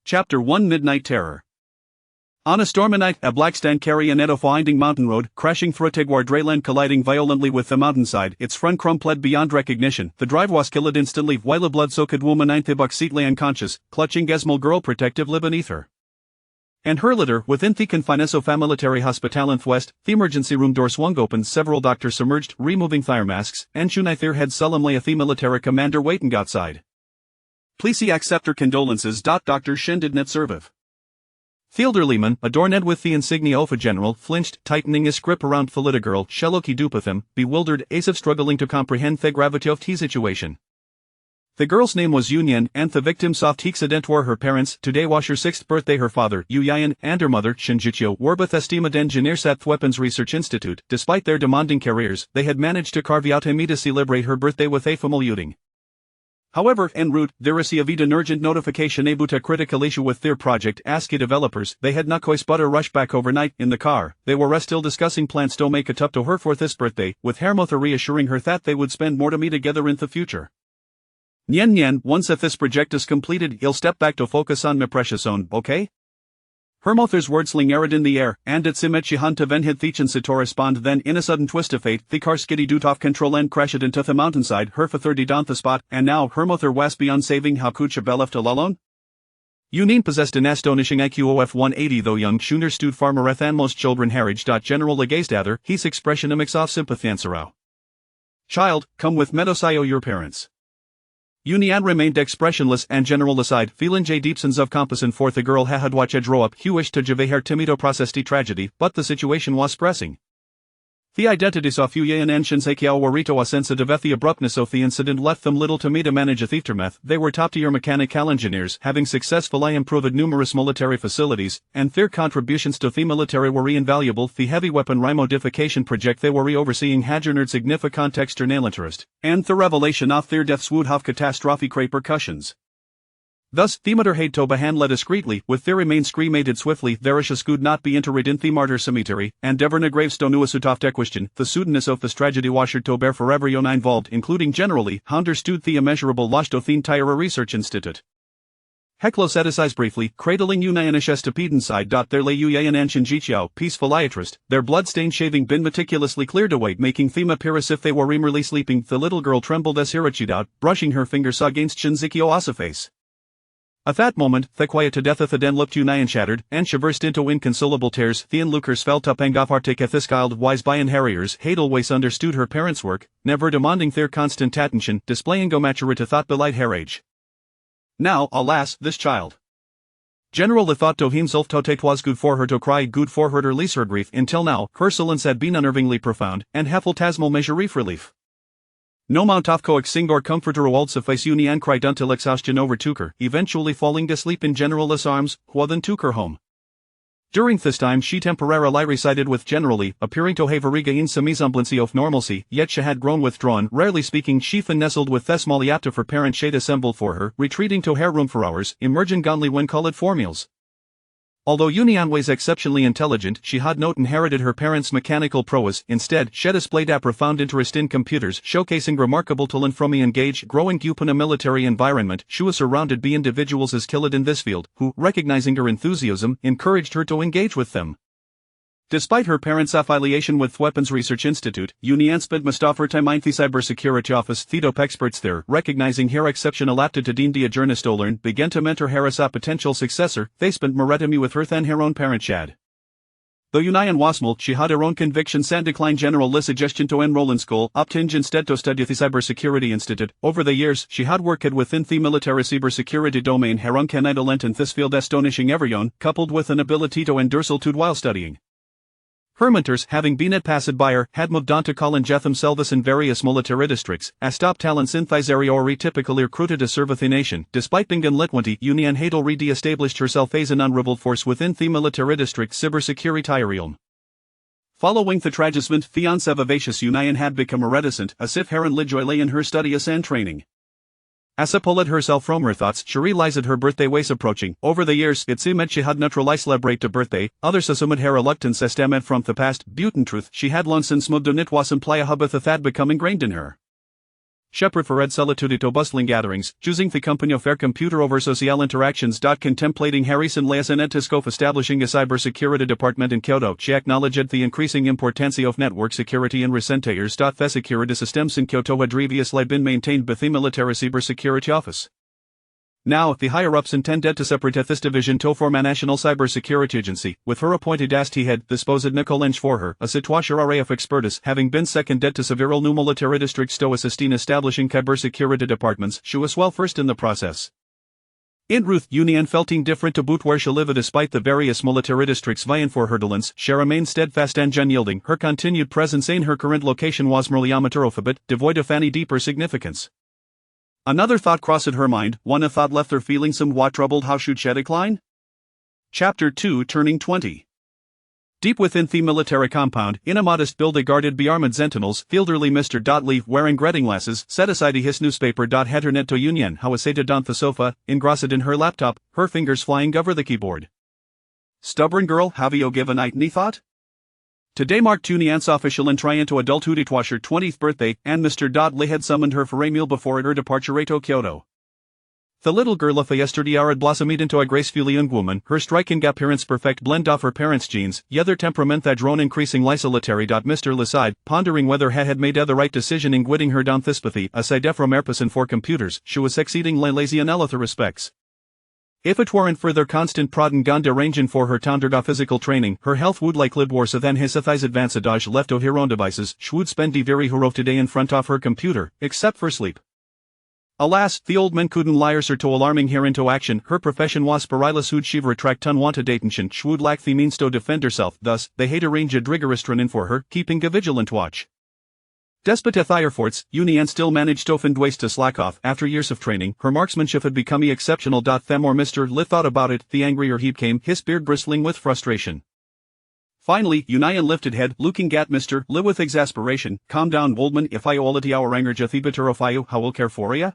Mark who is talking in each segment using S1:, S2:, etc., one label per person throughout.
S1: Chapter 1 Midnight Terror. On a stormy night, a black stand carry an edo winding mountain road, crashing through a Tigwar Drayland, colliding violently with the mountainside. Its front crumpled beyond recognition. The drive was killed instantly, while a blood-soaked woman in the seat lay unconscious, clutching a small girl protectively beneath her. And her litter, within the confines of a military hospital in the west, the emergency room door swung open, several doctors emerged, removing their masks, and Shunithir had solemnly a the military commander waiting outside. Please accept her condolences. Dr. Shen did not survive. Fielder Lehman, adorned with the insignia of a general, flinched, tightening his grip around the little girl, Sheloki Dupathim, bewildered, as if struggling to comprehend the gravity of the situation. The girl's name was Nian, and the victim's soft accident were her parents. Today was her 6th birthday. Her father, Huo Yan, and her mother, Shinjichio, were both esteemed engineers at the Weapons Research Institute. Despite their demanding careers, they had managed to carve out a meet to celebrate her birthday with a family outing. However, en route, they received an urgent notification about a critical issue with their project. ASCII developers, they had not quite but a rush back overnight. In the car, they were still discussing plans to make it up to her for this birthday, with her mother reassuring her that they would spend more time together in the future. Nian, once this project is completed, you'll step back to focus on my precious own, okay? Her mother's words lingered in the air, and it seemed she had to then hit Thich and to respond. Then, in a sudden twist of fate, the car skidded out of control and crashed into the mountainside. Her father died on the spot, and now her mother was beyond saving. How could she be left alone? Yunin possessed an astonishing IQ of 180, though young Shuner stood far more than most children. Harriage. General gazed at her, his expression a mix of sympathy and sorrow. Child, come with Medosayo your parents. Nian remained expressionless, and General aside, feeling deep sense of compassion for the girl had watched grow up. He wished to give her timido process the tragedy, but the situation was pressing. The identities of Huo Yan and Shinsekiao Warito was sensitive at the abruptness of the incident left them little to manage a aftermath. They were top-tier mechanical engineers, having successfully improved numerous military facilities, and their contributions to the military were invaluable. The heavy weapon remodification project they were overseeing had generated significant external interest, and the revelation of their deaths would have catastrophic repercussions. Thus, the matter had to be handled discreetly, with their remains cremated swiftly. Their ashes could not be interred in the martyr cemetery, and ever na gravestone uasutofte question. The suddenness of this tragedy was to bear for every one involved, including generally, understood the immeasurable loss to the entire research institute. Heklo satisfies briefly, cradling Yunayanishes to pedenside. There lay Yuyan and Shinjichio, peaceful iatrist, their blood-stained shaving been meticulously cleared away, making them appear as if they were really sleeping. The little girl trembled as Hirachidao, brushing her fingers against Shinzikio's face. At that moment, the quiet to death of the den looked Nian shattered, and she burst into inconsolable tears. The onlookers felt up and arctic at this child wise by and harriers had always understood her parents' work, never demanding their constant attention, displaying maturity thought belied her age. Now, alas, this child. General the thought to himself it was good for her to cry, good for her to release her grief. Until now, her silence had been unnervingly profound, and heffeltasmal measure relief. No mount of coaxing or comforter old suffice. Nian cried until exhaustion overtook her, eventually falling asleep in General's arms. Huo then took her home. During this time she temporarily resided with General, appearing to have a regained some semblance of normalcy, yet she had grown withdrawn. Rarely speaking, she nestled with Thesmali after her parent shade assembled for her, retreating to her room for hours, emerging only when called for meals. Although Nian was exceptionally intelligent, she had not inherited her parents' mechanical prowess. Instead, she displayed a profound interest in computers, showcasing remarkable talent from an engaged, growing youth in a military environment. She was surrounded by individuals as skilled in this field, who, recognizing her enthusiasm, encouraged her to engage with them. Despite her parents' affiliation with Weapons Research Institute, Nian spent most of her time in the cybersecurity office. The top experts there, recognizing her exceptional aptitude in the journalist to learn, began to mentor her as a potential successor. They spent more time with her than her own parent Shad. Though Nian was small, she had her own convictions and declined General's suggestion to enroll in school, opting instead to study the Cybersecurity Institute. Over the years, she had worked within the military cybersecurity domain. Her own talent in this field astonishing everyone, coupled with an ability to endure solitude while studying. Her mentors, having been passed by her, had moved on to Colin Jetham Selvis in various military districts, as top talents in this area or typically recruited to serve the nation. Despite being unlit Nian had already established herself as an unrivaled force within the military district cybersecurity realm. Following the tragedy, fiancé vivacious Nian had become reticent, as if her enjoy lay in her studies and training. As she pulled herself from her thoughts, she realized her birthday was approaching. Over the years, it seemed she had naturally celebrated her birthday. Others assumed her reluctance stemmed from the past. But in truth, she had long since moved on. It was imply a habit that had become ingrained in her. Je preferred solitude to bustling gatherings, choosing the compagnie faire computer over social interactions. Contemplating Harrison Layasan Etiscope establishing a cybersecurity department in Kyoto. She acknowledged the increasing importance of network security in recent years. The security systems in Kyoto had previously been maintained by the military cybersecurity office. Now, the higher-ups intended to separate this division to form a national cybersecurity agency, with her appointed as the head, disposed Nicolange for her, a situation array of expertise, having been seconded to several new military districts to assist in establishing cybersecurity departments. She was well versed in the process. In Ruth, Union felt indifferent to boot where she lived despite the various military districts vying for her dominance. She remained steadfast and unyielding. Her continued presence in her current location was merely amateurofobit, devoid of any deeper significance. Another thought crossed her mind, one thought left her feeling somewhat troubled. How should she decline? Chapter 2 Turning 20. Deep within the military compound, in a modest building guarded by armed sentinels, elderly Mr. Lee, wearing reading glasses, set aside his newspaper. Had her net to Union, how was seated on the sofa, engrossed in her laptop, her fingers flying over the keyboard. Stubborn girl, have you given any thought? Today marked Unian's official entry into adulthood. It was her 20th birthday, and Mr. Lee had summoned her for a meal before her departure to Kyoto. The little girl of yesterday had blossomed into a graceful young woman, her striking appearance perfect blend of her parents' genes, yet their temperament had grown increasingly solitary. Mr. Lee sighed, pondering whether he had made the right decision in quitting her down thispathy, aside from her passion for computers. She was exceedingly lazy in all other respects. If it weren't for their constant prodding and arranging for her tender physical training, her health would likely worse than his thighs advanced left of her own devices. She would spend the very whole of today in front of her computer, except for sleep. Alas, the old man couldn't lure her to alarming her into action. Her profession was perilous. Would she retract unwanted attention? She would lack the means to defend herself. Thus, they had arranged rigorous training for her, keeping a vigilant watch. Despite her efforts, Unian still managed to find ways to slack off. After years of training, her marksmanship had become exceptional. The more Mr. Lee thought about it, the angrier he became, his beard bristling with frustration. Finally, Unian lifted head, looking at Mr. Lee with exasperation. Calm down, old man. If I already our anger jathibitur of you, how will care for ya?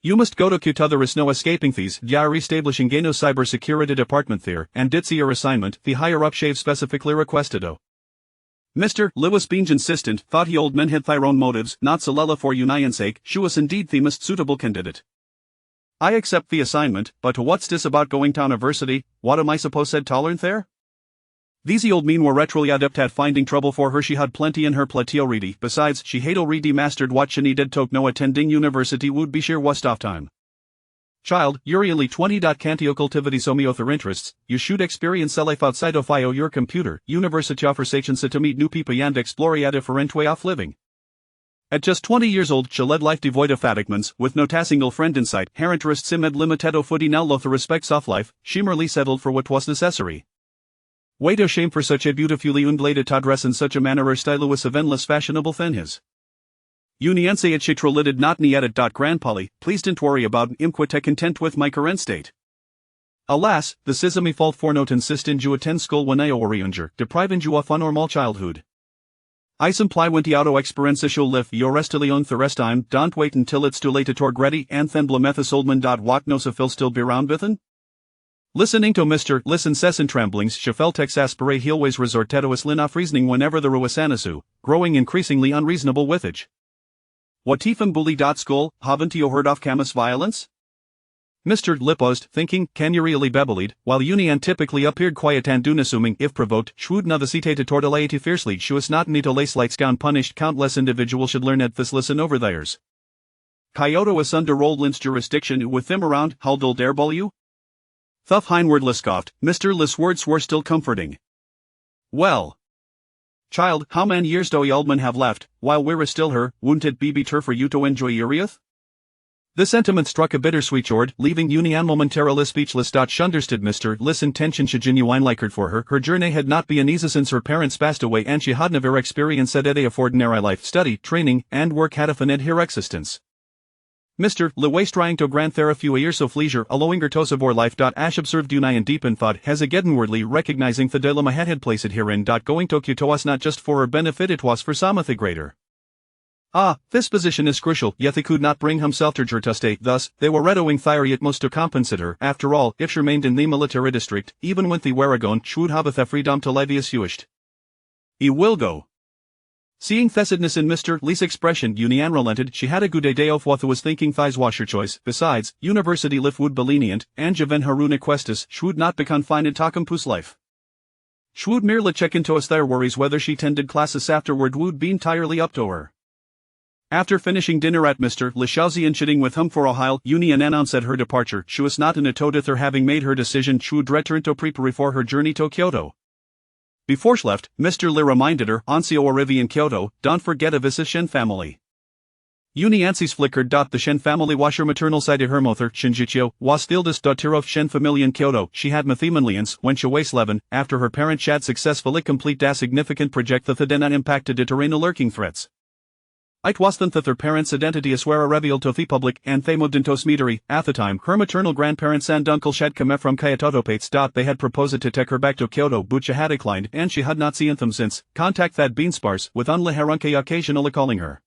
S1: You must go to Kyoto. There is no escaping these. Ya re-establishing Gano cybersecurity department there, and did see your assignment, the higher-up shave specifically requested. Mr. Lee was being insistent, thought he old men had their own motives, not Solella for Unian's sake. She was indeed the most suitable candidate. I accept the assignment, but what's this about going to university? What am I supposed to learn there? These old men were retroly adept at finding trouble for her. She had plenty in her plate already. Besides, she had already mastered what she needed to know. Attending university would be sheer waste of time. Child, you're really 20. Can't you cultivate some of your interests? You should experience life outside of your computer. University offers a chance to meet new people and explore a different way of living. At just 20 years old, she led life devoid of fatiguements, with no single friend in sight. Her interests had limited footy. Now the respects of life, she merely settled for what was necessary. Way to shame for such a beautifully undulated to dress in such a manner or style was of endless fashionable than his. Unian say it she trollited not ni at it. Grandpolly, please don't worry about him. Quite content with my current state. Alas, this is me fault for not insisting you attend school when I younger, depriving you of a normal childhood. I simply want the auto experience shall live your restily on the rest time. Don't wait until it's too late to regretty and then blamethus oldman. What knows if he'll still be round within? Listening to Mr. Lee's incessant tremblings, she felt exasperate. He always resorted to his line of reasoning whenever there was anasu, growing increasingly unreasonable with age. What even bully. School, haven't you heard of camus violence? Mr. Lee paused, thinking, can you really babbled, while Unian typically appeared quiet and unassuming if provoked. She would not hesitate toward laity fiercely. She was not need to lace like scown punished. Countless individuals should learn at this lesson over theirs. Kyoto is under old Lin's jurisdiction. With him around, how dull dare ball you? Thuff Heinward scoffed. Mr. Lee's words were still comforting. Well, child, how many years do old man have left? While we're still her, wouldn't it be better for you to enjoy your youth? The sentiment struck a bittersweet chord, leaving Unian momentarily speechless. She understood Mr. Lee's intention should genuine liked for her. Her journey had not been easy since her parents passed away, and she had never experienced a day of ordinary life. Study, training, and work had defined her existence. Mr. Lee was trying to grant her a few years of leisure, allowing her to savor life. Ash observed Unian deep in thought, hesitatingly recognizing the dilemma had placed herein. Going to Kyoto was not just for her benefit, it was for something greater. This position is crucial, yet he could not bring himself to to stay. Thus, they were redoing theory at most to compensate her. After all, if she remained in the military district, even when the Waragon, she would have the freedom to live as she wished. He will go. Seeing thessedness in Mr. Lee's expression, Nian relented. She had a good idea of what was thinking thighs was her choice. Besides, university life would be lenient, and Javen Haruna Questus should not be confined in Takampu's life. Should merely check into us their worries whether she tended classes afterward would be entirely up to her. After finishing dinner at Mr. Le Shaozi and chitting with him for a while, Nian announced at her departure she was not in a todither having made her decision should return to prepare for her journey to Kyoto. Before she left, Mr. Le reminded her, Ansio arrivi in Kyoto, don't forget of his Shen family. Nian's flickered. The Shen family was her maternal side of her mother, Shinjichio, was the eldest daughter of Shen family in Kyoto. She had Mathemanlians when she was 11, after her parents had successfully complete a significant project that had impacted the terrain lurking threats. It wasn't that their parents' identity is were revealed to the public and they moved into Smedery. At the time, her maternal grandparents and uncle had come from Kyoto. They had proposed to take her back to Kyoto, but she had declined and she had not seen them since. Contact that been sparse, with only Harunke occasionally calling her.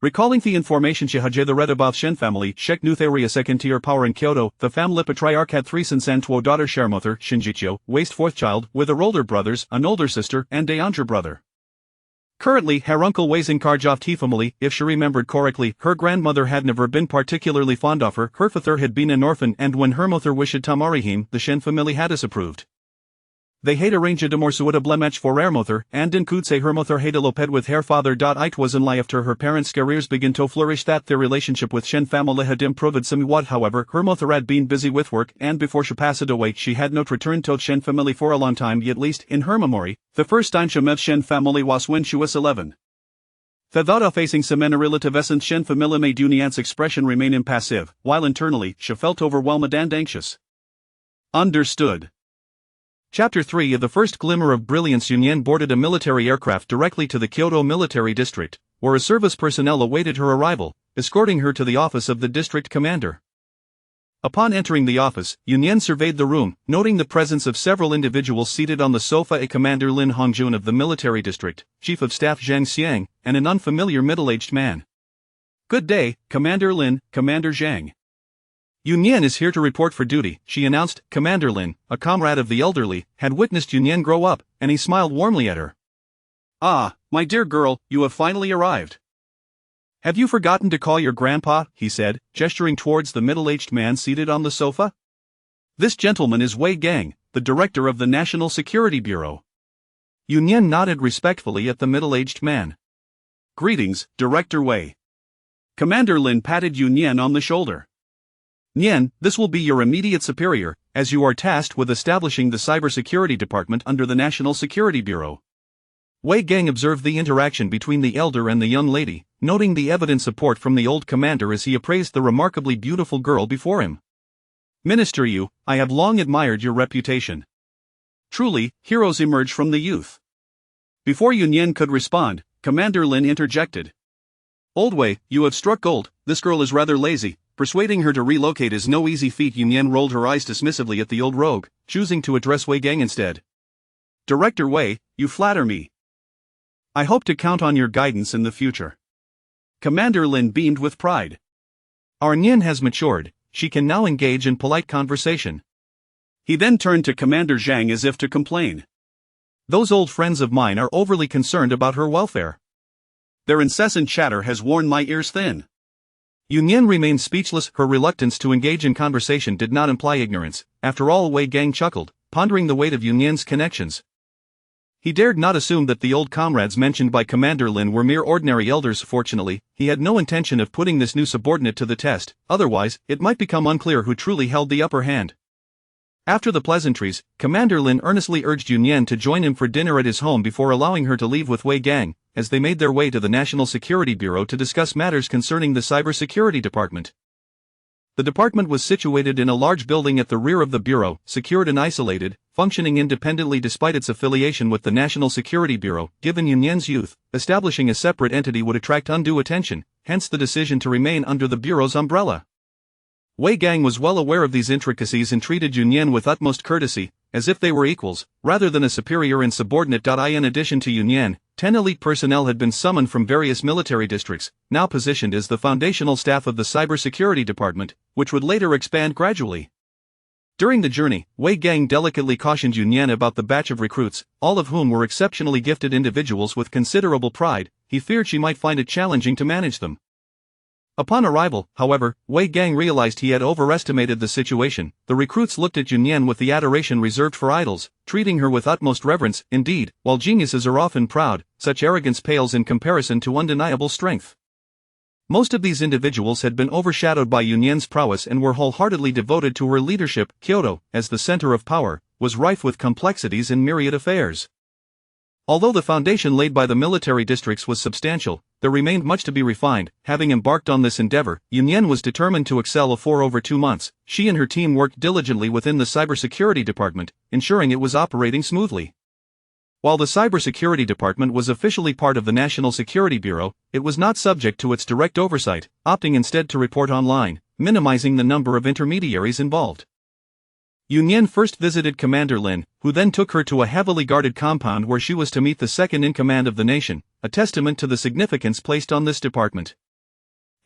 S1: Recalling the information she had read about Shen family, Shek knew they were a second-tier power in Kyoto. The family patriarch had 3 sons and 2 daughters. Sharmother, Shinjichio, waist 4th child, with her older brothers, an older sister, and a younger brother. Currently, her uncle was in charge of the family. If she remembered correctly, her grandmother had never been particularly fond of her. Her father had been an orphan, and when her mother wished to marry him, the Shen family had disapproved. They had arranged a more suitable match for her mother, and in could say her mother had eloped with her father. It was in life after her parents' careers began to flourish that their relationship with Shen family had improved somewhat. However, her mother had been busy with work, and before she passed away she had not returned to Shen family for a long time, at least in her memory. The first time she met Shen family was when she was 11. The thought of facing some relative essence Shen family made Nian's expression remain impassive, while internally she felt overwhelmed and anxious. Understood. Chapter 3 of the first glimmer of brilliance. Nian boarded a military aircraft directly to the Kyoto military district, where a service personnel awaited her arrival, escorting her to the office of the district commander. Upon entering the office, Nian surveyed the room, noting the presence of several individuals seated on the sofa: a Commander Lin Hongjun of the military district, Chief of Staff Zhang Xiang, and an unfamiliar middle-aged man. Good day, Commander Lin, Commander Zhang. Nian is here to report for duty, she announced. Commander Lin, a comrade of the elderly, had witnessed Nian grow up, and he smiled warmly at her. Ah, my dear girl, you have finally arrived. Have you forgotten to call your grandpa? He said, gesturing towards the middle-aged man seated on the sofa. This gentleman is Wei Gang, the director of the National Security Bureau. Nian nodded respectfully at the middle-aged man. Greetings, Director Wei. Commander Lin patted Nian on the shoulder. Nian, this will be your immediate superior, as you are tasked with establishing the cybersecurity department under the National Security Bureau. Wei Gang observed the interaction between the elder and the young lady, noting the evident support from the old commander as he appraised the remarkably beautiful girl before him. Minister Yu, I have long admired your reputation. Truly, heroes emerge from the youth. Before Nian could respond, Commander Lin interjected. Old Wei, you have struck gold. This girl is rather lazy. Persuading her to relocate is no easy feat. Nian rolled her eyes dismissively at the old rogue, choosing to address Wei Gang instead. Director Wei, you flatter me. I hope to count on your guidance in the future. Commander Lin beamed with pride. Our Nian has matured, she can now engage in polite conversation. He then turned to Commander Zhang as if to complain. Those old friends of mine are overly concerned about her welfare. Their incessant chatter has worn my ears thin. Nian remained speechless. Her reluctance to engage in conversation did not imply ignorance. After all, Wei Gang chuckled, pondering the weight of Nian's connections. He dared not assume that the old comrades mentioned by Commander Lin were mere ordinary elders. Fortunately, he had no intention of putting this new subordinate to the test, otherwise, it might become unclear who truly held the upper hand. After the pleasantries, Commander Lin earnestly urged Nian to join him for dinner at his home before allowing her to leave with Wei Gang, as they made their way to the National Security Bureau to discuss matters concerning the cybersecurity department. The department was situated in a large building at the rear of the bureau, secured and isolated, functioning independently despite its affiliation with the National Security Bureau. Given Nian's youth, establishing a separate entity would attract undue attention, hence the decision to remain under the bureau's umbrella. Wei Gang was well aware of these intricacies and treated Nian with utmost courtesy, as if they were equals, rather than a superior and subordinate. In addition to Nian, 10 elite personnel had been summoned from various military districts, now positioned as the foundational staff of the cybersecurity department, which would later expand gradually. During the journey, Wei Gang delicately cautioned Yan about the batch of recruits, all of whom were exceptionally gifted individuals with considerable pride. He feared she might find it challenging to manage them. Upon arrival, however, Wei Gang realized he had overestimated the situation. The recruits looked at Yan with the adoration reserved for idols, treating her with utmost reverence. Indeed, while geniuses are often proud, such arrogance pales in comparison to undeniable strength. Most of these individuals had been overshadowed by Yan's prowess and were wholeheartedly devoted to her leadership. Kyoto, as the center of power, was rife with complexities and myriad affairs. Although the foundation laid by the military districts was substantial, there remained much to be refined. Having embarked on this endeavor, Yan was determined to excel. For over 2 months, she and her team worked diligently within the cybersecurity department, ensuring it was operating smoothly. While the cybersecurity department was officially part of the National Security Bureau, it was not subject to its direct oversight, opting instead to report online, minimizing the number of intermediaries involved. Yan first visited Commander Lin, who then took her to a heavily guarded compound where she was to meet the second-in-command of the nation, a testament to the significance placed on this department.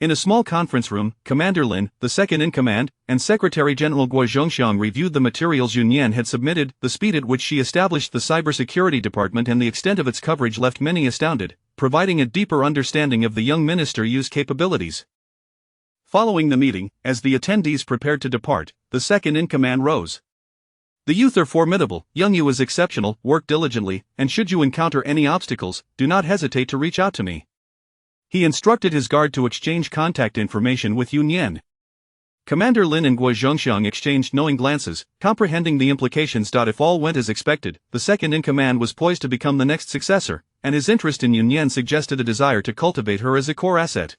S1: In a small conference room, Commander Lin, the second-in-command, and Secretary-General Guo Zhongxiang reviewed the materials Yan had submitted. The speed at which she established the cybersecurity department and the extent of its coverage left many astounded, providing a deeper understanding of the young minister's capabilities. Following the meeting, as the attendees prepared to depart, the second-in-command rose. "The youth are formidable, Young Yu is exceptional, work diligently, and should you encounter any obstacles, do not hesitate to reach out to me." He instructed his guard to exchange contact information with Yan. Commander Lin and Guo Zhongxiang exchanged knowing glances, comprehending the implications. If all went as expected, the second-in-command was poised to become the next successor, and his interest in Yan suggested a desire to cultivate her as a core asset.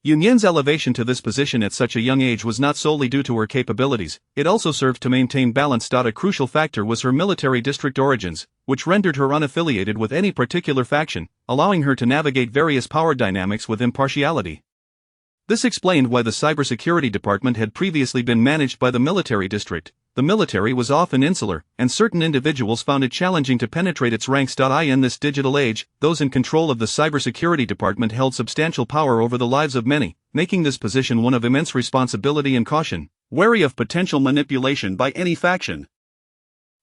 S1: Yan's elevation to this position at such a young age was not solely due to her capabilities, it also served to maintain balance. A crucial factor was her military district origins, which rendered her unaffiliated with any particular faction, allowing her to navigate various power dynamics with impartiality. This explained why the cybersecurity department had previously been managed by the military district. The military was often insular, and certain individuals found it challenging to penetrate its ranks. In this digital age, those in control of the cybersecurity department held substantial power over the lives of many, making this position one of immense responsibility and caution, wary of potential manipulation by any faction.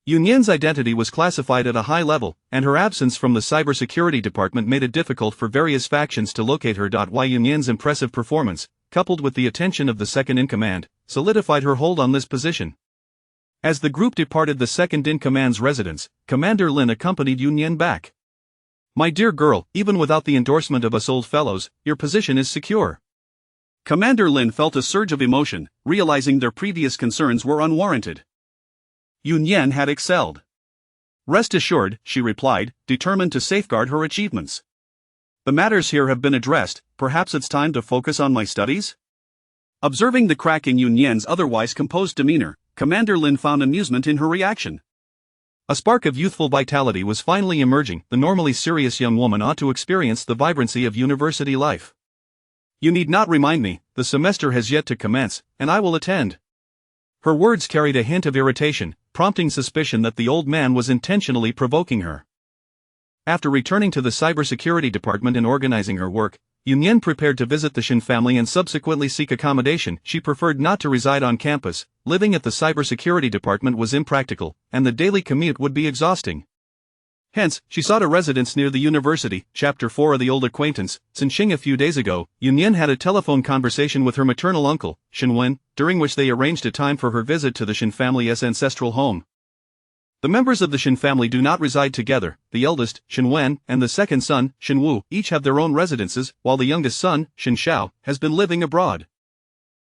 S1: Yan's identity was classified at a high level, and her absence from the cybersecurity department made it difficult for various factions to locate her. While Yan's impressive performance, coupled with the attention of the second-in-command, solidified her hold on this position. As the group departed the second-in-command's residence, Commander Lin accompanied Yan back. "My dear girl, even without the endorsement of us old fellows, your position is secure." Commander Lin felt a surge of emotion, realizing their previous concerns were unwarranted. Yan had excelled. "Rest assured," she replied, determined to safeguard her achievements. "The matters here have been addressed, perhaps it's time to focus on my studies?" Observing the crack in Yan's otherwise composed demeanor, Commander Lin found amusement in her reaction. A spark of youthful vitality was finally emerging. The normally serious young woman ought to experience the vibrancy of university life. "You need not remind me, the semester has yet to commence, and I will attend." Her words carried a hint of irritation, prompting suspicion that the old man was intentionally provoking her. After returning to the cybersecurity department and organizing her work, Yan prepared to visit the Shin family and subsequently seek accommodation. She preferred not to reside on campus. Living at the cybersecurity department was impractical, and the daily commute would be exhausting. Hence, she sought a residence near the university. Chapter 4 of The Old Acquaintance. Since a few days ago, Yan had a telephone conversation with her maternal uncle, Shin Wen, during which they arranged a time for her visit to the Shin family's ancestral home. The members of the Shin family do not reside together. The eldest, Shin Wen, and the second son, Shin Wu, each have their own residences, while the youngest son, Shin Xiao, has been living abroad.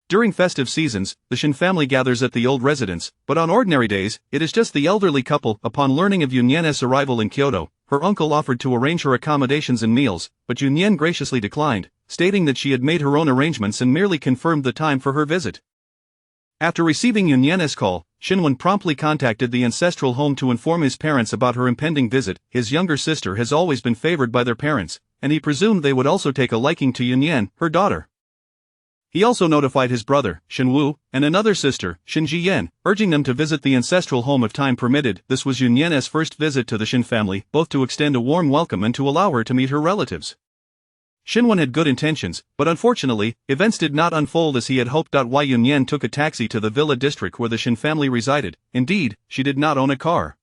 S1: During festive seasons, the Shin family gathers at the old residence, but on ordinary days, it is just the elderly couple. Upon learning of Yan's arrival in Kyoto, her uncle offered to arrange her accommodations and meals, but Yan graciously declined, stating that she had made her own arrangements and merely confirmed the time for her visit. After receiving Yan's call, Shinwen promptly contacted the ancestral home to inform his parents about her impending visit. His younger sister has always been favored by their parents, and he presumed they would also take a liking to Yan, her daughter. He also notified his brother, Shin Wu, and another sister, Shin Jiyan, urging them to visit the ancestral home if time permitted. This was Yan's first visit to the Shin family, both to extend a warm welcome and to allow her to meet her relatives. Xinwen had good intentions, but unfortunately, events did not unfold as he had hoped. Why Huo Yan took a taxi to the villa district where the Shin family resided. Indeed, she did not own a car.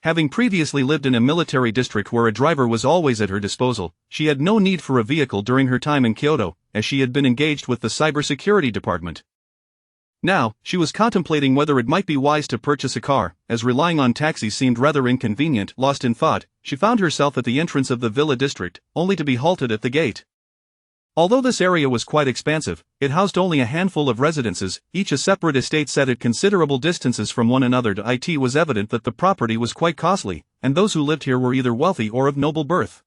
S1: Having previously lived in a military district where a driver was always at her disposal, she had no need for a vehicle during her time in Kyoto, as she had been engaged with the cybersecurity department. Now, she was contemplating whether it might be wise to purchase a car, as relying on taxis seemed rather inconvenient. Lost in thought, she found herself at the entrance of the villa district, only to be halted at the gate. Although this area was quite expansive, it housed only a handful of residences, each a separate estate set at considerable distances from one another. It was evident that the property was quite costly, and those who lived here were either wealthy or of noble birth.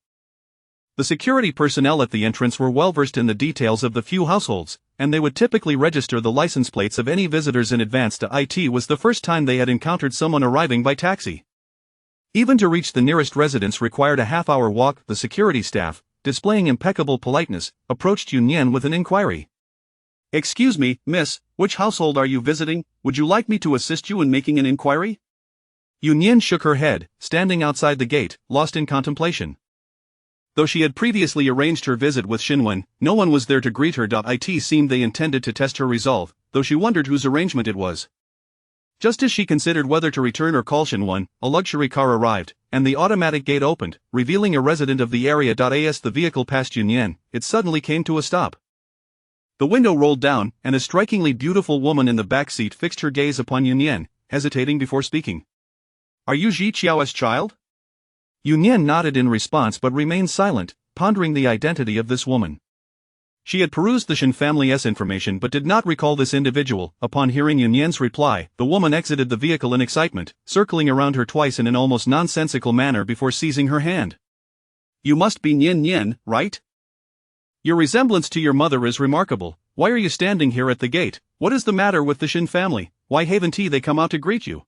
S1: The security personnel at the entrance were well versed in the details of the few households, and they would typically register the license plates of any visitors in advance. It was the first time they had encountered someone arriving by taxi. Even to reach the nearest residence required a half-hour walk. The security staff, displaying impeccable politeness, approached Huo Yan with an inquiry. "Excuse me, miss, which household are you visiting? Would you like me to assist you in making an inquiry?" Huo Yan shook her head, standing outside the gate, lost in contemplation. Though she had previously arranged her visit with Xinwen, no one was there to greet her. It seemed they intended to test her resolve, though she wondered whose arrangement it was. Just as she considered whether to return or call Xinwen, a luxury car arrived, and the automatic gate opened, revealing a resident of the area. As the vehicle passed Huo Yan, it suddenly came to a stop. The window rolled down, and a strikingly beautiful woman in the back seat fixed her gaze upon Huo Yan, hesitating before speaking. "Are you Ji Qiao's child?" Huo Yan nodded in response but remained silent, pondering the identity of this woman. She had perused the Shin family's information but did not recall this individual. Upon hearing Huo Yan's reply, the woman exited the vehicle in excitement, circling around her twice in an almost nonsensical manner before seizing her hand. "You must be Nian, right? Your resemblance to your mother is remarkable. Why are you standing here at the gate? What is the matter with the Shin family? Why haven't they come out to greet you?"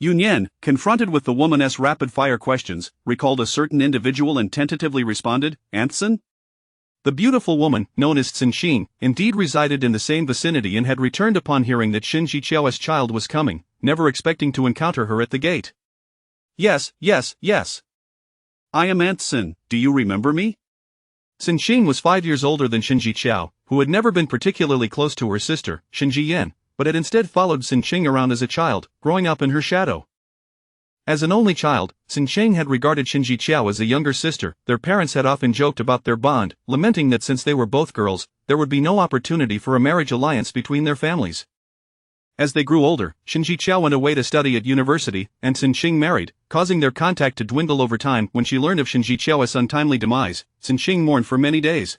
S1: Huo Yan, confronted with the woman's rapid-fire questions, recalled a certain individual and tentatively responded, "Antson?" The beautiful woman, known as Xin, indeed resided in the same vicinity and had returned upon hearing that Ji Qiao's child was coming, never expecting to encounter her at the gate. Yes. I am Antson, do you remember me?" Xin was 5 years older than Ji Qiao, who had never been particularly close to her sister, Yan, but had instead followed Xin around as a child, growing up in her shadow. As an only child, Xin had regarded Ji Qiao as a younger sister. Their parents had often joked about their bond, lamenting that since they were both girls, there would be no opportunity for a marriage alliance between their families. As they grew older, Ji Qiao went away to study at university, and Xin married, causing their contact to dwindle over time. When she learned of Ji Qiao's untimely demise, Xin mourned for many days.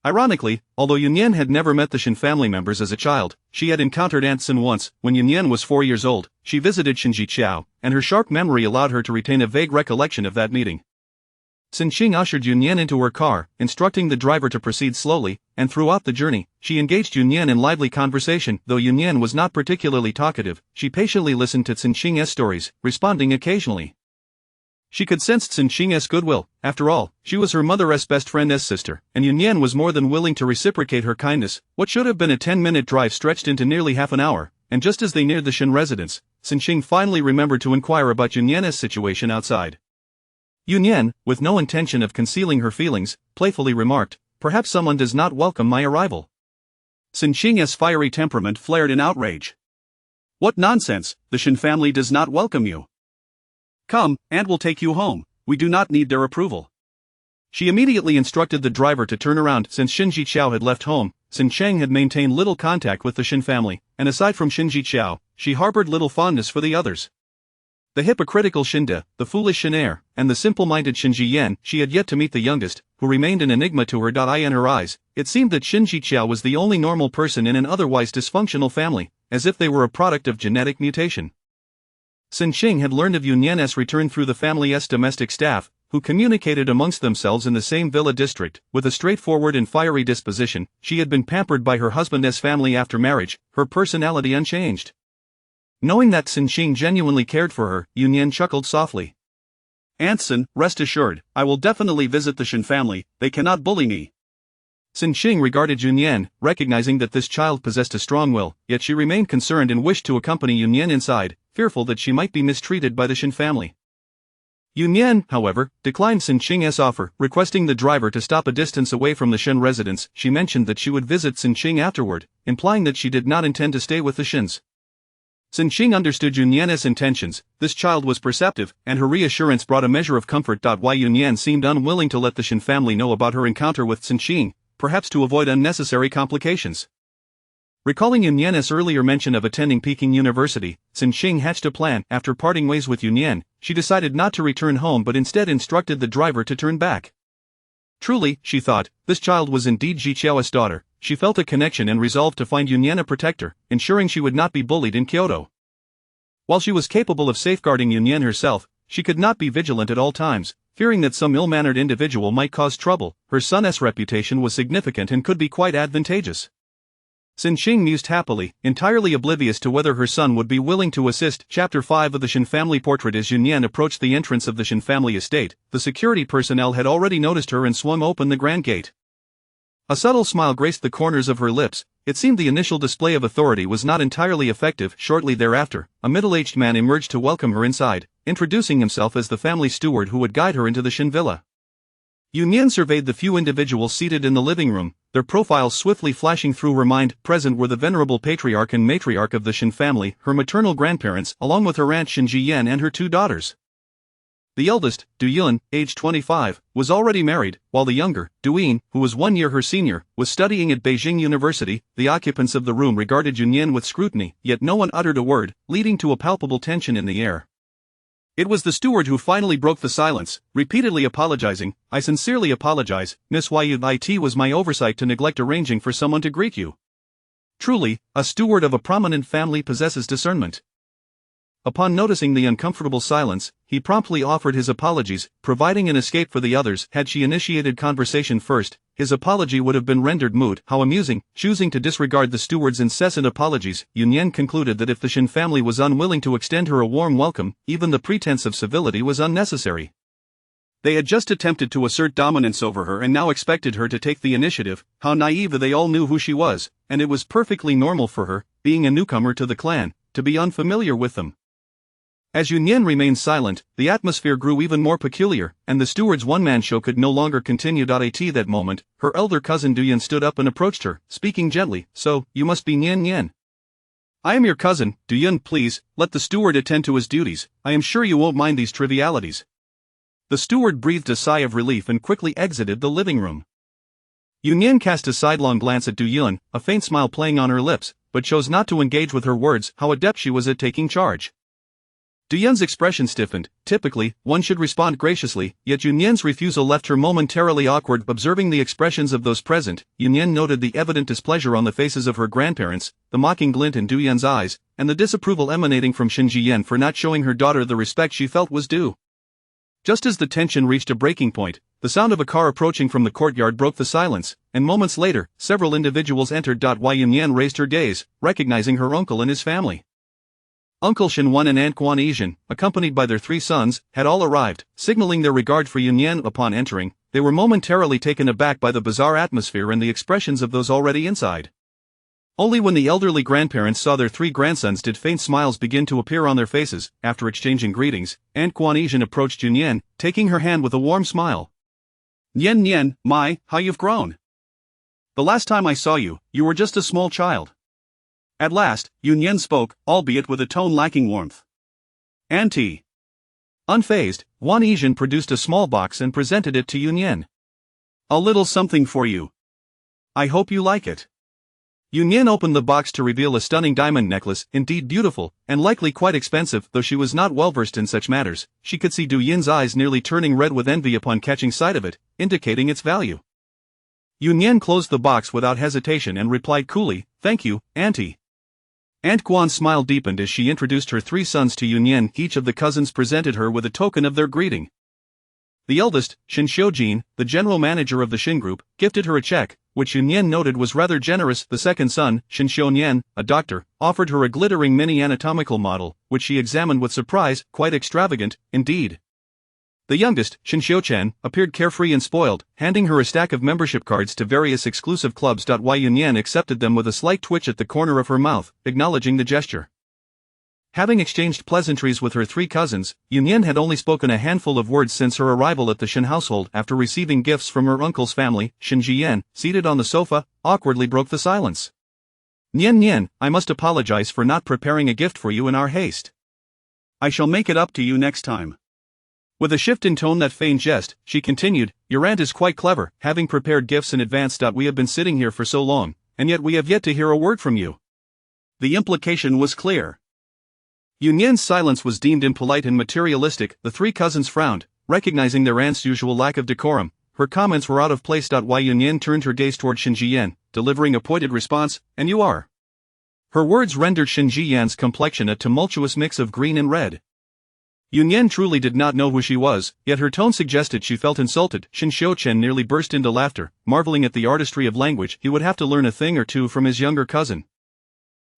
S1: Ironically, although Huo Yan had never met the Shin family members as a child, she had encountered Antson once. When Huo Yan was 4 years old, she visited Ji Qiao, and her sharp memory allowed her to retain a vague recollection of that meeting. Xin ushered Huo Yan into her car, instructing the driver to proceed slowly, and throughout the journey, she engaged Huo Yan in lively conversation. Though Huo Yan was not particularly talkative, she patiently listened to Xin's stories, responding occasionally. She could sense Xin's goodwill. After all, she was her mother's best friend's sister, and Huo Yan was more than willing to reciprocate her kindness. What should have been a 10-minute drive stretched into nearly half an hour, and just as they neared the Shin residence, Xin finally remembered to inquire about Huo Yan's situation outside. Huo Yan, with no intention of concealing her feelings, playfully remarked, "Perhaps someone does not welcome my arrival." Xin's fiery temperament flared in outrage. "What nonsense, the Shin family does not welcome you. Come, and we'll take you home, we do not need their approval." She immediately instructed the driver to turn around. Since Ji Qiao had left home, Xin had maintained little contact with the Shin family, and aside from Ji Qiao, she harbored little fondness for the others. The hypocritical Shinda, the foolish Shinair, and the simple-minded Yan, she had yet to meet the youngest, who remained an enigma to her. In her eyes, it seemed that Ji Qiao was the only normal person in an otherwise dysfunctional family, as if they were a product of genetic mutation. Xin had learned of Huo Yan's return through the family's domestic staff, who communicated amongst themselves in the same villa district. With a straightforward and fiery disposition, she had been pampered by her husband's family after marriage, her personality unchanged. Knowing that Xin genuinely cared for her, Huo Yan chuckled softly. "Antson, rest assured, I will definitely visit the Shin family, they cannot bully me." Xin regarded Huo Yan, recognizing that this child possessed a strong will, yet she remained concerned and wished to accompany Huo Yan inside, fearful that she might be mistreated by the Shin family. Nian, however, declined Xin Qing's offer, requesting the driver to stop a distance away from the Shen residence. She mentioned that she would visit Xin Qing afterward, implying that she did not intend to stay with the Shins. Xin Qing understood Nian's intentions. This child was perceptive, and her reassurance brought a measure of comfort. Why Nian seemed unwilling to let the Shen family know about her encounter with Xin Qing, perhaps to avoid unnecessary complications. Recalling Nian's earlier mention of attending Peking University, Xin Qing hatched a plan. After parting ways with Nian, she decided not to return home but instead instructed the driver to turn back. Truly, she thought, this child was indeed Ji Qiao's daughter. She felt a connection and resolved to find Nian a protector, ensuring she would not be bullied in Kyoto. While she was capable of safeguarding Nian herself, she could not be vigilant at all times, fearing that some ill-mannered individual might cause trouble. Her son's reputation was significant and could be quite advantageous. Xin Qing mused happily, entirely oblivious to whether her son would be willing to assist. Chapter 5 of the Shen family portrait. As Nian approached the entrance of the Shen family estate, the security personnel had already noticed her and swung open the grand gate. A subtle smile graced the corners of her lips. It seemed the initial display of authority was not entirely effective. Shortly thereafter, a middle-aged man emerged to welcome her inside, introducing himself as the family steward who would guide her into the Shen villa. Nian surveyed the few individuals seated in the living room, their profiles swiftly flashing through her mind. Present were the venerable patriarch and matriarch of the Shen family, her maternal grandparents, along with her aunt Shen Jiyan and her two daughters. The eldest, Du Yun, aged 25, was already married, while the younger, Du Yin, who was 1 year her senior, was studying at Beijing University. The occupants of the room regarded Nian with scrutiny, yet no one uttered a word, leading to a palpable tension in the air. It was the steward who finally broke the silence, repeatedly apologizing. "I sincerely apologize, Miss Yu. It was my oversight to neglect arranging for someone to greet you." Truly, a steward of a prominent family possesses discernment. Upon noticing the uncomfortable silence, he promptly offered his apologies, providing an escape for the others. Had she initiated conversation first, his apology would have been rendered moot. How amusing! Choosing to disregard the steward's incessant apologies, Nian concluded that if the Shen family was unwilling to extend her a warm welcome, even the pretense of civility was unnecessary. They had just attempted to assert dominance over her and now expected her to take the initiative. How naive! They all knew who she was, and it was perfectly normal for her, being a newcomer to the clan, to be unfamiliar with them. As Nian remained silent, the atmosphere grew even more peculiar, and the steward's one-man show could no longer continue. At that moment, her elder cousin Du Yun stood up and approached her, speaking gently. "So, you must be Nian." "I am your cousin, Du Yun. Please, let the steward attend to his duties. I am sure you won't mind these trivialities." The steward breathed a sigh of relief and quickly exited the living room. Nian cast a sidelong glance at Du Yun, a faint smile playing on her lips, but chose not to engage with her words. How adept she was at taking charge. Du Yun's expression stiffened. Typically, one should respond graciously, yet Nian's refusal left her momentarily awkward. Observing the expressions of those present, Nian noted the evident displeasure on the faces of her grandparents, the mocking glint in Du Yun's eyes, and the disapproval emanating from Shen Jiyan for not showing her daughter the respect she felt was due. Just as the tension reached a breaking point, the sound of a car approaching from the courtyard broke the silence, and moments later, several individuals entered. Nian raised her gaze, recognizing her uncle and his family. Uncle Shenwan and Aunt Guan, accompanied by their 3 sons, had all arrived, signaling their regard for Nian. Upon entering, they were momentarily taken aback by the bizarre atmosphere and the expressions of those already inside. Only when the elderly grandparents saw their 3 grandsons did faint smiles begin to appear on their faces. After exchanging greetings, Aunt Guan approached Nian, taking her hand with a warm smile. "Nian, my, how you've grown! The last time I saw you, you were just a small child." At last, Nian spoke, albeit with a tone lacking warmth. "Auntie." Unfazed, Guan produced a small box and presented it to Nian. "A little something for you. I hope you like it." Nian opened the box to reveal a stunning diamond necklace, indeed beautiful, and likely quite expensive. Though she was not well versed in such matters, she could see Du Yun's eyes nearly turning red with envy upon catching sight of it, indicating its value. Nian closed the box without hesitation and replied coolly, "Thank you, Auntie." Aunt Guan's smile deepened as she introduced her 3 sons to Nian. Each of the cousins presented her with a token of their greeting. The eldest, Shen Xiujin, the general manager of the Shen group, gifted her a check, which Nian noted was rather generous. The second son, Shen Xionian, a doctor, offered her a glittering mini anatomical model, which she examined with surprise. Quite extravagant, indeed. The youngest, Shen Xiuchen, appeared carefree and spoiled, handing her a stack of membership cards to various exclusive clubs. Nian accepted them with a slight twitch at the corner of her mouth, acknowledging the gesture. Having exchanged pleasantries with her three cousins, Nian had only spoken a handful of words since her arrival at the Shen household. After receiving gifts from her uncle's family, Shen Jiyan, seated on the sofa, awkwardly broke the silence. Nian, I must apologize for not preparing a gift for you in our haste. I shall make it up to you next time. With a shift in tone that feigned jest, she continued, your aunt is quite clever, having prepared gifts in advance. We have been sitting here for so long, and yet we have yet to hear a word from you. The implication was clear. Nian's silence was deemed impolite and materialistic. The three cousins frowned, recognizing their aunt's usual lack of decorum. Her comments were out of place. Nian turned her gaze toward Shen Jiyan, delivering a pointed response, and you are. Her words rendered Shen Jiyan's complexion a tumultuous mix of green and red. Nian truly did not know who she was, yet her tone suggested she felt insulted. Shen Xiuqian nearly burst into laughter, marveling at the artistry of language. He would have to learn a thing or two from his younger cousin.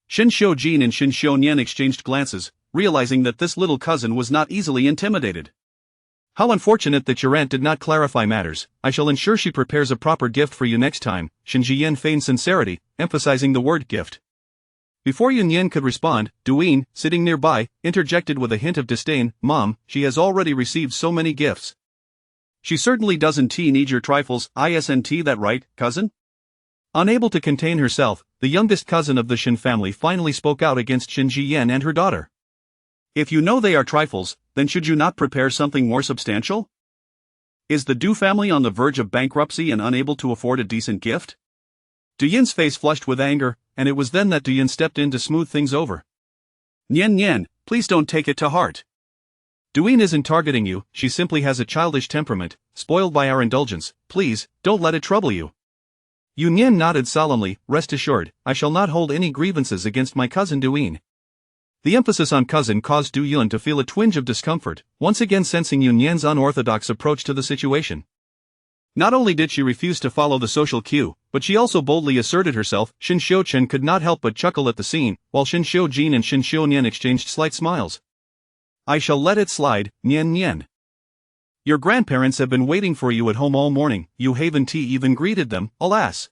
S1: Shen Xiujin and Shen Xiunian exchanged glances, realizing that this little cousin was not easily intimidated. How unfortunate that your aunt did not clarify matters. I shall ensure she prepares a proper gift for you next time. Shen Jiyan feigned sincerity, emphasizing the word gift. Before Nian could respond, Duyin, sitting nearby, interjected with a hint of disdain, Mom, she has already received so many gifts. She certainly doesn't need your trifles. Isn't that right, cousin? Unable to contain herself, the youngest cousin of the Shen family finally spoke out against Shen Jiyan and her daughter. If you know they are trifles, then should you not prepare something more substantial? Is the Du family on the verge of bankruptcy and unable to afford a decent gift? Duyin's face flushed with anger, and it was then that Duyin stepped in to smooth things over. Nian, please don't take it to heart. Duyin isn't targeting you, she simply has a childish temperament, spoiled by our indulgence. Please, don't let it trouble you. Nian nodded solemnly, rest assured, I shall not hold any grievances against my cousin Duyin. The emphasis on cousin caused Du Yun to feel a twinge of discomfort, once again sensing Nian's unorthodox approach to the situation. Not only did she refuse to follow the social cue, but she also boldly asserted herself. Shen Xiuqian could not help but chuckle at the scene, while Shen Xiujin and Shen Xiunian exchanged slight smiles. I shall let it slide, Nian. Your grandparents have been waiting for you at home all morning. You haven't even greeted them, alas.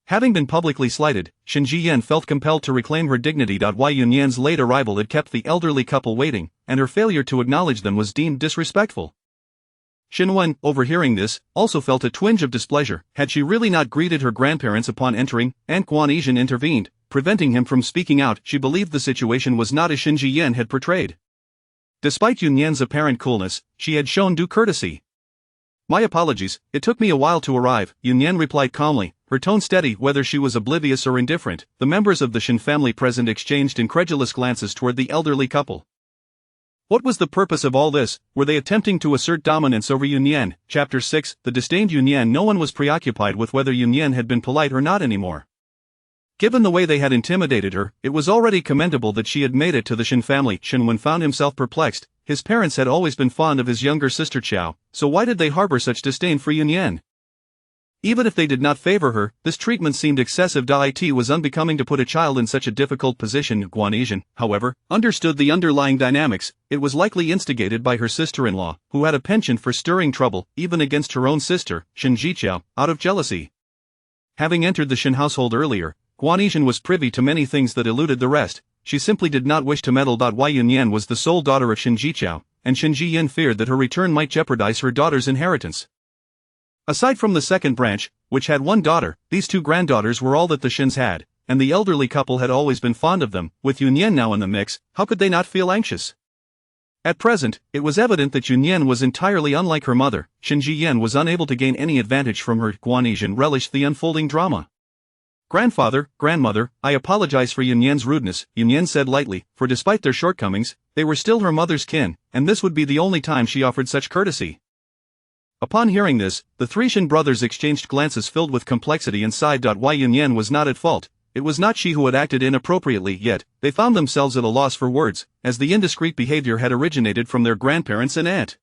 S1: Having been publicly slighted, Shen Jiyan felt compelled to reclaim her dignity. Nian's late arrival had kept the elderly couple waiting, and her failure to acknowledge them was deemed disrespectful. Shen Wen, overhearing this, also felt a twinge of displeasure. Had she really not greeted her grandparents upon entering? Aunt Guanizhen intervened, preventing him from speaking out. She believed the situation was not as Shen Jiyan had portrayed. Despite Nian's apparent coolness, she had shown due courtesy. My apologies, it took me a while to arrive, Nian replied calmly, her tone steady. Whether she was oblivious or indifferent, the members of the Shen family present exchanged incredulous glances toward the elderly couple. What was the purpose of all this? Were they attempting to assert dominance over Nian? Chapter 6, The disdained Nian. No one was preoccupied with whether Nian had been polite or not anymore. Given the way they had intimidated her, it was already commendable that she had made it to the Shen family. Shen Wen found himself perplexed. His parents had always been fond of his younger sister Qiao, so why did they harbor such disdain for Nian? Even if they did not favor her, this treatment seemed excessive. It was unbecoming to put a child in such a difficult position. Guanizhen, however, understood the underlying dynamics. It was likely instigated by her sister-in-law, who had a penchant for stirring trouble, even against her own sister, Shen Jiqiao, out of jealousy. Having entered the Shen household earlier, Guanizhen was privy to many things that eluded the rest. She simply did not wish to meddle. Nian was the sole daughter of Shen Jiqiao, and Shen Jiyan feared that her return might jeopardize her daughter's inheritance. Aside from the second branch, which had one daughter, these two granddaughters were all that the Shens had, and the elderly couple had always been fond of them. With Nian now in the mix, how could they not feel anxious? At present, it was evident that Nian was entirely unlike her mother. Shen Jiyan was unable to gain any advantage from her. Guanizhen relished the unfolding drama. Grandfather, grandmother, I apologize for Nian's rudeness, Nian said lightly, for despite their shortcomings, they were still her mother's kin, and this would be the only time she offered such courtesy. Upon hearing this, the three Shen brothers exchanged glances filled with complexity and sighed. Nian was not at fault. It was not she who had acted inappropriately, yet they found themselves at a loss for words, as the indiscreet behavior had originated from their grandparents and aunt.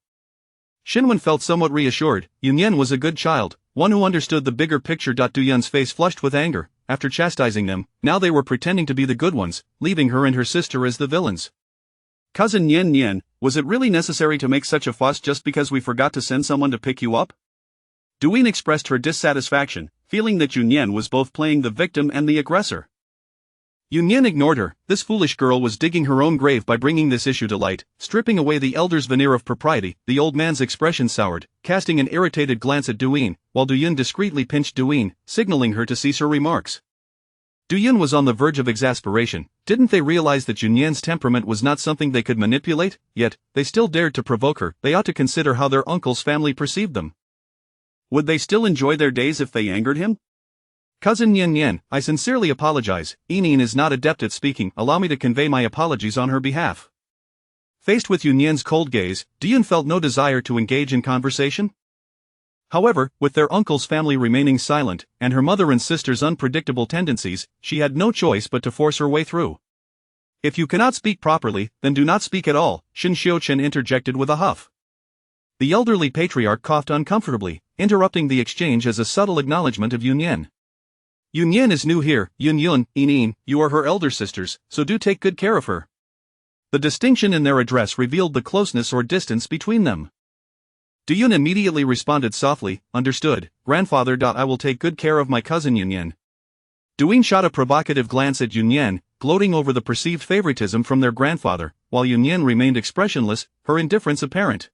S1: Shenwen felt somewhat reassured. Nian was a good child, one who understood the bigger picture. Duyun's face flushed with anger. After chastising them, now they were pretending to be the good ones, leaving her and her sister as the villains. Cousin Nian, was it really necessary to make such a fuss just because we forgot to send someone to pick you up? Duyin expressed her dissatisfaction, feeling that Nian was both playing the victim and the aggressor. Nian ignored her. This foolish girl was digging her own grave by bringing this issue to light, stripping away the elder's veneer of propriety. The old man's expression soured, casting an irritated glance at Duyin, while Duyin discreetly pinched Duyin, signaling her to cease her remarks. Duyin was on the verge of exasperation. Didn't they realize that Nian's temperament was not something they could manipulate? Yet, they still dared to provoke her. They ought to consider how their uncle's family perceived them. Would they still enjoy their days if they angered him? Cousin Nian, I sincerely apologize. Nian is not adept at speaking. Allow me to convey my apologies on her behalf. Faced with Nian's cold gaze, Duyin felt no desire to engage in conversation. However, with their uncle's family remaining silent, and her mother and sister's unpredictable tendencies, she had no choice but to force her way through. If you cannot speak properly, then do not speak at all, Shin Xiuqian interjected with a huff. The elderly patriarch coughed uncomfortably, interrupting the exchange as a subtle acknowledgement of Nian. Nian is new here. Nian, you are her elder sisters, so do take good care of her. The distinction in their address revealed the closeness or distance between them. Duyin immediately responded softly, understood, grandfather. I will take good care of my cousin Nian. Duyin shot a provocative glance at Nian, gloating over the perceived favoritism from their grandfather, while Nian remained expressionless, her indifference apparent.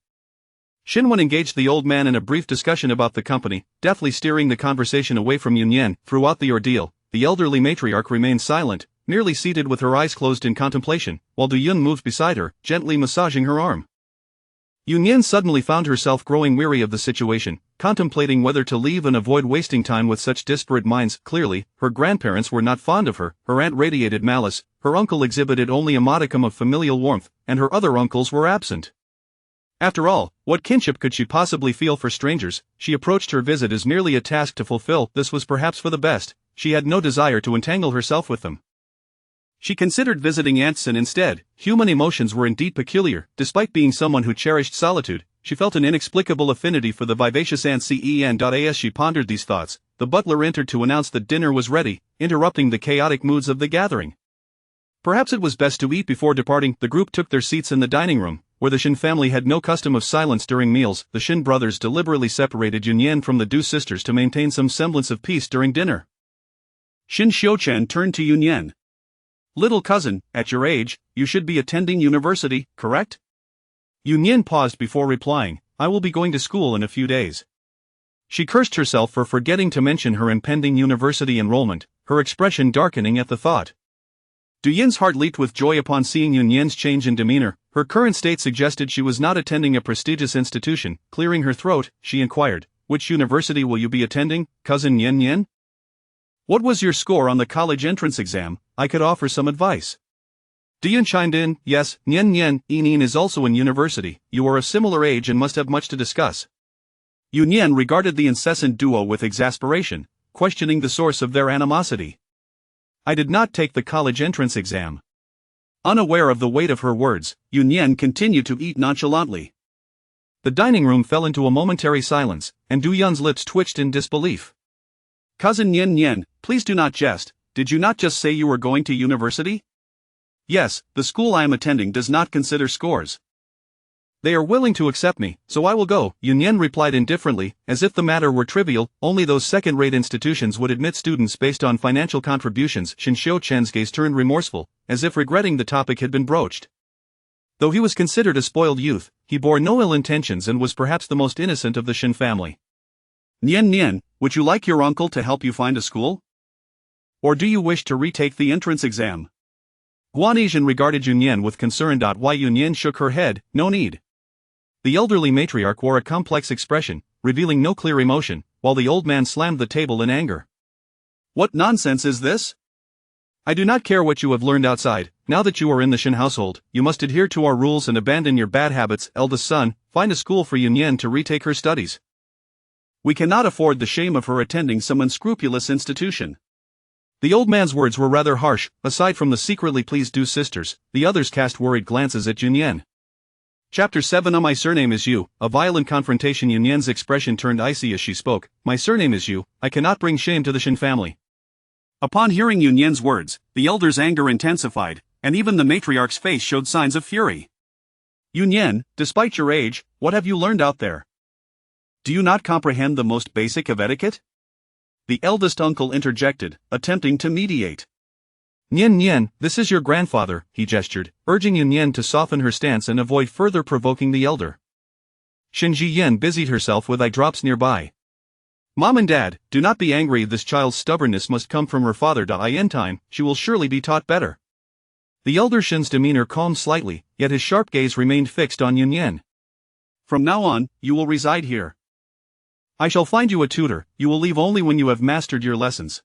S1: Xinwen engaged the old man in a brief discussion about the company, deftly steering the conversation away from Nian. Throughout the ordeal, the elderly matriarch remained silent, merely seated with her eyes closed in contemplation, while Duyin moved beside her, gently massaging her arm. Nian suddenly found herself growing weary of the situation, contemplating whether to leave and avoid wasting time with such disparate minds. Clearly, her grandparents were not fond of her, her aunt radiated malice, her uncle exhibited only a modicum of familial warmth, and her other uncles were absent. After all, what kinship could she possibly feel for strangers? She approached her visit as merely a task to fulfill. This was perhaps for the best. She had no desire to entangle herself with them. She considered visiting Aunt Sin instead. Human emotions were indeed peculiar. Despite being someone who cherished solitude, she felt an inexplicable affinity for the vivacious Aunt Cen. As she pondered these thoughts, the butler entered to announce that dinner was ready, interrupting the chaotic moods of the gathering. Perhaps it was best to eat before departing. The group took their seats in the dining room, where the Shin family had no custom of silence during meals. The Shin brothers deliberately separated Nian from the Du sisters to maintain some semblance of peace during dinner. Shin Xiuqian turned to Nian. Little cousin, at your age, you should be attending university, correct? Nian paused before replying, I will be going to school in a few days. She cursed herself for forgetting to mention her impending university enrollment, her expression darkening at the thought. Duyin's heart leaped with joy upon seeing Nian's change in demeanor. Her current state suggested she was not attending a prestigious institution. Clearing her throat, she inquired, which university will you be attending, cousin Nian? What was your score on the college entrance exam? I could offer some advice. Duyin chimed in, yes, Nian is also in university. You are of similar age and must have much to discuss. Nian regarded the incessant duo with exasperation, questioning the source of their animosity. I did not take the college entrance exam. Unaware of the weight of her words, Nian continued to eat nonchalantly. The dining room fell into a momentary silence, and Duyin's lips twitched in disbelief. Cousin Nian, please do not jest. Did you not just say you were going to university? Yes, the school I am attending does not consider scores. They are willing to accept me, so I will go, Nian replied indifferently, as if the matter were trivial. Only those second-rate institutions would admit students based on financial contributions. Shin Xiuqian's gaze turned remorseful, as if regretting the topic had been broached. Though he was considered a spoiled youth, he bore no ill intentions and was perhaps the most innocent of the Shin family. Nian, would you like your uncle to help you find a school? Or do you wish to retake the entrance exam? Guanizhen regarded Nian with concern. Why? Nian shook her head, no need. The elderly matriarch wore a complex expression, revealing no clear emotion, while the old man slammed the table in anger. What nonsense is this? I do not care what you have learned outside. Now that you are in the Shin household, you must adhere to our rules and abandon your bad habits. Eldest son, find a school for Nian to retake her studies. We cannot afford the shame of her attending some unscrupulous institution. The old man's words were rather harsh. Aside from the secretly pleased Du sisters, the others cast worried glances at Nian. Chapter 7. My surname is Yu. A violent confrontation. Nian's expression turned icy as she spoke. My surname is Yu. I cannot bring shame to the Shin family. Upon hearing Nian's words, the elder's anger intensified, and even the matriarch's face showed signs of fury. Nian, despite your age, what have you learned out there? Do you not comprehend the most basic of etiquette? The eldest uncle interjected, attempting to mediate. Nian, this is your grandfather, he gestured, urging Nian to soften her stance and avoid further provoking the elder. Shen Jiyan busied herself with eye drops nearby. Mom and Dad, do not be angry, this child's stubbornness must come from her father. In time, she will surely be taught better. The elder Shen's demeanor calmed slightly, yet his sharp gaze remained fixed on Nian. From now on, you will reside here. I shall find you a tutor, you will leave only when you have mastered your lessons.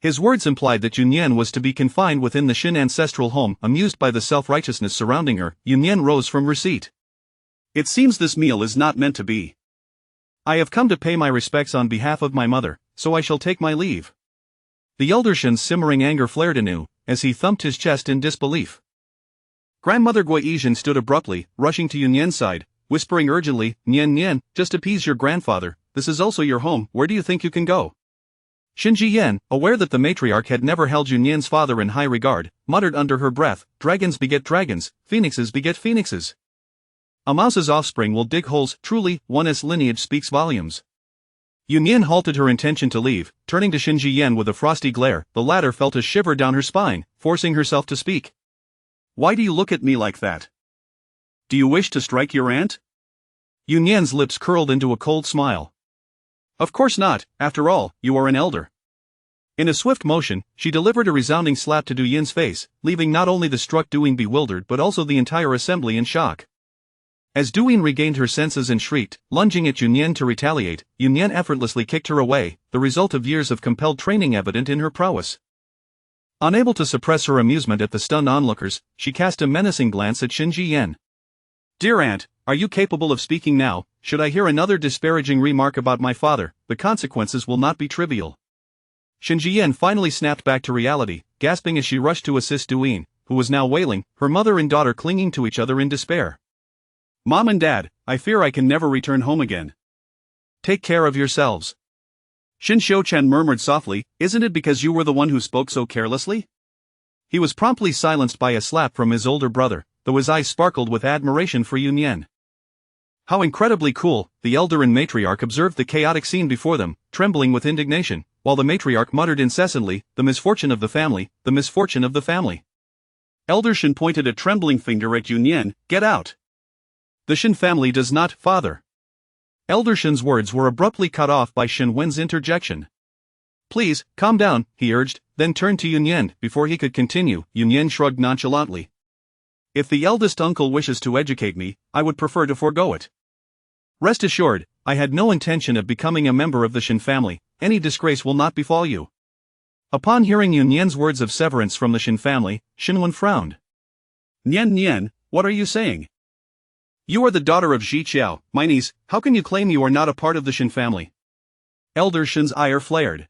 S1: His words implied that Nian was to be confined within the Shen ancestral home. Amused by the self-righteousness surrounding her, Nian rose from her seat. It seems this meal is not meant to be. I have come to pay my respects on behalf of my mother, so I shall take my leave. The elder Shen's simmering anger flared anew, as he thumped his chest in disbelief. Grandmother Guiyizhen stood abruptly, rushing to Nian's side, whispering urgently, Nian, just appease your grandfather, this is also your home, where do you think you can go? Shen Jiyan, aware that the matriarch had never held Nian's father in high regard, muttered under her breath, dragons beget dragons, phoenixes beget phoenixes. A mouse's offspring will dig holes, truly, one's lineage speaks volumes. Nian halted her intention to leave, turning to Shen Jiyan with a frosty glare. The latter felt a shiver down her spine, forcing herself to speak. Why do you look at me like that? Do you wish to strike your aunt? Nian's lips curled into a cold smile. Of course not, after all, you are an elder. In a swift motion, she delivered a resounding slap to Du Yin's face, leaving not only the struck Duyin bewildered but also the entire assembly in shock. As Du Yin regained her senses and shrieked, lunging at Nian to retaliate, Nian effortlessly kicked her away, the result of years of compelled training evident in her prowess. Unable to suppress her amusement at the stunned onlookers, she cast a menacing glance at Shen Jiyan. Dear aunt, are you capable of speaking now? Should I hear another disparaging remark about my father, the consequences will not be trivial. Shen Jiyan finally snapped back to reality, gasping as she rushed to assist Du Yin, who was now wailing, her mother and daughter clinging to each other in despair. Mom and Dad, I fear I can never return home again. Take care of yourselves. Shin Xiuchen murmured softly, isn't it because you were the one who spoke so carelessly? He was promptly silenced by a slap from his older brother, though his eyes sparkled with admiration for Nian. How incredibly cool, the elder and matriarch observed the chaotic scene before them, trembling with indignation, while the matriarch muttered incessantly, the misfortune of the family, the misfortune of the family. Elder Shin pointed a trembling finger at Nian, get out. The Shin family does not, father. Elder Shin's words were abruptly cut off by Shin Wen's interjection. Please, calm down, he urged, then turned to Nian. Before he could continue, Nian shrugged nonchalantly. If the eldest uncle wishes to educate me, I would prefer to forego it. Rest assured, I had no intention of becoming a member of the Shin family, any disgrace will not befall you. Upon hearing Nian's words of severance from the Shin family, Shin Wen frowned. Nian, what are you saying? You are the daughter of Ji Qiao, my niece, how can you claim you are not a part of the Shin family? Elder Shin's ire flared.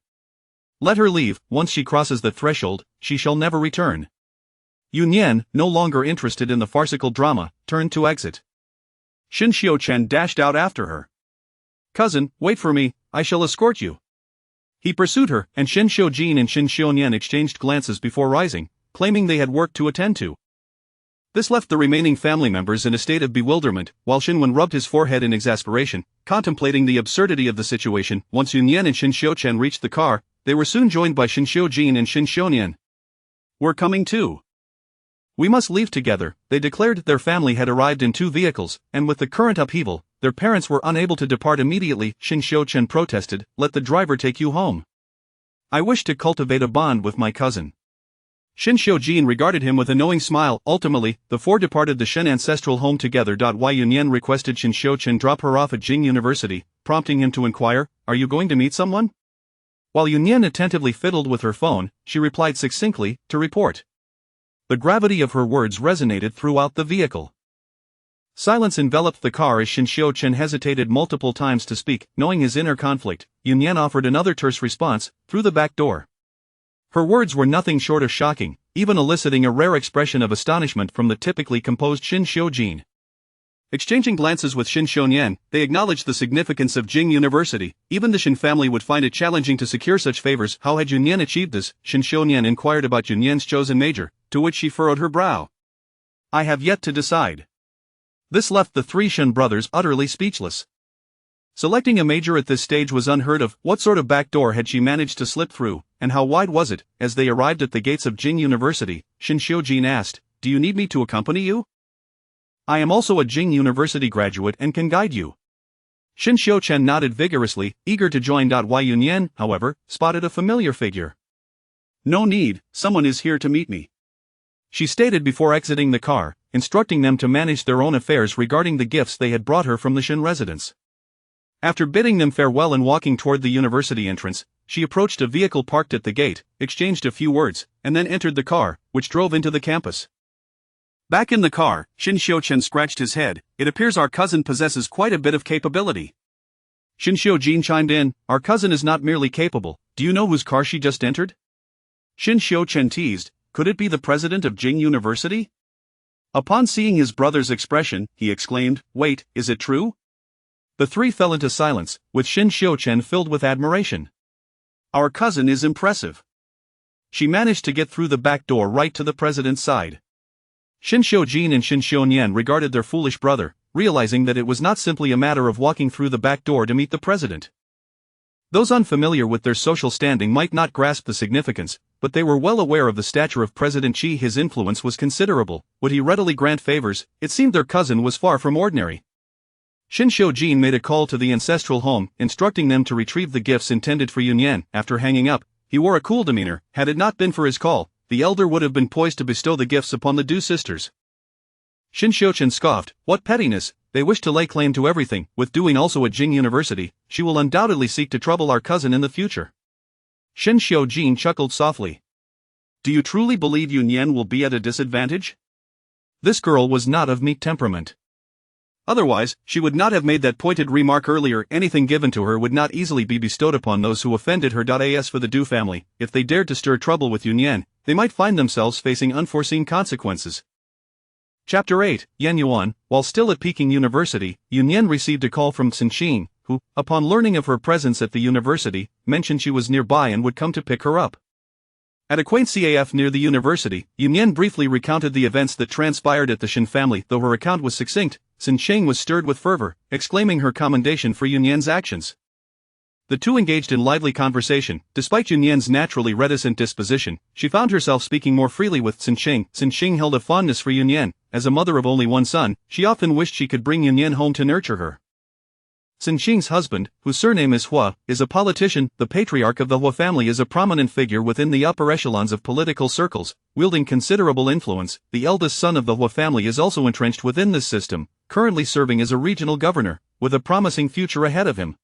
S1: Let her leave, once she crosses the threshold, she shall never return. Nian, no longer interested in the farcical drama, turned to exit. Shin Xiuchen dashed out after her. Cousin, wait for me, I shall escort you. He pursued her, and Shin Xiujin and Shin Xiuyan exchanged glances before rising, claiming they had work to attend to. This left the remaining family members in a state of bewilderment, while Shin Wen rubbed his forehead in exasperation, contemplating the absurdity of the situation. Once Nian and Shin Xiuchen reached the car, they were soon joined by Shin Xiujin and Shin Xiuyan. We're coming too. We must leave together, they declared. Their family had arrived in 2 vehicles, and with the current upheaval, their parents were unable to depart immediately. Shin Xiuchen protested, let the driver take you home. I wish to cultivate a bond with my cousin. Shin Xiujin regarded him with a knowing smile. Ultimately, the 4 departed the Shen ancestral home together. Nian requested Shin Xiuchen drop her off at Jing University, prompting him to inquire, are you going to meet someone? While Nian attentively fiddled with her phone, she replied succinctly, to report. The gravity of her words resonated throughout the vehicle. Silence enveloped the car as Shin Xiuchen hesitated multiple times to speak. Knowing his inner conflict, Nian offered another terse response, through the back door. Her words were nothing short of shocking, even eliciting a rare expression of astonishment from the typically composed Shin Xiujin. Exchanging glances with Shin Xiuyan, they acknowledged the significance of Jing University. Even the Shin family would find it challenging to secure such favors. How had Nian achieved this? Shin Xiuyan inquired about Nian's chosen major, to which she furrowed her brow. I have yet to decide. This left the 3 Shin brothers utterly speechless. Selecting a major at this stage was unheard of. What sort of back door had she managed to slip through, and how wide was it? As they arrived at the gates of Jing University, Shin Xiujin asked, "Do you need me to accompany you? I am also a Jing University graduate and can guide you." Shin Xiuchen nodded vigorously, eager to join. Yun Yan, however, spotted a familiar figure. "No need, someone is here to meet me," she stated before exiting the car, instructing them to manage their own affairs regarding the gifts they had brought her from the Shin residence. After bidding them farewell and walking toward the university entrance, she approached a vehicle parked at the gate, exchanged a few words, and then entered the car, which drove into the campus. Back in the car, Shin Xiuchen scratched his head. "It appears our cousin possesses quite a bit of capability." Shin Xiujin chimed in, "Our cousin is not merely capable. Do you know whose car she just entered?" Shin Xiuchen teased, "Could it be the president of Jing University?" Upon seeing his brother's expression, he exclaimed, "Wait, is it true?" The three fell into silence, with Shin Xiuchen filled with admiration. "Our cousin is impressive. She managed to get through the back door right to the president's side." Shin Xiujin and Shin Xiuyan regarded their foolish brother, realizing that it was not simply a matter of walking through the back door to meet the president. Those unfamiliar with their social standing might not grasp the significance, but they were well aware of the stature of President Xi. His influence was considerable. Would he readily grant favors? It seemed their cousin was far from ordinary. Shin Xiujin made a call to the ancestral home, instructing them to retrieve the gifts intended for Yun Yan. After hanging up, he wore a cool demeanor. Had it not been for his call, the elder would have been poised to bestow the gifts upon the Du sisters. Shin Xiuchen scoffed, "What pettiness, they wish to lay claim to everything. With doing also at Jing University, she will undoubtedly seek to trouble our cousin in the future." Shin Xiujin chuckled softly. "Do you truly believe Yun Yan will be at a disadvantage? This girl was not of meek temperament. Otherwise, she would not have made that pointed remark earlier. Anything given to her would not easily be bestowed upon those who offended her. As for the Du family, if they dared to stir trouble with Yun Yan, they might find themselves facing unforeseen consequences." Chapter 8, Yan Yuan. While still at Peking University, Yun Yan received a call from Xin, who, upon learning of her presence at the university, mentioned she was nearby and would come to pick her up. At a quaint CAF near the university, Yun Yan briefly recounted the events that transpired at the Shin family. Though her account was succinct, Xin was stirred with fervor, exclaiming her commendation for Yun Yan's actions. The two engaged in lively conversation. Despite Yun Yan's naturally reticent disposition, she found herself speaking more freely with Xin. Xin held a fondness for Yun Yan. As a mother of only one son, she often wished she could bring Yun Yan home to nurture her. Xin husband, whose surname is Huo, is a politician. The patriarch of the Huo family is a prominent figure within the upper echelons of political circles, wielding considerable influence. The eldest son of the Huo family is also entrenched within this system, currently serving as a regional governor, with a promising future ahead of him.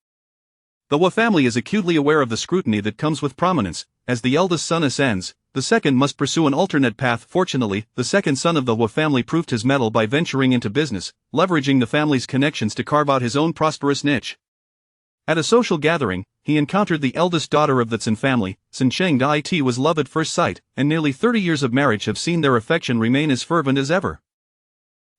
S1: The Huo family is acutely aware of the scrutiny that comes with prominence. As the eldest son ascends, the second must pursue an alternate path. Fortunately, the second son of the Huo family proved his mettle by venturing into business, leveraging the family's connections to carve out his own prosperous niche. At a social gathering, he encountered the eldest daughter of the Zhen family. Xin. It was love at first sight, and nearly 30 years of marriage have seen their affection remain as fervent as ever.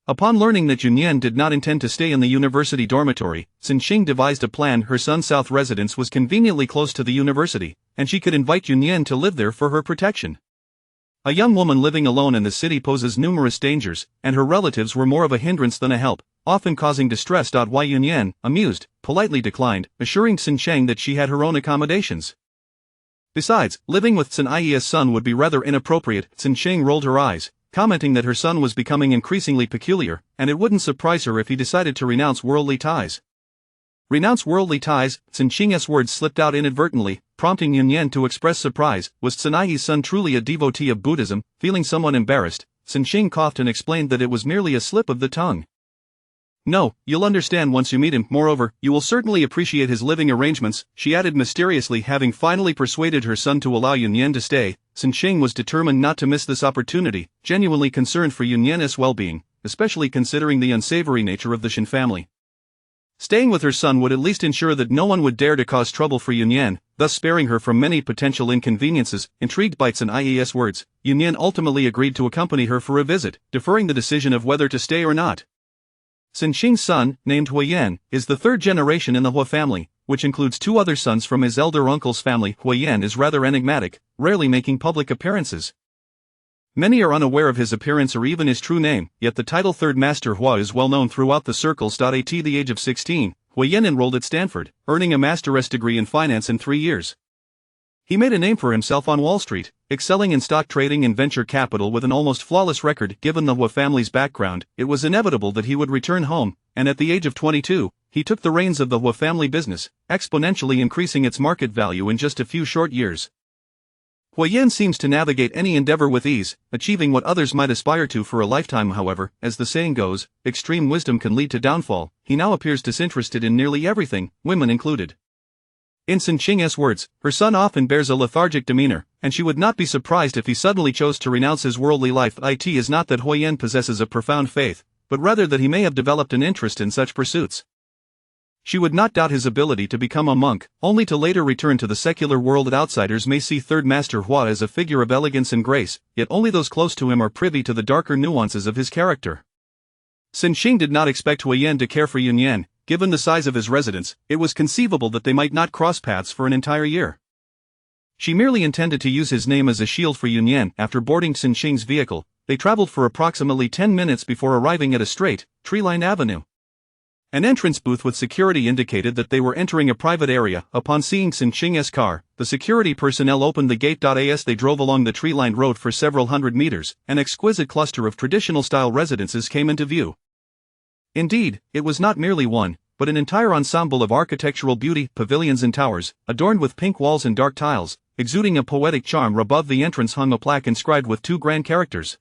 S1: Upon learning that Yun Yan did not intend to stay in the university dormitory, Xin devised a plan. Her son's south residence was conveniently close to the university, and she could invite Yun Yan to live there for her protection. A young woman living alone in the city poses numerous dangers, and her relatives were more of a hindrance than a help, often causing distress. Yun Yan, amused, politely declined, assuring Xin that she had her own accommodations. Besides, living with Xin son would be rather inappropriate. Xin rolled her eyes, commenting that her son was becoming increasingly peculiar, and it wouldn't surprise her if he decided to renounce worldly ties. Renounce worldly ties? Xin words slipped out inadvertently, prompting Yun Yan to express surprise. Was Xin son truly a devotee of Buddhism? Feeling somewhat embarrassed, Xin coughed and explained that it was merely a slip of the tongue. "No, you'll understand once you meet him. Moreover, you will certainly appreciate his living arrangements," she added mysteriously. Having finally persuaded her son to allow Yun Yan to stay, Xin was determined not to miss this opportunity, genuinely concerned for Yun Yan's well-being, especially considering the unsavory nature of the Shin family. Staying with her son would at least ensure that no one would dare to cause trouble for Yun Yan, thus sparing her from many potential inconveniences. Intrigued by Xin's words, Yun Yan ultimately agreed to accompany her for a visit, deferring the decision of whether to stay or not. Xin son, named Huo Yan, is the third generation in the Huo family, which includes two other sons from his elder uncle's family. Huo Yan is rather enigmatic, rarely making public appearances. Many are unaware of his appearance or even his true name, yet the title Third Master Huo is well known throughout the circles. At the age of 16, Huo Yan enrolled at Stanford, earning a master's degree in finance in 3 years. He made a name for himself on Wall Street, excelling in stock trading and venture capital with an almost flawless record. Given the Huo family's background, it was inevitable that he would return home, and at the age of 22, he took the reins of the Huo family business, exponentially increasing its market value in just a few short years. Huo Yan seems to navigate any endeavor with ease, achieving what others might aspire to for a lifetime. However, as the saying goes, extreme wisdom can lead to downfall. He now appears disinterested in nearly everything, women included. In Sinqing's words, her son often bears a lethargic demeanor, and she would not be surprised if he suddenly chose to renounce his worldly life. It is not that Huo Yan possesses a profound faith, but rather that he may have developed an interest in such pursuits. She would not doubt his ability to become a monk, only to later return to the secular world. Outsiders may see Third Master Huo as a figure of elegance and grace, yet only those close to him are privy to the darker nuances of his character. Sinqing did not expect Huo Yan to care for Nian. Given the size of his residence, it was conceivable that they might not cross paths for an entire year. She merely intended to use his name as a shield for Nian. After boarding Sinqing's vehicle, they traveled for approximately 10 minutes before arriving at a straight, tree-lined avenue. An entrance booth with security indicated that they were entering a private area. Upon seeing Sinqing's car, the security personnel opened the gate. As they drove along the tree-lined road for several hundred meters, an exquisite cluster of traditional-style residences came into view. Indeed, it was not merely one, but an entire ensemble of architectural beauty, pavilions and towers, adorned with pink walls and dark tiles, exuding a poetic charm. Above the entrance hung a plaque inscribed with 2 grand characters.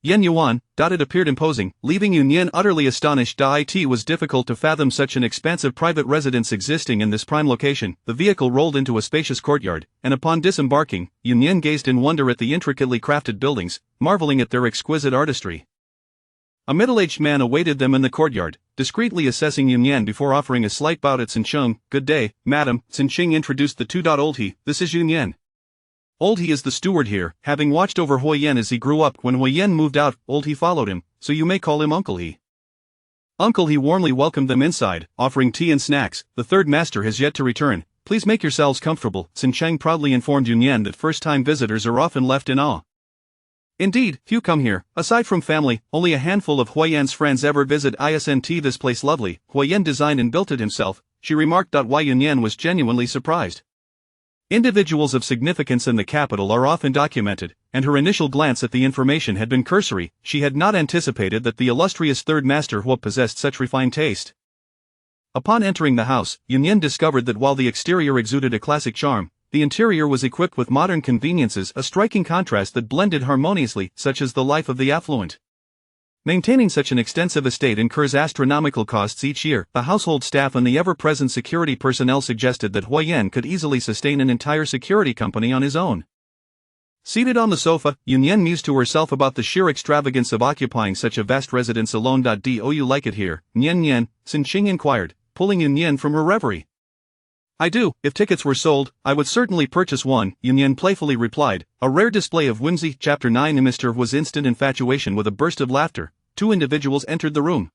S1: Yen Yuan. It appeared imposing, leaving Nian utterly astonished. It was difficult to fathom such an expansive private residence existing in this prime location. The vehicle rolled into a spacious courtyard, and upon disembarking, Nian gazed in wonder at the intricately crafted buildings, marveling at their exquisite artistry. A middle-aged man awaited them in the courtyard, discreetly assessing Nian before offering a slight bow at Sinqing. "Good day, madam." Sinqing introduced the two. Old he, this is Nian. Old he is the steward here, having watched over Huo Yan as he grew up. When Huo Yan moved out, Old he followed him, so you may call him Uncle he. Uncle he warmly welcomed them inside, offering tea and snacks. "The third master has yet to return. Please make yourselves comfortable." Sinqing proudly informed Nian that first-time visitors are often left in awe. Indeed, few come here. Aside from family, only a handful of Huo Yan's friends ever visit. Isn't this place lovely? Huo Yan designed and built it himself, she remarked. Why Nian was genuinely surprised. Individuals of significance in the capital are often documented, and her initial glance at the information had been cursory. She had not anticipated that the illustrious Third Master Huo possessed such refined taste. Upon entering the house, Nian discovered that while the exterior exuded a classic charm, the interior was equipped with modern conveniences, a striking contrast that blended harmoniously, such as the life of the affluent. Maintaining such an extensive estate incurs astronomical costs each year. The household staff and the ever-present security personnel suggested that Huo Yan could easily sustain an entire security company on his own. Seated on the sofa, Nian mused to herself about the sheer extravagance of occupying such a vast residence alone. Do you like it here, Nian? Sinqing inquired, pulling Nian from her reverie. "I do. If tickets were sold, I would certainly purchase one," Nian playfully replied, a rare display of whimsy. Chapter 9. Mr. was instant infatuation. With a burst of laughter, 2 individuals entered the room.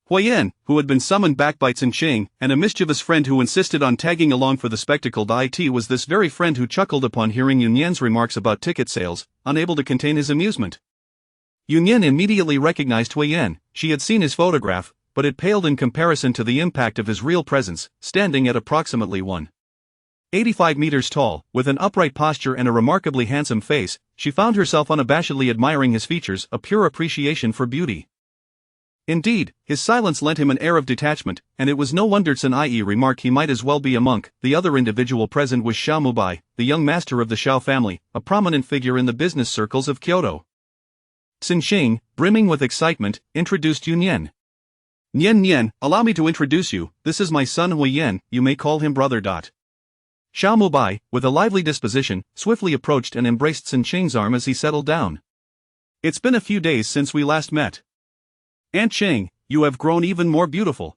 S1: Huo Yan, who had been summoned back by Sinqing, and a mischievous friend who insisted on tagging along for the spectacle. It was this very friend who chuckled upon hearing Nian's remarks about ticket sales, unable to contain his amusement. Nian immediately recognized Huo Yan. She had seen his photograph, but it paled in comparison to the impact of his real presence. Standing at approximately 1.85 meters tall, with an upright posture and a remarkably handsome face, she found herself unabashedly admiring his features, a pure appreciation for beauty. Indeed, his silence lent him an air of detachment, and it was no wonder Sinqing remarked he might as well be a monk. The other individual present was Xiao Mubai, the young master of the Xiao family, a prominent figure in the business circles of Kyoto. Sinqing, brimming with excitement, introduced Nian. Nian, allow me to introduce you. This is my son Huo Yan, you may call him brother. Xiao Mubai, with a lively disposition, swiftly approached and embraced Sinqing's arm as he settled down. "It's been a few days since we last met. Aunt Qing, you have grown even more beautiful."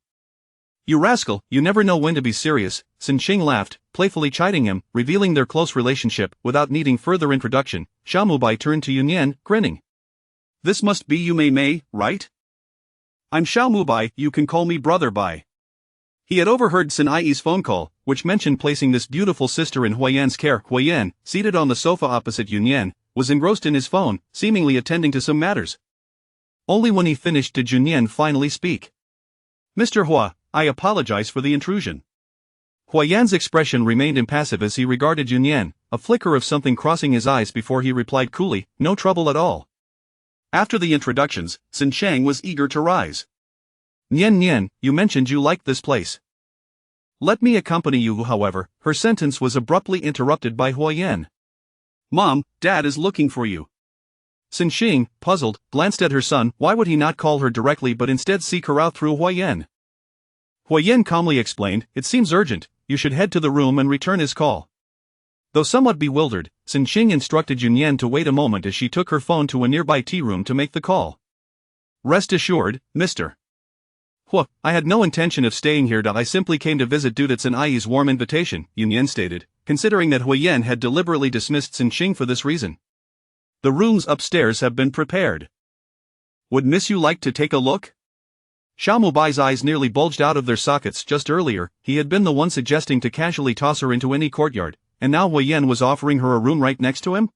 S1: "You rascal, you never know when to be serious," Sinqing laughed, playfully chiding him, revealing their close relationship. Without needing further introduction, Xiao Mubai turned to Nian, grinning. "This must be you Mei, right? I'm Xiao Mubai, you can call me brother Bai." He had overheard Sinqing's phone call, which mentioned placing this beautiful sister in Huo Yan's care. Huo Yan, seated on the sofa opposite Nian, was engrossed in his phone, seemingly attending to some matters. Only when he finished did Nian finally speak. "Mr. Huo, I apologize for the intrusion. Huo Yan's expression remained impassive as he regarded Nian, a flicker of something crossing his eyes before he replied coolly, "No trouble at all." After the introductions, Xin Sheng was eager to rise. Nian, you mentioned you liked this place. Let me accompany you, however. Her sentence was abruptly interrupted by Huo Yan. Mom, Dad is looking for you. Xin Sheng, puzzled, glanced at her son. Why would he not call her directly but instead seek her out through Huo Yan? Huo Yan calmly explained, "It seems urgent, you should head to the room and return his call." Though somewhat bewildered, Xin Sheng instructed Nian to wait a moment as she took her phone to a nearby tea room to make the call. Rest assured, Mr. Huo, I had no intention of staying here. I simply came to visit due to Ai's warm invitation, Nian stated, considering that Huo Yan had deliberately dismissed Xin Sheng for this reason. The rooms upstairs have been prepared. Would Miss Yu like to take a look? Xiao Mubai's eyes nearly bulged out of their sockets. Just earlier, he had been the one suggesting to casually toss her into any courtyard, and now Huo Yan was offering her a room right next to him?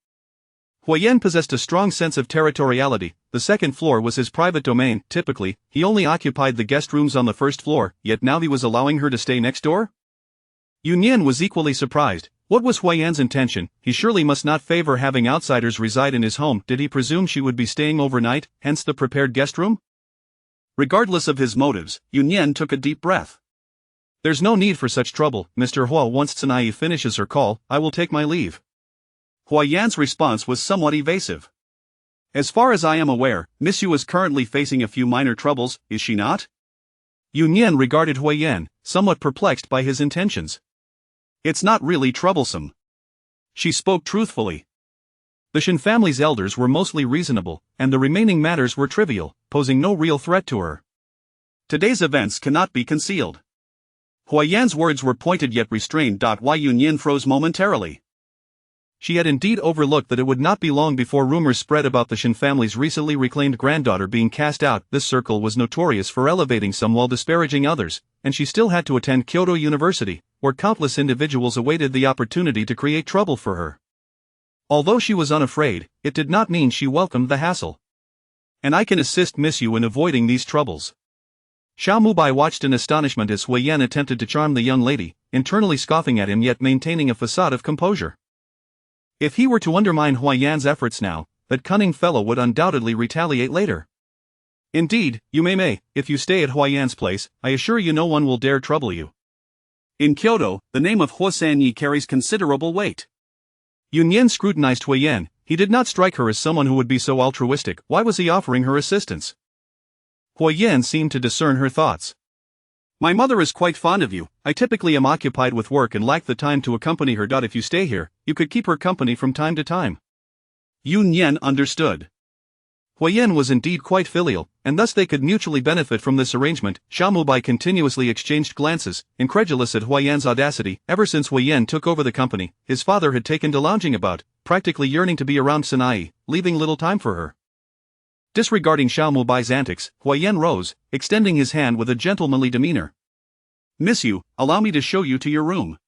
S1: Huo Yan possessed a strong sense of territoriality. The second floor was his private domain. Typically, he only occupied the guest rooms on the first floor, yet now he was allowing her to stay next door? Nian was equally surprised. What was Huo Yan's intention? He surely must not favor having outsiders reside in his home. Did he presume she would be staying overnight, hence the prepared guest room? Regardless of his motives, Nian took a deep breath. There's no need for such trouble, Mr. Huo. Once Ai finishes her call, I will take my leave. Huo Yan's response was somewhat evasive. As far as I am aware, Miss Yu is currently facing a few minor troubles, is she not? Nian regarded Huo Yan, somewhat perplexed by his intentions. It's not really troublesome. She spoke truthfully. The Shen family's elders were mostly reasonable, and the remaining matters were trivial, posing no real threat to her. Today's events cannot be concealed. Huo Yan's words were pointed yet restrained. Nian froze momentarily. She had indeed overlooked that it would not be long before rumors spread about the Shen family's recently reclaimed granddaughter being cast out. This circle was notorious for elevating some while disparaging others, and she still had to attend Kyoto University, where countless individuals awaited the opportunity to create trouble for her. Although she was unafraid, it did not mean she welcomed the hassle. And I can assist Miss Yu in avoiding these troubles. Xiao Mubai watched in astonishment as Huo Yan attempted to charm the young lady, internally scoffing at him yet maintaining a facade of composure. If he were to undermine Huo Yan's efforts now, that cunning fellow would undoubtedly retaliate later. Indeed, you may, if you stay at Huo Yan's place, I assure you no one will dare trouble you. In Kyoto, the name of Huo Sanyi carries considerable weight. Nian scrutinized Huo Yan. He did not strike her as someone who would be so altruistic. Why was he offering her assistance? Huo Yan seemed to discern her thoughts. My mother is quite fond of you. I typically am occupied with work and lack the time to accompany her. If you stay here, you could keep her company from time to time. Nian understood. Huo Yan was indeed quite filial, and thus they could mutually benefit from this arrangement. Xiao Mubai continuously exchanged glances, incredulous at Huo Yan's audacity. Ever since Huo Yan took over the company, his father had taken to lounging about, practically yearning to be around Ai, leaving little time for her. Disregarding Xiao Mubai's antics, Huo Yan rose, extending his hand with a gentlemanly demeanor. Miss Yu, allow me to show you to your room.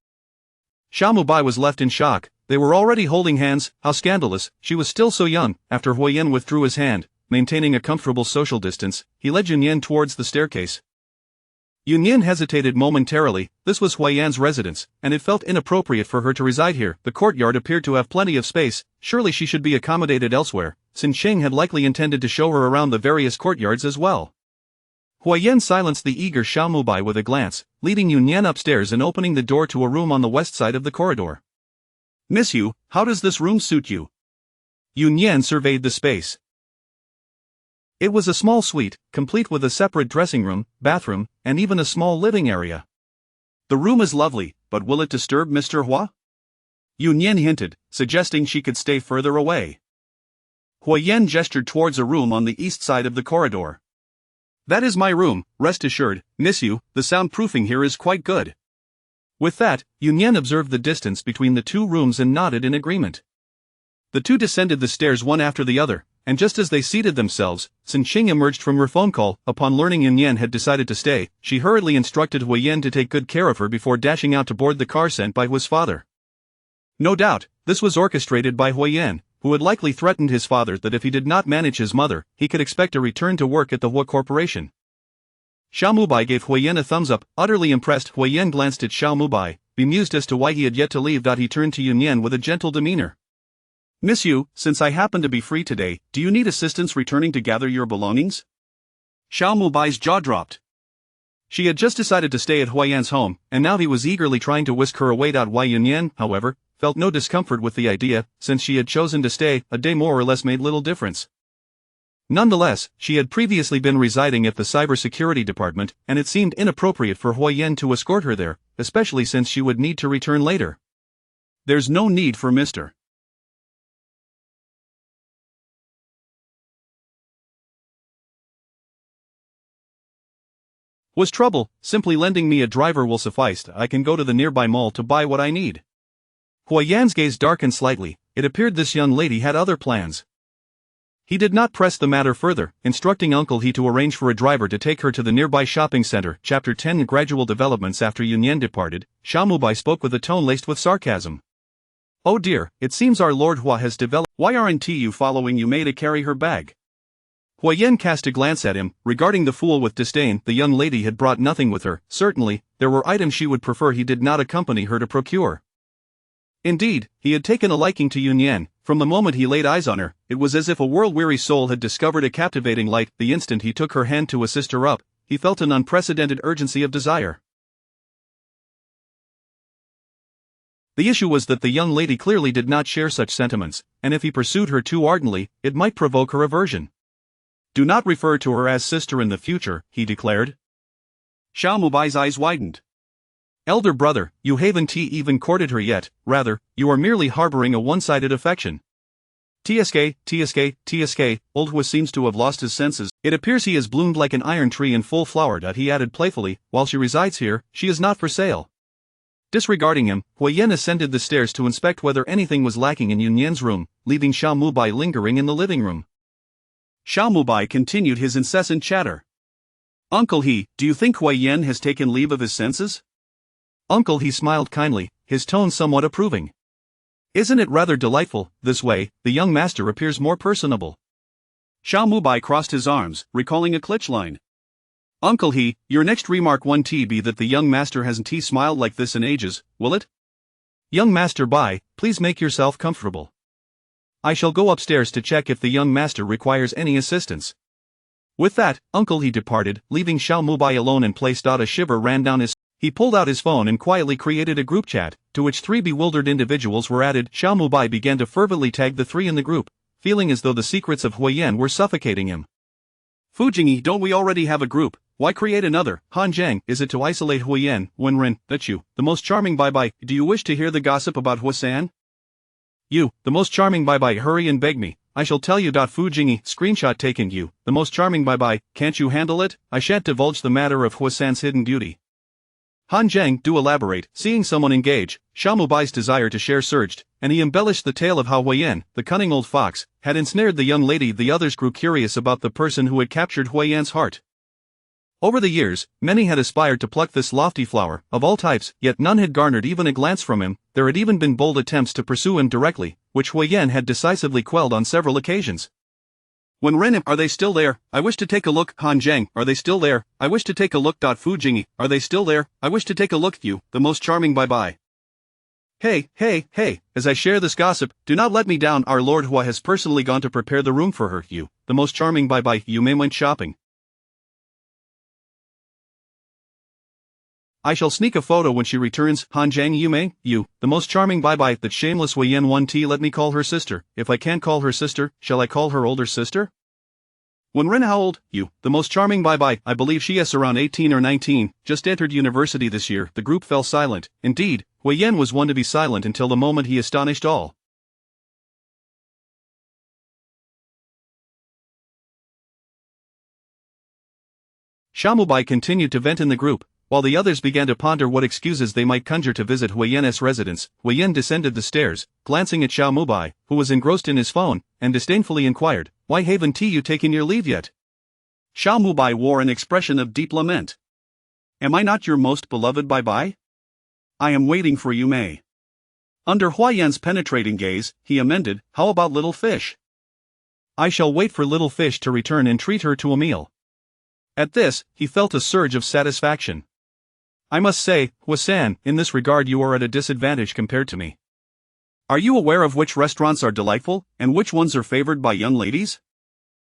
S1: Xiao Mubai was left in shock. They were already holding hands. How scandalous. She was still so young. After Huo Yan withdrew his hand, maintaining a comfortable social distance, he led Nian towards the staircase. Nian hesitated momentarily. This was Huo Yan's residence, and it felt inappropriate for her to reside here. The courtyard appeared to have plenty of space. Surely she should be accommodated elsewhere. Xin Sheng had likely intended to show her around the various courtyards as well. Huo Yan silenced the eager Xiao Mubai with a glance, leading Nian upstairs and opening the door to a room on the west side of the corridor. Miss Yu, how does this room suit you? Nian surveyed the space. It was a small suite, complete with a separate dressing room, bathroom, and even a small living area. The room is lovely, but will it disturb Mr. Huo? Nian hinted, suggesting she could stay further away. Huo Yan gestured towards a room on the east side of the corridor. That is my room, rest assured, Miss Yu, the soundproofing here is quite good. With that, Nian observed the distance between the two rooms and nodded in agreement. The two descended the stairs one after the other, and just as they seated themselves, Xin Sheng emerged from her phone call. Upon learning Nian had decided to stay, she hurriedly instructed Huo Yan to take good care of her before dashing out to board the car sent by Huo's father. No doubt, this was orchestrated by Huo Yan, who had likely threatened his father that if he did not manage his mother, he could expect a return to work at the Huo Corporation. Xiao Mubai gave Huo Yan a thumbs up. Utterly impressed, Huo Yan glanced at Xiao Mubai, bemused as to why he had yet to leave. He turned to Nian with a gentle demeanor. Miss Yu, since I happen to be free today, do you need assistance returning to gather your belongings? Xiao Mubai's jaw dropped. She had just decided to stay at Huo Yan's home, and now he was eagerly trying to whisk her away. Wai Yan, however, felt no discomfort with the idea. Since she had chosen to stay, a day more or less made little difference. Nonetheless, she had previously been residing at the cybersecurity department, and it seemed inappropriate for Huo Yan to escort her there, especially since she would need to return later. There's no need for Mr. Was trouble, simply lending me a driver will suffice. I can go to the nearby mall to buy what I need. Huo Yan's gaze darkened slightly. It appeared this young lady had other plans. He did not press the matter further, instructing Uncle He to arrange for a driver to take her to the nearby shopping center. Chapter 10 Gradual developments. After Yan departed, Xiao Mubai spoke with a tone laced with sarcasm. Oh dear, it seems our Lord Hua has developed. Why aren't you following Yume to carry her bag? Huo Yan cast a glance at him, regarding the fool with disdain. The young lady had brought nothing with her. Certainly, there were items she would prefer he did not accompany her to procure. Indeed, he had taken a liking to Yan. From the moment he laid eyes on her, it was as if a world-weary soul had discovered a captivating light. The instant he took her hand to assist her up, he felt an unprecedented urgency of desire. The issue was that the young lady clearly did not share such sentiments, and if he pursued her too ardently, it might provoke her aversion. Do not refer to her as sister in the future, he declared. Xiao Mubai's eyes widened. Elder brother, you haven't even courted her yet, rather, you are merely harboring a one-sided affection. TSK, old Hua seems to have lost his senses. It appears he has bloomed like an iron tree in full flower. He added playfully, while she resides here, she is not for sale. Disregarding him, Huo Yan ascended the stairs to inspect whether anything was lacking in Yan's room, leaving Xiao Mubai lingering in the living room. Xiao Mubai continued his incessant chatter. Uncle He, do you think Huo Yan has taken leave of his senses? Uncle He smiled kindly, his tone somewhat approving. Isn't it rather delightful? This way, the young master appears more personable. Xiao Mubai crossed his arms, recalling a Klitsch line. Uncle He, your next remark won't be that the young master hasn't smiled like this in ages, will it? Young master Bai, please make yourself comfortable. I shall go upstairs to check if the young master requires any assistance. With that, Uncle He departed, leaving Xiao Mubai alone and placed. A shiver ran down his. He pulled out his phone and quietly created a group chat, to which 3 bewildered individuals were added. Xiao Mubai began to fervently tag the 3 in the group, feeling as though the secrets of Huo Yan were suffocating him. Fujingi, don't we already have a group? Why create another? Han Zhang, is it to isolate Huo Yan? Wenren, that's you, the most charming. Bye. Do you wish to hear the gossip about Huo San? You, the most charming. Bye. Hurry and beg me. I shall tell you. Fujingi, screenshot taken. You, the most charming. Bye. Can't you handle it? I shan't divulge the matter of Huo San's hidden beauty. Han Zhang, do elaborate. Seeing someone engage, Xiao Mubai's desire to share surged, and he embellished the tale of how Huo Yan, the cunning old fox, had ensnared the young lady. The others grew curious about the person who had captured Huo Yan's heart. Over the years, many had aspired to pluck this lofty flower, of all types, yet none had garnered even a glance from him. There had even been bold attempts to pursue him directly, which Huo Yan had decisively quelled on several occasions. When Ren, are they still there? I wish to take a look. Han Zhang, are they still there? I wish to take a look. Fujingi, are they still there? I wish to take a look. You, the most charming. Bye. Hey, as I share this gossip, do not let me down. Our Lord Hua has personally gone to prepare the room for her. You, the most charming. Bye. You may went shopping. I shall sneak a photo when she returns. Han Zhang, you, the most charming. Bye. That shameless Huo Yan 1T. Let me call her sister. If I can't call her sister, shall I call her older sister? When Ren, how old? You, the most charming. Bye. I believe she is around 18 or 19, just entered university this year. The group fell silent. Indeed, Huo Yan was one to be silent until the moment he astonished all. Xiao Mubai continued to vent in the group, while the others began to ponder what excuses they might conjure to visit Huo Yan's residence. Huo Yan descended the stairs, glancing at Xiao Mubai, who was engrossed in his phone, and disdainfully inquired, "Why haven't you taken your leave yet?" Xiao Mubai wore an expression of deep lament. "Am I not your most beloved? Bye. I am waiting for you, May." Under Huo Yan's penetrating gaze, he amended, "How about little fish?" "I shall wait for little fish to return and treat her to a meal." At this, he felt a surge of satisfaction. I must say, Huo Yan, in this regard you are at a disadvantage compared to me. Are you aware of which restaurants are delightful, and which ones are favored by young ladies?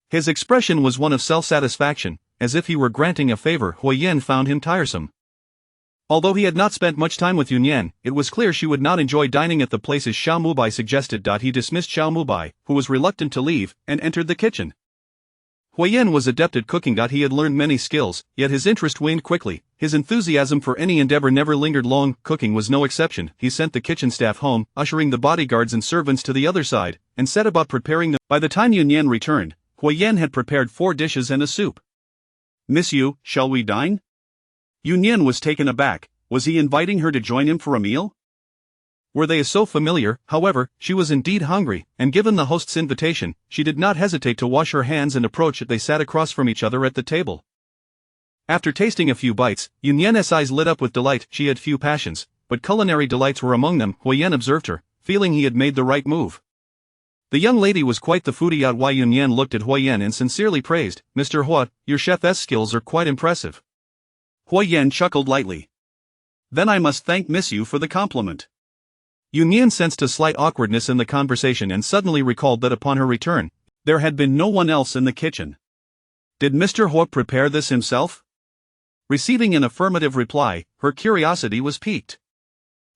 S1: His expression was one of self-satisfaction, as if he were granting a favor. Huo Yan found him tiresome. Although he had not spent much time with Nian, it was clear she would not enjoy dining at the places Xiao Mubai suggested. He dismissed Xiao Mubai, who was reluctant to leave, and entered the kitchen. Huo Yan was adept at cooking. He had learned many skills, yet his interest waned quickly. His enthusiasm for any endeavor never lingered long. Cooking was no exception. He sent the kitchen staff home, ushering the bodyguards and servants to the other side, and set about preparing them. By the time Nian returned, Huo Yan had prepared 4 dishes and a soup. Miss Yu, shall we dine? Nian was taken aback. Was he inviting her to join him for a meal? Were they so familiar? However, she was indeed hungry, and given the host's invitation, she did not hesitate to wash her hands and approach it. They sat across from each other at the table. After tasting a few bites, Nian's eyes lit up with delight. She had few passions, but culinary delights were among them. Huo Yan observed her, feeling he had made the right move. The young lady was quite the foodie. Nian looked at Huo Yan and sincerely praised, Mr. Huo, your chef's skills are quite impressive. Huo Yan chuckled lightly. Then I must thank Miss Yu for the compliment. Nian sensed a slight awkwardness in the conversation and suddenly recalled that upon her return, there had been no one else in the kitchen. Did Mr. Huo prepare this himself? Receiving an affirmative reply, her curiosity was piqued.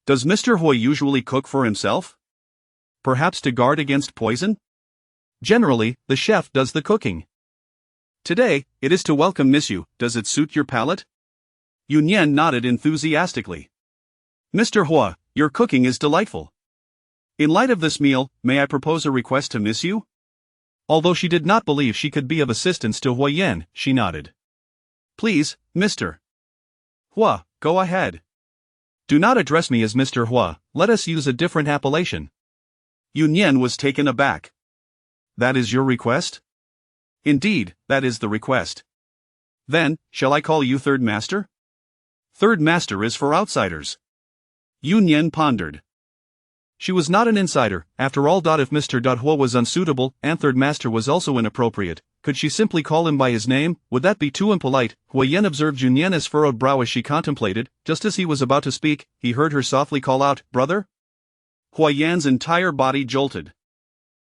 S1: Does Mr. Huo usually cook for himself? Perhaps to guard against poison? Generally, the chef does the cooking. Today, it is to welcome Miss Yu. Does it suit your palate? Nian nodded enthusiastically. Mr. Huo, your cooking is delightful. In light of this meal, may I propose a request to Miss Yu? Although she did not believe she could be of assistance to Huo Yan, she nodded. Please, Mr. Huo, go ahead. Do not address me as Mr. Huo, let us use a different appellation. Nian was taken aback. That is your request? Indeed, that is the request. Then, shall I call you Third Master? Third Master is for outsiders. Nian pondered. She was not an insider, after all. If Mr. Huo was unsuitable, and Third Master was also inappropriate, could she simply call him by his name? Would that be too impolite? Huo Yan observed Nian's furrowed brow as she contemplated. Just as he was about to speak, he heard her softly call out, Brother? Huo Yan's entire body jolted.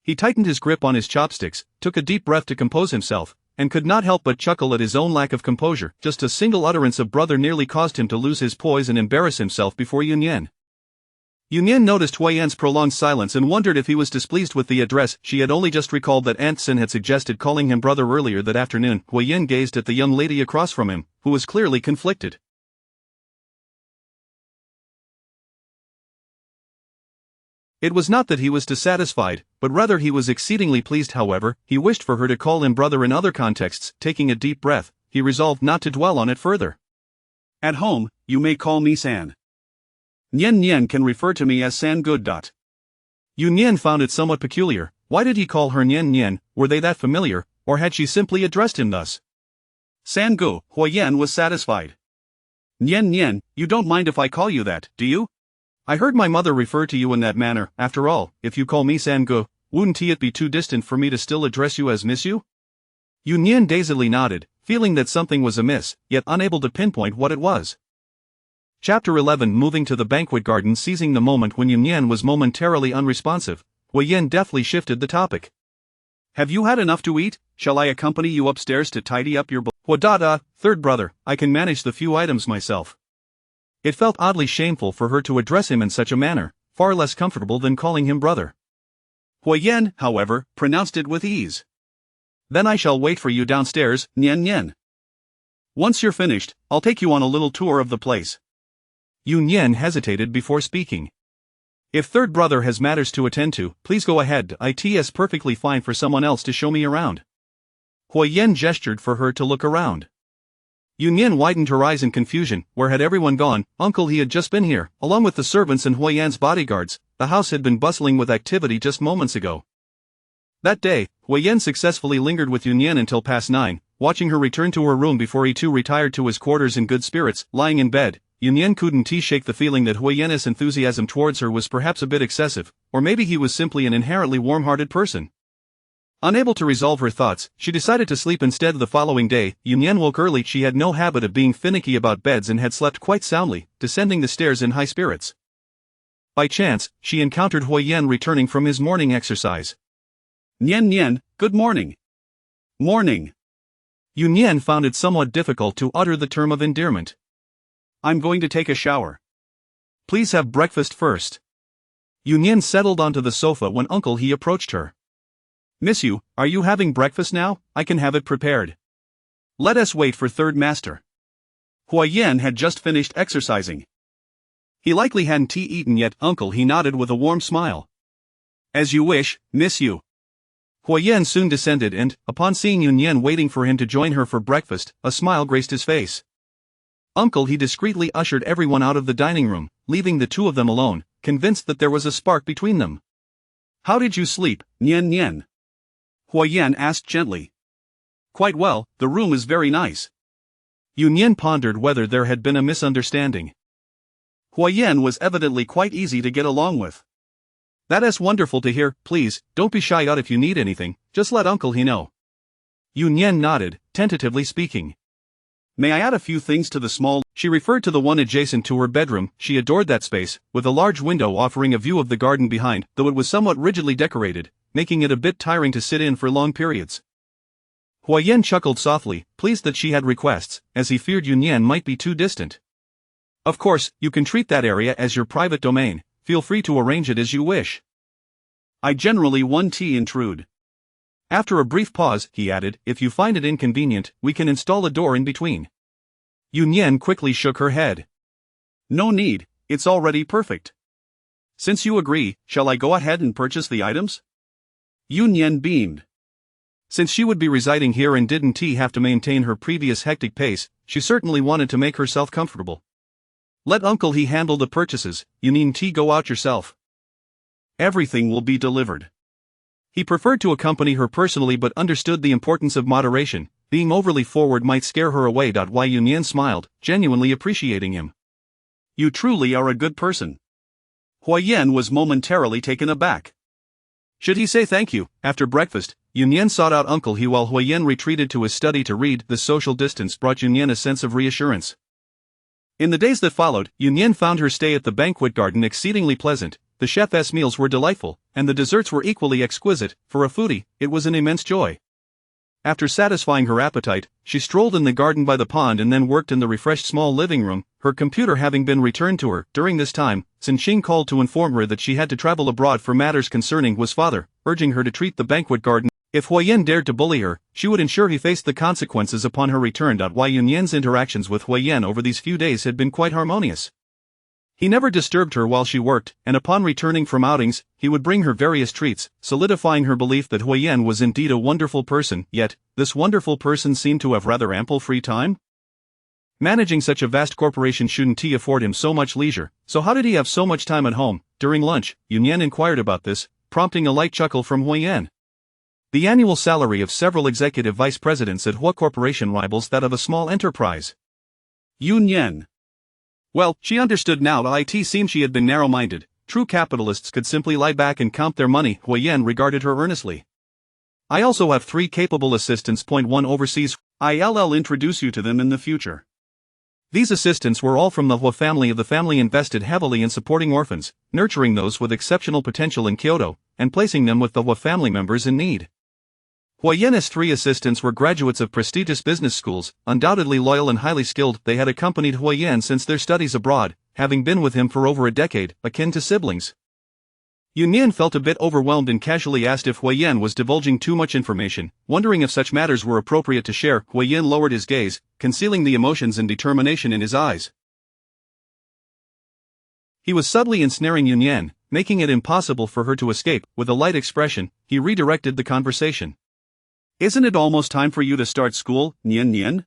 S1: He tightened his grip on his chopsticks, took a deep breath to compose himself, and could not help but chuckle at his own lack of composure. Just a single utterance of brother nearly caused him to lose his poise and embarrass himself before Nian. Nian noticed Huo Yan's prolonged silence and wondered if he was displeased with the address. She had only just recalled that Aunt Sin had suggested calling him brother earlier that afternoon. Huo Yan gazed at the young lady across from him, who was clearly conflicted. It was not that he was dissatisfied, but rather he was exceedingly pleased. However, he wished for her to call him brother in other contexts. Taking a deep breath, he resolved not to dwell on it further. At home, you may call me San. Nian can refer to me as San Good. Nian found it somewhat peculiar. Why did he call her Nian? Were they that familiar, or had she simply addressed him thus? San Gu. Huo Yan was satisfied. Nian, you don't mind if I call you that, do you? I heard my mother refer to you in that manner. After all, if you call me San Gu, wouldn't it be too distant for me to still address you as Miss Yu? Nian dazedly nodded, feeling that something was amiss, yet unable to pinpoint what it was. Chapter 11. Moving to the banquet garden. Seizing the moment when Nian was momentarily unresponsive, Huo Yan deftly shifted the topic. Have you had enough to eat? Shall I accompany you upstairs to tidy up your Huo third brother, I can manage the few items myself. It felt oddly shameful for her to address him in such a manner, far less comfortable than calling him brother. Huo Yan, however, pronounced it with ease. Then I shall wait for you downstairs, Nian. Once you're finished, I'll take you on a little tour of the place. Nian hesitated before speaking. If third brother has matters to attend to, please go ahead. It's perfectly fine for someone else to show me around. Huo Yan gestured for her to look around. Nian widened her eyes in confusion. Where had everyone gone? Uncle, he had just been here, along with the servants and Huo Yan's bodyguards. The house had been bustling with activity just moments ago. That day, Huo Yan successfully lingered with Nian until past 9, watching her return to her room before he too retired to his quarters in good spirits. Lying in bed, Nian couldn't shake the feeling that Huo Yan's enthusiasm towards her was perhaps a bit excessive, or maybe he was simply an inherently warm-hearted person. Unable to resolve her thoughts, she decided to sleep instead. The following day, Nian woke early. She had no habit of being finicky about beds and had slept quite soundly, descending the stairs in high spirits. By chance, she encountered Huo Yan returning from his morning exercise. Nian, good morning. Morning. Nian found it somewhat difficult to utter the term of endearment. I'm going to take a shower. Please have breakfast first. Nian settled onto the sofa when Uncle He approached her. Miss Yu, are you having breakfast now? I can have it prepared. Let us wait for third master. Huo Yan had just finished exercising. He likely hadn't eaten yet. Uncle He nodded with a warm smile. As you wish, Miss Yu. Huo Yan soon descended and, upon seeing Nian waiting for him to join her for breakfast, a smile graced his face. Uncle He discreetly ushered everyone out of the dining room, leaving the two of them alone, convinced that there was a spark between them. How did you sleep, Nian? Huo Yan asked gently. Quite well, the room is very nice. Nian pondered whether there had been a misunderstanding. Huo Yan was evidently quite easy to get along with. That is wonderful to hear. Please, don't be shy out if you need anything, just let Uncle He know. Nian nodded, tentatively speaking. May I add a few things to the small? She referred to the one adjacent to her bedroom. She adored that space, with a large window offering a view of the garden behind, though it was somewhat rigidly decorated, making it a bit tiring to sit in for long periods. Huo Yan chuckled softly, pleased that she had requests, as he feared Nian might be too distant. Of course, you can treat that area as your private domain, feel free to arrange it as you wish. I generally won't intrude. After a brief pause, he added, if you find it inconvenient, we can install a door in between. Nian quickly shook her head. No need, it's already perfect. Since you agree, shall I go ahead and purchase the items? Nian beamed. Since she would be residing here and didn't have to maintain her previous hectic pace, she certainly wanted to make herself comfortable. Let Uncle He handle the purchases, you needn't go out yourself. Everything will be delivered. He preferred to accompany her personally but understood the importance of moderation. Being overly forward might scare her away. Nian smiled, genuinely appreciating him. You truly are a good person. Huo Yan was momentarily taken aback. Should he say thank you? After breakfast, Nian sought out Uncle He while Huo Yan retreated to his study to read. The social distance brought Nian a sense of reassurance. In the days that followed, Nian found her stay at the banquet garden exceedingly pleasant. The chef's meals were delightful, and the desserts were equally exquisite. For a foodie, it was an immense joy. After satisfying her appetite, she strolled in the garden by the pond and then worked in the refreshed small living room, her computer having been returned to her. During this time, Xin called to inform her that she had to travel abroad for matters concerning Huo's father, urging her to treat the banquet garden. If Huo Yan dared to bully her, she would ensure he faced the consequences upon her return. Nian's interactions with Huo Yan over these few days had been quite harmonious. He never disturbed her while she worked, and upon returning from outings, he would bring her various treats, solidifying her belief that Huo Yan was indeed a wonderful person. Yet, this wonderful person seemed to have rather ample free time? Managing such a vast corporation shouldn't afford him so much leisure, so how did he have so much time at home? During lunch, Nian inquired about this, prompting a light chuckle from Huo Yan. The annual salary of several executive vice presidents at Huo Corporation rivals that of a small enterprise. Nian. Well, she understood now. It seemed she had been narrow-minded. True capitalists could simply lie back and count their money. Huo Yan regarded her earnestly. I also have 3 capable assistants. One overseas. I'll introduce you to them in the future. These assistants were all from the Huo family. The family invested heavily in supporting orphans, nurturing those with exceptional potential in Kyoto, and placing them with the Huo family members in need. Huo Yan's 3 assistants were graduates of prestigious business schools, undoubtedly loyal and highly skilled. They had accompanied Huo Yan since their studies abroad, having been with him for over a decade, akin to siblings. Nian felt a bit overwhelmed and casually asked if Huo Yan was divulging too much information, wondering if such matters were appropriate to share. Huo Yan lowered his gaze, concealing the emotions and determination in his eyes. He was subtly ensnaring Nian, making it impossible for her to escape. With a light expression, he redirected the conversation. Isn't it almost time for you to start school, Nian?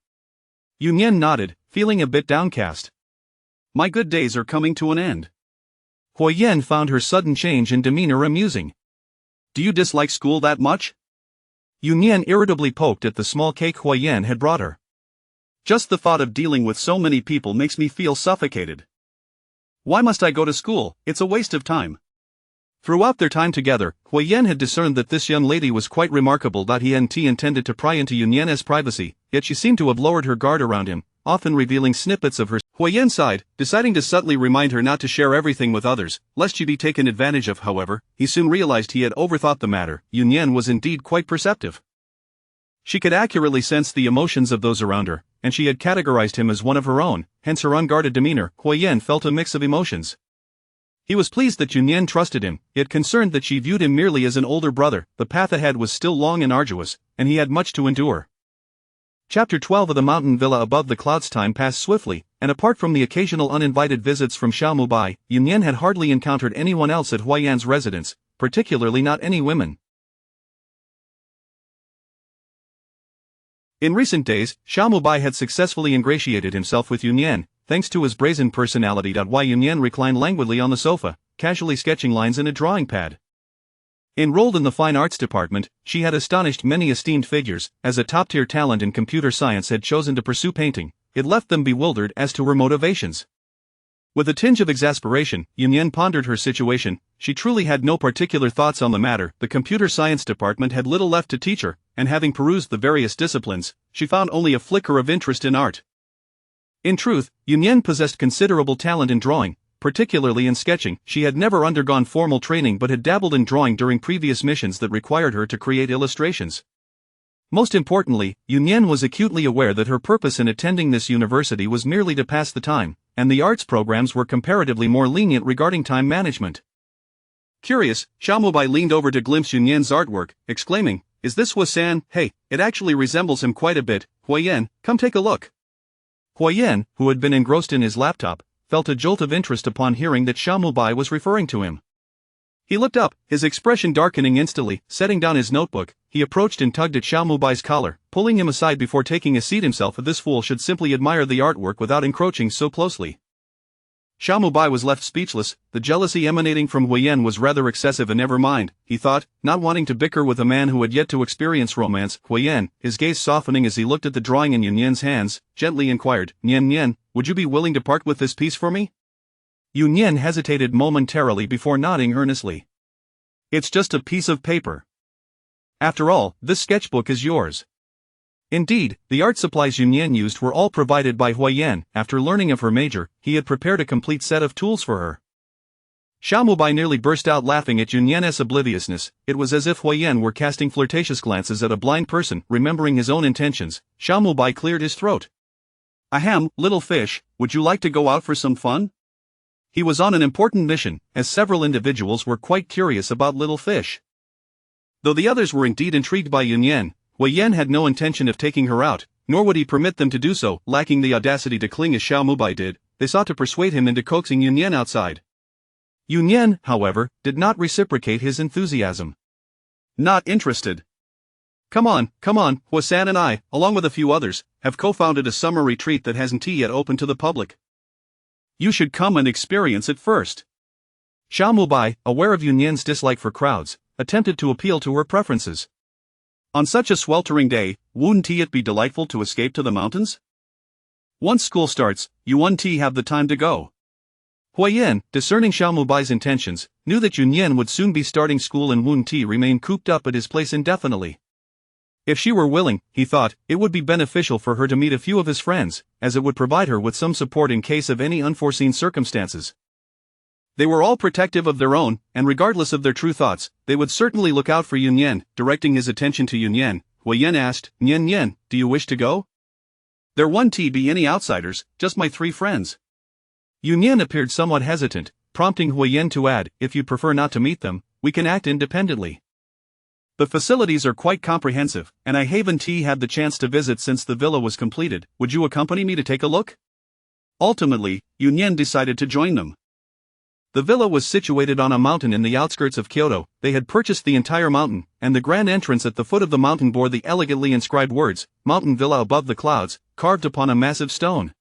S1: Nian nodded, feeling a bit downcast. My good days are coming to an end. Huo Yan found her sudden change in demeanor amusing. Do you dislike school that much? Nian irritably poked at the small cake Huo Yan had brought her. Just the thought of dealing with so many people makes me feel suffocated. Why must I go to school? It's a waste of time. Throughout their time together, Huo Yan had discerned that this young lady was quite remarkable. He intended to pry into Nian's privacy, yet she seemed to have lowered her guard around him, often revealing snippets of her. Huo Yan sighed, deciding to subtly remind her not to share everything with others, lest she be taken advantage of. However, he soon realized he had overthought the matter. Nian was indeed quite perceptive. She could accurately sense the emotions of those around her, and she had categorized him as one of her own, hence her unguarded demeanor. Huo Yan felt a mix of emotions. He was pleased that Nian trusted him, yet concerned that she viewed him merely as an older brother. The path ahead was still long and arduous, and he had much to endure. Chapter 12 of the mountain villa above the clouds. Time passed swiftly, and apart from the occasional uninvited visits from Xiao Bai, Nian had hardly encountered anyone else at Huo Yan's residence, particularly not any women. In recent days, Xiao Bai had successfully ingratiated himself with Nian, thanks to his brazen personality. Nian reclined languidly on the sofa, casually sketching lines in a drawing pad. Enrolled in the fine arts department, she had astonished many esteemed figures. As a top-tier talent in computer science had chosen to pursue painting, it left them bewildered as to her motivations. With a tinge of exasperation, Nian pondered her situation. She truly had no particular thoughts on the matter. The computer science department had little left to teach her, and having perused the various disciplines, she found only a flicker of interest in art. In truth, Nian possessed considerable talent in drawing, particularly in sketching. She had never undergone formal training but had dabbled in drawing during previous missions that required her to create illustrations. Most importantly, Nian was acutely aware that her purpose in attending this university was merely to pass the time, and the arts programs were comparatively more lenient regarding time management. Curious, Xiao Bai leaned over to glimpse Nian's artwork, exclaiming, "Is this Huo-san? Hey, it actually resembles him quite a bit. Huo Yan, come take a look." Huo Yan, who had been engrossed in his laptop, felt a jolt of interest upon hearing that Xiao Bai was referring to him. He looked up, his expression darkening instantly. Setting down his notebook, he approached and tugged at Xiao Bai's collar, pulling him aside before taking a seat himself. This fool should simply admire the artwork without encroaching so closely. Xiao Bai was left speechless. The jealousy emanating from Huo Yan was rather excessive. And never mind, he thought, not wanting to bicker with a man who had yet to experience romance. Huo Yan, his gaze softening as he looked at the drawing in Nian's hands, gently inquired, Nian, would you be willing to part with this piece for me?" Nian hesitated momentarily before nodding earnestly. "It's just a piece of paper. After all, this sketchbook is yours." Indeed, the art supplies Nian used were all provided by Huo Yan. After learning of her major, he had prepared a complete set of tools for her. Xiao Bai nearly burst out laughing at Nian's obliviousness. It was as if Huo Yan were casting flirtatious glances at a blind person. Remembering his own intentions, Xiao Bai cleared his throat. "Ahem, little fish, would you like to go out for some fun?" He was on an important mission, as several individuals were quite curious about little fish. Though the others were indeed intrigued by Nian, Huo Yan had no intention of taking her out, nor would he permit them to do so. Lacking the audacity to cling as Xiao Bai did, they sought to persuade him into coaxing Nian outside. Nian, however, did not reciprocate his enthusiasm. "Not interested. Come on, Huo-san and I, along with a few others, have co-founded a summer retreat that hasn't yet opened to the public. You should come and experience it first." Xiao Bai, aware of Nian's dislike for crowds, attempted to appeal to her preferences. "On such a sweltering day, wouldn't it be delightful to escape to the mountains? Once school starts, you won't have the time to go." Huo Yan, discerning Xiao Bai's intentions, knew that Nian would soon be starting school and wouldn't remain cooped up at his place indefinitely. If she were willing, he thought, it would be beneficial for her to meet a few of his friends, as it would provide her with some support in case of any unforeseen circumstances. They were all protective of their own, and regardless of their true thoughts, they would certainly look out for Nian. Directing his attention to Nian, Huo Yan asked, Nian, do you wish to go?" "There won't be any outsiders, just my 3 friends." Nian appeared somewhat hesitant, prompting Huo Yan to add, "If you prefer not to meet them, we can act independently. The facilities are quite comprehensive, and I haven't had the chance to visit since the villa was completed. Would you accompany me to take a look?" Ultimately, Nian decided to join them. The villa was situated on a mountain in the outskirts of Kyoto. They had purchased the entire mountain, and the grand entrance at the foot of the mountain bore the elegantly inscribed words, "Mountain Villa Above the Clouds," carved upon a massive stone.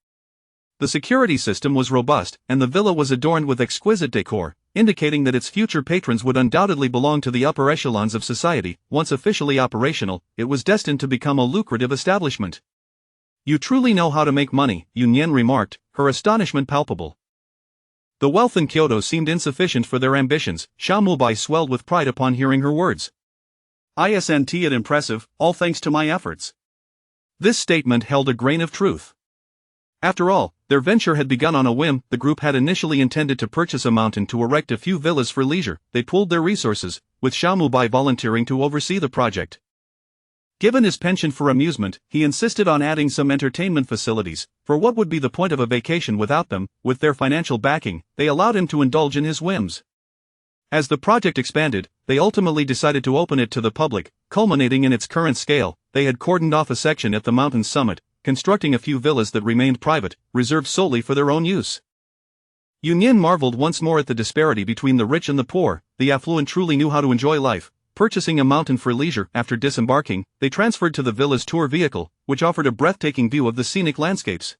S1: The security system was robust, and the villa was adorned with exquisite decor, indicating that its future patrons would undoubtedly belong to the upper echelons of society. Once officially operational, it was destined to become a lucrative establishment. "You truly know how to make money," Nian remarked, her astonishment palpable. The wealth in Kyoto seemed insufficient for their ambitions. Xiao Mubai swelled with pride upon hearing her words. "Isn't it impressive, all thanks to my efforts?" This statement held a grain of truth. After all, their venture had begun on a whim. The group had initially intended to purchase a mountain to erect a few villas for leisure. They pooled their resources, with Xiao Mubai volunteering to oversee the project. Given his penchant for amusement, he insisted on adding some entertainment facilities, for what would be the point of a vacation without them? With their financial backing, they allowed him to indulge in his whims. As the project expanded, they ultimately decided to open it to the public, culminating in its current scale. They had cordoned off a section at the mountain's summit, constructing a few villas that remained private, reserved solely for their own use. Nian marveled once more at the disparity between the rich and the poor. The affluent truly knew how to enjoy life. Purchasing a mountain for leisure, after disembarking, they transferred to the villa's tour vehicle, which offered a breathtaking view of the scenic landscapes.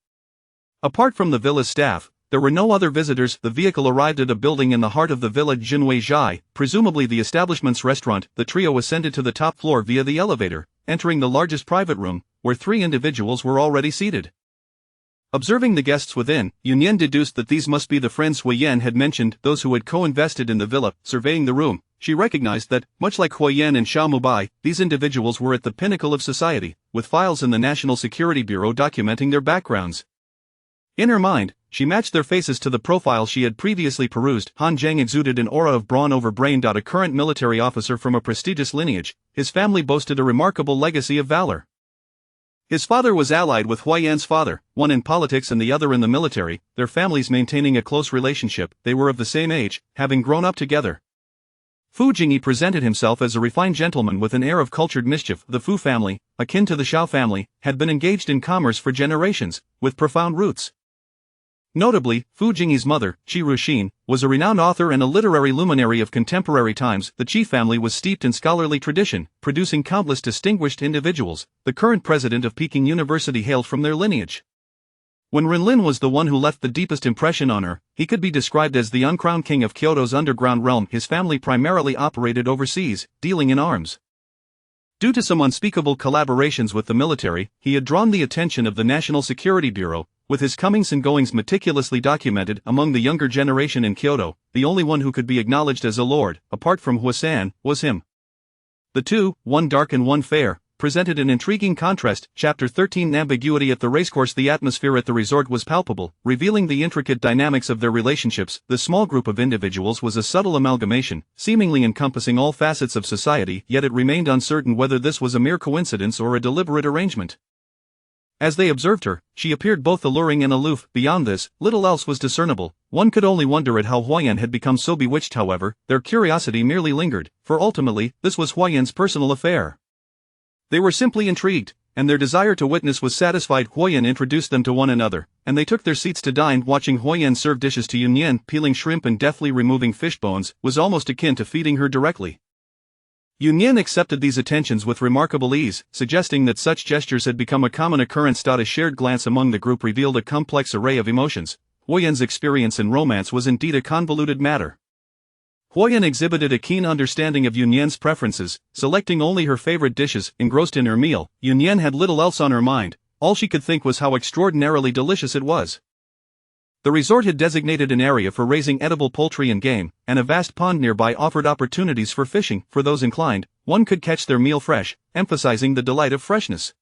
S1: Apart from the villa's staff, there were no other visitors. The vehicle arrived at a building in the heart of the village, Jinwei Zhai, presumably the establishment's restaurant. The trio ascended to the top floor via the elevator, entering the largest private room, where 3 individuals were already seated. Observing the guests within, Nian deduced that these must be the friends Huo Yan had mentioned, those who had co-invested in the villa. Surveying the room, she recognized that, much like Huo Yan and Xiao Mubai, these individuals were at the pinnacle of society, with files in the National Security Bureau documenting their backgrounds. In her mind, she matched their faces to the profile she had previously perused. Han Zhang exuded an aura of brawn over brain. A current military officer from a prestigious lineage, his family boasted a remarkable legacy of valor. His father was allied with Huo Yan's father, one in politics and the other in the military, their families maintaining a close relationship. They were of the same age, having grown up together. Fu Jingyi presented himself as a refined gentleman with an air of cultured mischief. The Fu family, akin to the Xiao family, had been engaged in commerce for generations, with profound roots. Notably, Fu Jingyi's mother, Qi Ruxin, was a renowned author and a literary luminary of contemporary times. The Qi family was steeped in scholarly tradition, producing countless distinguished individuals. The current president of Peking University hailed from their lineage. When Renlin was the one who left the deepest impression on her, he could be described as the uncrowned king of Kyoto's underground realm. His family primarily operated overseas, dealing in arms. Due to some unspeakable collaborations with the military, he had drawn the attention of the National Security Bureau. With his comings and goings meticulously documented among the younger generation in Kyoto, the only one who could be acknowledged as a lord, apart from Huo San, was him. The two, one dark and one fair, presented an intriguing contrast. Chapter 13. Ambiguity at the racecourse. The atmosphere at the resort was palpable, revealing the intricate dynamics of their relationships. The small group of individuals was a subtle amalgamation, seemingly encompassing all facets of society, yet it remained uncertain whether this was a mere coincidence or a deliberate arrangement. As they observed her, she appeared both alluring and aloof. Beyond this, little else was discernible. One could only wonder at how Huo Yan had become so bewitched. However, their curiosity merely lingered, for ultimately, this was Huo Yan's personal affair. They were simply intrigued, and their desire to witness was satisfied. Huo Yan introduced them to one another, and they took their seats to dine. Watching Huo Yan serve dishes to Nian, peeling shrimp and deftly removing fish bones, was almost akin to feeding her directly. Nian accepted these attentions with remarkable ease, suggesting that such gestures had become a common occurrence. A shared glance among the group revealed a complex array of emotions. Huo Yan's experience in romance was indeed a convoluted matter. Huo Yan exhibited a keen understanding of Nian's preferences, selecting only her favorite dishes. Engrossed in her meal, Nian had little else on her mind. All she could think was how extraordinarily delicious it was. The resort had designated an area for raising edible poultry and game, and a vast pond nearby offered opportunities for fishing. For those inclined, one could catch their meal fresh, emphasizing the delight of freshness.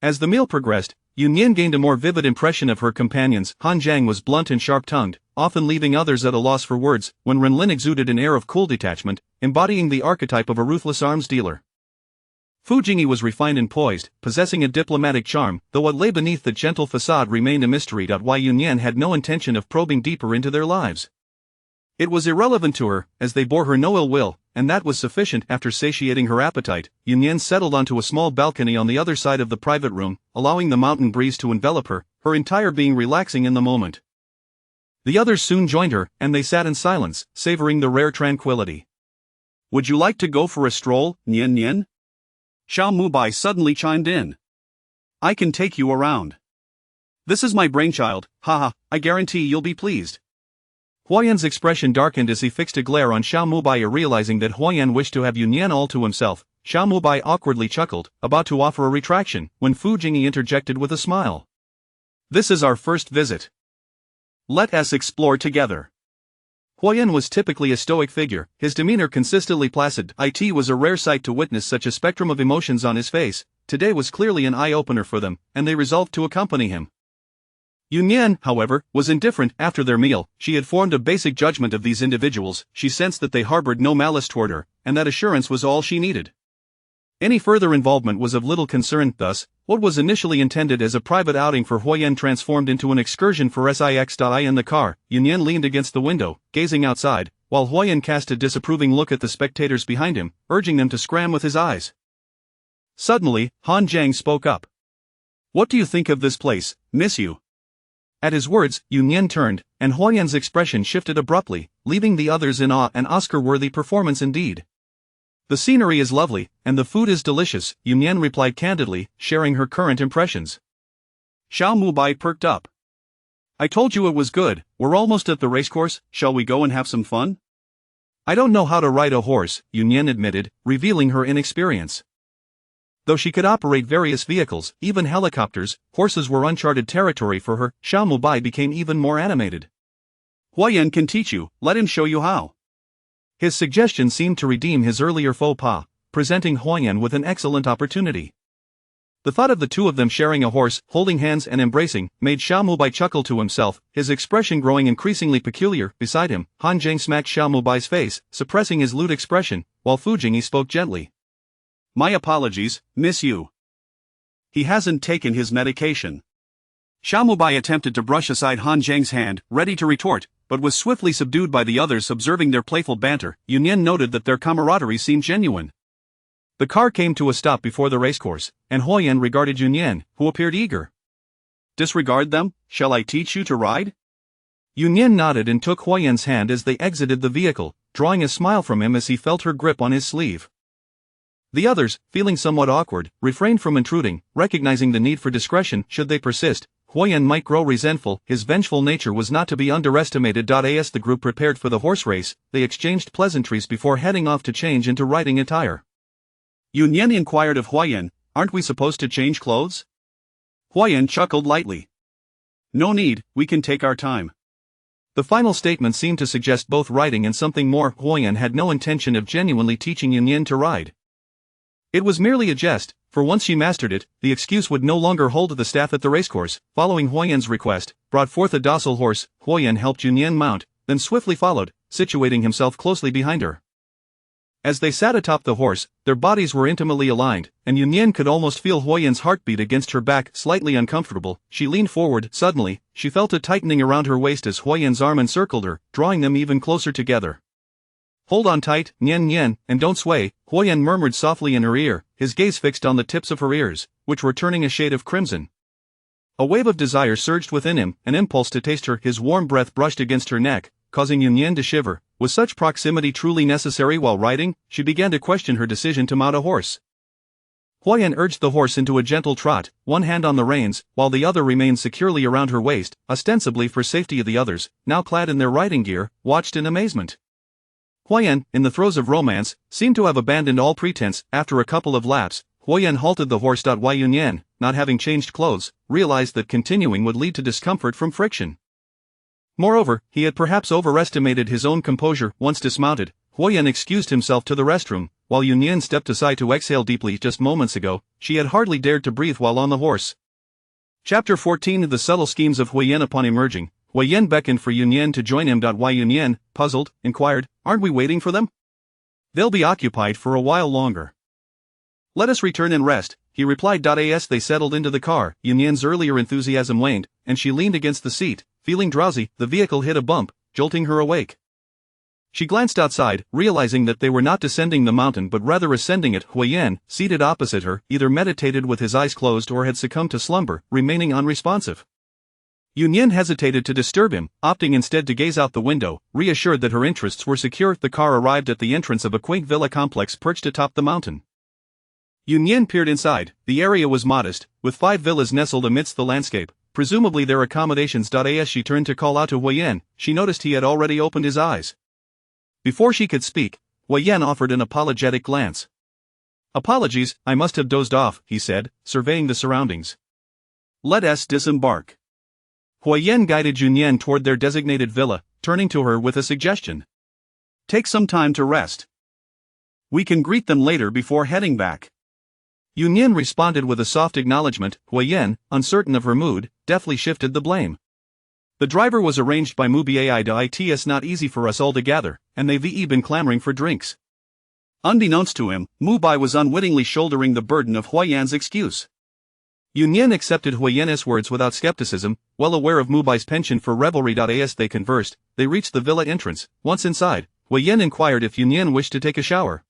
S1: As the meal progressed, Nian gained a more vivid impression of her companions. Han Zhang was blunt and sharp-tongued, often leaving others at a loss for words, when Renlin exuded an air of cool detachment, embodying the archetype of a ruthless arms dealer. Fu Jingyi was refined and poised, possessing a diplomatic charm, though what lay beneath the gentle facade remained a mystery. Why Nian had no intention of probing deeper into their lives. It was irrelevant to her, as they bore her no ill will, and that was sufficient. After satiating her appetite, Nian settled onto a small balcony on the other side of the private room, allowing the mountain breeze to envelop her, her entire being relaxing in the moment. The others soon joined her, and they sat in silence, savoring the rare tranquility. "Would you like to go for a stroll, Nian?" Xiao Mubai suddenly chimed in. "I can take you around. This is my brainchild, haha, I guarantee you'll be pleased." Huo Yan's expression darkened as he fixed a glare on Xiao Mubai. Realizing that Huo Yan wished to have Nian all to himself, Xiao Mubai awkwardly chuckled, about to offer a retraction, when Fu Jingyi interjected with a smile. "This is our first visit. Let us explore together. Huo Yan was typically a stoic figure, his demeanor consistently placid. It was a rare sight to witness such a spectrum of emotions on his face. Today was clearly an eye-opener for them, and they resolved to accompany him. Nian, however, was indifferent. After their meal, she had formed a basic judgment of these individuals. She sensed that they harbored no malice toward her, and that assurance was all she needed. Any further involvement was of little concern. Thus, what was initially intended as a private outing for Huo Yan transformed into an excursion for Six.I in the car. Nian leaned against the window, gazing outside, while Huo Yan cast a disapproving look at the spectators behind him, urging them to scram with his eyes. Suddenly, Han Zhang spoke up. "What do you think of this place, Miss Yu?" At his words, Nian turned, and Huo Yan's expression shifted abruptly, leaving the others in awe. An Oscar-worthy performance indeed. "The scenery is lovely, and the food is delicious," Nian replied candidly, sharing her current impressions. Xiao Mubai perked up. "I told you it was good. We're almost at the racecourse. Shall we go and have some fun?" "I don't know how to ride a horse," Nian admitted, revealing her inexperience. Though she could operate various vehicles, even helicopters, horses were uncharted territory for her. Xiao Mubai became even more animated. "Huo Yan can teach you, let him show you how." His suggestion seemed to redeem his earlier faux pas, presenting Huo Yan with an excellent opportunity. The thought of the two of them sharing a horse, holding hands and embracing, made Xiao Mubai chuckle to himself, his expression growing increasingly peculiar. Beside him, Han Zhang smacked Xiao Mubai's face, suppressing his lewd expression, while Fu Jingyi spoke gently. "My apologies, Miss Yu. He hasn't taken his medication." Xiao Mubai attempted to brush aside Han Zhang's hand, ready to retort, but was swiftly subdued by the others observing their playful banter. Nian noted that their camaraderie seemed genuine. The car came to a stop before the racecourse, and Huo Yan regarded Nian, who appeared eager. "Disregard them? Shall I teach you to ride?" Nian nodded and took Huo Yan's hand as they exited the vehicle, drawing a smile from him as he felt her grip on his sleeve. The others, feeling somewhat awkward, refrained from intruding, recognizing the need for discretion should they persist. Huo Yan might grow resentful, his vengeful nature was not to be underestimated. As the group prepared for the horse race, they exchanged pleasantries before heading off to change into riding attire. Nian inquired of Huo Yan, "Aren't we supposed to change clothes?" Huo Yan chuckled lightly. "No need, we can take our time." The final statement seemed to suggest both riding and something more. Huo Yan had no intention of genuinely teaching Nian to ride. It was merely a jest, for once she mastered it, the excuse would no longer hold. The staff at the racecourse, following Huo Yan's request, brought forth a docile horse. Huo Yan helped Nian mount, then swiftly followed, situating himself closely behind her. As they sat atop the horse, their bodies were intimately aligned, and Nian could almost feel Huo Yan's heartbeat against her back. Slightly uncomfortable, she leaned forward. Suddenly, she felt a tightening around her waist as Huo Yan's arm encircled her, drawing them even closer together. "Hold on tight, Nian, and don't sway," Huo Yan murmured softly in her ear, his gaze fixed on the tips of her ears, which were turning a shade of crimson. A wave of desire surged within him, an impulse to taste her. His warm breath brushed against her neck, causing Nian to shiver. Was such proximity truly necessary while riding? She began to question her decision to mount a horse. Huo Yan urged the horse into a gentle trot, one hand on the reins, while the other remained securely around her waist, ostensibly for safety. Of the others, now clad in their riding gear, watched in amazement. Huo Yan, in the throes of romance, seemed to have abandoned all pretense. After a couple of laps, Huo Yan halted the horse. Nian, not having changed clothes, realized that continuing would lead to discomfort from friction. Moreover, he had perhaps overestimated his own composure. Once dismounted, Huo Yan excused himself to the restroom, while Nian stepped aside to exhale deeply. Just moments ago, she had hardly dared to breathe while on the horse. Chapter 14. The subtle schemes of Huo Yan. Upon emerging, Huo Yan beckoned for Nian to join him. Nian, puzzled, inquired, "Aren't we waiting for them?" "They'll be occupied for a while longer. Let us return and rest," he replied. As they settled into the car, Nian's earlier enthusiasm waned, and she leaned against the seat, feeling drowsy. The vehicle hit a bump, jolting her awake. She glanced outside, realizing that they were not descending the mountain but rather ascending it. Huo Yan, seated opposite her, either meditated with his eyes closed or had succumbed to slumber, remaining unresponsive. Nian hesitated to disturb him, opting instead to gaze out the window, reassured that her interests were secure. The car arrived at the entrance of a quaint villa complex perched atop the mountain. Nian peered inside. The area was modest, with 5 villas nestled amidst the landscape, presumably their accommodations. As she turned to call out to Huo Yan, she noticed he had already opened his eyes. Before she could speak, Huo Yan offered an apologetic glance. "Apologies, I must have dozed off," he said, surveying the surroundings. "Let us disembark." Huo Yan guided Nian toward their designated villa, turning to her with a suggestion. Take some time to rest. We can greet them later before heading back. Nian responded with a soft acknowledgement. Huo Yan, uncertain of her mood, deftly shifted the blame. The driver was arranged by Mubai to it's not easy for us all to gather, and they've been clamoring for drinks. Unbeknownst to him, Mubai was unwittingly shouldering the burden of Huo Yan's excuse. Nian accepted Huo Yan's words without skepticism, well aware of Mubai's penchant for revelry. As they conversed, they reached the villa entrance. Once inside, Huo Yan inquired if Nian wished to take a shower.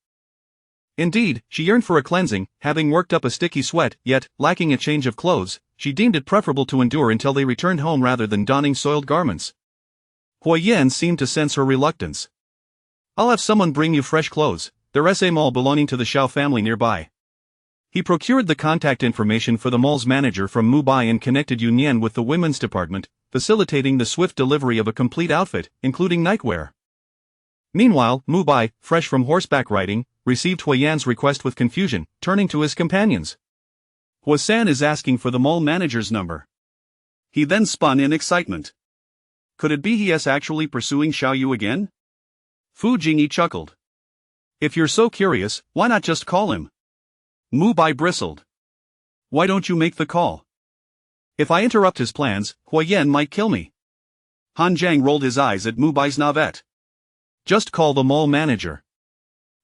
S1: Indeed, she yearned for a cleansing, having worked up a sticky sweat, yet, lacking a change of clothes, she deemed it preferable to endure until they returned home rather than donning soiled garments. Huo Yan seemed to sense her reluctance. I'll have someone bring you fresh clothes. There's a mall belonging to the Xiao family nearby. He procured the contact information for the mall's manager from Mubai and connected Nian with the women's department, facilitating the swift delivery of a complete outfit, including nightwear. Meanwhile, Mubai, fresh from horseback riding, received Huo Yan's request with confusion, turning to his companions. Huo-san is asking for the mall manager's number. He then spun in excitement. Could it be he is actually pursuing Xiao Yu again? Fu Jingyi chuckled. If you're so curious, why not just call him? Mubai bristled. Why don't you make the call? If I interrupt his plans, Huo Yan might kill me. Han Jiang rolled his eyes at Mubai's navet. Just call the mall manager.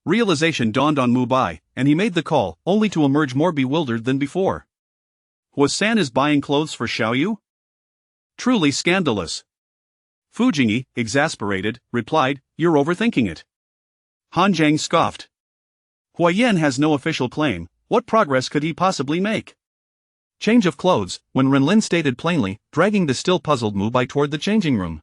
S1: Realization dawned on Mubai, and he made the call, only to emerge more bewildered than before. Huo-san is buying clothes for Xiao Yu? Truly scandalous. Fu Jingyi, exasperated, replied, You're overthinking it. Han Jiang scoffed. Huo Yan has no official claim, what progress could he possibly make? Change of clothes, when Renlin stated plainly, dragging the still puzzled Mubai toward the changing room.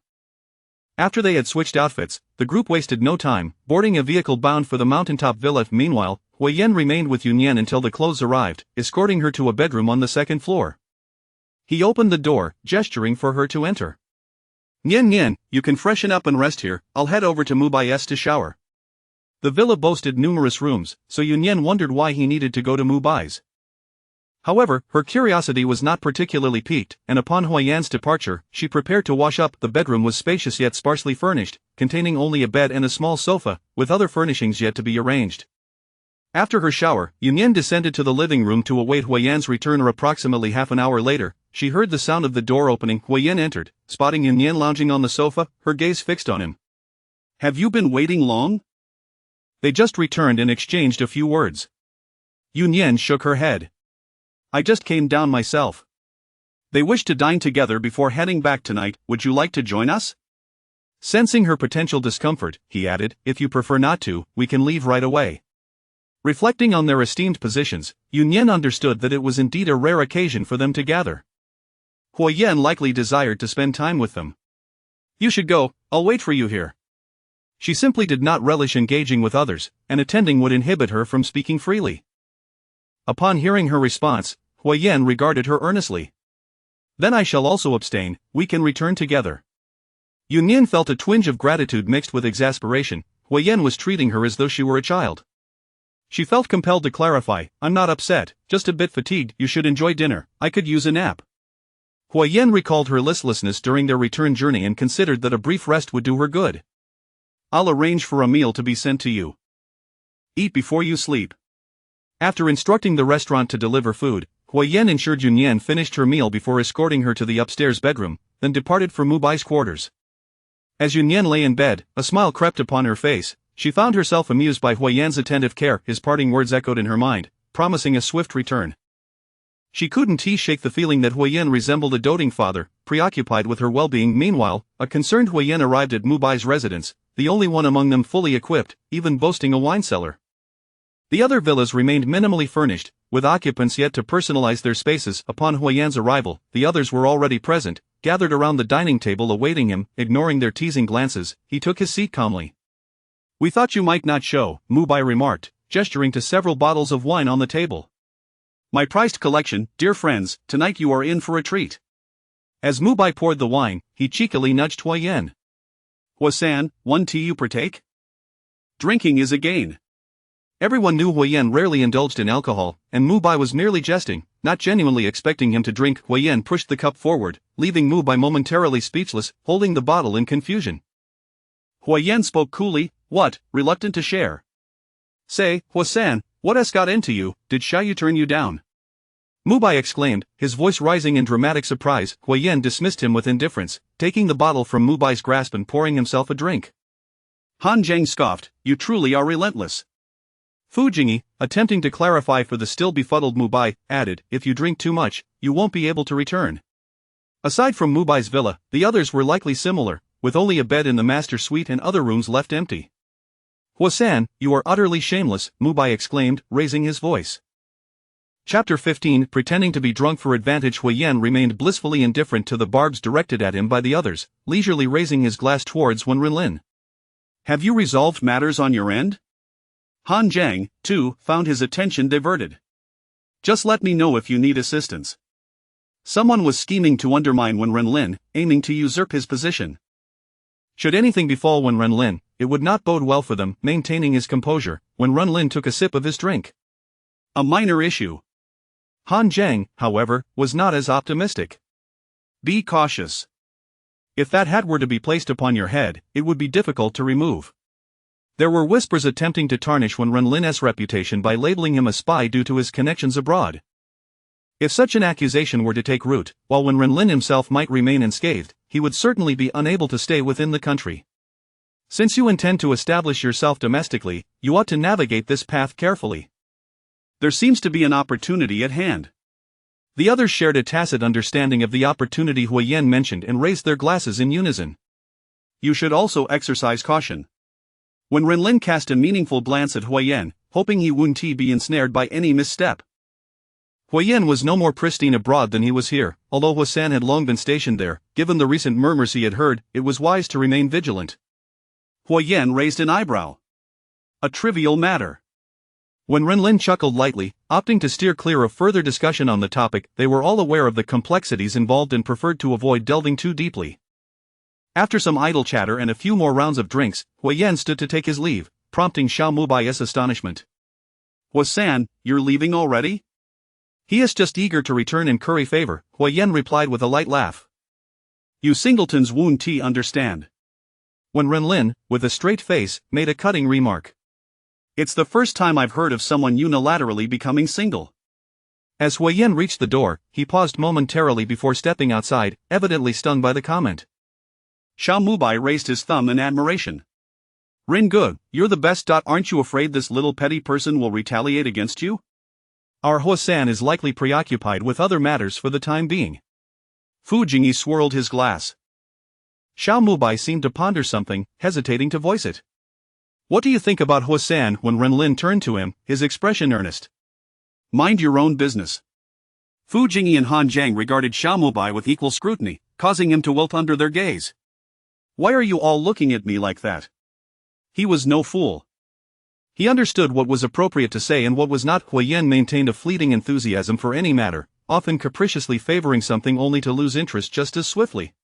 S1: After they had switched outfits, the group wasted no time, boarding a vehicle bound for the mountaintop villa. Meanwhile, Huo Yan remained with Nian until the clothes arrived, escorting her to a bedroom on the second floor. He opened the door, gesturing for her to enter. Nian, you can freshen up and rest here, I'll head over to Mubai's to shower. The villa boasted numerous rooms, so Nian wondered why he needed to go to Mubai's. However, her curiosity was not particularly piqued, and upon Huo Yan's departure, she prepared to wash up. The bedroom was spacious yet sparsely furnished, containing only a bed and a small sofa, with other furnishings yet to be arranged. After her shower, Nian descended to the living room to await Huo Yan's return. Approximately half an hour later, she heard the sound of the door opening. Huo Yan entered, spotting Nian lounging on the sofa, her gaze fixed on him. Have you been waiting long? They just returned and exchanged a few words. Nian shook her head. I just came down myself. They wish to dine together before heading back tonight, would you like to join us? Sensing her potential discomfort, he added, if you prefer not to, we can leave right away. Reflecting on their esteemed positions, Nian understood that it was indeed a rare occasion for them to gather. Huo Yan likely desired to spend time with them. You should go, I'll wait for you here. She simply did not relish engaging with others, and attending would inhibit her from speaking freely. Upon hearing her response, Huo Yan regarded her earnestly. Then I shall also abstain, we can return together. Nian felt a twinge of gratitude mixed with exasperation. Huo Yan was treating her as though she were a child. She felt compelled to clarify, I'm not upset, just a bit fatigued. You should enjoy dinner, I could use a nap. Huo Yan recalled her listlessness during their return journey and considered that a brief rest would do her good. I'll arrange for a meal to be sent to you. Eat before you sleep. After instructing the restaurant to deliver food, Huo Yan ensured Nian finished her meal before escorting her to the upstairs bedroom, then departed for Mubai's quarters. As Nian lay in bed, a smile crept upon her face. She found herself amused by Huo Yan's attentive care. His parting words echoed in her mind, promising a swift return. She couldn't shake the feeling that Huo Yan resembled a doting father, preoccupied with her well-being. Meanwhile, a concerned Huo Yan arrived at Mubai's residence, the only one among them fully equipped, even boasting a wine cellar. The other villas remained minimally furnished, with occupants yet to personalize their spaces. Upon Huo Yan's arrival, the others were already present, gathered around the dining table awaiting him. Ignoring their teasing glances, he took his seat calmly. We thought you might not show, Mubai remarked, gesturing to several bottles of wine on the table. My prized collection, dear friends, tonight you are in for a treat. As Mubai poured the wine, he cheekily nudged Huo Yan. Huo-san, one tea you partake? Drinking is a gain.
S2: Everyone knew Huo Yan rarely indulged in alcohol, and Mu Bai was merely jesting, not genuinely expecting him to drink. Huo Yan pushed the cup forward, leaving Mu Bai momentarily speechless, holding the bottle in confusion.
S1: Huo Yan spoke coolly, "What, reluctant to share? Say, Huo-san, what has got into you? Did Xiaoyu turn you down?"
S2: Mu Bai exclaimed, his voice rising in dramatic surprise. Huo Yan dismissed him with indifference, taking the bottle from Mu Bai's grasp and pouring himself a drink.
S1: Han Zhang scoffed, "You truly are relentless."
S2: Fu Jingyi, attempting to clarify for the still befuddled Mu Bai, added, "If you drink too much, you won't be able to return." Aside from Mu Bai's villa, the others were likely similar, with only a bed in the master suite and other rooms left empty. "Huo-san, you are utterly shameless," Mu Bai exclaimed, raising his voice. Chapter 15. Pretending to be drunk for advantage. Huo Yan remained blissfully indifferent to the barbs directed at him by the others, leisurely raising his glass towards Wen Renlin.
S1: "Have you resolved matters on your end?" Han Zhang, too, found his attention diverted. "Just let me know if you need assistance." Someone was scheming to undermine Wen Renlin, aiming to usurp his position.
S2: Should anything befall Wen Renlin, it would not bode well for them. Maintaining his composure, Wen Renlin took a sip of his drink.
S1: "A minor issue."
S2: Han Zhang, however, was not as optimistic.
S1: "Be cautious.
S2: If that hat were to be placed upon your head, it would be difficult to remove." There were whispers attempting to tarnish Wen Renlin's reputation by labeling him a spy due to his connections abroad. If such an accusation were to take root, while Wen Renlin himself might remain unscathed, he would certainly be unable to stay within the country. Since you intend to establish yourself domestically, you ought to navigate this path carefully.
S1: There seems to be an opportunity at hand."
S2: The others shared a tacit understanding of the opportunity Huo Yan mentioned and raised their glasses in unison.
S1: "You should also exercise caution." When Renlin cast a meaningful glance at Huo Yan, hoping he wouldn't be ensnared by any misstep.
S2: Huo Yan was no more pristine abroad than he was here. Although Huo-san had long been stationed there, given the recent murmurs he had heard, it was wise to remain vigilant.
S1: Huo Yan raised an eyebrow. "A trivial matter."
S2: When Renlin chuckled lightly, opting to steer clear of further discussion on the topic, they were all aware of the complexities involved and preferred to avoid delving too deeply. After some idle chatter and a few more rounds of drinks, Huo Yan stood to take his leave, prompting Xiao Mubai's astonishment.
S1: "Huo-san, you're leaving already?"
S2: "He is just eager to return and curry favor," Huo Yan replied with a light laugh.
S1: "You singletons won't understand."
S2: When Renlin, with a straight face, made a cutting remark.
S1: "It's the first time I've heard of someone unilaterally becoming single."
S2: As Huo Yan reached the door, he paused momentarily before stepping outside, evidently stung by the comment.
S1: Xiao Mubai raised his thumb in admiration. "Ringu, you're the best. Aren't you afraid this little petty person will retaliate against you?"
S2: "Our Huo-san is likely preoccupied with other matters for the time being."
S1: Fu Jingyi swirled his glass.
S2: Xiao Mubai seemed to ponder something, hesitating to voice it. "What do you think about Huo-san?" When Renlin turned to him, his expression earnest.
S1: "Mind your own business." Fu Jingyi and Han Zhang regarded Xiao Mubai with equal scrutiny, causing him to wilt under their gaze. "Why are you all looking at me like that?" He was no fool.
S2: He understood what was appropriate to say and what was not. Huo Yan maintained a fleeting enthusiasm for any matter, often capriciously favoring something only to lose interest just as swiftly.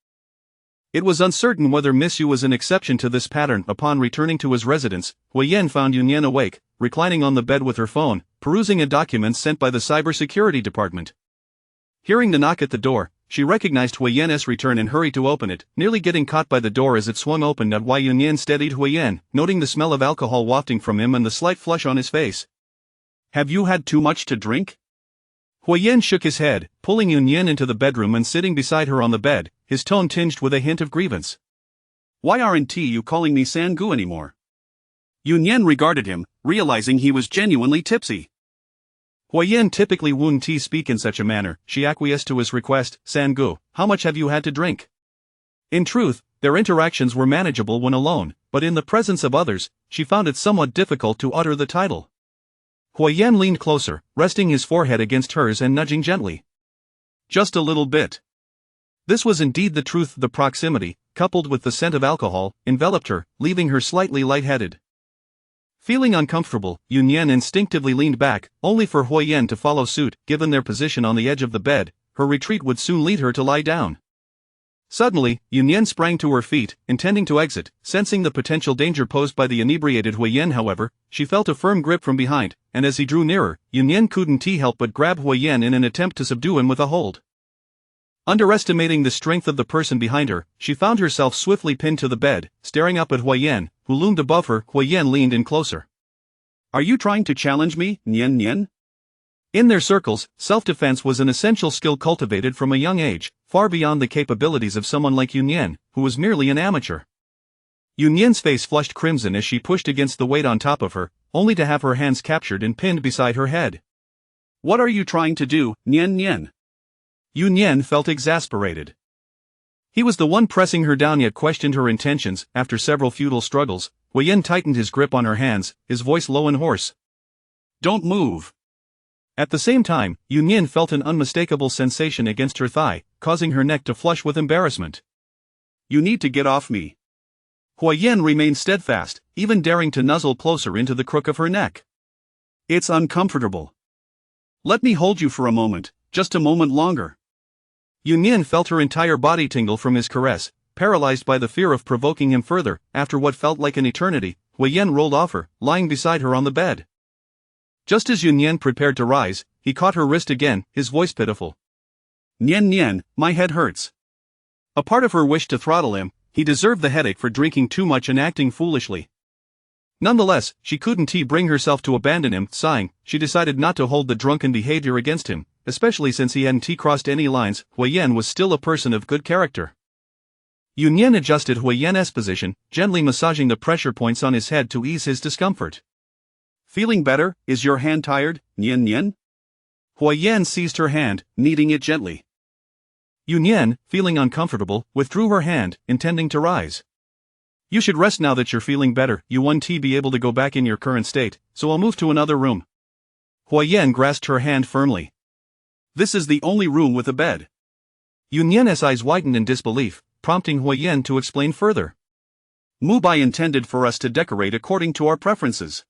S2: It was uncertain whether Miss Yu was an exception to this pattern. Upon returning to his residence, Huo Yan found Nian awake, reclining on the bed with her phone, perusing a document sent by the cybersecurity department. Hearing the knock at the door, she recognized Huo Yan's return and hurried to open it, nearly getting caught by the door as it swung open. While Nian steadied Huo Yan, noting the smell of alcohol wafting from him and the slight flush on his face.
S1: "Have you had too much to drink?"
S2: Huo Yan shook his head, pulling Nian into the bedroom and sitting beside her on the bed, his tone tinged with a hint of grievance.
S1: "Why aren't you calling me Sangu anymore?" Nian regarded him, realizing he was genuinely tipsy.
S2: Huo Yan typically wouldn't speak in such a manner. She acquiesced to his request. "Sangu, how much have you had to drink?" In truth, their interactions were manageable when alone, but in the presence of others, she found it somewhat difficult to utter the title. Huo Yan leaned closer, resting his forehead against hers and nudging gently.
S1: "Just a little bit."
S2: This was indeed the truth. The proximity, coupled with the scent of alcohol, enveloped her, leaving her slightly lightheaded. Feeling uncomfortable, Nian instinctively leaned back, only for Huo Yan to follow suit. Given their position on the edge of the bed, her retreat would soon lead her to lie down. Suddenly, Nian sprang to her feet, intending to exit. Sensing the potential danger posed by the inebriated Huo Yan, however, she felt a firm grip from behind, and as he drew nearer, Nian couldn't help but grab Huo Yan in an attempt to subdue him with a hold. Underestimating the strength of the person behind her, she found herself swiftly pinned to the bed, staring up at Huo Yan, who loomed above her. Huo Yan leaned in closer.
S1: Are you trying to challenge me, Nian?
S2: In their circles, self-defense was an essential skill cultivated from a young age, far beyond the capabilities of someone like Nian, who was merely an amateur. Nian's face flushed crimson as she pushed against the weight on top of her, only to have her hands captured and pinned beside her head.
S1: What are you trying to do, Nian?
S2: Nian felt exasperated. He was the one pressing her down yet questioned her intentions. After several futile struggles, Huo Yan tightened his grip on her hands, his voice low and hoarse.
S1: Don't move.
S2: At the same time, Nian felt an unmistakable sensation against her thigh, causing her neck to flush with embarrassment.
S1: You need to get off me.
S2: Huo Yan remained steadfast, even daring to nuzzle closer into the crook of her neck.
S1: It's uncomfortable. Let me hold you for a moment, just a moment longer.
S2: Nian felt her entire body tingle from his caress, paralyzed by the fear of provoking him further. After what felt like an eternity, Huo Yan rolled off her, lying beside her on the bed. Just as Nian prepared to rise, he caught her wrist again, his voice pitiful.
S1: Nian, my head hurts.
S2: A part of her wished to throttle him. He deserved the headache for drinking too much and acting foolishly. Nonetheless, she couldn't bring herself to abandon him. Sighing, she decided not to hold the drunken behavior against him, especially since he hadn't crossed any lines. Huo Yan was still a person of good character. Nian adjusted Huo Yan's position, gently massaging the pressure points on his head to ease his discomfort.
S1: Feeling better? Is your hand tired, Nian?
S2: Huo Yan seized her hand, kneading it gently. Nian, feeling uncomfortable, withdrew her hand, intending to rise. You should rest now that you're feeling better. You won't be able to go back in your current state, so I'll move to another room. Huo Yan grasped her hand firmly.
S1: This is the only room with a bed.
S2: Nian's eyes widened in disbelief, prompting Huo Yan to explain further.
S1: Mubai intended for us to decorate according to our preferences.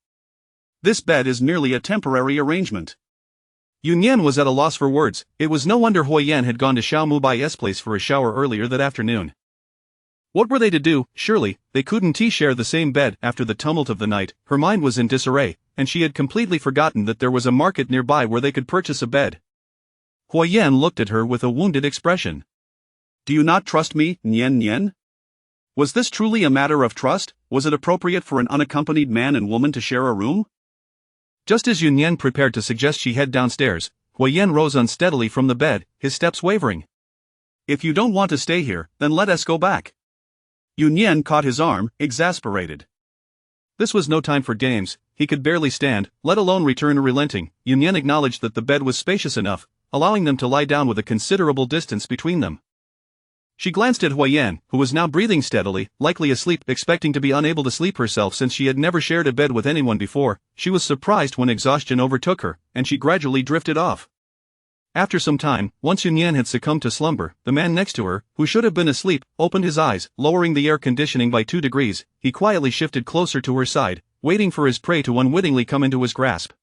S1: This bed is merely a temporary arrangement.
S2: Nian was at a loss for words. It was no wonder Huo Yan had gone to Xiao Mubai's place for a shower earlier that afternoon. What were they to do? Surely, they couldn't share the same bed. After the tumult of the night, her mind was in disarray, and she had completely forgotten that there was a market nearby where they could purchase a bed. Huo Yan looked at her with a wounded expression.
S1: Do you not trust me, Nian? Was this truly a matter of trust? Was it appropriate for an unaccompanied man and woman to share a room?
S2: Just as Nian prepared to suggest she head downstairs, Huo Yan rose unsteadily from the bed, his steps wavering.
S1: If you don't want to stay here, then let us go back. Nian caught his arm, exasperated.
S2: This was no time for games. He could barely stand, let alone return relenting. Nian acknowledged that the bed was spacious enough, allowing them to lie down with a considerable distance between them. She glanced at Huo Yan, who was now breathing steadily, likely asleep, expecting to be unable to sleep herself since she had never shared a bed with anyone before. She was surprised when exhaustion overtook her, and she gradually drifted off. After some time, once Nian had succumbed to slumber, the man next to her, who should have been asleep, opened his eyes, lowering the air conditioning by 2 degrees. He quietly shifted closer to her side, waiting for his prey to unwittingly come into his grasp.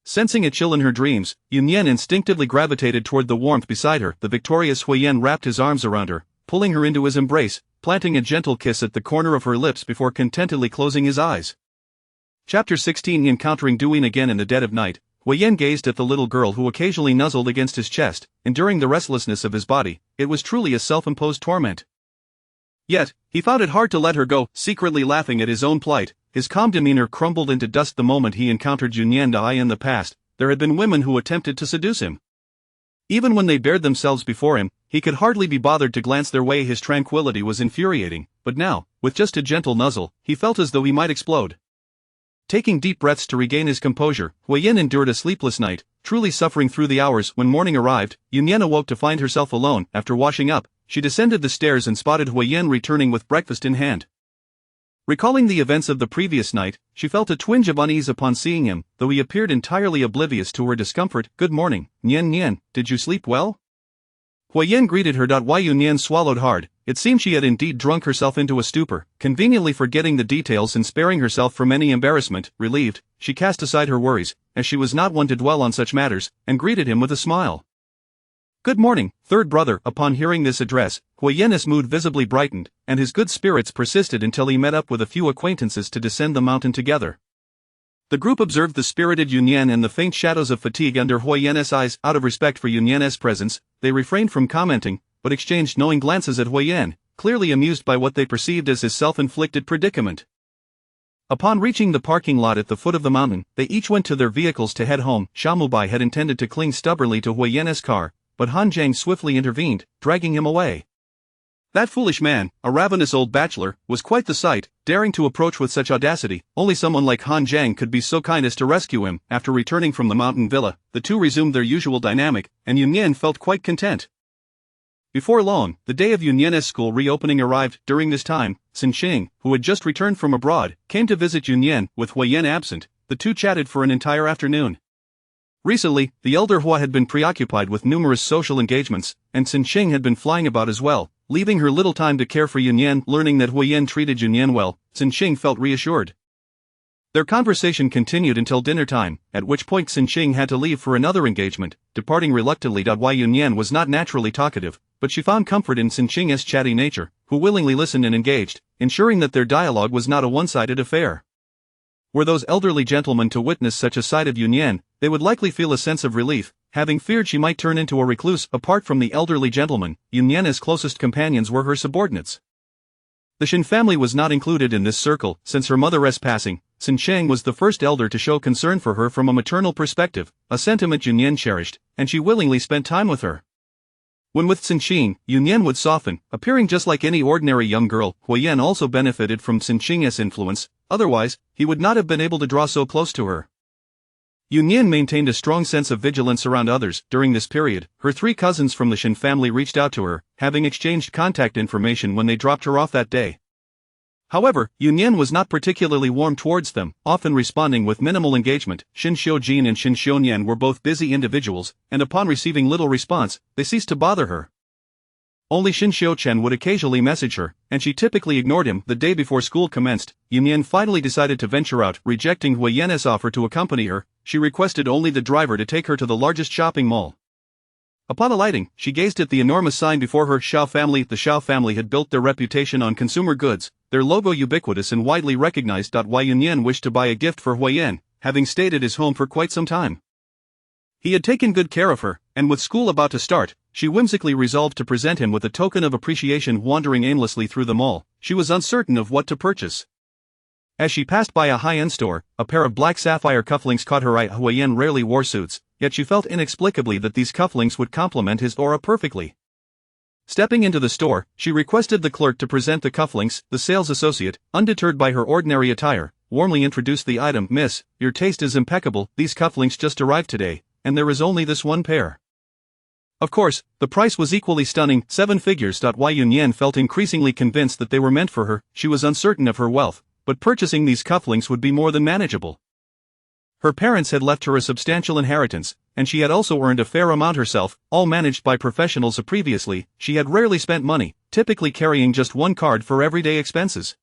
S2: Sensing a chill in her dreams, Nian instinctively gravitated toward the warmth beside her. The victorious Huo Yan wrapped his arms around her, pulling her into his embrace, planting a gentle kiss at the corner of her lips before contentedly closing his eyes. Chapter 16. Encountering Duin again in the dead of night, Huo Yan gazed at the little girl who occasionally nuzzled against his chest, enduring the restlessness of his body. It was truly a self-imposed torment. Yet, he found it hard to let her go, secretly laughing at his own plight. His calm demeanor crumbled into dust the moment he encountered Nian Dai. In the past, there had been women who attempted to seduce him. Even when they bared themselves before him, he could hardly be bothered to glance their way. His tranquility was infuriating, but now, with just a gentle nuzzle, he felt as though he might explode. Taking deep breaths to regain his composure, Huo Yan endured a sleepless night, truly suffering through the hours. When morning arrived, Nian awoke to find herself alone. After washing up, she descended the stairs and spotted Huo Yan returning with breakfast in hand. Recalling the events of the previous night, she felt a twinge of unease upon seeing him, though he appeared entirely oblivious to her discomfort. Good morning, Nian, did you sleep well? Huo Yan greeted her. Why? Nian swallowed hard. It seemed she had indeed drunk herself into a stupor, conveniently forgetting the details and sparing herself from any embarrassment. Relieved, she cast aside her worries, as she was not one to dwell on such matters, and greeted him with a smile. Good morning, third brother. Upon hearing this address, Huo Yan's mood visibly brightened, and his good spirits persisted until he met up with a few acquaintances to descend the mountain together. The group observed the spirited Nian and the faint shadows of fatigue under Huo Yan's eyes. Out of respect for Nian's presence, they refrained from commenting, but exchanged knowing glances at Huo Yan, clearly amused by what they perceived as his self-inflicted predicament. Upon reaching the parking lot at the foot of the mountain, they each went to their vehicles to head home. Xiaomubai had intended to cling stubbornly to Huo Yan's car, but Han Zhang swiftly intervened, dragging him away. That foolish man, a ravenous old bachelor, was quite the sight, daring to approach with such audacity. Only someone like Han Zhang could be so kind as to rescue him. After returning from the mountain villa, the two resumed their usual dynamic, and Nian felt quite content. Before long, the day of Nian's school reopening arrived. During this time, Xing, who had just returned from abroad, came to visit Nian. With Huo Yan absent, the two chatted for an entire afternoon. Recently, the elder Hua had been preoccupied with numerous social engagements, and Xing had been flying about as well, leaving her little time to care for Nian. Learning that Huo Yan treated Nian well, Xing felt reassured. Their conversation continued until dinner time, at which point Xing had to leave for another engagement, departing reluctantly. Nian was not naturally talkative, but she found comfort in Xing's chatty nature, who willingly listened and engaged, ensuring that their dialogue was not a one-sided affair. Were those elderly gentlemen to witness such a sight of Nian, they would likely feel a sense of relief, having feared she might turn into a recluse. Apart from the elderly gentlemen, Nian's closest companions were her subordinates. The Shin family was not included in this circle. Since her mother's passing, Xing was the first elder to show concern for her from a maternal perspective, a sentiment Nian cherished, and she willingly spent time with her. When with Xing, Nian would soften, appearing just like any ordinary young girl. Huo Yan also benefited from Xing's influence, otherwise, he would not have been able to draw so close to her. Nian maintained a strong sense of vigilance around others. During this period, her three cousins from the Shin family reached out to her, having exchanged contact information when they dropped her off that day. However, Nian was not particularly warm towards them, often responding with minimal engagement. Shin Xiujin and Shin Xionian were both busy individuals, and upon receiving little response, they ceased to bother her. Only Shin Xiuchen would occasionally message her, and she typically ignored him. The day before school commenced, Nian finally decided to venture out. Rejecting Huo Yan's offer to accompany her, she requested only the driver to take her to the largest shopping mall. Upon alighting, she gazed at the enormous sign before her. Xiao family. The Xiao family had built their reputation on consumer goods, their logo ubiquitous and widely recognized. Nian wished to buy a gift for Huo Yan, having stayed at his home for quite some time. He had taken good care of her, and with school about to start, she whimsically resolved to present him with a token of appreciation. Wandering aimlessly through the mall, she was uncertain of what to purchase. As she passed by a high-end store, a pair of black sapphire cufflinks caught her eye. Huo Yan rarely wore suits, yet she felt inexplicably that these cufflinks would complement his aura perfectly. Stepping into the store, she requested the clerk to present the cufflinks. The sales associate, undeterred by her ordinary attire, warmly introduced the item. "Miss, your taste is impeccable. These cufflinks just arrived today, and there is only this one pair." Of course, the price was equally stunning, 7 figures. Nian felt increasingly convinced that they were meant for her. She was uncertain of her wealth, but purchasing these cufflinks would be more than manageable. Her parents had left her a substantial inheritance, and she had also earned a fair amount herself, all managed by professionals. Previously, she had rarely spent money, typically carrying just one card for everyday expenses.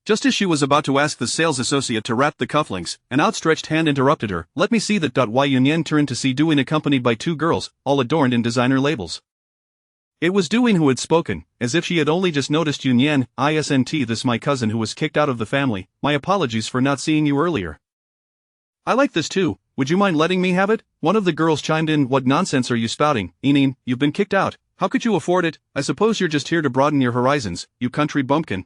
S2: Just as she was about to ask the sales associate to wrap the cufflinks, an outstretched hand interrupted her. "Let me see that." Nian turned to see Duin accompanied by 2 girls, all adorned in designer labels. It was Duin who had spoken, as if she had only just noticed Nian. "Isn't this my cousin who was kicked out of the family? My apologies for not seeing you earlier." "I like this too, would you mind letting me have it?" One of the girls chimed in. "What nonsense are you spouting, Nian? You've been kicked out. How could you afford it? I suppose you're just here to broaden your horizons, you country bumpkin."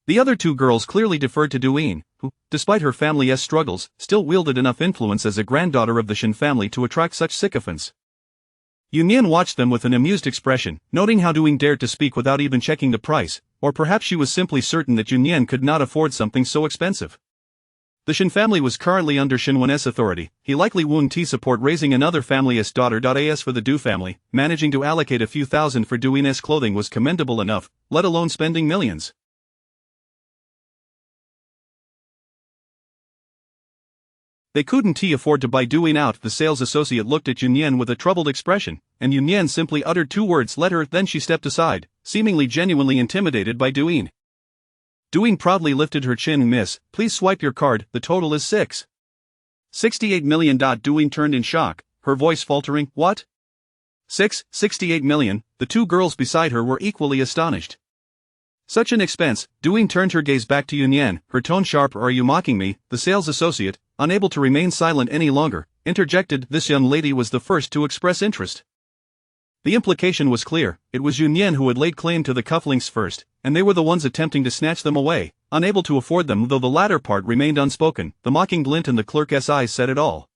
S2: The other 2 girls clearly deferred to Duin, who, despite her family's struggles, still wielded enough influence as a granddaughter of the Shin family to attract such sycophants. Nian watched them with an amused expression, noting how Duin dared to speak without even checking the price, or perhaps she was simply certain that Nian could not afford something so expensive. The Shin family was currently under Shin Wen's authority. He likely wouldn't support raising another family's daughter. As for the Du family, managing to allocate a few thousand for Duin's clothing was commendable enough, let alone spending millions. They couldn't afford to buy Duin out. The sales associate looked at Nian with a troubled expression, and Nian simply uttered 2 words. "Let her." Then she stepped aside, seemingly genuinely intimidated by Duin. Duin proudly lifted her chin. "Miss, please swipe your card. The total is 6.68 million. Duin turned in shock, her voice faltering. "What? 68 million, the two girls beside her were equally astonished. Such an expense. Doing turned her gaze back to Nian, her tone sharp. Are you mocking me? The sales associate, unable to remain silent any longer, interjected. This young lady was the first to express interest. The implication was clear, it was Nian who had laid claim to the cufflinks first, and they were the ones attempting to snatch them away, unable to afford them. Though the latter part remained unspoken, the mocking glint in the clerk's eyes said it all.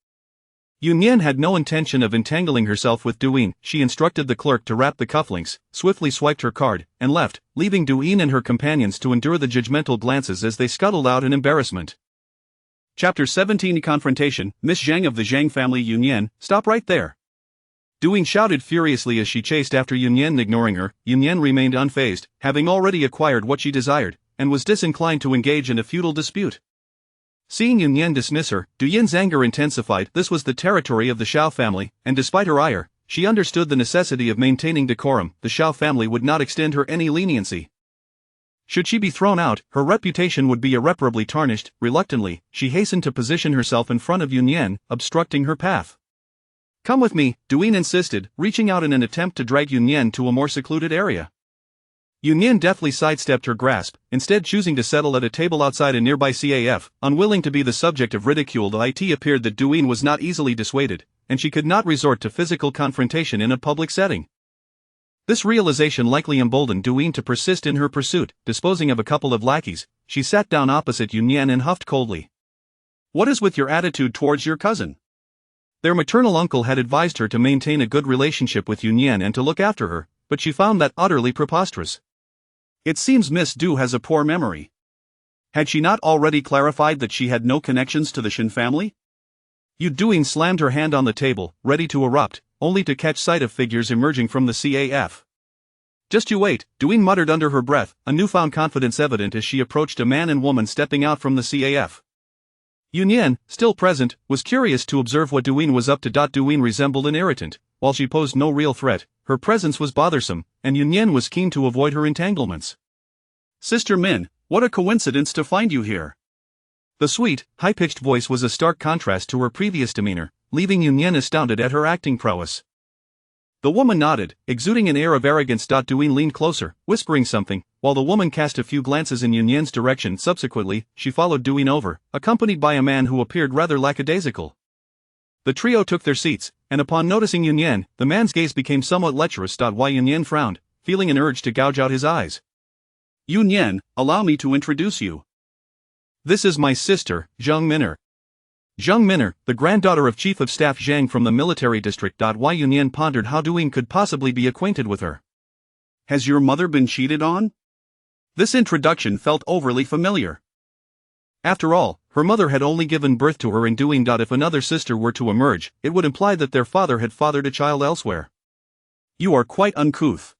S2: Nian had no intention of entangling herself with Duin. She instructed the clerk to wrap the cufflinks, swiftly swiped her card, and left, leaving Duin and her companions to endure the judgmental glances as they scuttled out in embarrassment.
S1: Chapter 17 Confrontation. Miss Zhang of the Zhang family. Nian, stop right there.
S2: Duin shouted furiously as she chased after Nian. Ignoring her, Nian remained unfazed, having already acquired what she desired, and was disinclined to engage in a futile dispute. Seeing Nian dismiss her, Duyin's anger intensified. This was the territory of the Xiao family, and despite her ire, she understood the necessity of maintaining decorum. The Xiao family would not extend her any leniency. Should she be thrown out, her reputation would be irreparably tarnished. Reluctantly, she hastened to position herself in front of Nian, obstructing her path. Come with me, Duin insisted, reaching out in an attempt to drag Nian to a more secluded area. Nian deftly sidestepped her grasp, instead choosing to settle at a table outside a nearby CAF, unwilling to be the subject of ridicule. It appeared that Duin was not easily dissuaded, and she could not resort to physical confrontation in a public setting. This realization likely emboldened Duin to persist in her pursuit. Disposing of a couple of lackeys, she sat down opposite Nian and huffed coldly.
S1: What is with your attitude towards your cousin?
S2: Their maternal uncle had advised her to maintain a good relationship with Nian and to look after her, but she found that utterly preposterous.
S1: It seems Miss Du has a poor memory. Had she not already clarified that she had no connections to the Shin family?
S2: Duin slammed her hand on the table, ready to erupt, only to catch sight of figures emerging from the CAF.
S1: Just you wait, Duin muttered under her breath, a newfound confidence evident as she approached a man and woman stepping out from the CAF.
S2: Nian, still present, was curious to observe what Duin was up to. Duin resembled an irritant. While she posed no real threat, her presence was bothersome, and Nian was keen to avoid her entanglements.
S1: Sister Min, what a coincidence to find you here.
S2: The sweet, high-pitched voice was a stark contrast to her previous demeanor, leaving Nian astounded at her acting prowess. The woman nodded, exuding an air of arrogance. Duin leaned closer, whispering something, while the woman cast a few glances in Nian's direction. Subsequently, she followed Duin over, accompanied by a man who appeared rather lackadaisical. The trio took their seats, and upon noticing Nian, the man's gaze became somewhat lecherous. Why? Nian frowned, feeling an urge to gouge out his eyes.
S1: Nian, allow me to introduce you.
S2: This is my sister, Zhang Min'er. Zhang Min'er, the granddaughter of Chief of Staff Zhang from the military district. Why? Nian pondered how Duin could possibly be acquainted with her.
S1: Has your mother been cheated on? This introduction felt overly familiar.
S2: After all, her mother had only given birth to her in Duin. If another sister were to emerge, it would imply that their father had fathered a child elsewhere.
S1: You are quite uncouth.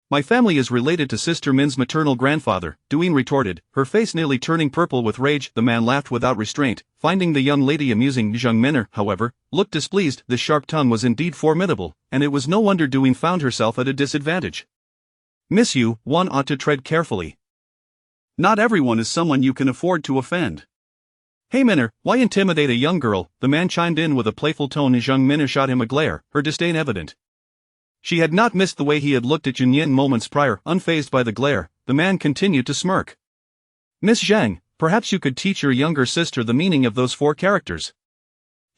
S2: My family is related to Sister Min's maternal grandfather, Duin retorted, her face nearly turning purple with rage. The man laughed without restraint, finding the young lady amusing. Zhang Min'er, however, looked displeased. This sharp tongue was indeed formidable, and it was no wonder Duin found herself at a disadvantage. Miss Yu, one ought to tread carefully.
S1: Not everyone is someone you can afford to offend.
S2: Hey Min'er, why intimidate a young girl? The man chimed in with a playful tone as Zhang Min'er shot him a glare, her disdain evident. She had not missed the way he had looked at Nian moments prior. Unfazed by the glare, the man continued to smirk. Miss Zhang, perhaps you could teach your younger sister the meaning of those 4 characters.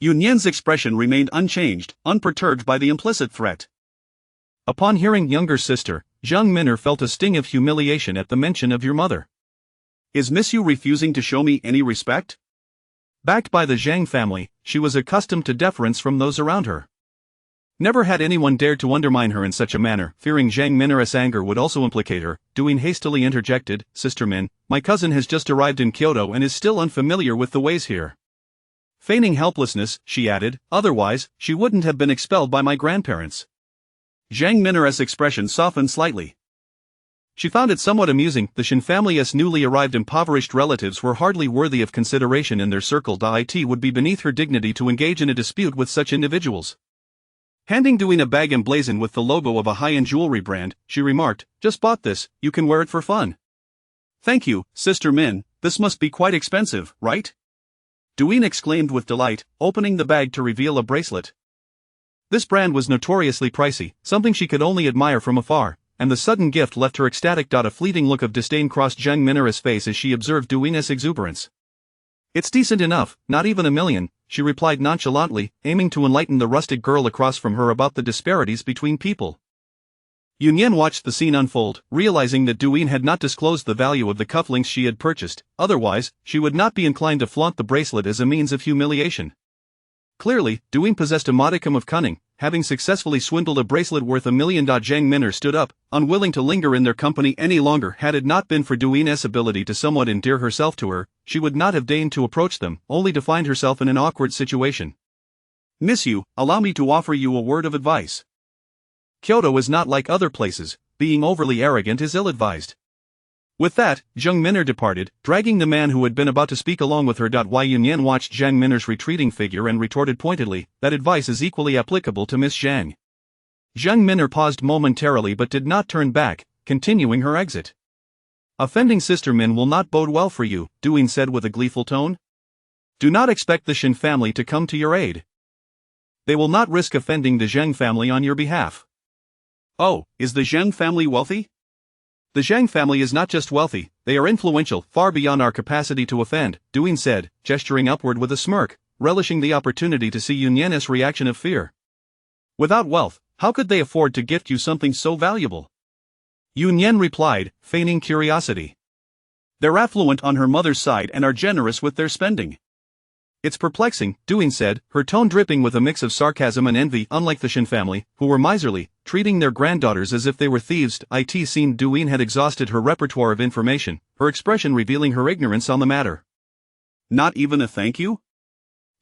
S1: Nian's expression remained unchanged, unperturbed by the implicit threat.
S2: Upon hearing younger sister, Zhang Min'er felt a sting of humiliation at the mention of your mother.
S1: Is Miss Yu refusing to show me any respect?
S2: Backed by the Zhang family, she was accustomed to deference from those around her. Never had anyone dared to undermine her in such a manner. Fearing Zhang Min'er's anger would also implicate her, Duin hastily interjected, Sister Min, my cousin has just arrived in Kyoto and is still unfamiliar with the ways here. Feigning helplessness, she added, otherwise, she wouldn't have been expelled by my grandparents.
S1: Zhang Min'er's expression softened slightly.
S2: She found it somewhat amusing. The Shin family's newly arrived impoverished relatives were hardly worthy of consideration in their circle. It would be beneath her dignity to engage in a dispute with such individuals. Handing Duin a bag emblazoned with the logo of a high-end jewelry brand, she remarked, just bought this, you can wear it for fun.
S1: Thank you, Sister Min, this must be quite expensive, right? Duin exclaimed with delight, opening the bag to reveal a bracelet.
S2: This brand was notoriously pricey, something she could only admire from afar, and the sudden gift left her ecstatic. A fleeting look of disdain crossed Zheng Minera's face as she observed Duina's exuberance. "It's decent enough, not even $1 million," she replied nonchalantly, aiming to enlighten the rustic girl across from her about the disparities between people. Nian watched the scene unfold, realizing that Duin had not disclosed the value of the cufflinks she had purchased, otherwise, she would not be inclined to flaunt the bracelet as a means of humiliation. Clearly, Duin possessed a modicum of cunning, having successfully swindled a bracelet worth $1 million. Zheng Miner stood up, unwilling to linger in their company any longer. Had it not been for Duin's ability to somewhat endear herself to her, she would not have deigned to approach them, only to find herself in an awkward situation.
S1: "Miss Yu, allow me to offer you a word of advice.
S2: Kyoto is not like other places, being overly arrogant is ill-advised." With that, Zheng Miner departed, dragging the man who had been about to speak along with her. Wei Yunyan watched Zheng Miner's retreating figure and retorted pointedly, "That advice is equally applicable to Miss Zhang." Zheng Miner paused momentarily but did not turn back, continuing her exit. "Offending Sister Min will not bode well for you," Duin said with a gleeful tone. "Do not expect the Shin family to come to your aid. They will not risk offending the Zheng family on your behalf."
S1: "Oh, is the Zheng family wealthy?"
S2: "The Zhang family is not just wealthy, they are influential, far beyond our capacity to offend," Duin said, gesturing upward with a smirk, relishing the opportunity to see Yunyan's reaction of fear.
S1: "Without wealth, how could they afford to gift you something so valuable?"
S2: Yunyan replied, feigning curiosity.
S1: "They're affluent on her mother's side and are generous with their spending."
S2: "It's perplexing," Duin said, her tone dripping with a mix of sarcasm and envy. Unlike the Shin family, who were miserly, treating their granddaughters as if they were thieves, it seemed Duin had exhausted her repertoire of information, her expression revealing her ignorance on the matter.
S1: "Not even a thank you?"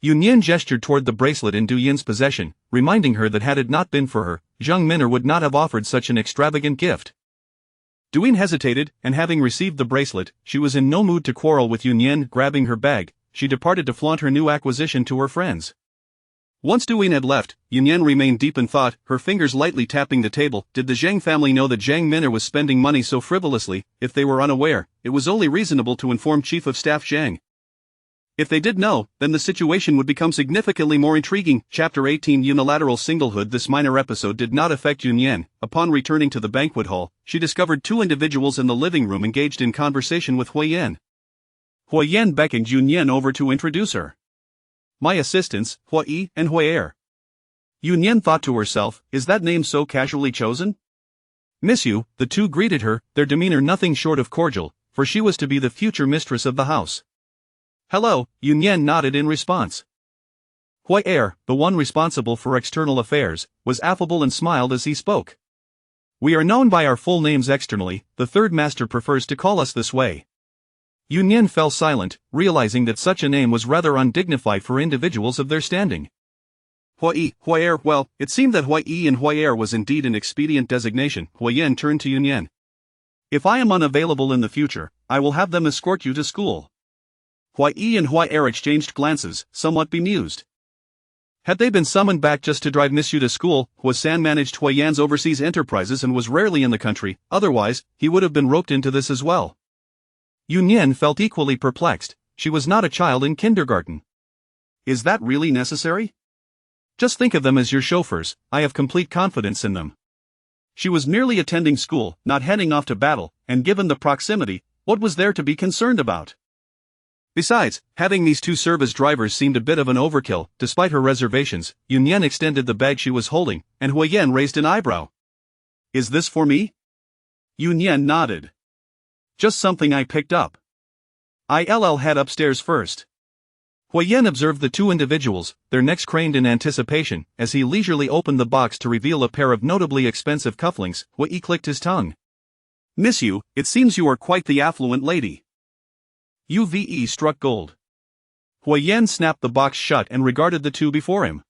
S2: Yunyan gestured toward the bracelet in Duin's possession, reminding her that had it not been for her, Zheng Miner would not have offered such an extravagant gift.
S1: Duin hesitated, and having received the bracelet, she was in no mood to quarrel with Yunyan. Grabbing her bag, she departed to flaunt her new acquisition to her friends. Once Duin had left, Yunyan remained deep in thought, her fingers lightly tapping the table. Did the Zhang family know that Zhang Miner was spending money so frivolously? If they were unaware, it was only reasonable to inform Chief of Staff Zhang. If they did know, then the situation would become significantly more intriguing. Chapter 18 Unilateral Singlehood. This minor episode did not affect Yunyan. Upon returning to the banquet hall, she discovered two individuals in the living room engaged in conversation with Huo Yan. Huo Yan beckoned Yunyan over to introduce her. "My assistants, Huo Yi and Huo Er." Yunyan thought to herself, is that name so casually chosen?
S2: "Miss Yu," the two greeted her, their demeanor nothing short of cordial, for she was to be the future mistress of the house.
S1: "Hello," Yunyan nodded in response.
S2: Huo Er, the one responsible for external affairs, was affable and smiled as he spoke. "We are known by our full names externally, the third master prefers to call us this way." Yunyan fell silent, realizing that such a name was rather undignified for individuals of their standing.
S1: Huo Yi, Huo Er. Well, it seemed that Huo Yi and Huo Er was indeed an expedient designation. Huo Yan turned to Yunyan. "If I am unavailable in the future, I will have them escort you to school." Huo Yi and Huo Er exchanged glances, somewhat bemused.
S2: Had they been summoned back just to drive Miss Yu to school, Huo San managed Huo Yan's overseas enterprises and was rarely in the country, otherwise, he would have been roped into this as well. Yunyan felt equally perplexed, she was not a child in kindergarten.
S1: Is that really necessary?
S2: Just think of them as your chauffeurs, I have complete confidence in them.
S1: She was merely attending school, not heading off to battle, and given the proximity, what was there to be concerned about?
S2: Besides, having these two serve as drivers seemed a bit of an overkill. Despite her reservations, Yunyan extended the bag she was holding, and Huo Yan raised an eyebrow.
S1: "Is this for me?" Yunyan nodded. "Just something I picked up. I'll head upstairs first."
S2: Huo Yan observed the two individuals, their necks craned in anticipation, as he leisurely opened the box to reveal a pair of notably expensive cufflinks. Huo Yi clicked his tongue.
S1: "Miss Yu, it seems you are quite the affluent lady." UVE struck gold.
S2: Huo Yan snapped the box shut and regarded the two before him.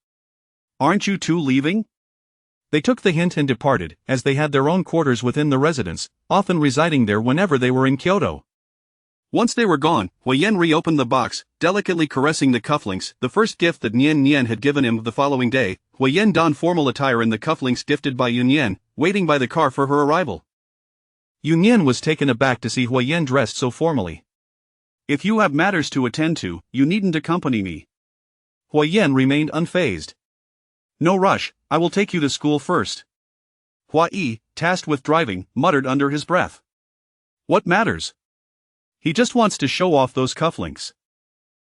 S1: "Aren't you two leaving?"
S2: They took the hint and departed, as they had their own quarters within the residence, often residing there whenever they were in Kyoto.
S1: Once they were gone, Huo Yan reopened the box, delicately caressing the cufflinks, the first gift that Nian had given him. The following day, Huo Yan donned formal attire in the cufflinks gifted by Yunyan, waiting by the car for her arrival.
S2: Yunyan was taken aback to see Huo Yan dressed so formally.
S1: "If you have matters to attend to, you needn't accompany me."
S2: Huo Yan remained unfazed.
S1: No rush, I will take you to school first. Huo Yan, tasked with driving, muttered under his breath. What matters? He just wants to show off those cufflinks.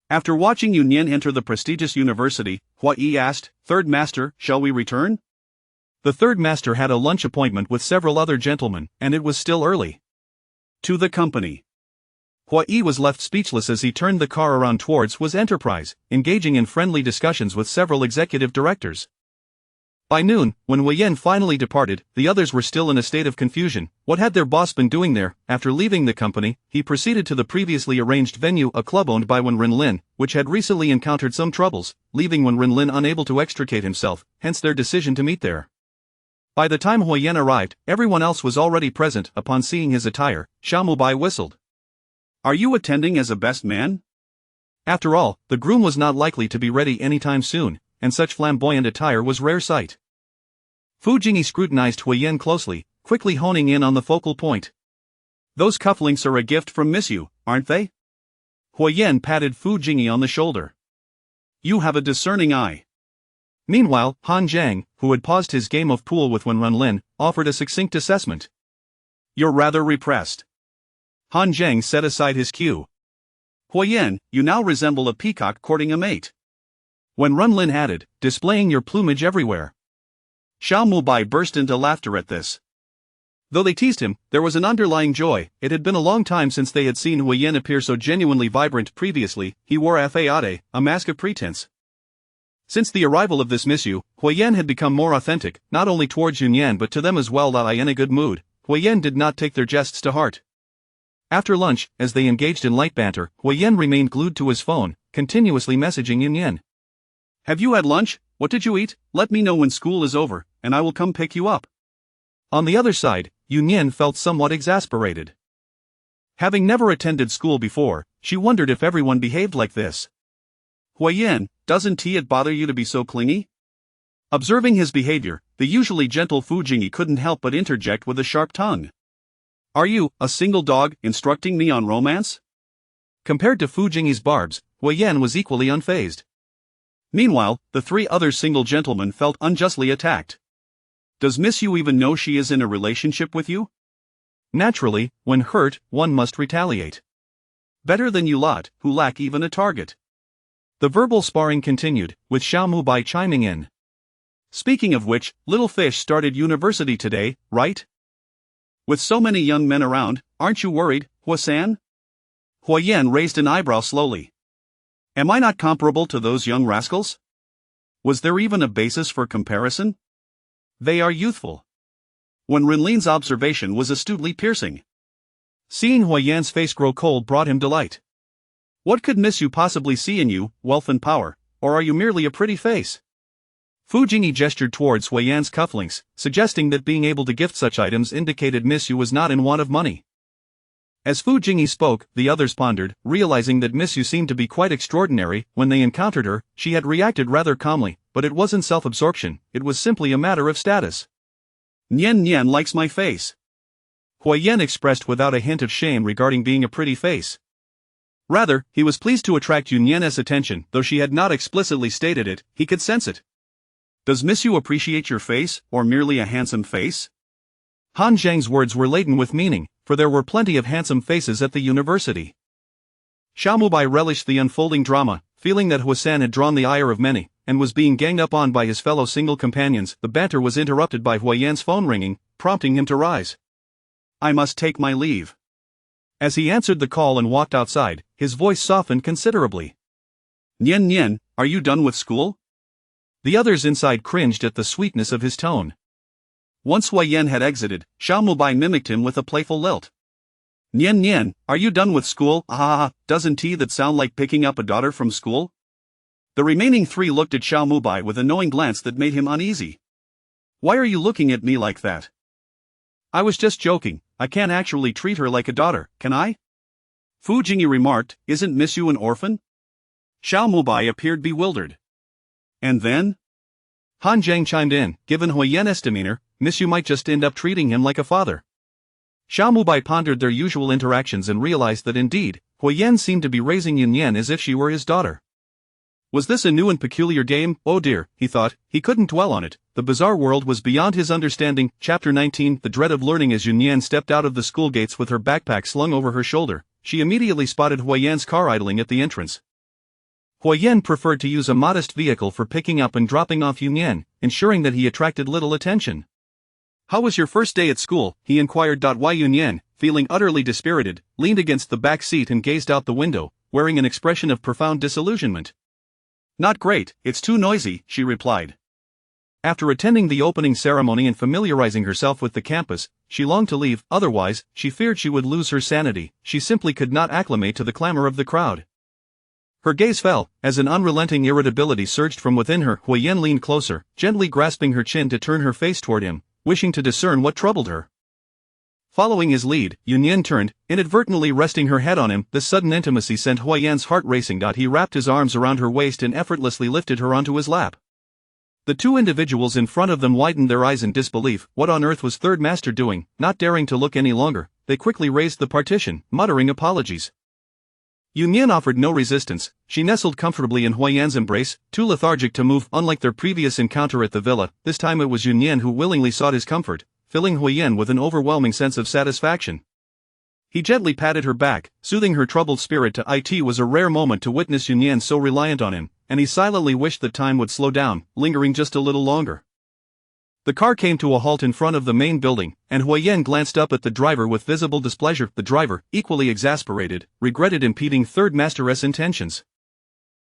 S1: After watching Nian enter the prestigious university, Huo Yan asked, Third Master, shall we return? The third master had a lunch appointment with several other gentlemen, and it was still early. To the company. Huo Yan was left speechless as he turned the car around towards Huo's enterprise, engaging in friendly discussions with several executive directors. By noon, when Huo Yan finally departed, the others were still in a state of confusion. What had their boss been doing there? After leaving the company, he proceeded to the previously arranged venue, a club owned by Wen Renlin, which had recently encountered some troubles, leaving Wen Renlin unable to extricate himself, hence their decision to meet there. By the time Huo Yan arrived, everyone else was already present. Upon seeing his attire, Xiao Mubai whistled. Are you attending as a best man? After all, the groom was not likely to be ready anytime soon, and such flamboyant attire was rare sight. Fu Jingyi scrutinized Huo Yan closely, quickly honing in on the focal point. Those cufflinks are a gift from Miss Yu, aren't they? Huo Yan patted Fu Jingyi on the shoulder. You have a discerning eye. Meanwhile, Han Zhang, who had paused his game of pool with Wen Renlin, offered a succinct assessment. You're rather repressed. Han Zhang set aside his cue. Huo Yan, you now resemble a peacock courting a mate. Wen Renlin added, displaying your plumage everywhere. Xiao Mubai burst into laughter at this. Though they teased him, there was an underlying joy. It had been a long time since they had seen Huo Yan appear so genuinely vibrant. Previously, he wore a faiate, a mask of pretense. Since the arrival of this Miss Yu, Huo Yan had become more authentic, not only towards Nian but to them as well. In a good mood, Huo Yan did not take their jests to heart. After lunch, as they engaged in light banter, Huo Yan remained glued to his phone, continuously messaging Nian. Have you had lunch? What did you eat? Let me know when school is over, and I will come pick you up. On the other side, Nian felt somewhat exasperated. Having never attended school before, she wondered if everyone behaved like this. Huo Yan, doesn't it bother you to be so clingy? Observing his behavior, the usually gentle Fu Jingyi couldn't help but interject with a sharp tongue. Are you, a single dog, instructing me on romance? Compared to Fu Jingyi's barbs, Huo Yan was equally unfazed. Meanwhile, the three other single gentlemen felt unjustly attacked. Does Miss Yu even know she is in a relationship with you? Naturally, when hurt, one must retaliate. Better than you lot, who lack even a target. The verbal sparring continued, with Xiao Mubai chiming in. Speaking of which, little fish started university today, right? With so many young men around, aren't you worried, Huo-san? Huo Yan raised an eyebrow slowly. Am I not comparable to those young rascals? Was there even a basis for comparison? They are youthful. Wen Renlin's observation was astutely piercing. Seeing Huo Yan's face grow cold brought him delight. What could Miss Yu possibly see in you, wealth and power, or are you merely a pretty face? Fu Jingyi gestured towards Huo Yan's cufflinks, suggesting that being able to gift such items indicated Miss Yu was not in want of money. As Fu Jingyi spoke, the others pondered, realizing that Miss Yu seemed to be quite extraordinary. When they encountered her, she had reacted rather calmly, but it wasn't self-absorption, it was simply a matter of status. Nian likes my face. Huo Yan expressed without a hint of shame regarding being a pretty face. Rather, he was pleased to attract Nian's attention. Though she had not explicitly stated it, he could sense it. Does Miss Yu appreciate your face, or merely a handsome face? Han Zhang's words were laden with meaning, for there were plenty of handsome faces at the university. Xiao Mubai relished the unfolding drama, feeling that Huo-san had drawn the ire of many, and was being ganged up on by his fellow single companions. The banter was interrupted by Huo Yan's phone ringing, prompting him to rise. I must take my leave. As he answered the call and walked outside, his voice softened considerably. Nian, are you done with school? The others inside cringed at the sweetness of his tone. Once Huo Yan had exited, Xiao Mubai mimicked him with a playful lilt. Nian, are you done with school? Doesn't that sound like picking up a daughter from school? The remaining three looked at Xiao Mubai with a knowing glance that made him uneasy. Why are you looking at me like that? I was just joking, I can't actually treat her like a daughter, can I? Fu Jingyi remarked, isn't Miss Yu an orphan? Xiao Mubai appeared bewildered. And then? Han Zhang chimed in, given Huo Yan's demeanor, Miss Yu might just end up treating him like a father. Xiao Mubai pondered their usual interactions and realized that indeed, Huo Yan seemed to be raising Nian as if she were his daughter.
S2: Was this a new and peculiar game? Oh dear, he thought. He couldn't dwell on it. The bizarre world was beyond his understanding. Chapter 19. The dread of learning. As Nian stepped out of the school gates with her backpack slung over her shoulder, she immediately spotted Huo Yan's car idling at the entrance. Huo Yan preferred to use a modest vehicle for picking up and dropping off Nian, ensuring that he attracted little attention. "How was your first day at school?" he inquired. Nian, feeling utterly dispirited, leaned against the back seat and gazed out the window, wearing an expression of profound disillusionment. "Not great, it's too noisy," she replied. After attending the opening ceremony and familiarizing herself with the campus, she longed to leave. Otherwise, she feared she would lose her sanity. She simply could not acclimate to the clamor of the crowd. Her gaze fell, as an unrelenting irritability surged from within her. Huo Yan leaned closer, gently grasping her chin to turn her face toward him, wishing to discern what troubled her. Following his lead, Nian turned, inadvertently resting her head on him. This sudden intimacy sent Huo Yan's heart racing. He wrapped his arms around her waist and effortlessly lifted her onto his lap. The two individuals in front of them widened their eyes in disbelief. What on earth was Third Master doing? Not daring to look any longer, they quickly raised the partition, muttering apologies. Nian offered no resistance. She nestled comfortably in Huo Yan's embrace, too lethargic to move. Unlike their previous encounter at the villa, this time it was Nian who willingly sought his comfort, filling Huo Yan with an overwhelming sense of satisfaction. He gently patted her back, soothing her troubled spirit. It was a rare moment to witness Nian so reliant on him, and he silently wished that time would slow down, lingering just a little longer. The car came to a halt in front of the main building, and Huo Yan glanced up at the driver with visible displeasure. The driver, equally exasperated, regretted impeding Third Master's intentions.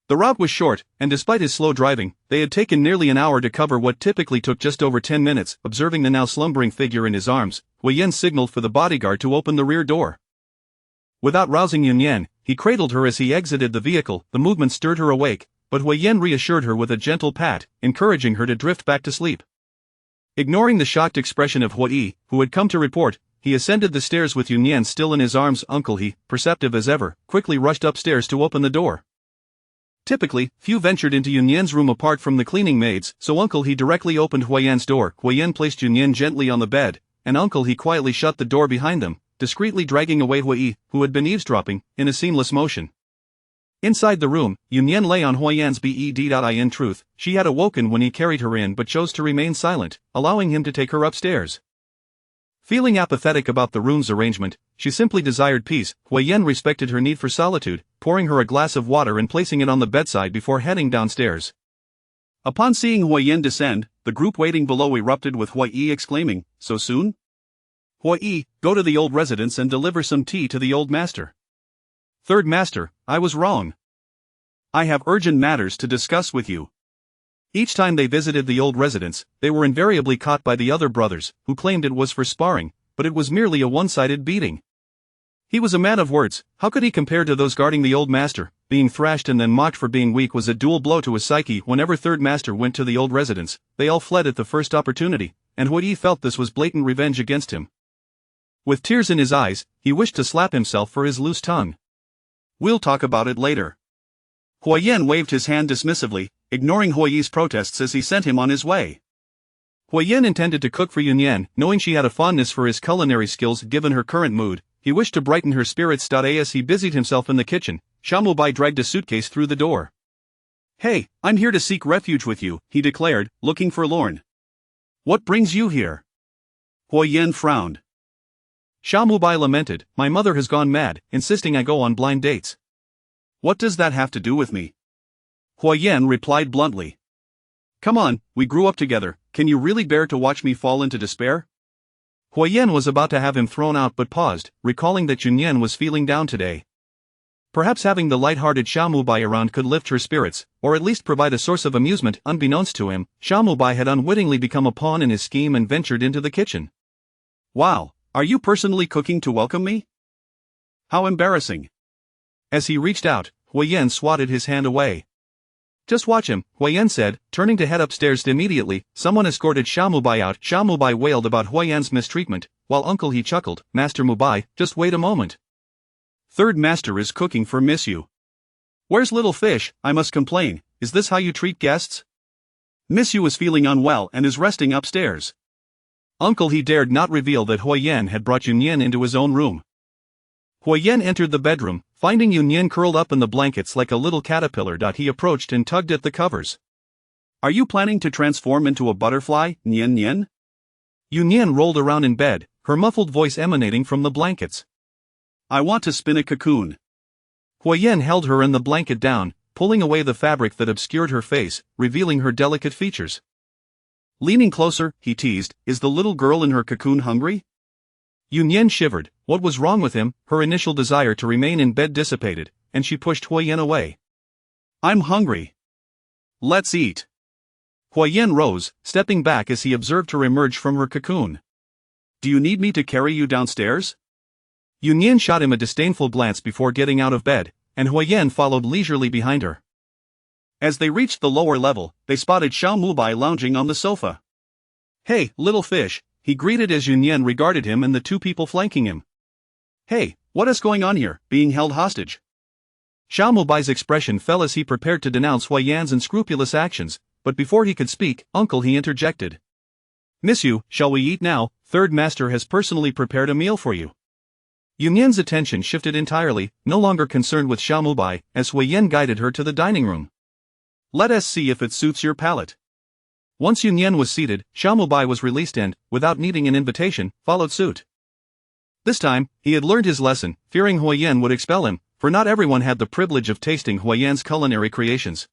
S2: The route was short, and despite his slow driving, they had taken nearly an hour to cover what typically took just over 10 minutes. Observing the now slumbering figure in his arms, Huo Yan signaled for the bodyguard to open the rear door. Without rousing Nian, he cradled her as he exited the vehicle. The movement stirred her awake, but Huo Yan reassured her with a gentle pat, encouraging her to drift back to sleep. Ignoring the shocked expression of Huo Yi, who had come to report, he ascended the stairs with Nian still in his arms. Uncle He, perceptive as ever, quickly rushed upstairs to open the door. Typically, few ventured into Nian's room apart from the cleaning maids, so Uncle He directly opened Huo Yan's door. Huo Yan placed Nian gently on the bed, and Uncle He quietly shut the door behind them, discreetly dragging away Huo Yi, who had been eavesdropping, in a seamless motion. Inside the room, Nian lay on Huo Yan's bed. In truth, she had awoken when he carried her in but chose to remain silent, allowing him to take her upstairs. Feeling apathetic about the room's arrangement, she simply desired peace. Huo Yan respected her need for solitude, pouring her a glass of water and placing it on the bedside before heading downstairs. Upon seeing Huo Yan descend, the group waiting below erupted with Huo Yi exclaiming, "So soon? Huo Yi, go to the old residence and deliver some tea to the old master." "Third Master, I was wrong. I have urgent matters to discuss with you." Each time they visited the old residence, they were invariably caught by the other brothers, who claimed it was for sparring, but it was merely a one-sided beating. He was a man of words. How could he compare to those guarding the old master? Being thrashed and then mocked for being weak was a dual blow to his psyche. Whenever Third Master went to the old residence, they all fled at the first opportunity, and Huo Yi felt this was blatant revenge against him. With tears in his eyes, he wished to slap himself for his loose tongue. "We'll talk about it later." Huo Yan waved his hand dismissively, ignoring Huo Yi's protests as he sent him on his way. Huo Yan intended to cook for Nian, knowing she had a fondness for his culinary skills. Given her current mood, he wished to brighten her spirits. As he busied himself in the kitchen, Bai dragged a suitcase through the door. "Hey, I'm here to seek refuge with you," he declared, looking forlorn. "What brings you here?" Huo Yan frowned. Bai lamented, "My mother has gone mad, insisting I go on blind dates." "What does that have to do with me?" Huo Yan replied bluntly. "Come on, we grew up together, can you really bear to watch me fall into despair?" Huo Yan was about to have him thrown out but paused, recalling that Nian was feeling down today. Perhaps having the light-hearted Bai around could lift her spirits, or at least provide a source of amusement. Unbeknownst to him, Bai had unwittingly become a pawn in his scheme and ventured into the kitchen. "Wow, are you personally cooking to welcome me? How embarrassing." As he reached out, Huo Yan swatted his hand away. "Just watch him," Huo Yan said, turning to head upstairs. Immediately, someone escorted Bai out. Bai wailed about Huo Yan's mistreatment, while Uncle He chuckled, "Master Mubai, just wait a moment. Third Master is cooking for Miss Yu. Where's little fish? I must complain, is this how you treat guests? Miss Yu is feeling unwell and is resting upstairs." Uncle He dared not reveal that Huo Yan had brought Nian into his own room. Huo Yan entered the bedroom, finding Nian curled up in the blankets like a little caterpillar. He approached and tugged at the covers.
S1: Are you planning to transform into a butterfly, Nian?
S2: Nian rolled around in bed, her muffled voice emanating from the blankets.
S1: I want to spin a cocoon.
S2: Huo Yan held her and the blanket down, pulling away the fabric that obscured her face, revealing her delicate features.
S1: Leaning closer, he teased, is the little girl in her cocoon hungry?
S2: Nian shivered. What was wrong with him? Her initial desire to remain in bed dissipated, and she pushed Huo Yan away.
S1: I'm hungry. Let's eat.
S2: Huo Yan rose, stepping back as he observed her emerge from her cocoon.
S1: Do you need me to carry you downstairs?
S2: Nian shot him a disdainful glance before getting out of bed, and Huo Yan followed leisurely behind her.
S1: As they reached the lower level, they spotted Xiao Mubai lounging on the sofa. Hey, little fish, he greeted as Nian regarded him and the two people flanking him. Hey, what is going on here, being held hostage?
S2: Xiao Mubai's expression fell as he prepared to denounce Huo Yan's unscrupulous actions, but before he could speak, Uncle, he interjected.
S1: Miss you, shall we eat now? Third Master has personally prepared a meal for you.
S2: Nian's attention shifted entirely, no longer concerned with Xiao Mubai, as Huo Yan guided her to the dining room.
S1: Let us see if it suits your palate.
S2: Once Nian was seated, Xiao Mubai was released and, without needing an invitation, followed suit. This time, he had learned his lesson, fearing Huo Yan would expel him, for not everyone had the privilege of tasting Huo Yan's culinary creations.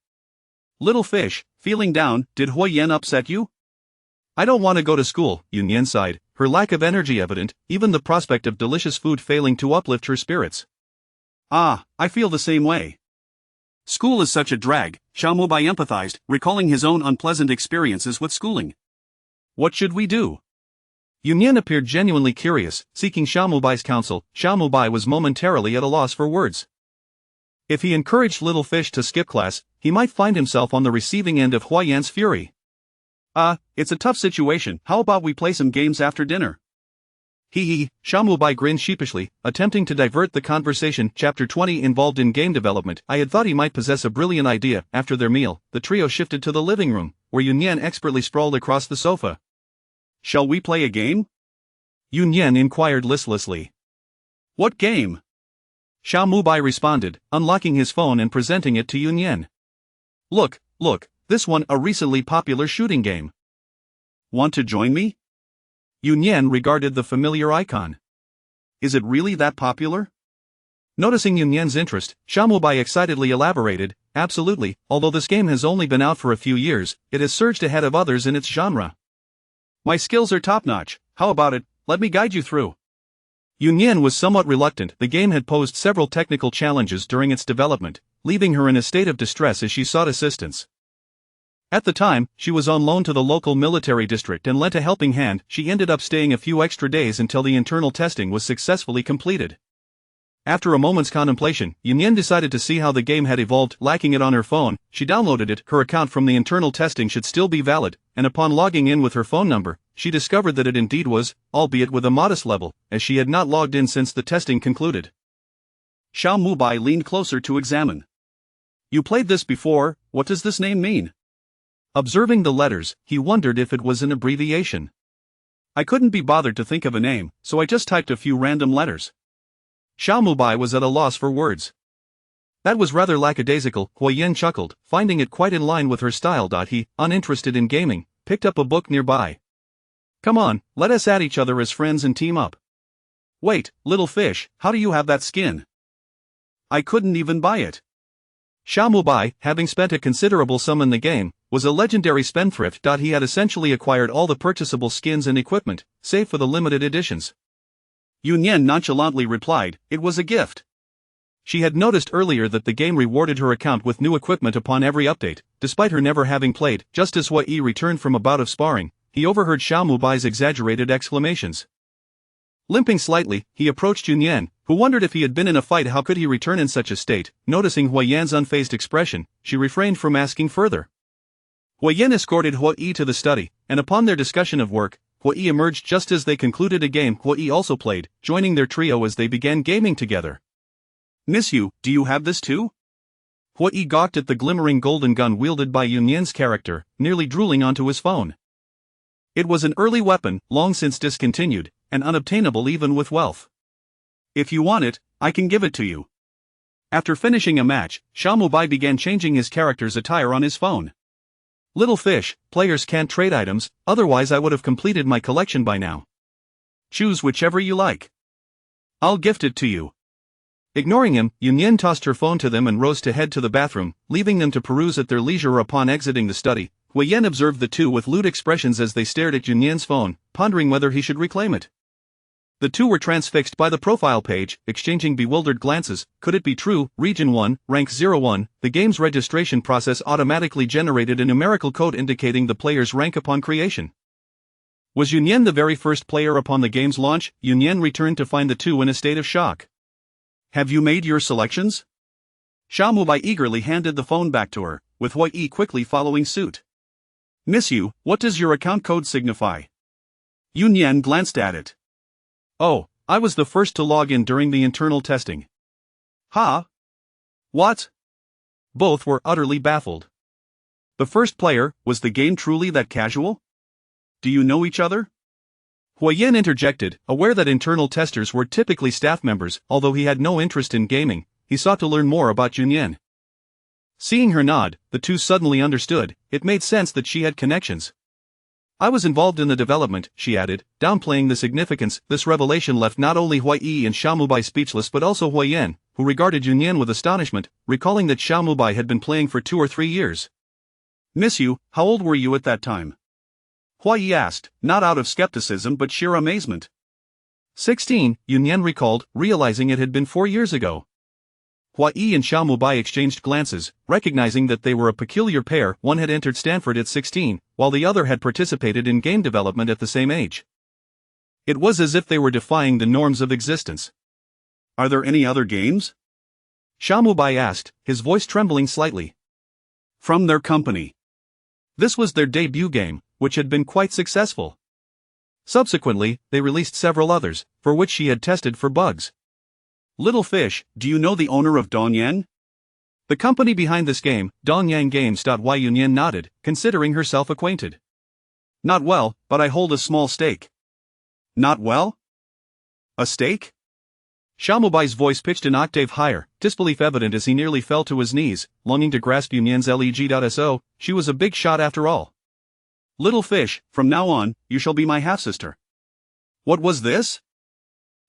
S1: Little fish, feeling down, did Huo Yan upset you?
S2: I don't want to go to school, Nian sighed, her lack of energy evident, even the prospect of delicious food failing to uplift her spirits.
S1: Ah, I feel the same way. School is such a drag, Xiao Mubai empathized, recalling his own unpleasant experiences with schooling. What should we do?
S2: Nian appeared genuinely curious, seeking Xiao Mubai's counsel. Xiao Mubai was momentarily at a loss for words. If he encouraged little fish to skip class, he might find himself on the receiving end of Huo Yan's fury.
S1: It's a tough situation, how about we play some games after dinner?
S2: Xiao Mubai grinned sheepishly, attempting to divert the conversation. Chapter 20 involved in game development. I had thought he might possess a brilliant idea. After their meal, the trio shifted to the living room, where Nian expertly sprawled across the sofa.
S1: Shall we play a game?
S2: Nian inquired listlessly.
S1: What game?
S2: Xiao Mubai responded, unlocking his phone and presenting it to Nian. Look, this one, a recently popular shooting game.
S1: Want to join me?
S2: Nian regarded the familiar icon.
S1: Is it really that popular?
S2: Noticing Nian's interest, Xiao Mubai excitedly elaborated, absolutely, although this game has only been out for a few years, it has surged ahead of others in its genre.
S1: My skills are top-notch, how about it, let me guide you through.
S2: Nian was somewhat reluctant. The game had posed several technical challenges during its development, leaving her in a state of distress as she sought assistance. At the time, she was on loan to the local military district and lent a helping hand. She ended up staying a few extra days until the internal testing was successfully completed. After a moment's contemplation, Nian decided to see how the game had evolved. Lacking it on her phone, she downloaded it. Her account from the internal testing should still be valid, and upon logging in with her phone number, she discovered that it indeed was, albeit with a modest level, as she had not logged in since the testing concluded.
S1: Xiao Mubai leaned closer to examine. You played this before, what does this name mean?
S2: Observing the letters, he wondered if it was an abbreviation.
S1: I couldn't be bothered to think of a name, so I just typed a few random letters.
S2: Xiao Mubai was at a loss for words. That was rather lackadaisical, Huo Yan chuckled, finding it quite in line with her style. He, uninterested in gaming, picked up a book nearby.
S1: Come on, let us add each other as friends and team up. Wait, little fish, how do you have that skin? I couldn't even buy it.
S2: Xiao Mubai, having spent a considerable sum in the game, was a legendary spendthrift. He had essentially acquired all the purchasable skins and equipment, save for the limited editions.
S1: Nian nonchalantly replied, it was a gift.
S2: She had noticed earlier that the game rewarded her account with new equipment upon every update, despite her never having played. Just as Huo Yi returned from a bout of sparring, he overheard Xiao Mubai's exaggerated exclamations. Limping slightly, he approached Nian, who wondered if he had been in a fight. How could he return in such a state? Noticing Huo Yan's unfazed expression, she refrained from asking further. Huo Yan escorted Huo Yi to the study, and upon their discussion of work, Huo Yi emerged just as they concluded a game Huo Yi also played, joining their trio as they began gaming together.
S1: Miss you, do you have this too?
S2: Huo Yi gawked at the glimmering golden gun wielded by Nian's character, nearly drooling onto his phone. It was an early weapon, long since discontinued, and unobtainable even with wealth.
S1: If you want it, I can give it to you. After finishing a match, Xiaomubai began changing his character's attire on his phone. Little fish, players can't trade items, otherwise I would have completed my collection by now. Choose whichever you like. I'll gift it to you. Ignoring him, Nian tossed her phone to them and rose to head to the bathroom, leaving them to peruse at their leisure. Upon exiting the study, Huo Yan observed the two with lewd expressions as they stared at Nian's phone, pondering whether he should reclaim it. The two were transfixed by the profile page, exchanging bewildered glances. Could it be true? Region 1, Rank 01, the game's registration process automatically generated a numerical code indicating the player's rank upon creation. Was Nian the very first player upon the game's launch? Nian returned to find the two in a state of shock. Have you made your selections? Xiaomubai eagerly handed the phone back to her, with Huo Yi quickly following suit. Miss Yu, what does your account code signify? Nian glanced at it. Oh, I was the first to log in during the internal testing. Huh? What? Both were utterly baffled. The first player, was the game truly that casual? Do you know each other? Huo Yan interjected, aware that internal testers were typically staff members. Although he had no interest in gaming, he sought to learn more about Nian. Seeing her nod, the two suddenly understood. It made sense that she had connections. I was involved in the development, she added, downplaying the significance. This revelation left not only Huo Yi and Xiaomubai speechless but also Huo Yan, who regarded Nian with astonishment, recalling that Xiaomubai had been playing for 2 or 3 years. Miss Yu, how old were you at that time? Huo Yi asked, not out of skepticism but sheer amazement. 16, Nian recalled, realizing it had been 4 years ago. Huo Yi and Xiaomubai exchanged glances, recognizing that they were a peculiar pair. One had entered Stanford at 16, while the other had participated in game development at the same age. It was as if they were defying the norms of existence. Are there any other games? Xiaomubai asked, his voice trembling slightly. From their company. This was their debut game, which had been quite successful. Subsequently, they released several others, for which she had tested for bugs. Little fish, do you know the owner of Dongyang? The company behind this game, Dongyang Games. Nian nodded, considering herself acquainted. Not well, but I hold a small stake. Not well? A stake? Xiaomubai's voice pitched an octave higher, disbelief evident as he nearly fell to his knees, longing to grasp Nian's leg.so. She was a big shot after all. Little fish, from now on, you shall be my half-sister. What was this?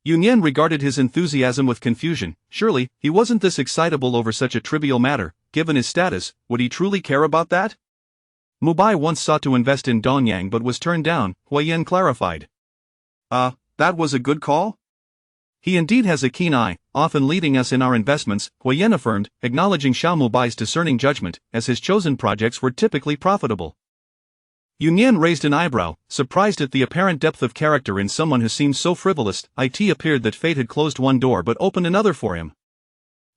S1: Nian regarded his enthusiasm with confusion. Surely, he wasn't this excitable over such a trivial matter. Given his status, would he truly care about that? Mubai once sought to invest in Dongyang but was turned down, Huo Yan clarified. That was a good call? He indeed has a keen eye, often leading us in our investments, Huo Yan affirmed, acknowledging Xiaomubai's discerning judgment, as his chosen projects were typically profitable. Nian raised an eyebrow, surprised at the apparent depth of character in someone who seemed so frivolous. It appeared that fate had closed one door but opened another for him.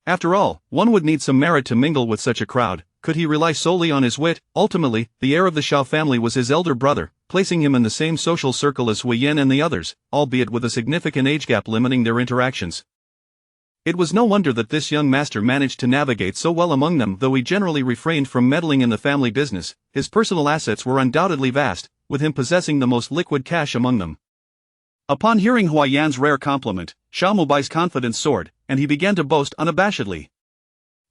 S1: After all, one would need some merit to mingle with such a crowd. Could he rely solely on his wit? Ultimately, the heir of the Xiao family was his elder brother, placing him in the same social circle as Huo Yan and the others, albeit with a significant age gap limiting their interactions. It was no wonder that this young master managed to navigate so well among them. Though he generally refrained from meddling in the family business, his personal assets were undoubtedly vast, with him possessing the most liquid cash among them. Upon hearing Huo Yan's rare compliment, Xiaomubai's confidence soared, and he began to boast unabashedly.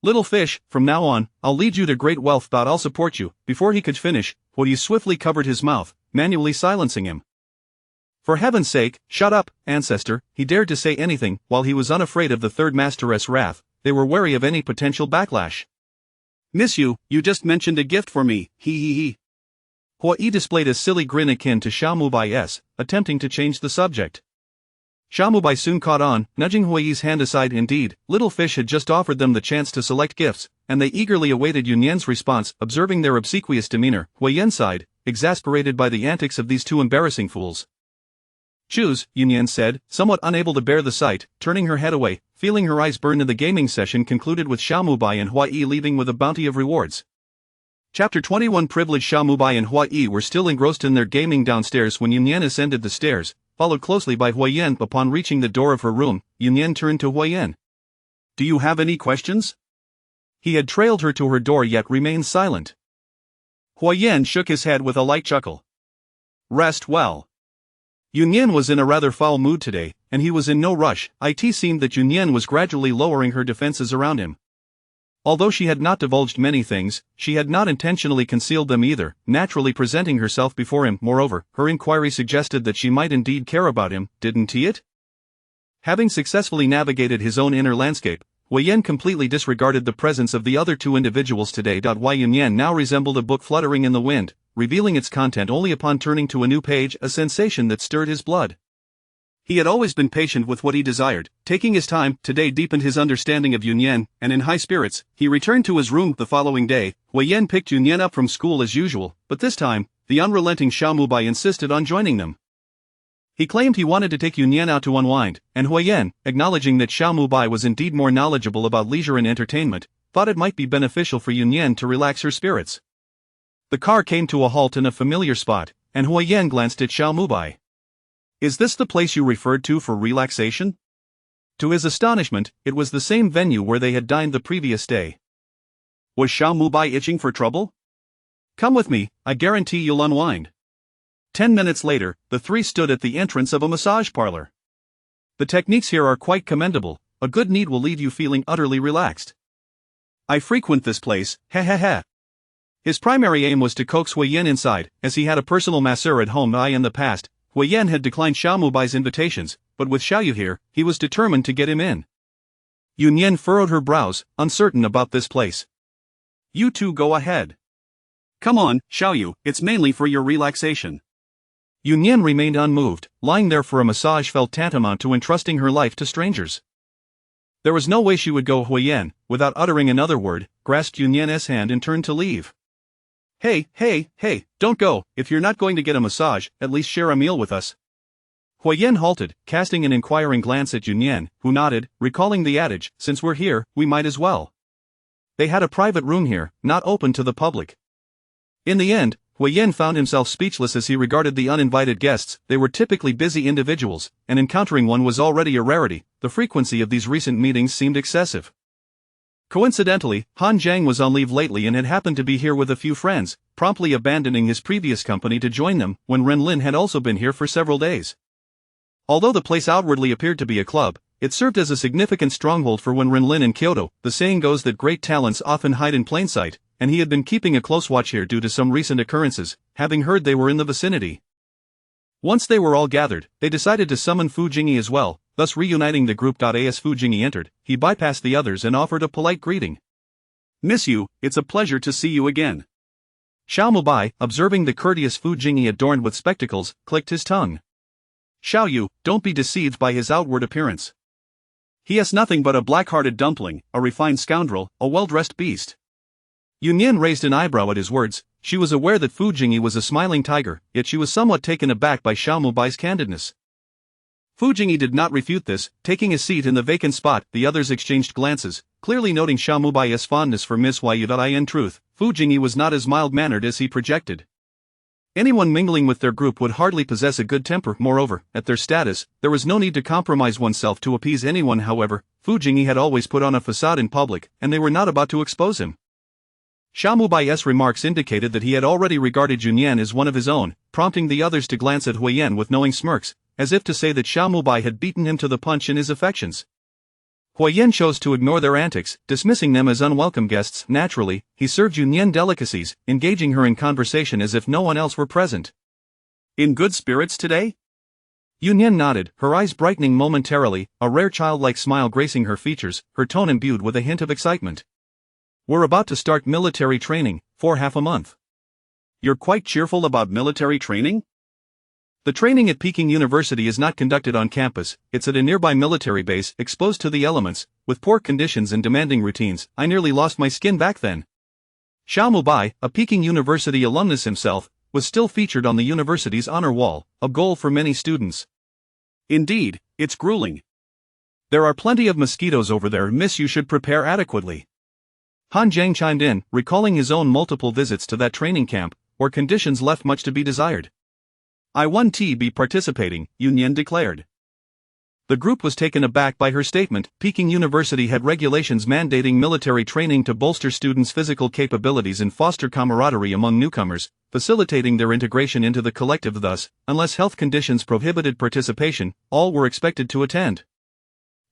S1: Little fish, from now on, I'll lead you to great wealth. I'll support you. Before he could finish, Huo Yi swiftly covered his mouth, manually silencing him. For heaven's sake, shut up, ancestor. He dared to say anything. While he was unafraid of the third masteress' wrath, they were wary of any potential backlash. Miss Yu, you just mentioned a gift for me, he. Huo Yi displayed a silly grin akin to Xiaomubai's, attempting to change the subject. Xiaomubai soon caught on, nudging Huo Yi's hand aside. Indeed, Little Fish had just offered them the chance to select gifts, and they eagerly awaited Nian's response. Observing their obsequious demeanor, Huo Yan sighed, exasperated by the antics of these two embarrassing fools. Choose, Nian said, somewhat unable to bear the sight, turning her head away, feeling her eyes burn. The gaming session concluded with Xiaomubai and Huo Yi leaving with a bounty of rewards. Chapter 21. Privileged Xiaomubai and Huo Yi were still engrossed in their gaming downstairs when Nian ascended the stairs, followed closely by Huo Yan. Upon reaching the door of her room, Nian turned to Huo Yan. Do you have any questions? He had trailed her to her door yet remained silent. Huo Yan shook his head with a light chuckle. Rest well.
S2: Nian was in a rather foul mood today, and he was in no rush. It seemed that Nian was gradually lowering her defenses around him. Although she had not divulged many things, she had not intentionally concealed them either, naturally presenting herself before him. Moreover, her inquiry suggested that she might indeed care about him, didn't it? Having successfully navigated his own inner landscape, Huo Yan completely disregarded the presence of the other two individuals today. Nian now resembled a book fluttering in the wind, revealing its content only upon turning to a new page, a sensation that stirred his blood. He had always been patient with what he desired, taking his time. Today deepened his understanding of Nian, and in high spirits, he returned to his room the following day. Huo Yan picked Nian up from school as usual, but this time, the unrelenting Xiao Mubai insisted on joining them. He claimed he wanted to take Nian out to unwind, and Huo Yan, acknowledging that Xiao Mubai was indeed more knowledgeable about leisure and entertainment, thought it might be beneficial for Nian to relax her spirits. The car came to a halt in a familiar spot, and Huo Yan glanced at Xiao Mubai. "Is this the place you referred to for relaxation?" To his astonishment, it was the same venue where they had dined the previous day. Was Xiao Mubai itching for trouble? "Come with me, I guarantee you'll unwind." 10 minutes later, the three stood at the entrance of a massage parlor. "The techniques here are quite commendable. A good need will leave you feeling utterly relaxed. I frequent this place, ha. His primary aim was to coax Huo Yan inside, as he had a personal masseur at home. In the past, Huo Yan had declined Xiao Mubai's invitations, but with Xiao Yu here, he was determined to get him in. Nian furrowed her brows, uncertain about this place. "You two go ahead. Come on, Xiao Yu, it's mainly for your relaxation." Nian remained unmoved. Lying there for a massage felt tantamount to entrusting her life to strangers. There was no way she would go. Huo Yan, without uttering another word, grasped Nian's hand and turned to leave. Hey, don't go. If you're not going to get a massage, at least share a meal with us." Huo Yan halted, casting an inquiring glance at Nian, who nodded, recalling the adage, "Since we're here, we might as well." They had a private room here, not open to the public. In the end, Huo Yan found himself speechless as he regarded the uninvited guests. They were typically busy individuals, and encountering one was already a rarity. The frequency of these recent meetings seemed excessive. Coincidentally, Han Zhang was on leave lately and had happened to be here with a few friends, promptly abandoning his previous company to join them, when Ren Lin had also been here for several days. Although the place outwardly appeared to be a club, it served as a significant stronghold for when Ren Lin in Kyoto. The saying goes that great talents often hide in plain sight, and he had been keeping a close watch here due to some recent occurrences, having heard they were in the vicinity. Once they were all gathered, they decided to summon Fu Jingyi as well, thus reuniting the group. As Fu Jingyi entered, he bypassed the others and offered a polite greeting. "Miss you, it's a pleasure to see you again." Xiao Mubai, observing the courteous Fu Jingyi adorned with spectacles, clicked his tongue. "Xiao Yu, don't be deceived by his outward appearance. He is nothing but a black-hearted dumpling, a refined scoundrel, a well-dressed beast." Nian raised an eyebrow at his words. She was aware that Fu Jingyi was a smiling tiger, yet she was somewhat taken aback by Xiao Mubai's candidness. Fu Jingyi did not refute this, taking a seat in the vacant spot. The others exchanged glances, clearly noting Xiao Mubai's fondness for Miss Yu. In truth, Fu Jingyi was not as mild-mannered as he projected. Anyone mingling with their group would hardly possess a good temper. Moreover, at their status, there was no need to compromise oneself to appease anyone. However, Fu Jingyi had always put on a facade in public, and they were not about to expose him. Xiao Mubai's remarks indicated that he had already regarded Nian as one of his own, prompting the others to glance at Huo Yan with knowing smirks, as if to say that Xiao Mubai had beaten him to the punch in his affections. Huo Yan chose to ignore their antics, dismissing them as unwelcome guests. Naturally, he served Nian delicacies, engaging her in conversation as if no one else were present. "In good spirits today?" Nian nodded, her eyes brightening momentarily, a rare childlike smile gracing her features, her tone imbued with a hint of excitement. "We're about to start military training, for half a month." "You're quite cheerful about military training?" "The training at Peking University is not conducted on campus, it's at a nearby military base, exposed to the elements, with poor conditions and demanding routines. I nearly lost my skin back then." Xiao Mubai, a Peking University alumnus himself, was still featured on the university's honor wall, a goal for many students. "Indeed, it's grueling. There are plenty of mosquitoes over there. Miss, you should prepare adequately." Han Zhang chimed in, recalling his own multiple visits to that training camp, where conditions left much to be desired. "I won't be participating," Nian declared. The group was taken aback by her statement. Peking University had regulations mandating military training to bolster students' physical capabilities and foster camaraderie among newcomers, facilitating their integration into the collective. Thus, unless health conditions prohibited participation, all were expected to attend.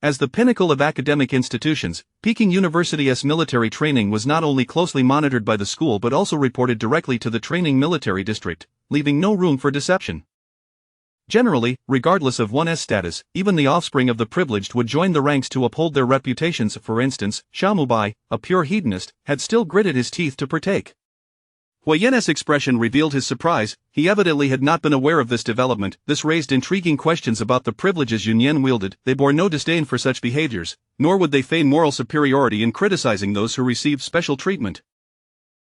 S2: As the pinnacle of academic institutions, Peking University's military training was not only closely monitored by the school but also reported directly to the training military district, leaving no room for deception. Generally, regardless of one's status, even the offspring of the privileged would join the ranks to uphold their reputations. For instance, Bai, a pure hedonist, had still gritted his teeth to partake.
S1: Huo Yan's expression revealed his surprise. He evidently had not been aware of this development. This raised intriguing questions about the privileges Yan wielded. They bore no disdain for such behaviors, nor would they feign moral superiority in criticizing those who received special treatment.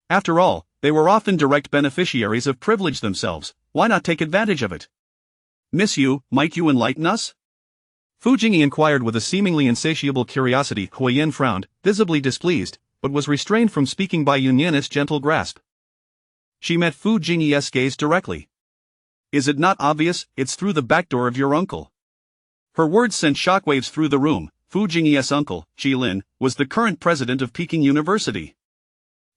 S1: After all, they were often direct beneficiaries of privilege themselves. Why not take advantage of it? Miss Yu, might you enlighten us?
S2: Fu Jingyi inquired with a seemingly insatiable curiosity. Huo Yan frowned, visibly displeased, but was restrained from speaking by Yan's gentle grasp.
S1: She met Fu Jingyi's gaze directly. Is it not obvious? It's through the back door of your uncle. Her words sent shockwaves through the room. Fu Jingyi's uncle, Lin, was the current president of Peking University.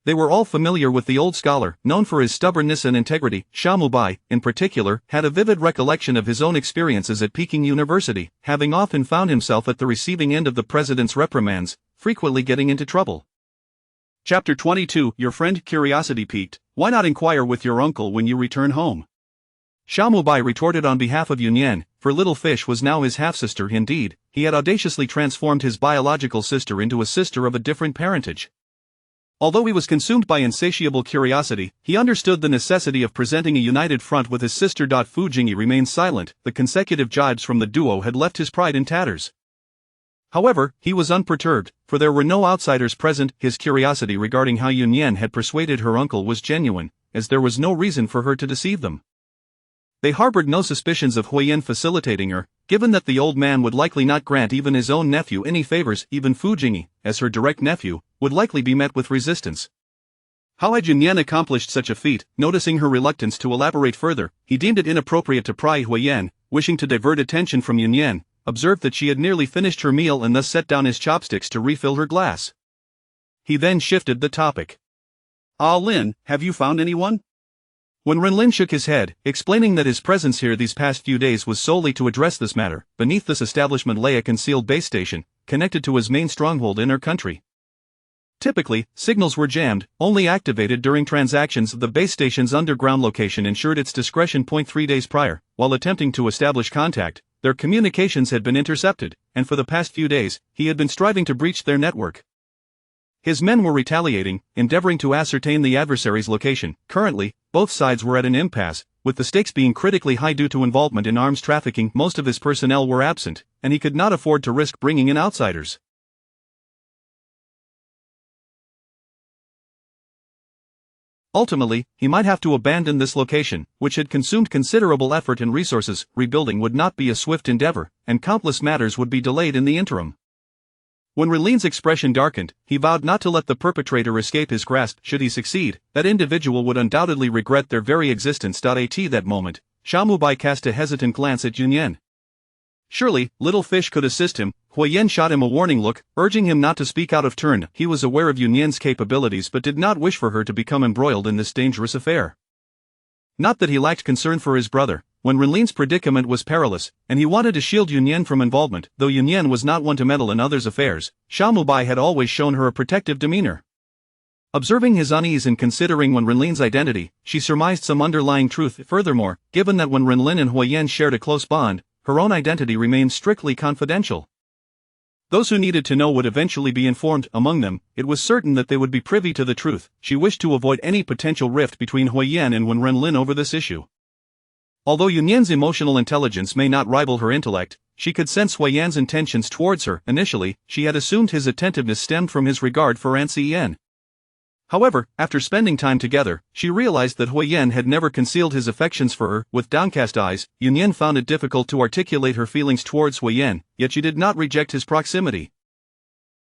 S2: They were all familiar with the old scholar, known for his stubbornness and integrity. Bai, in particular, had a vivid recollection of his own experiences at Peking University, having often found himself at the receiving end of the president's reprimands, frequently getting into trouble.
S1: Chapter 22. Your friend curiosity piqued. Why not inquire with your uncle when you return home?
S2: Bai retorted on behalf of Yan, for little fish was now his half-sister. Indeed, he had audaciously transformed his biological sister into a sister of a different parentage. Although he was consumed by insatiable curiosity, he understood the necessity of presenting a united front with his sister. Fu Jingyi remained silent. The consecutive jibes from the duo had left his pride in tatters. However, he was unperturbed, for there were no outsiders present. His curiosity regarding how Yan had persuaded her uncle was genuine, as there was no reason for her to deceive them. They harbored no suspicions of Huo Yan facilitating her, given that the old man would likely not grant even his own nephew any favors. Even Fu Jingyi, as her direct nephew, would likely be met with resistance.
S1: How had Yan accomplished such a feat? Noticing her reluctance to elaborate further, he deemed it inappropriate to pry. Huo Yan, wishing to divert attention from Yan, observed that she had nearly finished her meal and thus set down his chopsticks to refill her glass. He then shifted the topic. Lin, have you found anyone?
S2: When Renlin shook his head, explaining that his presence here these past few days was solely to address this matter, beneath this establishment lay a concealed base station, connected to his main stronghold in our country. Typically, signals were jammed, only activated during transactions. The base station's underground location ensured its discretion. 3 days prior, while attempting to establish contact, their communications had been intercepted, and for the past few days, he had been striving to breach their network. His men were retaliating, endeavoring to ascertain the adversary's location. Currently, both sides were at an impasse, with the stakes being critically high due to involvement in arms trafficking. Most of his personnel were absent, and he could not afford to risk bringing in outsiders. Ultimately, he might have to abandon this location, which had consumed considerable effort and resources. Rebuilding would not be a swift endeavor, and countless matters would be delayed in the interim. When Relin's expression darkened, he vowed not to let the perpetrator escape his grasp. Should he succeed, that individual would undoubtedly regret their very existence. At that moment, Bai cast a hesitant glance at Yan. Surely, little fish could assist him. Huo Yan shot him a warning look, urging him not to speak out of turn. He was aware of Yan's capabilities but did not wish for her to become embroiled in this dangerous affair. Not that he lacked concern for his brother, when Renlin's predicament was perilous, and he wanted to shield Yan from involvement. Though Yan was not one to meddle in others' affairs, Bai had always shown her a protective demeanor. Observing his unease and considering Renlin's identity, she surmised some underlying truth. Furthermore, given that Renlin and Huo Yan shared a close bond, her own identity remained strictly confidential. Those who needed to know would eventually be informed. Among them, it was certain that they would be privy to the truth. She wished to avoid any potential rift between Huo Yan and Renlin over this issue. Although Yan's emotional intelligence may not rival her intellect, she could sense Huo Yan's intentions towards her. Initially, she had assumed his attentiveness stemmed from his regard for Nian. However, after spending time together, she realized that Huo Yan had never concealed his affections for her. With downcast eyes, Yan found it difficult to articulate her feelings towards Huo Yan, yet she did not reject his proximity.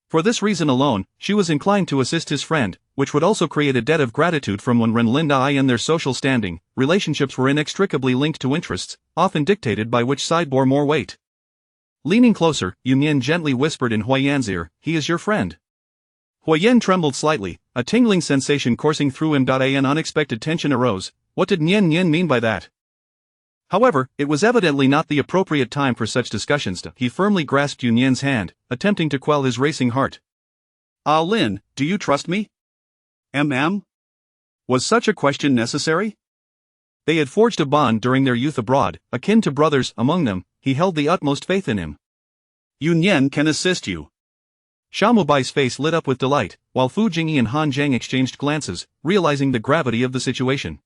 S2: For this reason alone, she was inclined to assist his friend, which would also create a debt of gratitude from Renlin and their social standing. Relationships were inextricably linked to interests, often dictated by which side bore more weight. Leaning closer, Nian gently whispered in Huo Yan's ear, "He is your friend." Huo Yan trembled slightly, a tingling sensation coursing through him. An unexpected tension arose. What did Nian mean by that? However, it was evidently not the appropriate time for such discussions. He firmly grasped Nian's hand, attempting to quell his racing heart.
S1: Ah Lin, do you trust me? Was such a question necessary?
S2: They had forged a bond during their youth abroad, akin to brothers. Among them, he held the utmost faith in him.
S1: Nian can assist you.
S2: Xiaomubai's face lit up with delight, while Fu Jingyi and Han Zhang exchanged glances, realizing the gravity of the situation.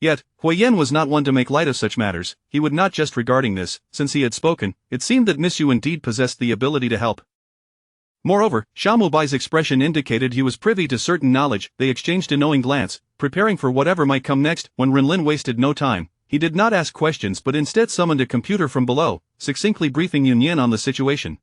S2: Yet, Huo Yan was not one to make light of such matters. He would not just regarding this. Since he had spoken, it seemed that Miss Yu indeed possessed the ability to help. Moreover, Xiaomubai's expression indicated he was privy to certain knowledge. They exchanged a knowing glance, preparing for whatever might come next. When Renlin wasted no time, he did not ask questions but instead summoned a computer from below, succinctly briefing Nian on the situation.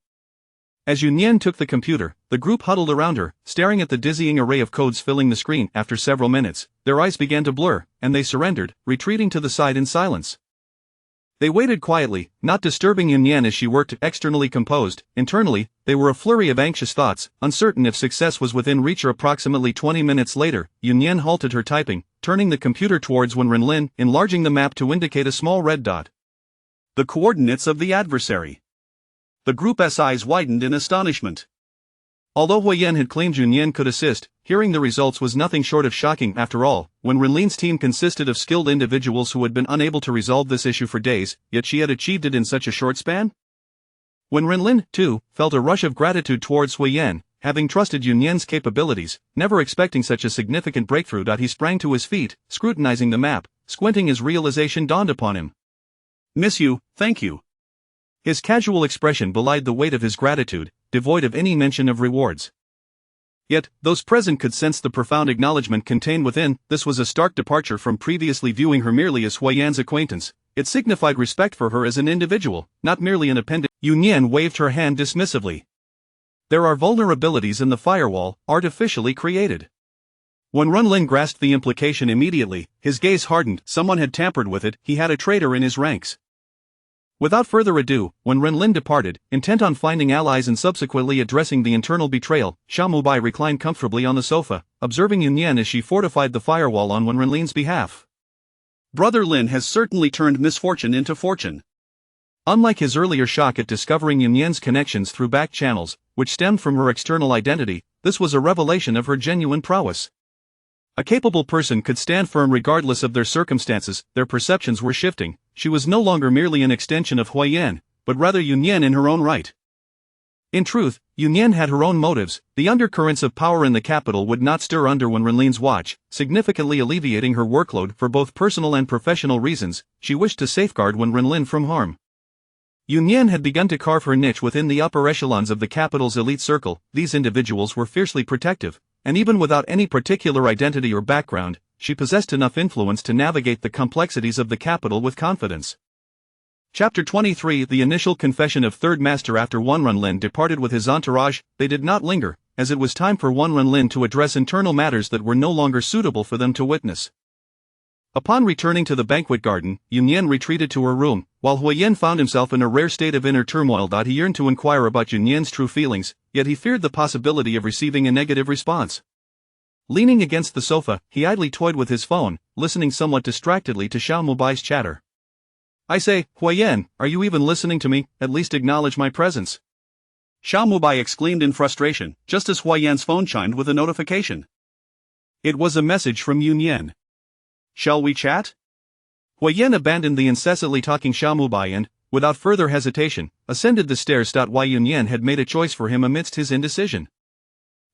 S2: As Nian took the computer, the group huddled around her, staring at the dizzying array of codes filling the screen. After several minutes, their eyes began to blur, and they surrendered, retreating to the side in silence. They waited quietly, not disturbing Nian as she worked externally composed. Internally, they were a flurry of anxious thoughts, uncertain if success was within reach. Approximately 20 minutes later, Nian halted her typing, turning the computer towards Renlin, enlarging the map to indicate a small red dot.
S1: The coordinates of the adversary. The group's eyes widened in astonishment.
S2: Although Huo Yan had claimed Nian could assist, hearing the results was nothing short of shocking. After all, when Renlin's team consisted of skilled individuals who had been unable to resolve this issue for days, yet she had achieved it in such a short span? When Renlin, too, felt a rush of gratitude towards Huo Yan, having trusted Nian's capabilities, never expecting such a significant breakthrough. He sprang to his feet, scrutinizing the map, squinting as realization dawned upon him.
S1: Miss Yu, thank you.
S2: His casual expression belied the weight of his gratitude, devoid of any mention of rewards. Yet, those present could sense the profound acknowledgement contained within. This was a stark departure from previously viewing her merely as Huo Yan's acquaintance. It signified respect for her as an individual, not merely an appendage. Nian waved her hand dismissively. There are vulnerabilities in the firewall, artificially created. When Renlin grasped the implication immediately, his gaze hardened. Someone had tampered with it. He had a traitor in his ranks. Without further ado, when Renlin departed, intent on finding allies and subsequently addressing the internal betrayal, Xiaomubai reclined comfortably on the sofa, observing Nian as she fortified the firewall on Renlin's behalf.
S1: Brother Lin has certainly turned misfortune into fortune.
S2: Unlike his earlier shock at discovering Nian's connections through back channels, which stemmed from her external identity, this was a revelation of her genuine prowess. A capable person could stand firm regardless of their circumstances. Their perceptions were shifting. She was no longer merely an extension of Huo Yan, but rather Nian in her own right. In truth, Nian had her own motives. The undercurrents of power in the capital would not stir under Renlin's watch, significantly alleviating her workload. For both personal and professional reasons, she wished to safeguard Renlin from harm. Nian had begun to carve her niche within the upper echelons of the capital's elite circle. These individuals were fiercely protective, and even without any particular identity or background, she possessed enough influence to navigate the complexities of the capital with confidence. Chapter 23 The initial confession of Third Master. After Renlin departed with his entourage, they did not linger, as it was time for Renlin to address internal matters that were no longer suitable for them to witness. Upon returning to the banquet garden, Nian retreated to her room, while Huo Yan found himself in a rare state of inner turmoil. He yearned to inquire about Nian's true feelings, yet he feared the possibility of receiving a negative response. Leaning against the sofa, he idly toyed with his phone, listening somewhat distractedly to Xiaomubai's chatter. "I say, Huo Yan, are you even listening to me? At least acknowledge my presence."
S1: Xiaomubai exclaimed in frustration, just as Huo Yan's phone chimed with a notification. It was a message from Nian. "Shall we chat?"
S2: Huo Yan abandoned the incessantly talking Xiaomubai and, without further hesitation, ascended the stairs. Nian had made a choice for him amidst his indecision.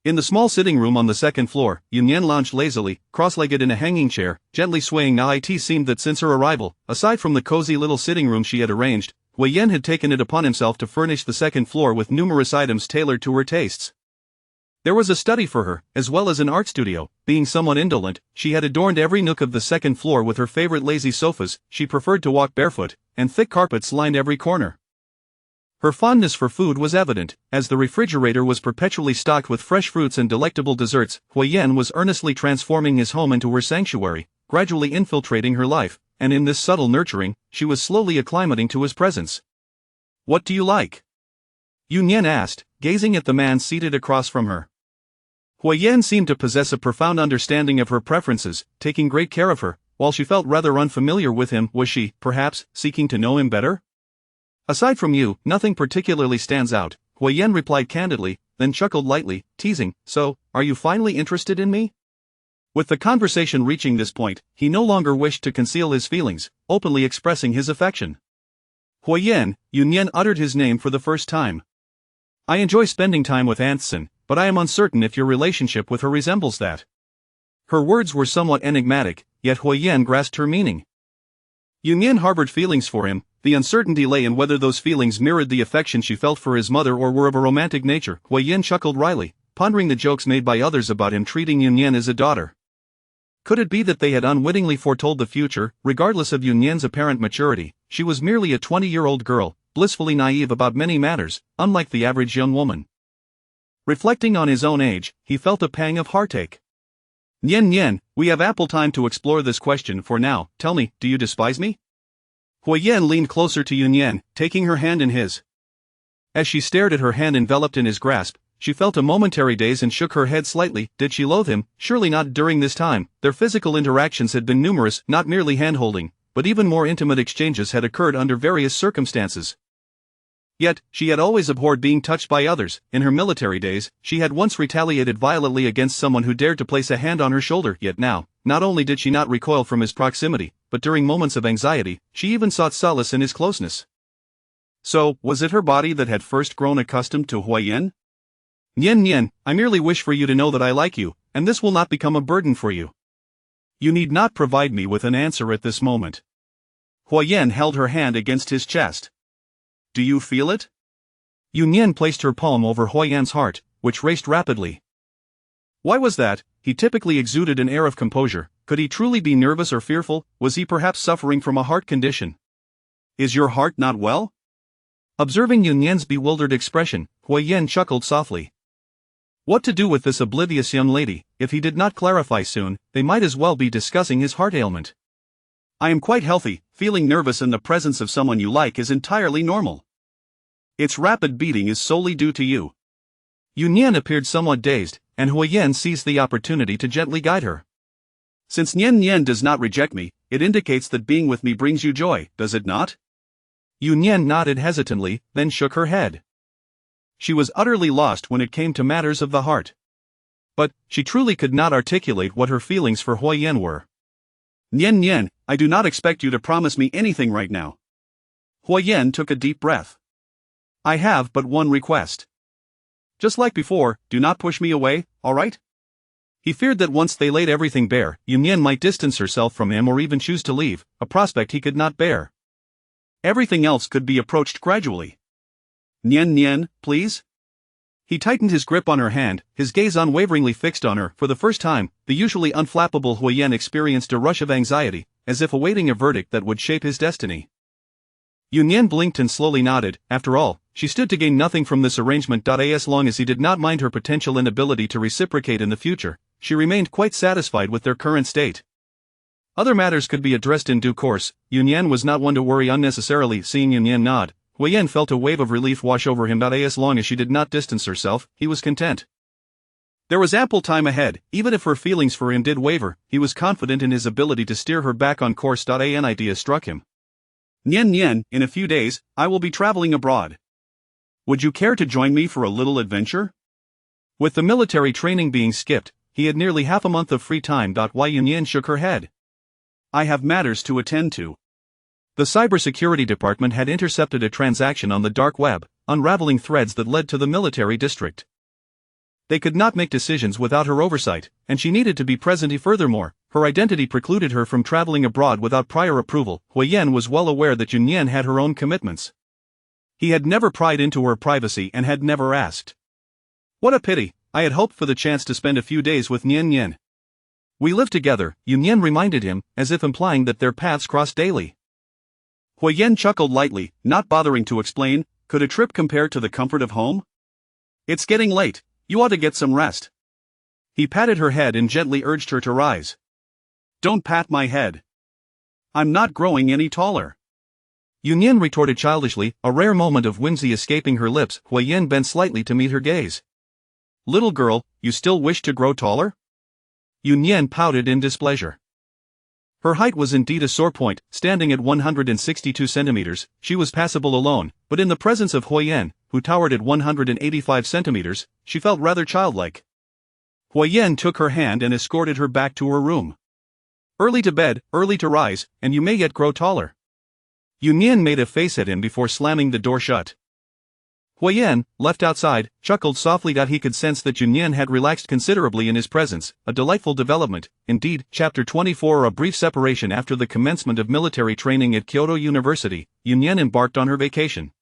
S2: In the small sitting room on the second floor, Nian lounged lazily, cross-legged in a hanging chair, gently swaying. It seemed that since her arrival, aside from the cozy little sitting room she had arranged, Huo Yan had taken it upon himself to furnish the second floor with numerous items tailored to her tastes. There was a study for her, as well as an art studio. Being somewhat indolent, she had adorned every nook of the second floor with her favorite lazy sofas. She preferred to walk barefoot, and thick carpets lined every corner. Her fondness for food was evident, as the refrigerator was perpetually stocked with fresh fruits and delectable desserts. Huo Yan was earnestly transforming his home into her sanctuary, gradually infiltrating her life, and in this subtle nurturing, she was slowly acclimating to his presence. What do you like? Nian asked, gazing at the man seated across from her. Huo Yan seemed to possess a profound understanding of her preferences, taking great care of her. While she felt rather unfamiliar with him, was she, perhaps, seeking to know him better? Aside from you, nothing particularly stands out, Huo Yan replied candidly, then chuckled lightly, teasing, so, are you finally interested in me? With the conversation reaching this point, he no longer wished to conceal his feelings, openly expressing his affection. Huo Yan, Nian uttered his name for the first time. I enjoy spending time with Anson, but I am uncertain if your relationship with her resembles that. Her words were somewhat enigmatic, yet Huo Yan grasped her meaning. Nian harbored feelings for him. The uncertainty lay in whether those feelings mirrored the affection she felt for his mother or were of a romantic nature. Huo Yan chuckled wryly, pondering the jokes made by others about him treating Nian as a daughter. Could it be that they had unwittingly foretold the future? Regardless of Nian's apparent maturity, she was merely a 20-year-old girl, blissfully naive about many matters, unlike the average young woman. Reflecting on his own age, he felt a pang of heartache. Nian, we have ample time to explore this question for now. Tell me, do you despise me? Huo Yan leaned closer to Nian, taking her hand in his. As she stared at her hand enveloped in his grasp, she felt a momentary daze and shook her head slightly. Did she loathe him? Surely not during this time. Their physical interactions had been numerous, not merely hand-holding, but even more intimate exchanges had occurred under various circumstances. Yet, she had always abhorred being touched by others. In her military days, she had once retaliated violently against someone who dared to place a hand on her shoulder. Yet now, not only did she not recoil from his proximity, but during moments of anxiety, she even sought solace in his closeness. So, was it her body that had first grown accustomed to Huo Yan? Nian, I merely wish for you to know that I like you, and this will not become a burden for you. You need not provide me with an answer at this moment. Huo Yan held her hand against his chest. Do you feel it? Nian placed her palm over Huo Yan's heart, which raced rapidly. Why was that? He typically exuded an air of composure. Could he truly be nervous or fearful? Was he perhaps suffering from a heart condition? Is your heart not well? Observing Nian's bewildered expression, Huo Yan chuckled softly. What to do with this oblivious young lady? If he did not clarify soon, they might as well be discussing his heart ailment. I am quite healthy. Feeling nervous in the presence of someone you like is entirely normal. Its rapid beating is solely due to you. Nian appeared somewhat dazed, and Huo Yan seized the opportunity to gently guide her. Since Nian does not reject me, it indicates that being with me brings you joy, does it not? Nian nodded hesitantly, then shook her head. She was utterly lost when it came to matters of the heart. But, she truly could not articulate what her feelings for Huo Yan were. Nian, I do not expect you to promise me anything right now. Huo Yan took a deep breath. I have but one request. Just like before, do not push me away, alright? He feared that once they laid everything bare, Nian might distance herself from him or even choose to leave, a prospect he could not bear. Everything else could be approached gradually. Nian, please? He tightened his grip on her hand, his gaze unwaveringly fixed on her. For the first time, the usually unflappable Huo Yan experienced a rush of anxiety, as if awaiting a verdict that would shape his destiny. Nian blinked and slowly nodded. After all, she stood to gain nothing from this arrangement. As long as he did not mind her potential inability to reciprocate in the future, she remained quite satisfied with their current state. Other matters could be addressed in due course. Nian was not one to worry unnecessarily. Seeing Nian nod, Huo Yan felt a wave of relief wash over him. As long as she did not distance herself, he was content. There was ample time ahead. Even if her feelings for him did waver, he was confident in his ability to steer her back on course. An idea struck him. Nian, in a few days, I will be traveling abroad. Would you care to join me for a little adventure? With the military training being skipped, he had nearly half a month of free time. Nian shook her head. I have matters to attend to. The cybersecurity department had intercepted a transaction on the dark web, unraveling threads that led to the military district. They could not make decisions without her oversight, and she needed to be present. Furthermore, her identity precluded her from traveling abroad without prior approval. Huo Yan was well aware that Nian had her own commitments. He had never pried into her privacy and had never asked. What a pity, I had hoped for the chance to spend a few days with Nian. We live together, Nian reminded him, as if implying that their paths crossed daily. Huo Yan chuckled lightly, not bothering to explain. Could a trip compare to the comfort of home? It's getting late, you ought to get some rest. He patted her head and gently urged her to rise. Don't pat my head. I'm not growing any taller. Nian retorted childishly, a rare moment of whimsy escaping her lips. Huo Yan bent slightly to meet her gaze. Little girl, you still wish to grow taller? Nian pouted in displeasure. Her height was indeed a sore point, standing at 162 centimeters, she was passable alone, but in the presence of Huo Yan, who towered at 185 centimeters, she felt rather childlike. Huo Yan took her hand and escorted her back to her room. Early to bed, early to rise, and you may yet grow taller. Nian made a face at him before slamming the door shut. Huo Yan, left outside, chuckled softly that he could sense that Nian had relaxed considerably in his presence, a delightful development. Indeed, Chapter 24. A brief separation after the commencement of military training at Kyoto University, Nian embarked on her vacation.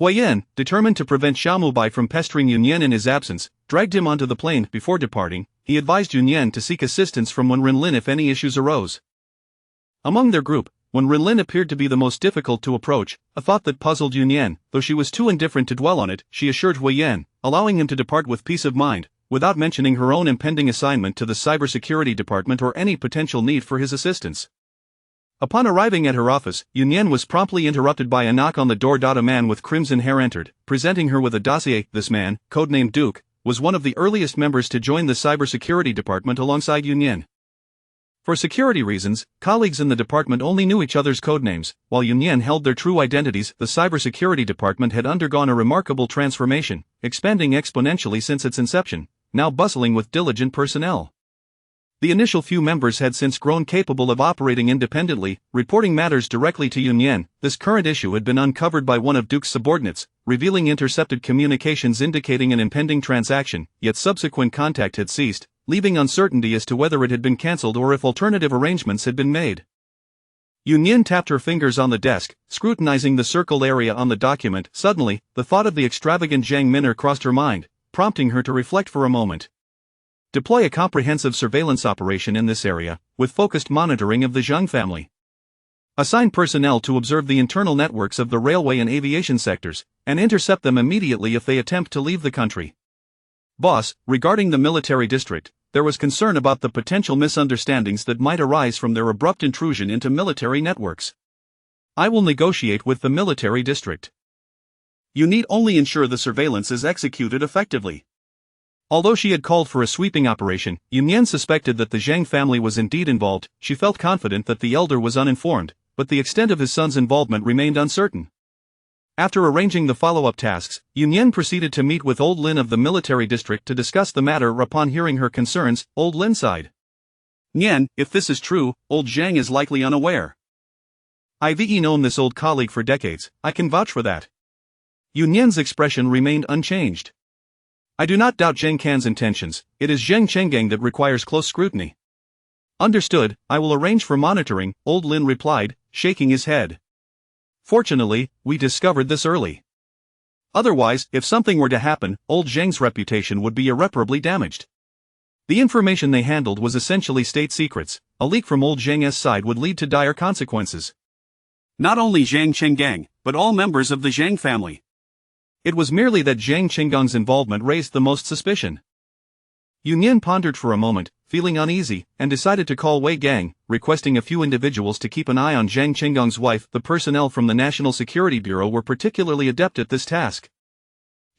S2: Huo Yan, determined to prevent Xiaomubai from pestering Nian in his absence, dragged him onto the plane. Before departing, he advised Nian to seek assistance from Wen Rinlin if any issues arose. Among their group, Wen Rinlin appeared to be the most difficult to approach, a thought that puzzled Nian. Though she was too indifferent to dwell on it, she assured Huo Yan, allowing him to depart with peace of mind, without mentioning her own impending assignment to the cybersecurity department or any potential need for his assistance. Upon arriving at her office, Nian was promptly interrupted by a knock on the door. A man with crimson hair entered, presenting her with a dossier. This man, codenamed Duke, was one of the earliest members to join the cybersecurity department alongside Nian. For security reasons, colleagues in the department only knew each other's codenames, while Nian held their true identities. The cybersecurity department had undergone a remarkable transformation, expanding exponentially since its inception, now bustling with diligent personnel. The initial few members had since grown capable of operating independently, reporting matters directly to Nian. This current issue had been uncovered by one of Duke's subordinates, revealing intercepted communications indicating an impending transaction, yet subsequent contact had ceased, leaving uncertainty as to whether it had been cancelled or if alternative arrangements had been made. Nian tapped her fingers on the desk, scrutinizing the circled area on the document. Suddenly, the thought of the extravagant Zhang Min'er crossed her mind, prompting her to reflect for a moment. Deploy a comprehensive surveillance operation in this area, with focused monitoring of the Zhang family. Assign personnel to observe the internal networks of the railway and aviation sectors, and intercept them immediately if they attempt to leave the country. Boss, regarding the military district, there was concern about the potential misunderstandings that might arise from their abrupt intrusion into military networks. I will negotiate with the military district. You need only ensure the surveillance is executed effectively. Although she had called for a sweeping operation, Nian suspected that the Zhang family was indeed involved. She felt confident that the elder was uninformed, but the extent of his son's involvement remained uncertain. After arranging the follow-up tasks, Nian proceeded to meet with Old Lin of the military district to discuss the matter. Upon hearing her concerns, Old Lin sighed.
S1: Nian, if this is true, Old Zhang is likely unaware.
S2: I've known this old colleague for decades, I can vouch for that. Nian's expression remained unchanged. I do not doubt Zheng Can's intentions, it is Zheng Chenggang that requires close scrutiny. Understood, I will arrange for monitoring, Old Lin replied, shaking his head. Fortunately, we discovered this early. Otherwise, if something were to happen, Old Zheng's reputation would be irreparably damaged. The information they handled was essentially state secrets. A leak from Old Zheng's side would lead to dire consequences.
S1: Not only Zhang Chenggang, but all members of the Zhang family.
S2: It was merely that Zhang Chenggang's involvement raised the most suspicion. Nian pondered for a moment, feeling uneasy, and decided to call Wei Gang, requesting a few individuals to keep an eye on Zhang Chenggang's wife. The personnel from the National Security Bureau were particularly adept at this task.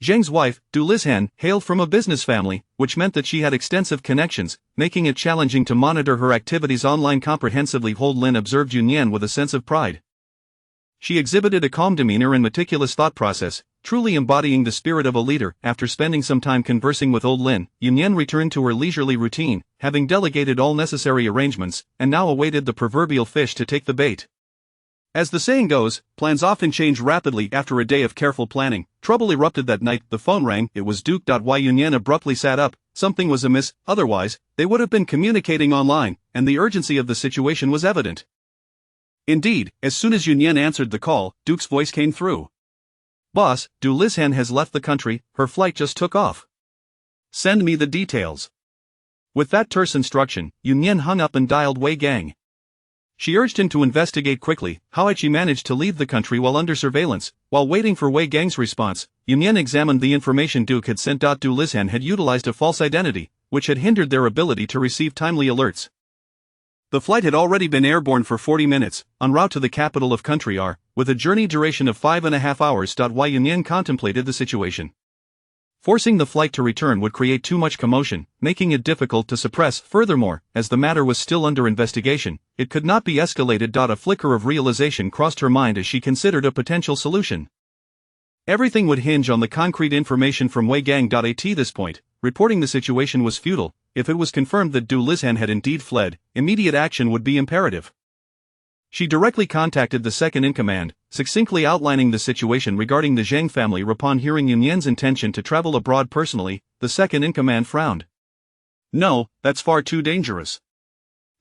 S2: Zhang's wife, Du Lizhan, hailed from a business family, which meant that she had extensive connections, making it challenging to monitor her activities online comprehensively. Old Lin observed Nian with a sense of pride. She exhibited a calm demeanor and meticulous thought process, truly embodying the spirit of a leader. After spending some time conversing with Old Lin, Nian returned to her leisurely routine, having delegated all necessary arrangements, and now awaited the proverbial fish to take the bait. As the saying goes, plans often change rapidly. After a day of careful planning, trouble erupted that night. The phone rang. It was Duke. Nian abruptly sat up. Something was amiss, otherwise, they would have been communicating online, and the urgency of the situation was evident. Indeed, as soon as Nian answered the call, Duke's voice came through. Boss, Du Lizhan has left the country, her flight just took off. Send me the details. With that terse instruction, Nian hung up and dialed Wei Gang. She urged him to investigate quickly. How had she managed to leave the country while under surveillance? While waiting for Wei Gang's response, Nian examined the information Duke had sent. Du Lizhan had utilized a false identity, which had hindered their ability to receive timely alerts.
S1: The flight had already been airborne for 40 minutes, en route to the capital of country R, with a journey duration of 5.5 hours. Huo Yan contemplated the situation. Forcing the flight to return would create too much commotion, making it difficult to suppress. Furthermore, as the matter was still under investigation, it could not be escalated. A flicker of realization crossed her mind as she considered a potential solution. Everything would hinge on the concrete information from Wei Gang. At this point, reporting the situation was futile. If it was confirmed that Du Lizhan had indeed fled, immediate action would be imperative. She directly contacted the second-in-command, succinctly outlining the situation regarding the Zhang family. Upon hearing Huo Yan's intention to travel abroad personally, the second-in-command frowned.
S2: No, that's far too dangerous.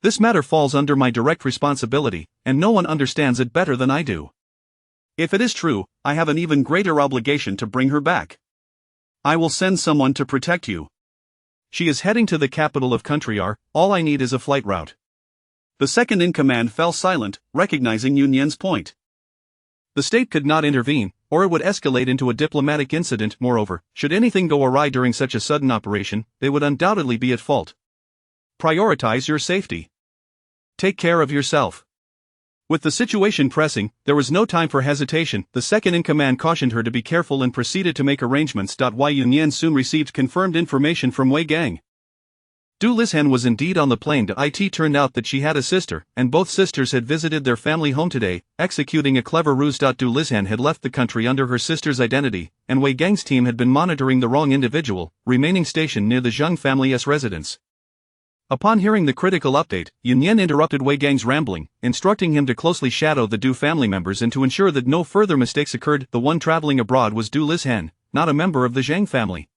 S1: This matter falls under my direct responsibility, and no one understands it better than I do. If it is true, I have an even greater obligation to bring her back. I will send someone to protect you. She is heading to the capital of country R, all I need is a flight route. The second-in-command fell silent, recognizing Huo Yan's point. The state could not intervene, or it would escalate into a diplomatic incident. Moreover, should anything go awry during such a sudden operation, they would undoubtedly be at fault. Prioritize your safety. Take care of yourself. With the situation pressing, there was no time for hesitation. The second-in-command cautioned her to be careful and proceeded to make arrangements. Huo Yan soon received confirmed information from Wei Gang. Du Lizhan was indeed on the plane. It turned out that she had a sister, and both sisters had visited their family home today, executing a clever ruse. Du Lizhan had left the country under her sister's identity, and Wei Gang's team had been monitoring the wrong individual, remaining stationed near the Zhang family's residence. Upon hearing the critical update, Huo Yan interrupted Wei Gang's rambling, instructing him to closely shadow the Du family members and to ensure that no further mistakes occurred. The one traveling abroad was Du Lizhan, not a member of the Zhang family.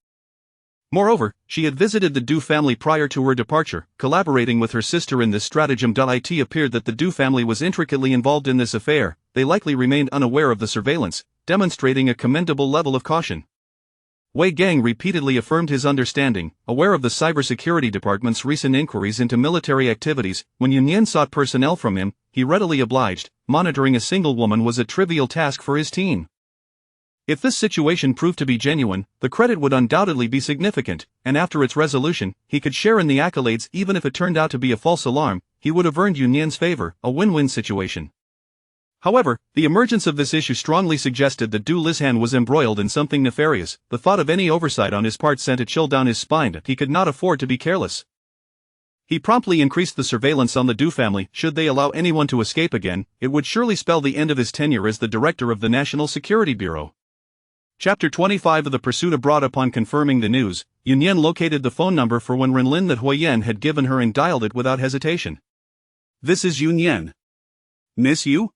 S1: Moreover, she had visited the Du family prior to her departure, collaborating with her sister in this stratagem. It appeared that the Du family was intricately involved in this affair. They likely remained unaware of the surveillance, demonstrating a commendable level of caution. Wei Gang repeatedly affirmed his understanding, aware of the cybersecurity department's recent inquiries into military activities. When Huo Yan sought personnel from him, he readily obliged. Monitoring a single woman was a trivial task for his team. If this situation proved to be genuine, the credit would undoubtedly be significant, and after its resolution, he could share in the accolades. Even if it turned out to be a false alarm, he would have earned Huo Yan's favor, a win-win situation. However, the emergence of this issue strongly suggested that Du Lizhan was embroiled in something nefarious. The thought of any oversight on his part sent a chill down his spine. He could not afford to be careless. He promptly increased the surveillance on the Du family. Should they allow anyone to escape again, it would surely spell the end of his tenure as the director of the National Security Bureau. Chapter 25 of The Pursuit Abroad. Upon confirming the news, Huo Yan located the phone number for Wen Renlin that Huo Yan had given her and dialed it without hesitation. This is Huo Yan. Miss you?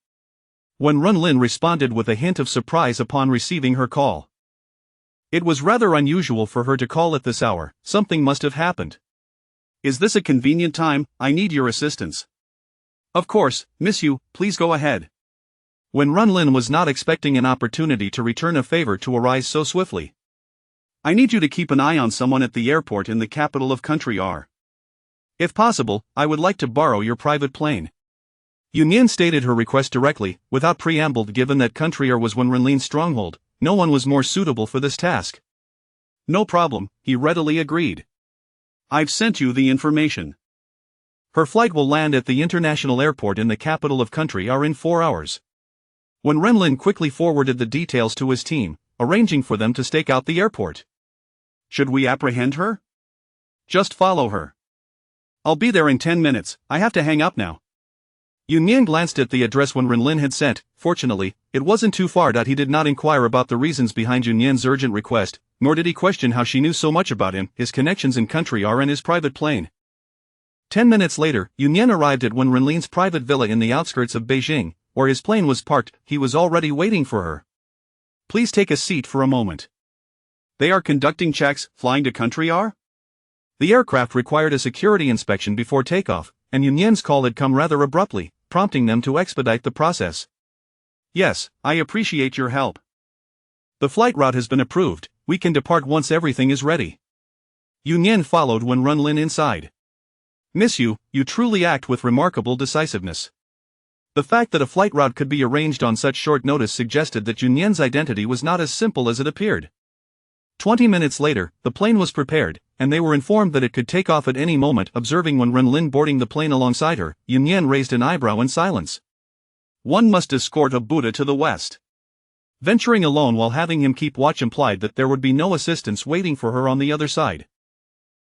S1: Wen Renlin responded with a hint of surprise upon receiving her call. It was rather unusual for her to call at this hour. Something must have happened. Is this a convenient time? I need your assistance. Of course, miss you, please go ahead. Wen Renlin was not expecting an opportunity to return a favor to arise so swiftly. I need you to keep an eye on someone at the airport in the capital of country R. If possible, I would like to borrow your private plane. Huo Yan stated her request directly, without preamble. Given that country R was Wen Renlin's stronghold, no one was more suitable for this task. No problem, he readily agreed. I've sent you the information. Her flight will land at the international airport in the capital of country R in 4 hours. Wen Renlin quickly forwarded the details to his team, arranging for them to stake out the airport. Should we apprehend her? Just follow her. I'll be there in 10 minutes, I have to hang up now. Huo Yan glanced at the address Wen Renlin had sent. Fortunately, it wasn't too far. He did not inquire about the reasons behind Huo Yan's urgent request, nor did he question how she knew so much about him, his connections in country R and his private plane. 10 minutes later, Huo Yan arrived at Wen Renlin's private villa in the outskirts of Beijing, where his plane was parked. He was already waiting for her. Please take a seat for a moment. They are conducting checks, flying to country R? The aircraft required a security inspection before takeoff, and Huo Yan's call had come rather abruptly, prompting them to expedite the process. Yes, I appreciate your help. The flight route has been approved, we can depart once everything is ready. Huo Yan followed Wen Renlin inside. Miss you truly act with remarkable decisiveness. The fact that a flight route could be arranged on such short notice suggested that Huo Yan's identity was not as simple as it appeared.
S2: 20 minutes later, the plane was prepared, and they were informed that it could take off at any moment. Observing Wen Renlin boarding the plane alongside her, Nian raised an eyebrow in silence.
S1: One must escort a Buddha to the west.
S2: Venturing alone while having him keep watch implied that there would be no assistance waiting for her on the other side.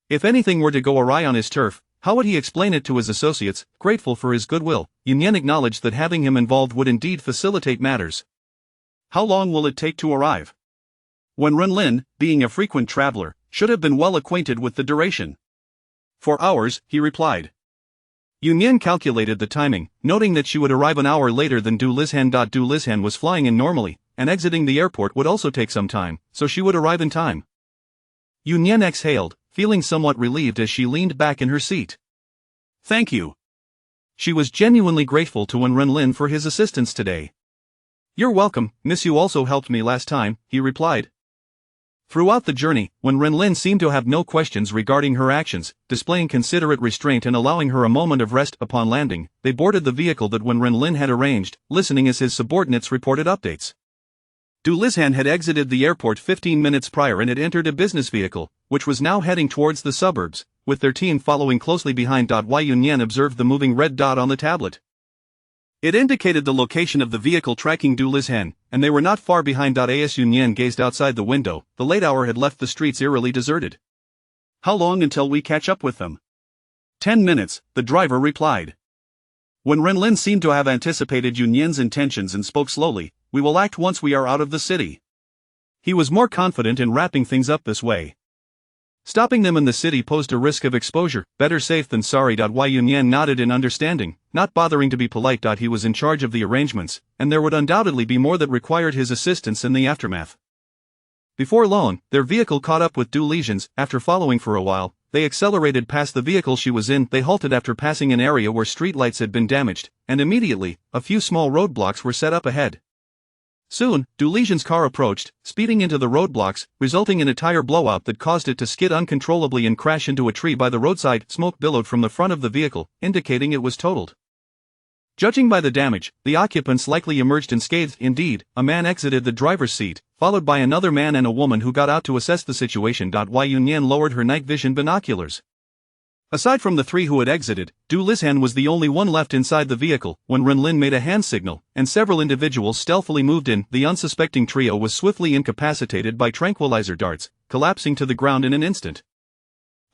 S2: If anything were to go awry on his turf, how would he explain it to his associates? Grateful for his goodwill, Nian acknowledged that having him involved would indeed facilitate matters.
S1: How long will it take to arrive? Wen Renlin, being a frequent traveler, should have been well acquainted with the duration.
S2: 4 hours, he replied. Nian calculated the timing, noting that she would arrive an hour later than Du Lizhan. Du Lizhan was flying in normally, and exiting the airport would also take some time, so she would arrive in time. Nian exhaled, feeling somewhat relieved as she leaned back in her seat.
S1: Thank you.
S2: She was genuinely grateful to Wen Renlin for his assistance today. You're welcome, miss. You also helped me last time, he replied. Throughout the journey, Wen Renlin seemed to have no questions regarding her actions, displaying considerate restraint and allowing her a moment of rest. Upon landing, they boarded the vehicle that Wen Renlin had arranged, listening as his subordinates reported updates.
S1: Du Lizhan had exited the airport 15 minutes prior and had entered a business vehicle, which was now heading towards the suburbs, with their team following closely behind. Nian observed the moving red dot on the tablet. It indicated the location of the vehicle tracking Du Lizhan, and they were not far behind. As Nian gazed outside the window, the late hour had left the streets eerily deserted.
S2: How long until we catch up with them?
S1: 10 minutes, the driver replied. Wen Renlin seemed to have anticipated Nian's intentions and spoke slowly. We will act once we are out of the city.
S2: He was more confident in wrapping things up this way. Stopping them in the city posed a risk of exposure, better safe than sorry. Nian nodded in understanding, not bothering to be polite. He was in charge of the arrangements, and there would undoubtedly be more that required his assistance in the aftermath. Before long, their vehicle caught up with Du Lizhan's. After following for a while, they accelerated past the vehicle she was in. They halted after passing an area where streetlights had been damaged, and immediately, a few small roadblocks were set up ahead. Soon, Du Lizhan's car approached, speeding into the roadblocks, resulting in a tire blowout that caused it to skid uncontrollably and crash into a tree by the roadside. Smoke billowed from the front of the vehicle, indicating it was totaled. Judging by the damage, the occupants likely emerged unscathed. Indeed, a man exited the driver's seat, followed by another man and a woman who got out to assess the situation. Nian lowered her night vision binoculars. Aside from the three who had exited, Du Lizhan was the only one left inside the vehicle. Wen Renlin made a hand signal, and several individuals stealthily moved in. The unsuspecting trio was swiftly incapacitated by tranquilizer darts, collapsing to the ground in an instant.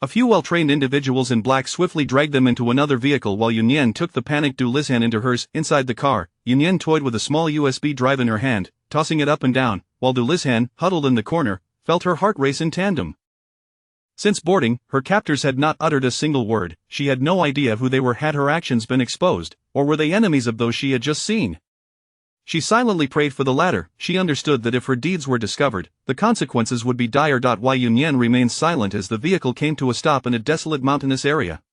S2: A few well-trained individuals in black swiftly dragged them into another vehicle while Nian took the panicked Du Lizhan into hers. Inside the car, Nian toyed with a small USB drive in her hand, tossing it up and down, while Du Lizhan, huddled in the corner, felt her heart race in tandem. Since boarding, her captors had not uttered a single word. She had no idea who they were. Had her actions been exposed, or were they enemies of those she had just seen? She silently prayed for the latter. She understood that if her deeds were discovered, the consequences would be dire. Nian remained silent as the vehicle came to a stop in a desolate mountainous area.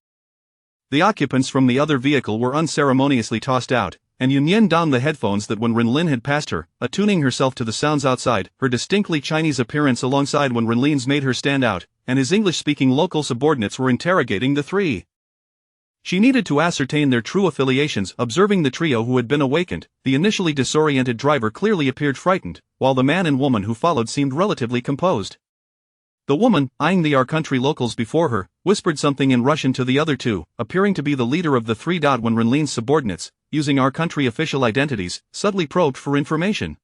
S2: The occupants from the other vehicle were unceremoniously tossed out, and Nian donned the headphones that Wen Renlin had passed her, attuning herself to the sounds outside. Her distinctly Chinese appearance alongside Wen Renlin's made her stand out, and his English-speaking local subordinates were interrogating the three. She needed to ascertain their true affiliations. Observing the trio who had been awakened, the initially disoriented driver clearly appeared frightened, while the man and woman who followed seemed relatively composed. The woman, eyeing the our-country locals before her, whispered something in Russian to the other two, appearing to be the leader of the three. Wen Renlin's subordinates, using our-country official identities, subtly probed for information.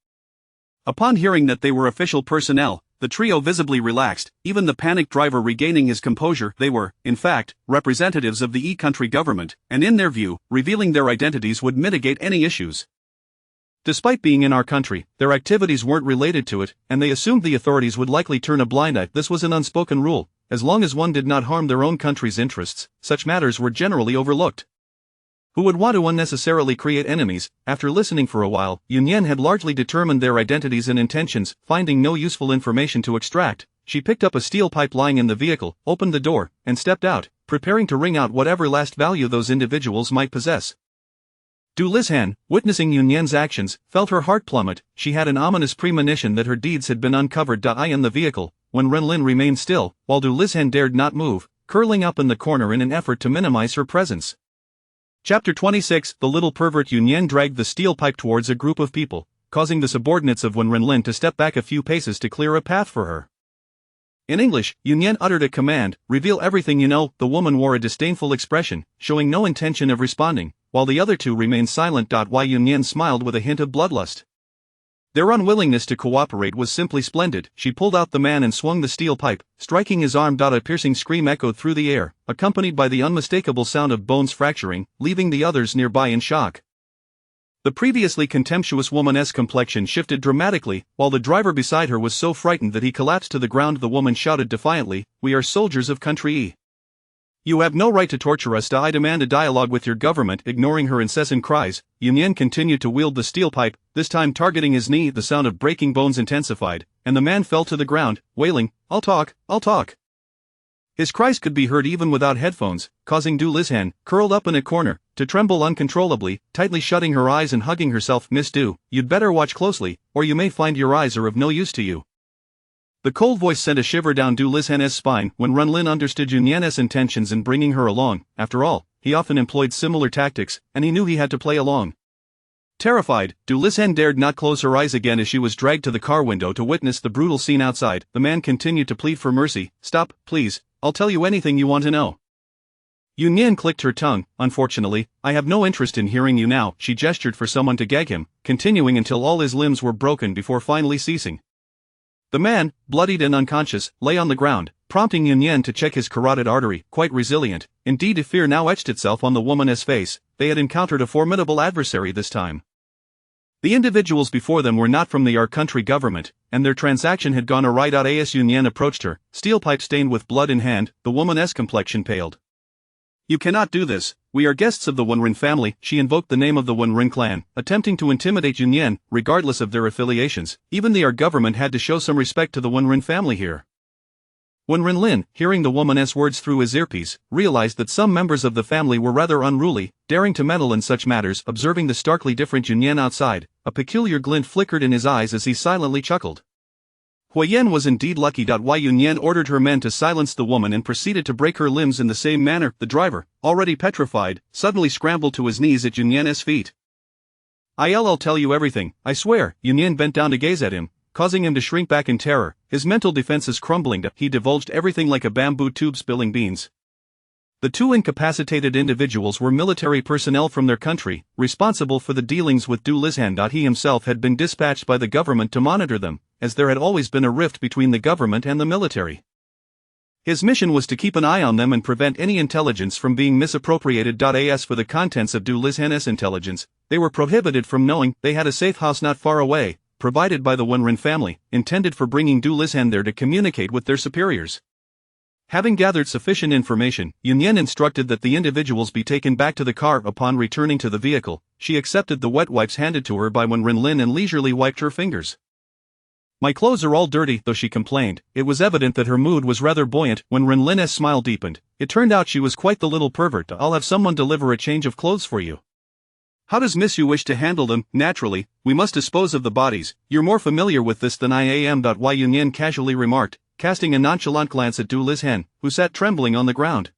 S1: Upon hearing that they were official personnel, the trio visibly relaxed, even the panicked driver regaining his composure. They were, in fact, representatives of the E-country government, and in their view, revealing their identities would mitigate any issues. Despite being in our country, their activities weren't related to it, and they assumed the authorities would likely turn a blind eye. This was an unspoken rule. As long as one did not harm their own country's interests, such matters were generally overlooked. Who would want to unnecessarily create enemies? After listening for a while, Nian had largely determined their identities and intentions. Finding no useful information to extract, she picked up a steel pipe lying in the vehicle, opened the door, and stepped out, preparing to wring out whatever last value those individuals might possess. Du Lizhan, witnessing Nian's actions, felt her heart plummet. She had an ominous premonition that her deeds had been uncovered. In the vehicle, Wen Renlin remained still, while Du Lizhan dared not move, curling up in the corner in an effort to minimize her presence. Chapter 26. The little pervert. Nian dragged the steel pipe towards a group of people, causing the subordinates of Wen Renlin to step back a few paces to clear a path for her.
S2: In English, Nian uttered a command, "Reveal everything you know." The woman wore a disdainful expression, showing no intention of responding, while the other two remained silent. Nian smiled with a hint of bloodlust. Their unwillingness to cooperate was simply splendid. She pulled out the man and swung the steel pipe, striking his arm. A piercing scream echoed through the air, accompanied by the unmistakable sound of bones fracturing, leaving the others nearby in shock. The previously contemptuous woman's complexion shifted dramatically, while the driver beside her was so frightened that he collapsed to the ground. The woman shouted defiantly, "We are soldiers of country E. You have no right to torture us. I demand a dialogue with your government." Ignoring her incessant cries, Nian continued to wield the steel pipe, this time targeting his knee. The sound of breaking bones intensified, and the man fell to the ground, wailing, I'll talk. His cries could be heard even without headphones, causing Du Lizhan, curled up in a corner, to tremble uncontrollably, tightly shutting her eyes and hugging herself. "Miss Du, you'd better watch closely, or you may find your eyes are of no use to you." The cold voice sent a shiver down Du Lizhan's spine when Runlin understood Nian's intentions in bringing her along. After all, he often employed similar tactics, and he knew he had to play along. Terrified, Du Lizhan dared not close her eyes again as she was dragged to the car window to witness the brutal scene outside. The man continued to plead for mercy. "Stop, please, I'll tell you anything you want to know." Nian clicked her tongue. "Unfortunately, I have no interest in hearing you now." She gestured for someone to gag him, continuing until all his limbs were broken before finally ceasing. The man, bloodied and unconscious, lay on the ground, prompting Nian to check his carotid artery. Quite resilient, indeed. Fear now etched itself on the woman's face. They had encountered a formidable adversary this time. The individuals before them were not from the country government, and their transaction had gone awry. As Nian approached her, steel pipe stained with blood in hand, the woman's complexion paled. "You cannot do this. We are guests of the Wenrin family." She invoked the name of the Wenrin clan, attempting to intimidate Nian, regardless of their affiliations. Even the government had to show some respect to the Wenrin family here. When Renlin, hearing the woman's words through his earpiece, realized that some members of the family were rather unruly, daring to meddle in such matters. Observing the starkly different Nian outside, a peculiar glint flickered in his eyes as he silently chuckled. Huo Yan was indeed lucky. Nian ordered her men to silence the woman and proceeded to break her limbs in the same manner. The driver, already petrified, suddenly scrambled to his knees at Nian's feet. "I'll tell you everything, I swear." Nian bent down to gaze at him, causing him to shrink back in terror, his mental defenses crumbling. He divulged everything like a bamboo tube spilling beans. The two incapacitated individuals were military personnel from their country, responsible for the dealings with Du Lizhan. He himself had been dispatched by the government to monitor them, as there had always been a rift between the government and the military. His mission was to keep an eye on them and prevent any intelligence from being misappropriated. As for the contents of Du Lizhan's intelligence, they were prohibited from knowing. They had a safe house not far away, provided by the Wenrin family, intended for bringing Du Lizhan there to communicate with their superiors. Having gathered sufficient information, Nian instructed that the individuals be taken back to the car. Upon returning to the vehicle, she accepted the wet wipes handed to her by Renlin and leisurely wiped her fingers. "My clothes are all dirty," though she complained. It was evident that her mood was rather buoyant. When Renlin's smile deepened, it turned out she was quite the little pervert. "I'll have someone deliver a change of clothes for you." "How does Miss you wish to handle them?" "Naturally, we must dispose of the bodies. You're more familiar with this than I am." Nian casually remarked, casting a nonchalant glance at Du Lizhan, who sat trembling on the ground.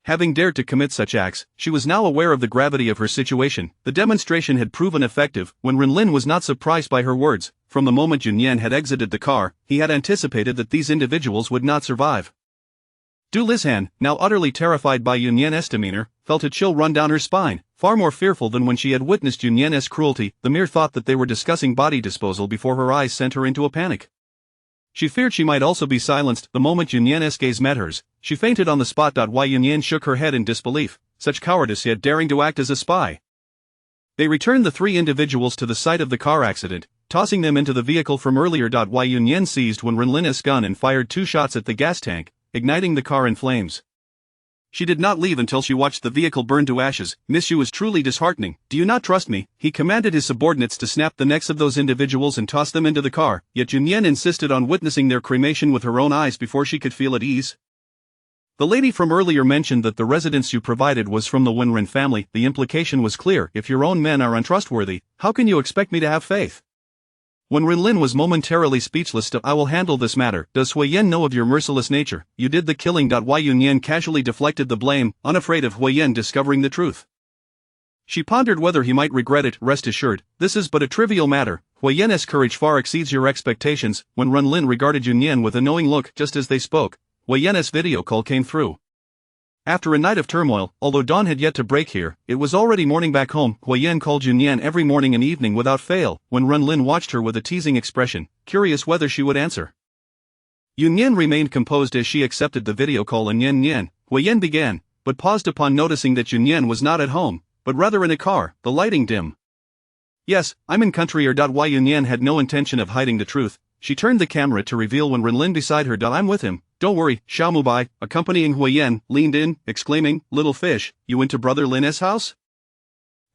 S2: Having dared to commit such acts, she was now aware of the gravity of her situation. The demonstration had proven effective. When Renlin was not surprised by her words. From the moment Nian had exited the car, he had anticipated that these individuals would not survive. Du Lizhan, now utterly terrified by Nian's demeanor, felt a chill run down her spine, far more fearful than when she had witnessed Nian's cruelty. The mere thought that they were discussing body disposal before her eyes sent her into a panic. She feared she might also be silenced. The moment Nian's gaze met hers, she fainted on the spot. Nian shook her head in disbelief. Such cowardice, yet daring to act as a spy. They returned the three individuals to the site of the car accident, tossing them into the vehicle from earlier. Nian seized Renlin's gun and fired 2 shots at the gas tank, igniting the car in flames. She did not leave until she watched the vehicle burn to ashes. "Miss you is truly disheartening. Do you not trust me?" He commanded his subordinates to snap the necks of those individuals and toss them into the car, yet Nian insisted on witnessing their cremation with her own eyes before she could feel at ease. "The lady from earlier mentioned that the residence you provided was from the Wenrin family." The implication was clear. If your own men are untrustworthy, how can you expect me to have faith? When Renlin was momentarily speechless. "I will handle this matter. Does Huo Yan know of your merciless nature? You did the killing." Nian casually deflected the blame, unafraid of Huo Yan discovering the truth. She pondered whether he might regret it. "Rest assured, this is but a trivial matter. Huo Yan's courage far exceeds your expectations. When Renlin regarded Nian with a knowing look just as they spoke, Huo Yan's video call came through. After a night of turmoil, although dawn had yet to break here, it was already morning back home. Huo Yan called Nian every morning and evening without fail. When Renlin watched her with a teasing expression, curious whether she would answer. Nian remained composed as she accepted the video call. And Nian, Huo Yan began, but paused upon noticing that Nian was not at home, but rather in a car, the lighting dim. Yes, I'm in country. Why Nian had no intention of hiding the truth. She turned the camera to reveal when Renlin beside her. I'm with him. Don't worry. Xiao Mubai, accompanying Huo Yan, leaned in, exclaiming, "Little fish, you went to Brother Lin's house?"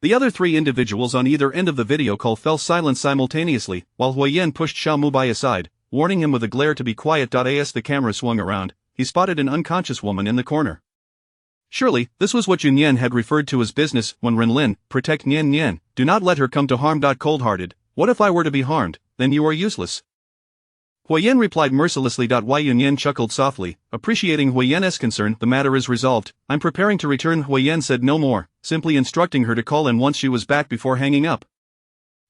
S2: The other three individuals on either end of the video call fell silent simultaneously, while Huo Yan pushed Xiao Mubai aside, warning him with a glare to be quiet. As the camera swung around, he spotted an unconscious woman in the corner. Surely, this was what Nian had referred to as business. When Renlin, protect Nian, do not let her come to harm. Cold-hearted, what if I were to be harmed, then you are useless. Huo Yan replied mercilessly. Nian chuckled softly, appreciating Huo Yan's concern. The matter is resolved, I'm preparing to return. Huo Yan said no more, simply instructing her to call in once she was back before hanging up.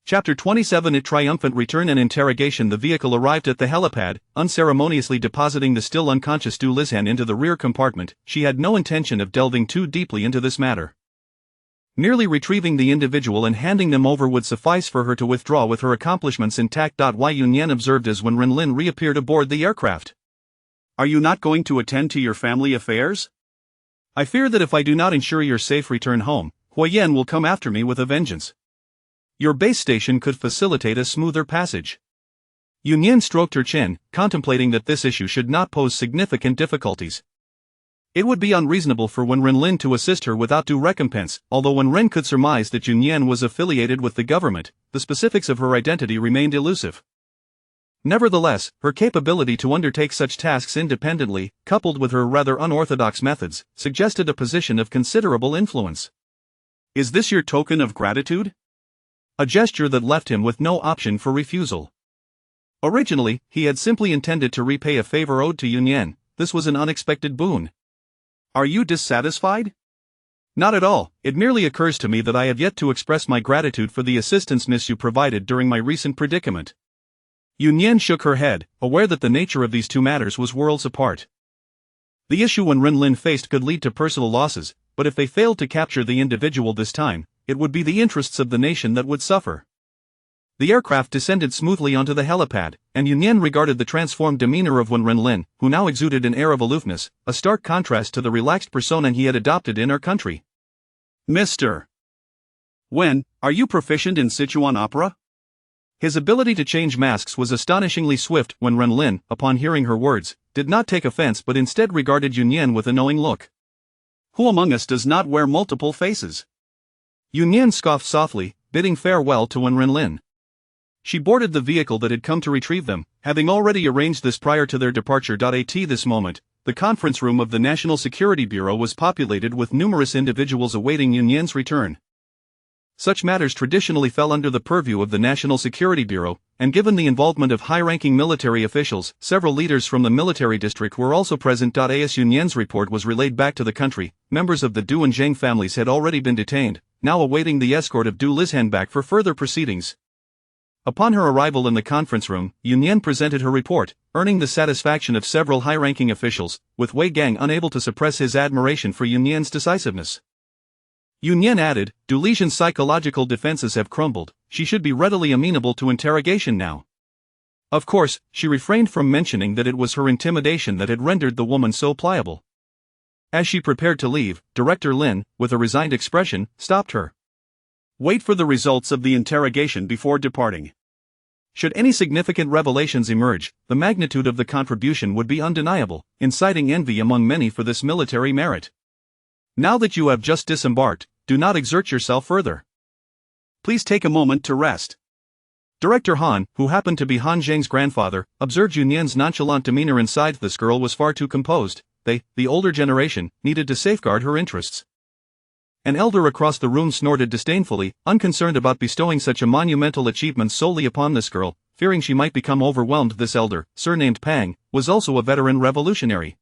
S2: Chapter 27. A triumphant return and interrogation. The vehicle arrived at the helipad, unceremoniously depositing the still unconscious Du Lizhan into the rear compartment. She had no intention of delving too deeply into this matter. Merely retrieving the individual and handing them over would suffice for her to withdraw with her accomplishments intact. Nian observed as when Renlin reappeared aboard the aircraft.
S1: Are you not going to attend to your family affairs?
S2: I fear that if I do not ensure your safe return home, Huo Yan will come after me with a vengeance. Your base station could facilitate a smoother passage. Nian stroked her chin, contemplating that this issue should not pose significant difficulties. It would be unreasonable for Renlin to assist her without due recompense. Although Ren could surmise that Nian was affiliated with the government, the specifics of her identity remained elusive. Nevertheless, her capability to undertake such tasks independently, coupled with her rather unorthodox methods, suggested a position of considerable influence.
S1: Is this your token of gratitude?
S2: A gesture that left him with no option for refusal. Originally, he had simply intended to repay a favor owed to Nian. This was an unexpected boon.
S1: Are you dissatisfied?
S2: Not at all. It merely occurs to me that I have yet to express my gratitude for the assistance you provided during my recent predicament. Nian shook her head, aware that the nature of these two matters was worlds apart. The issue Renlin faced could lead to personal losses, but if they failed to capture the individual this time, it would be the interests of the nation that would suffer. The aircraft descended smoothly onto the helipad, and Nian regarded the transformed demeanor of Renlin, who now exuded an air of aloofness, a stark contrast to the relaxed persona he had adopted in our country.
S1: Mr. Wen, are you proficient in Sichuan opera?
S2: His ability to change masks was astonishingly swift. When Renlin, upon hearing her words, did not take offense but instead regarded Nian with a knowing look.
S1: Who among us does not wear multiple faces?
S2: Nian scoffed softly, bidding farewell to Renlin. She boarded the vehicle that had come to retrieve them, having already arranged this prior to their departure. At this moment, the conference room of the National Security Bureau was populated with numerous individuals awaiting Nian's return. Such matters traditionally fell under the purview of the National Security Bureau, and given the involvement of high-ranking military officials, several leaders from the military district were also present. As Nian's report was relayed back to the country, members of the Du and Zhang families had already been detained, now awaiting the escort of Du Lizhan back for further proceedings. Upon her arrival in the conference room, Nian presented her report, earning the satisfaction of several high-ranking officials, with Wei Gang unable to suppress his admiration for Nian's decisiveness. Nian added, Du Lizhan's psychological defenses have crumbled, she should be readily amenable to interrogation now. Of course, she refrained from mentioning that it was her intimidation that had rendered the woman so pliable. As she prepared to leave, Director Lin, with a resigned expression, stopped her.
S1: Wait for the results of the interrogation before departing.
S2: Should any significant revelations emerge, the magnitude of the contribution would be undeniable, inciting envy among many for this military merit. Now that you have just disembarked, do not exert yourself further.
S1: Please take a moment to rest.
S2: Director Han, who happened to be Han Zheng's grandfather, observed Nian's nonchalant demeanor inside. This girl was far too composed. They, the older generation, needed to safeguard her interests. An elder across the room snorted disdainfully, unconcerned about bestowing such a monumental achievement solely upon this girl, fearing she might become overwhelmed. This elder, surnamed Pang, was also a veteran revolutionary.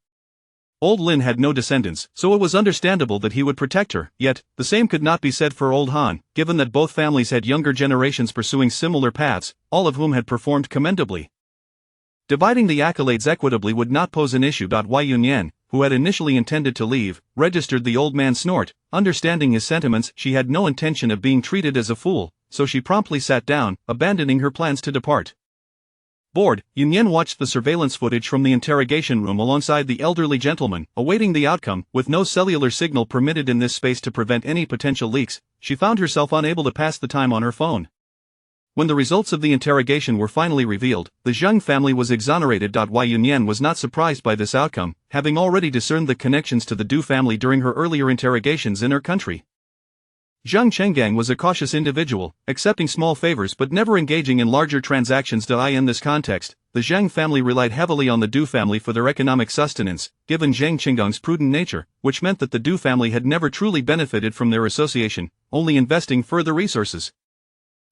S2: Old Lin had no descendants, so it was understandable that he would protect her, yet, the same could not be said for Old Han, given that both families had younger generations pursuing similar paths, all of whom had performed commendably. Dividing the accolades equitably would not pose an issue. Huo Yan, who had initially intended to leave, registered the old man's snort. Understanding his sentiments, she had no intention of being treated as a fool, so she promptly sat down, abandoning her plans to depart. Bored, Nian watched the surveillance footage from the interrogation room alongside the elderly gentleman, awaiting the outcome. With no cellular signal permitted in this space to prevent any potential leaks, she found herself unable to pass the time on her phone. When the results of the interrogation were finally revealed, the Zheng family was exonerated. Huo Yan was not surprised by this outcome, having already discerned the connections to the Du family during her earlier interrogations in her country. Zheng Chenggang was a cautious individual, accepting small favors but never engaging in larger transactions. In this context, the Zheng family relied heavily on the Du family for their economic sustenance, given Zheng Chenggang's prudent nature, which meant that the Du family had never truly benefited from their association, only investing further resources.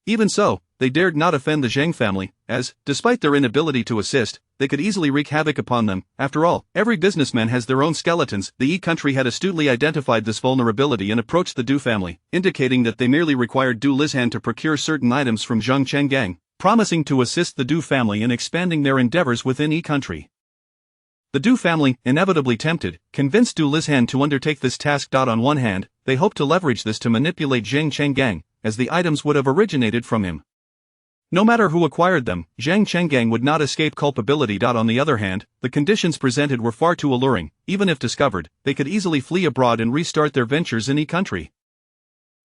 S2: Even so, they dared not offend the Zheng family, as, despite their inability to assist, they could easily wreak havoc upon them. After all, every businessman has their own skeletons. The country had astutely identified this vulnerability and approached the Du family, indicating that they merely required Du Lizhan to procure certain items from Zheng Chenggang, promising to assist the Du family in expanding their endeavors within country. The Du family, inevitably tempted, convinced Du Lizhan to undertake this task. On one hand, they hoped to leverage this to manipulate Zheng Chenggang, as the items would have originated from him. No matter who acquired them, Zheng Chenggang would not escape culpability. On the other hand, the conditions presented were far too alluring. Even if discovered, they could easily flee abroad and restart their ventures in country.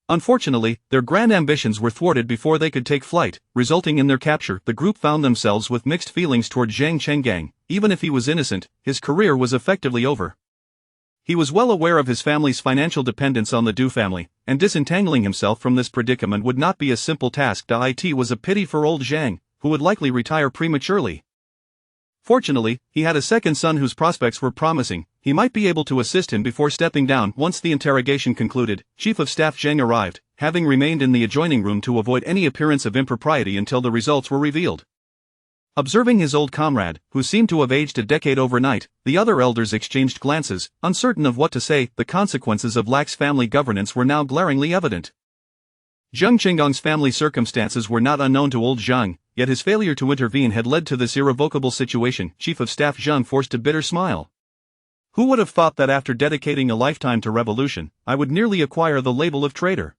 S2: Unfortunately, their grand ambitions were thwarted before they could take flight, resulting in their capture. The group found themselves with mixed feelings toward Zheng Chenggang. Even if he was innocent, his career was effectively over. He was well aware of his family's financial dependence on the Du family, and disentangling himself from this predicament would not be a simple task. It was a pity for old Zhang, who would likely retire prematurely. Fortunately, he had a second son whose prospects were promising. He might be able to assist him before stepping down. Once the interrogation concluded, Chief of Staff Zheng arrived, having remained in the adjoining room to avoid any appearance of impropriety until the results were revealed. Observing his old comrade, who seemed to have aged a decade overnight, the other elders exchanged glances, uncertain of what to say. The consequences of lax family governance were now glaringly evident. Zheng Qinggong's family circumstances were not unknown to old Zheng, yet his failure to intervene had led to this irrevocable situation. Chief of Staff Zheng forced a bitter smile. Who would have thought that after dedicating a lifetime to revolution, I would nearly acquire the label of traitor?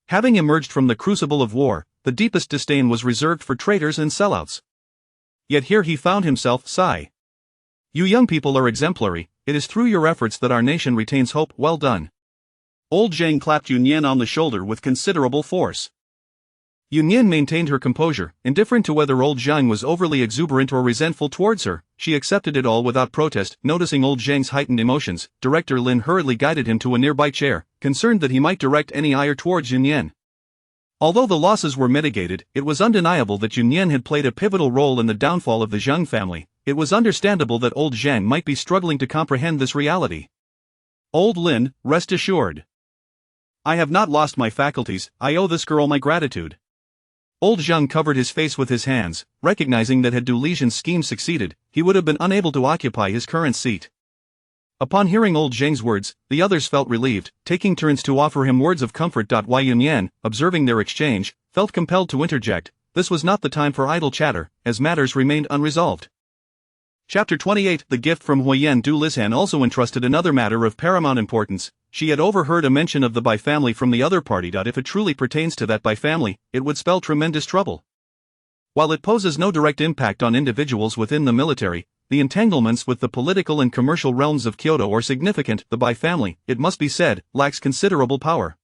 S2: Having emerged from the crucible of war, the deepest disdain was reserved for traitors and sellouts. Yet here he found himself. Sigh. You young people are exemplary. It is through your efforts that our nation retains hope. Well done. Old Zhang clapped Nian on the shoulder with considerable force. Nian maintained her composure, indifferent to whether old Zhang was overly exuberant or resentful towards her. She accepted it all without protest. Noticing old Zhang's heightened emotions, Director Lin hurriedly guided him to a nearby chair, concerned that he might direct any ire towards Nian. Although the losses were mitigated, it was undeniable that Nian had played a pivotal role in the downfall of the Zheng family. It was understandable that old Zhang might be struggling to comprehend this reality. Old Lin, rest assured. I have not lost my faculties. I owe this girl my gratitude. Old Zheng covered his face with his hands, recognizing that had Du Lizhan's scheme succeeded, he would have been unable to occupy his current seat. Upon hearing old Zheng's words, the others felt relieved, taking turns to offer him words of comfort. Huo Yan, observing their exchange, felt compelled to interject. This was not the time for idle chatter, as matters remained unresolved. Chapter 28. The gift from Huo Yan. Du Lizhan also entrusted another matter of paramount importance. She had overheard a mention of the Bai family from the other party. If it truly pertains to that Bai family, it would spell tremendous trouble. While it poses no direct impact on individuals within the military, the entanglements with the political and commercial realms of Kyoto are significant. The Bai family, it must be said, lacks considerable power.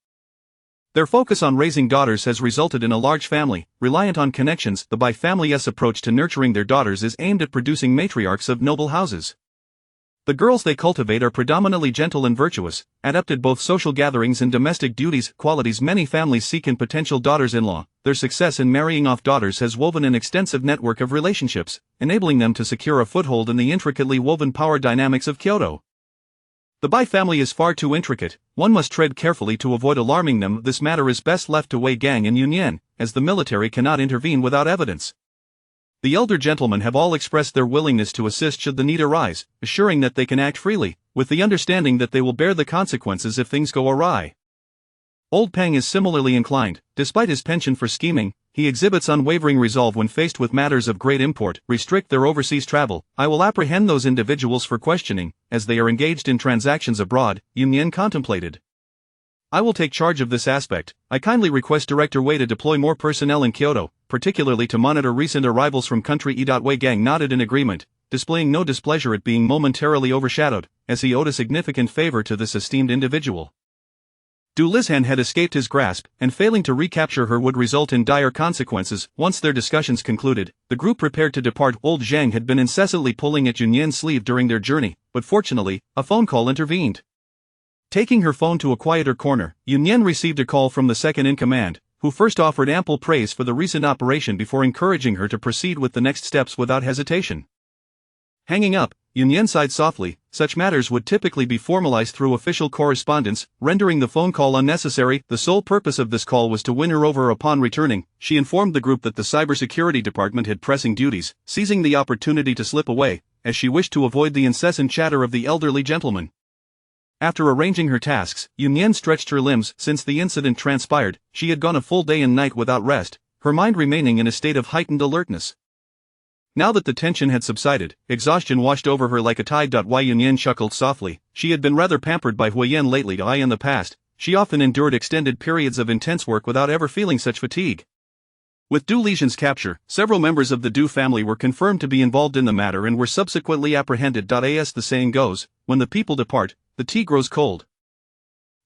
S2: Their focus on raising daughters has resulted in a large family, reliant on connections. The Bai family's approach to nurturing their daughters is aimed at producing matriarchs of noble houses. The girls they cultivate are predominantly gentle and virtuous, adept at both social gatherings and domestic duties, qualities many families seek in potential daughters-in-law. Their success in marrying off daughters has woven an extensive network of relationships, enabling them to secure a foothold in the intricately woven power dynamics of Kyoto. The Bai family is far too intricate. One must tread carefully to avoid alarming them. This matter is best left to Wei Gang and Yunyan, as the military cannot intervene without evidence. The elder gentlemen have all expressed their willingness to assist should the need arise, assuring that they can act freely, with the understanding that they will bear the consequences if things go awry. Old Peng is similarly inclined. Despite his penchant for scheming, he exhibits unwavering resolve when faced with matters of great import. Restrict their overseas travel. I will apprehend those individuals for questioning, as they are engaged in transactions abroad, Nian contemplated. I will take charge of this aspect. I kindly request Director Wei to deploy more personnel in Kyoto, particularly to monitor recent arrivals from country E. Wei Gang nodded in agreement, displaying no displeasure at being momentarily overshadowed, as he owed a significant favor to this esteemed individual. Du Lizhan had escaped his grasp, and failing to recapture her would result in dire consequences. Once their discussions concluded, the group prepared to depart. Old Zhang had been incessantly pulling at Yunyan's sleeve during their journey, but fortunately, a phone call intervened. Taking her phone to a quieter corner, Yunyan received a call from the second-in-command, who first offered ample praise for the recent operation before encouraging her to proceed with the next steps without hesitation. Hanging up, Yunyan sighed softly. Such matters would typically be formalized through official correspondence, rendering the phone call unnecessary. The sole purpose of this call was to win her over. Upon returning, she informed the group that the cybersecurity department had pressing duties, seizing the opportunity to slip away, as she wished to avoid the incessant chatter of the elderly gentleman. After arranging her tasks, Yunyan stretched her limbs. Since the incident transpired, she had gone a full day and night without rest, her mind remaining in a state of heightened alertness. Now that the tension had subsided, exhaustion washed over her like a tide. Yunyan chuckled softly. She had been rather pampered by Huo Yan lately. In the past, she often endured extended periods of intense work without ever feeling such fatigue. With Du Lizhan's capture, several members of the Du family were confirmed to be involved in the matter and were subsequently apprehended. As the saying goes, when the people depart, the tea grows cold.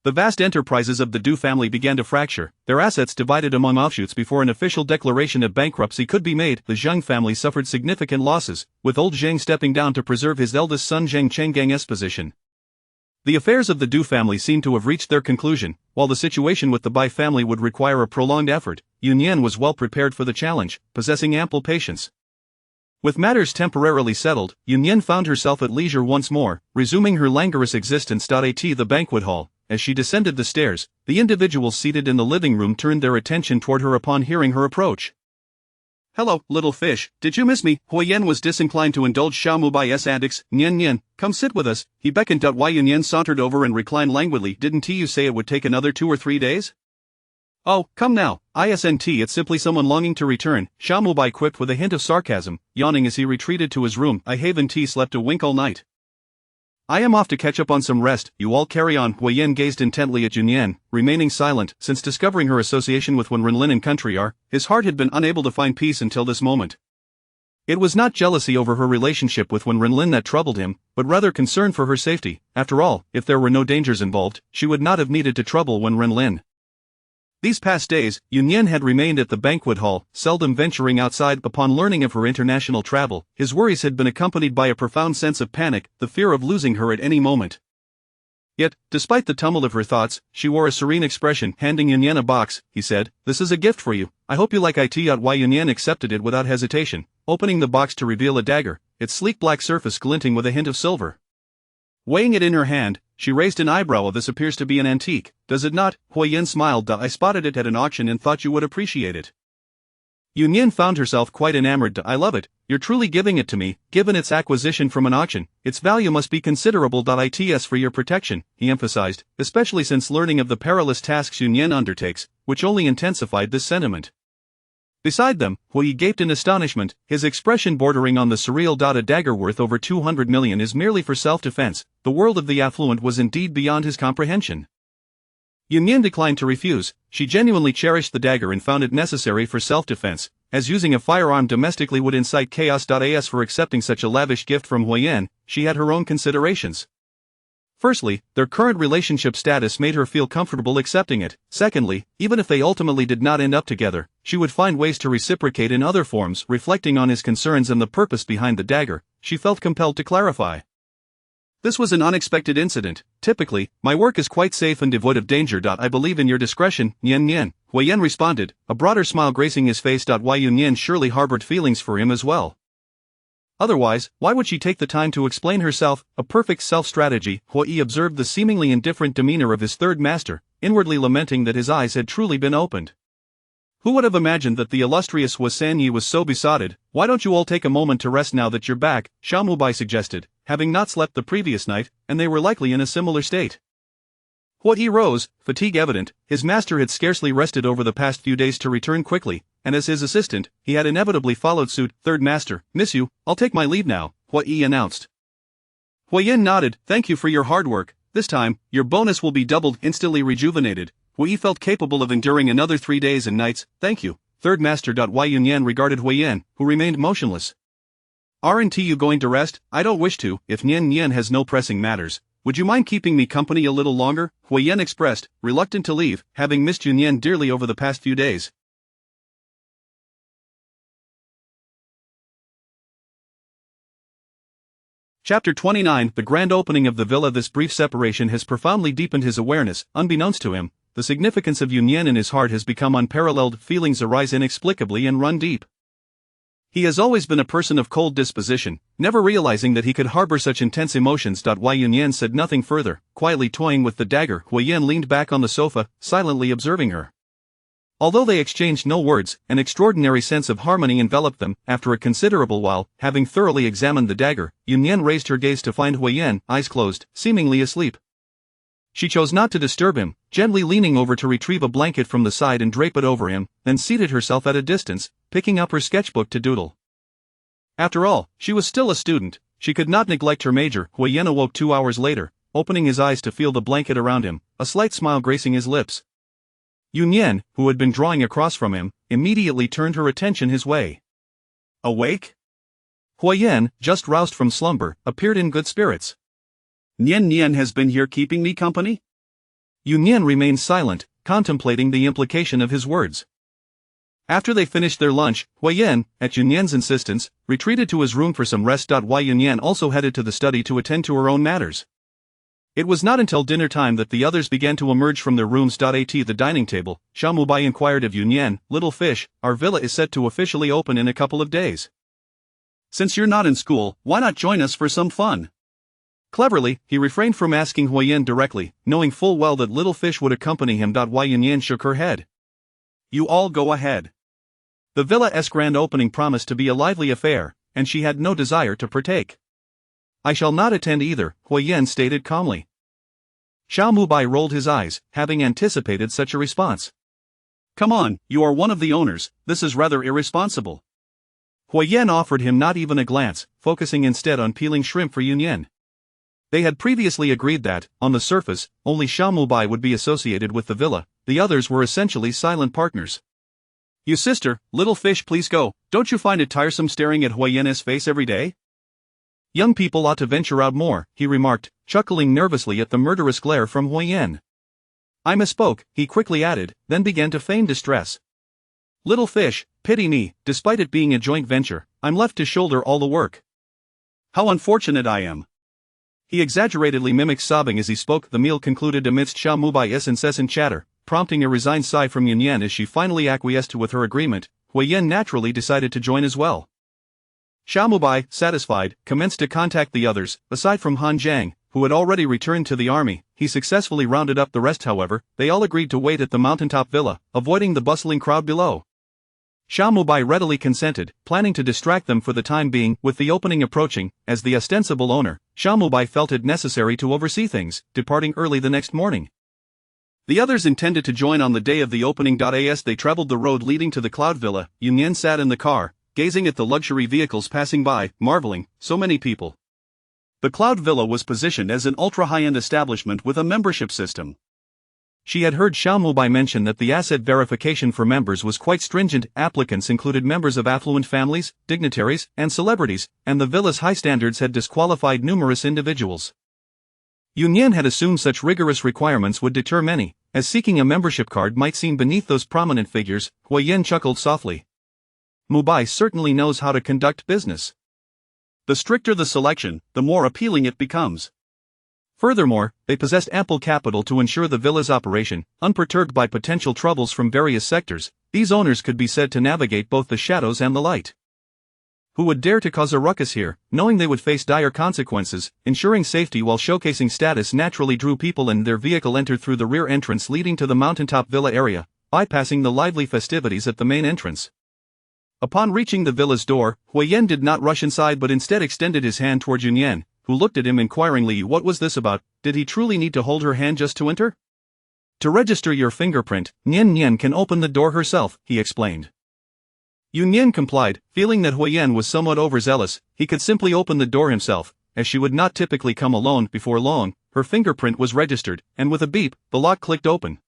S2: The vast enterprises of the Du family began to fracture, their assets divided among offshoots before an official declaration of bankruptcy could be made. The Zheng family suffered significant losses, with old Zheng stepping down to preserve his eldest son Zheng Chenggang's position. The affairs of the Du family seemed to have reached their conclusion. While the situation with the Bai family would require a prolonged effort, Yunyan was well prepared for the challenge, possessing ample patience. With matters temporarily settled, Yunyan found herself at leisure once more, resuming her languorous existence. At the banquet hall, as she descended the stairs, the individuals seated in the living room turned their attention toward her upon hearing her approach. Hello, little fish, did you miss me? Huo Yan was disinclined to indulge Xiaomu Bai's antics. Nian, come sit with us. He beckoned. Yunyan sauntered over and reclined languidly. Didn't you say it would take another 2 or 3 days? Oh, come now, isn't it's simply someone longing to return, Xiaomu Bai quipped with a hint of sarcasm, yawning as he retreated to his room. I haven't slept a wink all night. I am off to catch up on some rest. You all carry on. Huo Yan gazed intently at Yunyan, remaining silent. Since discovering her association with Wen Renlin and country R, his heart had been unable to find peace until this moment. It was not jealousy over her relationship with Wen Renlin that troubled him, but rather concern for her safety. After all, if there were no dangers involved, she would not have needed to trouble Wen Renlin. These past days, Yunyan had remained at the banquet hall, seldom venturing outside. Upon learning of her international travel, his worries had been accompanied by a profound sense of panic, the fear of losing her at any moment. Yet, despite the tumult of her thoughts, she wore a serene expression. Handing Yunyan a box, he said, "This is a gift for you. I hope you like it." Yunyan accepted it without hesitation, opening the box to reveal a dagger, its sleek black surface glinting with a hint of silver. Weighing it in her hand, she raised an eyebrow. This appears to be an antique, does it not? Huo Yan smiled. I spotted it at an auction and thought you would appreciate it. Yunyan found herself quite enamored. I love it, you're truly giving it to me. Given its acquisition from an auction, its value must be considerable. It's for your protection, he emphasized, especially since learning of the perilous tasks Yunyan undertakes, which only intensified this sentiment. Beside them, Hui gaped in astonishment, his expression bordering on the surreal. A dagger worth over 200 million is merely for self-defense. The world of the affluent was indeed beyond his comprehension. Yunyan declined to refuse. She genuinely cherished the dagger and found it necessary for self-defense, as using a firearm domestically would incite chaos. As for accepting such a lavish gift from Huo Yan, she had her own considerations. Firstly, their current relationship status made her feel comfortable accepting it. Secondly, even if they ultimately did not end up together, she would find ways to reciprocate in other forms. Reflecting on his concerns and the purpose behind the dagger, she felt compelled to clarify. This was an unexpected incident. Typically, my work is quite safe and devoid of danger. I believe in your discretion, Nian. Huo Yan responded, a broader smile gracing his face. Yunyan surely harbored feelings for him as well. Otherwise, why would she take the time to explain herself? A perfect self-strategy. Huo Yi observed the seemingly indifferent demeanor of his third master, inwardly lamenting that his eyes had truly been opened.
S1: Who would have imagined that the illustrious Huo Yan was so besotted? Why don't you all take a moment to rest now that you're back, Xiao Mubai suggested, having not slept the previous night, and they were likely in a similar state. Huo Yi rose, fatigue evident. His master had scarcely rested over the past few days to return quickly, and as his assistant, he had inevitably followed suit. Third master, miss you, I'll take my leave now, Huo Yi announced. Huo Yan nodded, thank you for your hard work. This time, your bonus will be doubled. Instantly rejuvenated, Huo Yi felt capable of enduring another 3 days and nights. Thank you, third master. Yan regarded Huo Yan, who remained motionless. Aren't you going to rest? I don't wish to. If Nian has no pressing matters, would you mind keeping me company a little longer? Huo Yan expressed, reluctant to leave, having missed Nian dearly over the past few days. Chapter 29. The grand opening of the villa. This brief separation has profoundly deepened his awareness. Unbeknownst to him, the significance of Yan in his heart has become unparalleled. Feelings arise inexplicably and run deep. He has always been a person of cold disposition, never realizing that he could harbor such intense emotions. Yan said nothing further, quietly toying with the dagger. Huo Yan leaned back on the sofa, silently observing her. Although they exchanged no words, an extraordinary sense of harmony enveloped them. After a considerable while, having thoroughly examined the dagger, Yan raised her gaze to find Huo Yan, eyes closed, seemingly asleep. She chose not to disturb him, gently leaning over to retrieve a blanket from the side and drape it over him, then seated herself at a distance, picking up her sketchbook to doodle. After all, she was still a student, she could not neglect her major. Huo Yan awoke 2 hours later, opening his eyes to feel the blanket around him, a slight smile gracing his lips. Yan, who had been drawing across from him, immediately turned her attention his way. Awake? Huo Yan, just roused from slumber, appeared in good spirits. Nian has been here keeping me company? Yan remained silent, contemplating the implication of his words. After they finished their lunch, Huo Yan, at Yan's insistence, retreated to his room for some rest. Yan also headed to the study to attend to her own matters. It was not until dinner time that the others began to emerge from their rooms. At the dining table, Xiao Mubai inquired of Yan, little fish, our villa is set to officially open in a couple of days. Since you're not in school, why not join us for some fun? Cleverly, he refrained from asking Huo Yan directly, knowing full well that little fish would accompany him. Yan shook her head. You all go ahead. The villa's grand opening promised to be a lively affair, and she had no desire to partake. I shall not attend either, Huo Yan stated calmly. Xiao Mubai rolled his eyes, having anticipated such a response. Come on, you are one of the owners, this is rather irresponsible. Huo Yan offered him not even a glance, focusing instead on peeling shrimp for Yan. They had previously agreed that, on the surface, only Xiao Mubai would be associated with the villa, the others were essentially silent partners. You sister, little fish, please go, don't you find it tiresome staring at Huo Yan's face every day? Young people ought to venture out more, he remarked, chuckling nervously at the murderous glare from Huo Yan. I misspoke, he quickly added, then began to feign distress. Little fish, pity me, despite it being a joint venture, I'm left to shoulder all the work. How unfortunate I am. He exaggeratedly mimicked sobbing as he spoke. The meal concluded amidst Xiao Mubai's incessant chatter, prompting a resigned sigh from Yan as she finally acquiesced with her agreement. Huo Yan naturally decided to join as well. Xiao Mubai, satisfied, commenced to contact the others. Aside from Han Jiang, who had already returned to the army, he successfully rounded up the rest. However, they all agreed to wait at the mountaintop villa, avoiding the bustling crowd below. Xiao Mubai readily consented, planning to distract them for the time being. With the opening approaching, as the ostensible owner, Xiao Mubai felt it necessary to oversee things, departing early the next morning. The others intended to join on the day of the opening. As they traveled the road leading to the Cloud Villa, Yan sat in the car, gazing at the luxury vehicles passing by, marveling, so many people. The Cloud Villa was positioned as an ultra-high-end establishment with a membership system. She had heard Xiao Mubai mention that the asset verification for members was quite stringent. Applicants included members of affluent families, dignitaries, and celebrities, and the villa's high standards had disqualified numerous individuals. Yan had assumed such rigorous requirements would deter many, as seeking a membership card might seem beneath those prominent figures. Huo Yan chuckled softly. Mubai certainly knows how to conduct business. The stricter the selection, the more appealing it becomes. Furthermore, they possessed ample capital to ensure the villa's operation, unperturbed by potential troubles from various sectors. These owners could be said to navigate both the shadows and the light. Who would dare to cause a ruckus here, knowing they would face dire consequences? Ensuring safety while showcasing status naturally drew people, and their vehicle entered through the rear entrance leading to the mountaintop villa area.
S2: bypassing the lively festivities at the main entrance. Upon reaching the villa's door, Huo Yan did not rush inside but instead extended his hand toward Nian, who looked at him inquiringly. What was this about? Did he truly need to hold her hand just to enter? To register your fingerprint, Nian can open the door herself, he explained. Nian complied, feeling that Huo Yan was somewhat overzealous. He could simply open the door himself, as she would not typically come alone. Before long, her fingerprint was registered, and with a beep, the lock clicked open.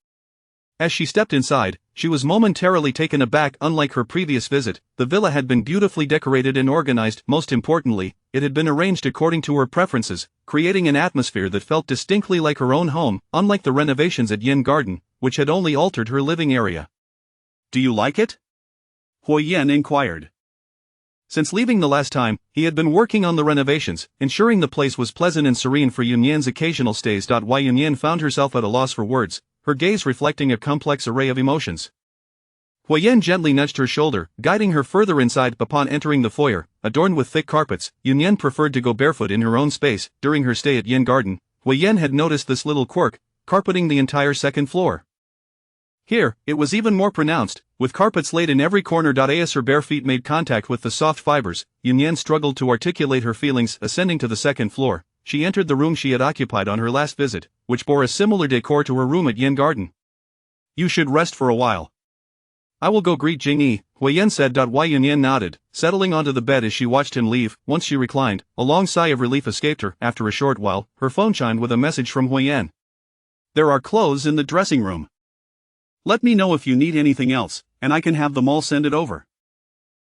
S2: As she stepped inside, she was momentarily taken aback. Unlike her previous visit, the villa had been beautifully decorated and organized. Most importantly, it had been arranged according to her preferences, creating an atmosphere that felt distinctly like her own home, unlike the renovations at Yin Garden, which had only altered her living area.
S1: Do you like it? Huo Yan inquired.
S2: Since leaving the last time, he had been working on the renovations, ensuring the place was pleasant and serene for Yan's occasional stays. Why Yan found herself at a loss for words, her gaze reflecting a complex array of emotions. Huo Yan gently nudged her shoulder, guiding her further inside. Upon entering the foyer, adorned with thick carpets, Yan preferred to go barefoot in her own space. During her stay at Yin Garden, Huo Yan had noticed this little quirk, carpeting the entire second floor. Here, it was even more pronounced, with carpets laid in every corner. As her bare feet made contact with the soft fibers, Yan struggled to articulate her feelings. Ascending to the second floor, she entered the room she had occupied on her last visit, which bore a similar decor to her room at Yin Garden.
S1: You should rest for a while.
S2: I will go greet Jingyi, Huo Yan said. Yan nodded, settling onto the bed as she watched him leave. Once she reclined, a long sigh of relief escaped her. After a short while, her phone chimed with a message from Huo Yan.
S1: There are clothes in the dressing room. Let me know if you need anything else, and I can have them all send it over.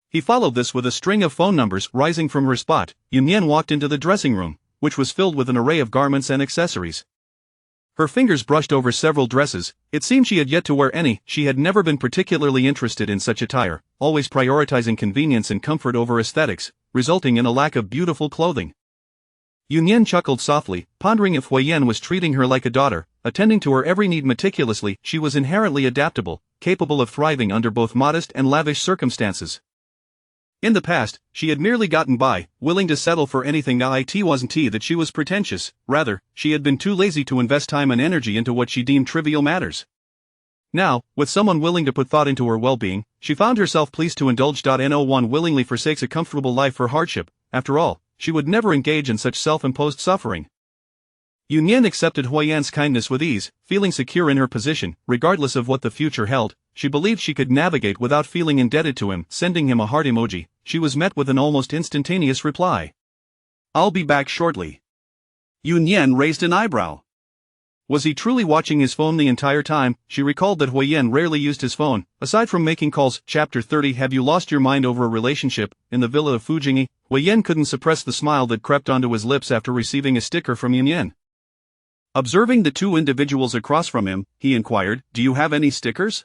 S2: He followed this with a string of phone numbers. Rising from her spot, Yan walked into the dressing room, which was filled with an array of garments and accessories. Her fingers brushed over several dresses. It seemed she had yet to wear any. She had never been particularly interested in such attire, always prioritizing convenience and comfort over aesthetics, resulting in a lack of beautiful clothing. Yan chuckled softly, pondering if Huo Yan was treating her like a daughter, attending to her every need meticulously. She was inherently adaptable, capable of thriving under both modest and lavish circumstances. In the past, she had merely gotten by, willing to settle for anything. Now it wasn't that she was pretentious, rather, she had been too lazy to invest time and energy into what she deemed trivial matters. Now, with someone willing to put thought into her well-being, she found herself pleased to indulge. No one willingly forsakes a comfortable life for hardship. After all, she would never engage in such self-imposed suffering. Yan accepted Huo Yan's kindness with ease, feeling secure in her position. Regardless of what the future held, she believed she could navigate without feeling indebted to him. Sending him a heart emoji, she was met with an almost instantaneous reply.
S1: I'll be back shortly. Yan raised an eyebrow.
S2: Was he truly watching his phone the entire time? She recalled that Huo Yan rarely used his phone, aside from making calls. Chapter 30. Have you lost your mind over a relationship? In the villa of Fujingi, Huo Yan couldn't suppress the smile that crept onto his lips after receiving a sticker from Yan.
S1: Observing the two individuals across from him, he inquired, do you have any stickers?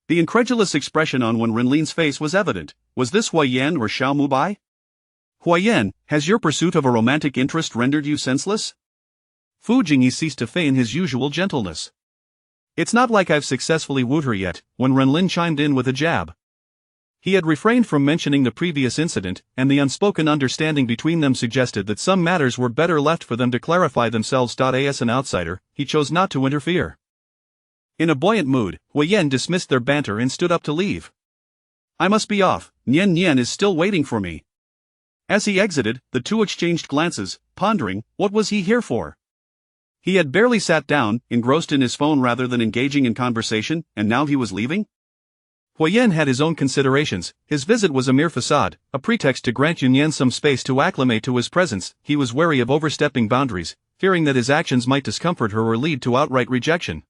S1: The incredulous expression on Wen Renlin's face was evident. Was this Huo Yan or Xiao Mubai? Huo Yan, has your pursuit of a romantic interest rendered you senseless? Fujingi ceased to feign his usual gentleness. It's not like I've successfully wooed her yet, when Renlin chimed in with a jab. He had refrained from mentioning the previous incident, and the unspoken understanding between them suggested that some matters were better left for them to clarify themselves. As an outsider, he chose not to interfere. In a buoyant mood, Huo Yan dismissed their banter and stood up to leave. I must be off, Nian is still waiting for me. As he exited, the two exchanged glances, pondering, what was he here for? He had barely sat down, engrossed in his phone rather than engaging in conversation, and now he was leaving?
S2: Huo Yan had his own considerations. His visit was a mere facade, a pretext to grant Yan some space to acclimate to his presence. He was wary of overstepping boundaries, fearing that his actions might discomfort her or lead to outright rejection.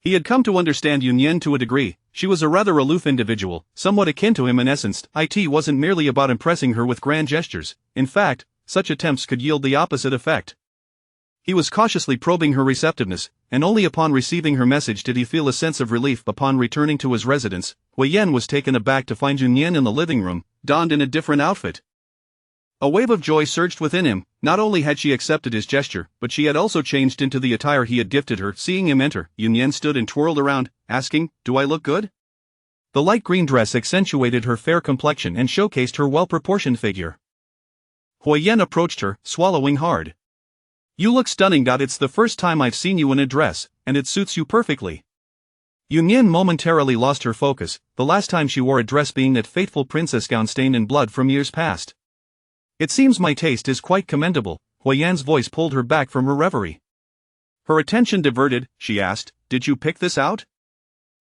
S2: He had come to understand Yan to a degree. She was a rather aloof individual, somewhat akin to him in essence. It wasn't merely about impressing her with grand gestures. In fact, such attempts could yield the opposite effect. He was cautiously probing her receptiveness, and only upon receiving her message did he feel a sense of relief. Upon returning to his residence, Huo Yan was taken aback to find Yan in the living room, donned in a different outfit. A wave of joy surged within him. Not only had she accepted his gesture, but she had also changed into the attire he had gifted her. Seeing him enter, Yan stood and twirled around, asking, "Do I look good?" The light green dress accentuated her fair complexion and showcased her well-proportioned figure. Huo Yan approached her, swallowing hard. You look stunning. It's the first time I've seen you in a dress, and it suits you perfectly. Nian momentarily lost her focus, the last time she wore a dress being that fateful princess gown stained in blood from years past. It seems my taste is quite commendable. Huo Yan's voice pulled her back from her reverie.
S1: Her attention diverted, she asked, did you pick this out?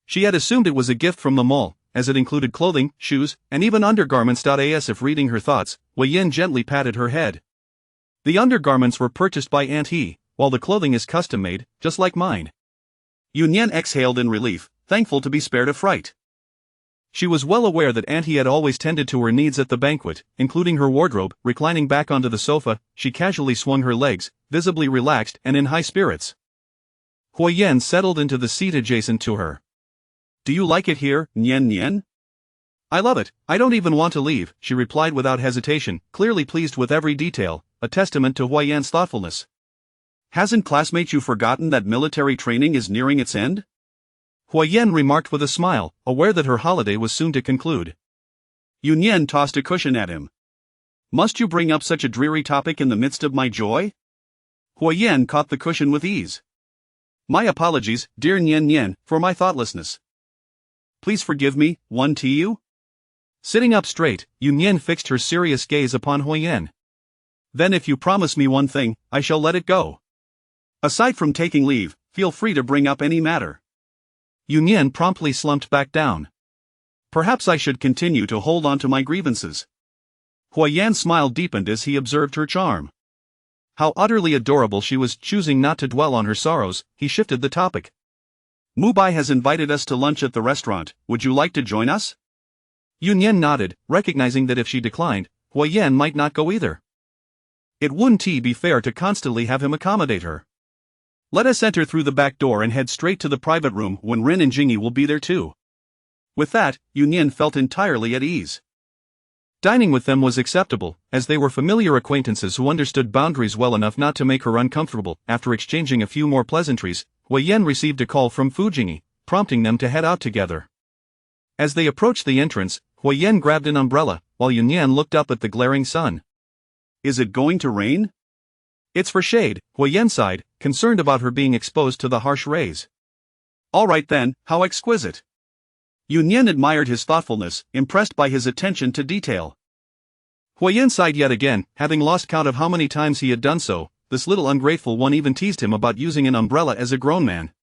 S2: She had assumed it was a gift from the mall, as it included clothing, shoes, and even undergarments. As if reading her thoughts, Huo Yan gently patted her head. The undergarments were purchased by Aunt He, while the clothing is custom-made, just like mine.
S1: Nian exhaled in relief, thankful to be spared a fright.
S2: She was well aware that Aunt He had always tended to her needs at the banquet, including her wardrobe. Reclining back onto the sofa, she casually swung her legs, visibly relaxed and in high spirits. Huo Yan settled into the seat adjacent to her.
S1: Do you like it here, Nian?
S2: I love it, I don't even want to leave, she replied without hesitation, clearly pleased with every detail, a testament to Huo Yan's thoughtfulness.
S1: Hasn't classmate you forgotten that military training is nearing its end?
S2: Huo Yan remarked with a smile, aware that her holiday was soon to conclude.
S1: Nian tossed a cushion at him. Must you bring up such a dreary topic in the midst of my joy?
S2: Huo Yan caught the cushion with ease.
S1: My apologies, dear Nian, for my thoughtlessness. Please forgive me, one to you?
S2: Sitting up straight, Nian fixed her serious gaze upon Huo Yan.
S1: Then if you promise me one thing, I shall let it go. Aside from taking leave, feel free to bring up any matter.
S2: Nian promptly slumped back down.
S1: Perhaps I should continue to hold on to my grievances.
S2: Huo Yan's smile deepened as he observed her charm. How utterly adorable she was. Choosing not to dwell on her sorrows, he shifted the topic.
S1: Mubai has invited us to lunch at the restaurant, would you like to join us?
S2: Nian nodded, recognizing that if she declined, Huo Yan might not go either. It wouldn't be fair to constantly have him accommodate her.
S1: Let us enter through the back door and head straight to the private room when Rin and Jingyi will be there too. With that, Nian felt entirely at ease.
S2: Dining with them was acceptable, as they were familiar acquaintances who understood boundaries well enough not to make her uncomfortable. After exchanging a few more pleasantries, Huo Yan received a call from Jingyi, prompting them to head out together. As they approached the entrance, Huo Yan grabbed an umbrella, while Nian looked up at the glaring sun.
S1: Is it going to rain?
S2: It's for shade, Huo Yan sighed, concerned about her being exposed to the harsh rays.
S1: All right then, how exquisite. Nian admired his thoughtfulness, impressed by his attention to detail.
S2: Huo Yan sighed yet again, having lost count of how many times he had done so. This little ungrateful one even teased him about using an umbrella as a grown man.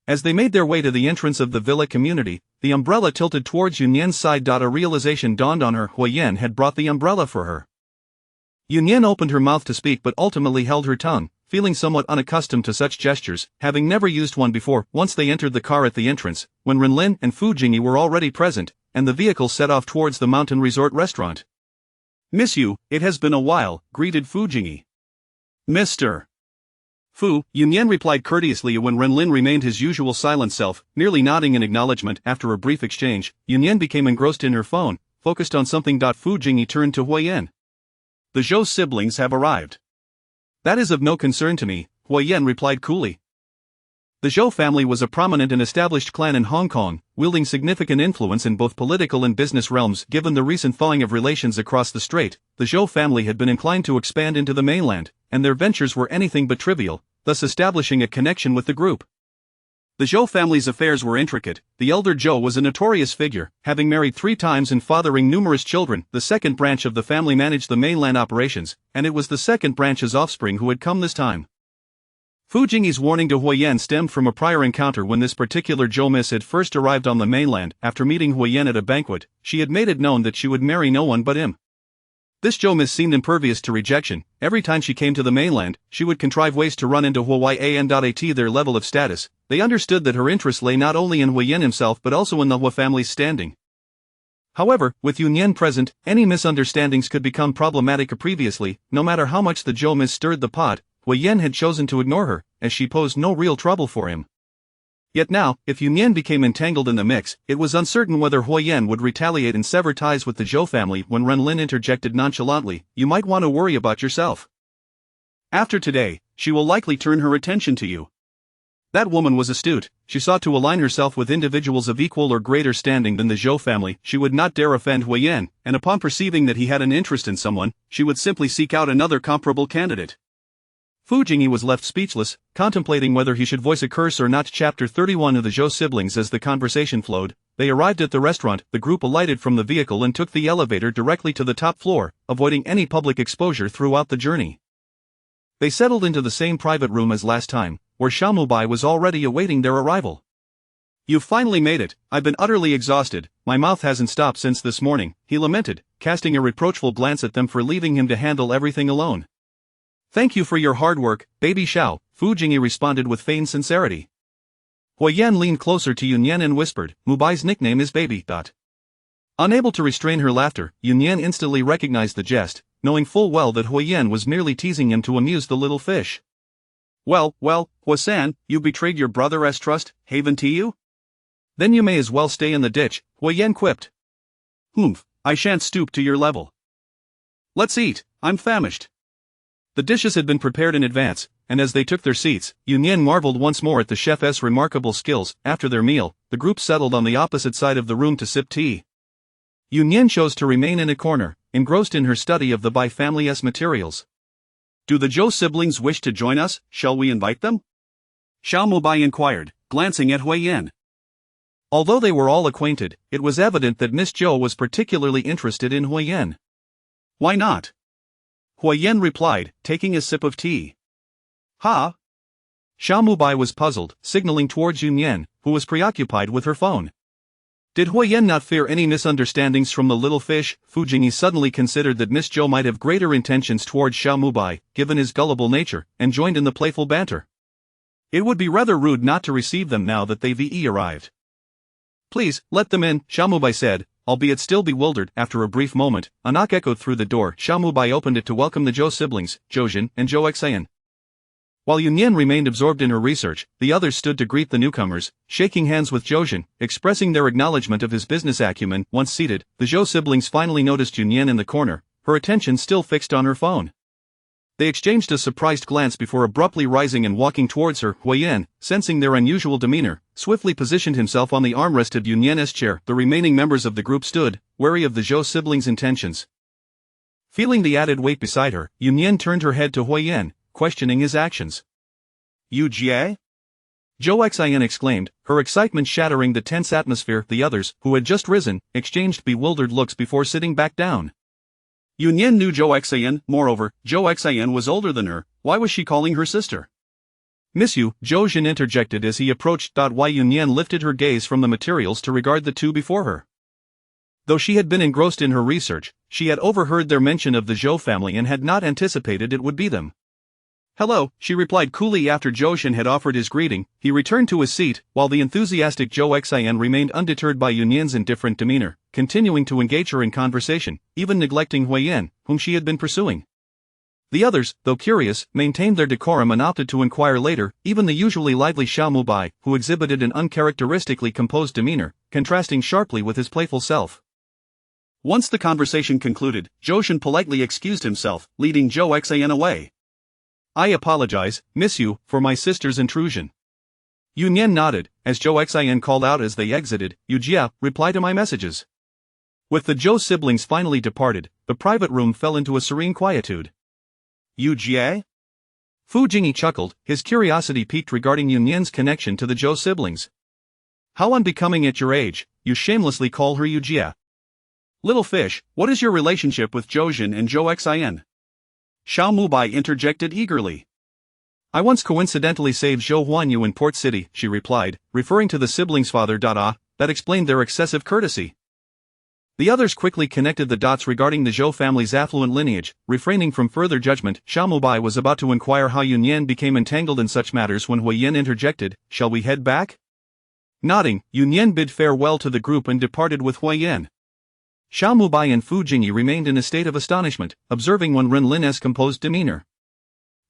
S2: As they made their way to the entrance of the villa community, the umbrella tilted towards Nian's side. A realization dawned on her. Huo Yan had brought the umbrella for her. Nian opened her mouth to speak but ultimately held her tongue, feeling somewhat unaccustomed to such gestures, having never used one before. Once they entered the car at the entrance, when Renlin and Jingyi were already present, and the vehicle set off towards the mountain resort restaurant.
S1: Miss you, it has been a while, greeted Jingyi. Mr.
S2: Fu,
S1: Nian replied courteously when Renlin remained his usual silent self, nearly nodding in acknowledgement. After a brief exchange, Nian became engrossed in her phone, focused on something. Jingyi turned to Huo Yan. The Zhou siblings have arrived.
S2: That is of no concern to me, Huo Yan replied coolly. The Zhou family was a prominent and established clan in Hong Kong, wielding significant influence in both political and business realms. Given the recent thawing of relations across the strait, the Zhou family had been inclined to expand into the mainland, and their ventures were anything but trivial, thus establishing a connection with the group.
S1: The Zhou family's affairs were intricate. The elder Zhou was a notorious figure, having married 3 times and fathering numerous children. The second branch of the family managed the mainland operations, and it was the second branch's offspring who had come this time. Jingyi's warning to Huo Yan stemmed from a prior encounter when this particular Zhou miss had first arrived on the mainland. After meeting Huo Yan at a banquet, she had made it known that she would marry no one but him. This Zhou miss seemed impervious to rejection. Every time she came to the mainland, she would contrive ways to run into Huo Yan. At their level of status, they understood that her interest lay not only in Huo Yan himself but also in the Huo family's standing. However, with Nian present, any misunderstandings could become problematic. Previously, no matter how much the Zhou miss stirred the pot, Huo Yan had chosen to ignore her, as she posed no real trouble for him. Yet now, if Nian became entangled in the mix, it was uncertain whether Huo Yan would retaliate and sever ties with the Zhou family. When Renlin interjected nonchalantly, "You might want to worry about yourself. After today, she will likely turn her attention to you." That woman was astute. She sought to align herself with individuals of equal or greater standing than the Zhou family. She would not dare offend Huo Yan, and upon perceiving that he had an interest in someone, she would simply seek out another comparable candidate.
S2: Fu Jingyi was left speechless, contemplating whether he should voice a curse or not. Chapter 31 of the Zhou siblings. As the conversation flowed, they arrived at the restaurant. The group alighted from the vehicle and took the elevator directly to the top floor, avoiding any public exposure throughout the journey. They settled into the same private room as last time, where Xiaomubai was already awaiting their arrival.
S1: "You've finally made it. I've been utterly exhausted. My mouth hasn't stopped since this morning," he lamented, casting a reproachful glance at them for leaving him to handle everything alone.
S2: "Thank you for your hard work, baby Xiao," Fu Jingyi responded with feigned sincerity. Huo Yan leaned closer to Nian and whispered, "Mubai's nickname is Baby." Unable to restrain her laughter, Nian instantly recognized the jest, knowing full well that Huo Yan was merely teasing him to amuse the little fish.
S1: Well, Huo-san, you betrayed your brother's trust, haven't you?
S2: Then you may as well stay in the ditch, Huo Yan quipped.
S1: "Humph, I shan't stoop to your level. Let's eat, I'm famished."
S2: The dishes had been prepared in advance, and as they took their seats, Nian marveled once more at the chef's remarkable skills. After their meal, the group settled on the opposite side of the room to sip tea. Nian chose to remain in a corner, engrossed in her study of the Bai family's materials.
S1: "Do the Zhou siblings wish to join us? Shall we invite them?" Xiaomubai inquired, glancing at Huo Yan.
S2: Although they were all acquainted, it was evident that Miss Zhou was particularly interested in Huo Yan.
S1: "Why not?" Huo Yan replied, taking a sip of tea. "Ha?"
S2: Xiaomubai was puzzled, signaling towards Nian, who was preoccupied with her phone. Did Huo Yan not fear any misunderstandings from the little fish? Fu Jingyi suddenly considered that Miss Zhou might have greater intentions towards Xiaomubai, given his gullible nature, and joined in the playful banter. It would be rather rude not to receive them now that they've arrived. "Please, let them in," Xiaomubai said, albeit still bewildered. After a brief moment, a knock echoed through the door. Xiaomubai opened it to welcome the Zhou siblings, Zhoujin and Zhou Xian. While Nian remained absorbed in her research, the others stood to greet the newcomers, shaking hands with Zhoujin, expressing their acknowledgement of his business acumen. Once seated, the Zhou siblings finally noticed Nian in the corner, her attention still fixed on her phone. They exchanged a surprised glance before abruptly rising and walking towards her. Huo Yan, sensing their unusual demeanor, swiftly positioned himself on the armrest of Nian's chair. The remaining members of the group stood, wary of the Zhou siblings' intentions. Feeling the added weight beside her, Nian turned her head to Huo Yan, questioning his actions.
S1: "You jie?"
S2: Zhou Xian exclaimed, her excitement shattering the tense atmosphere. The others, who had just risen, exchanged bewildered looks before sitting back down.
S1: Nian knew Zhou Xian. Moreover, Zhou Xian was older than her. Why was she calling her sister?
S2: "Miss Yu," Zhoujin interjected as he approached. Why Nian lifted her gaze from the materials to regard the two before her. Though she had been engrossed in her research, she had overheard their mention of the Zhou family and had not anticipated it would be them.
S1: "Hello," she replied coolly. After Zhoujin had offered his greeting, he returned to his seat, while the enthusiastic Zhou Xian remained undeterred by Nian's indifferent demeanor, continuing to engage her in conversation, even neglecting Huo Yan, whom she had been pursuing. The others, though curious, maintained their decorum and opted to inquire later. Even the usually lively Xiaomubai, who exhibited an uncharacteristically composed demeanor, contrasting sharply with his playful self. Once the conversation concluded, Zhoujin politely excused himself, leading Zhou Xian away.
S2: "I apologize, Miss Yu, for my sister's intrusion." Nian nodded, as Zhou Xian called out as they exited, "You Jia, reply to my messages." With the Zhou siblings finally departed, the private room fell into a serene quietude.
S1: "You Jia?"
S2: Fu Jingyi chuckled, his curiosity piqued regarding Nian's connection to the Zhou siblings. "How unbecoming at your age, you shamelessly call her Yu Jia."
S1: "Little fish, what is your relationship with Zhoujin and Zhou Xian?" Xiaomubai interjected eagerly.
S2: "I once coincidentally saved Zhou Huanyu in Port City," she replied, referring to the siblings' father. That explained their excessive courtesy. The others quickly connected the dots regarding the Zhou family's affluent lineage, refraining from further judgment. Xiaomubai was about to inquire how Nian became entangled in such matters when Huo Yan interjected, "Shall we head back?" Nodding, Nian bid farewell to the group and departed with Huo Yan. Xiaomubai and Fu Jingyi remained in a state of astonishment, observing Wen Renlin's composed demeanor.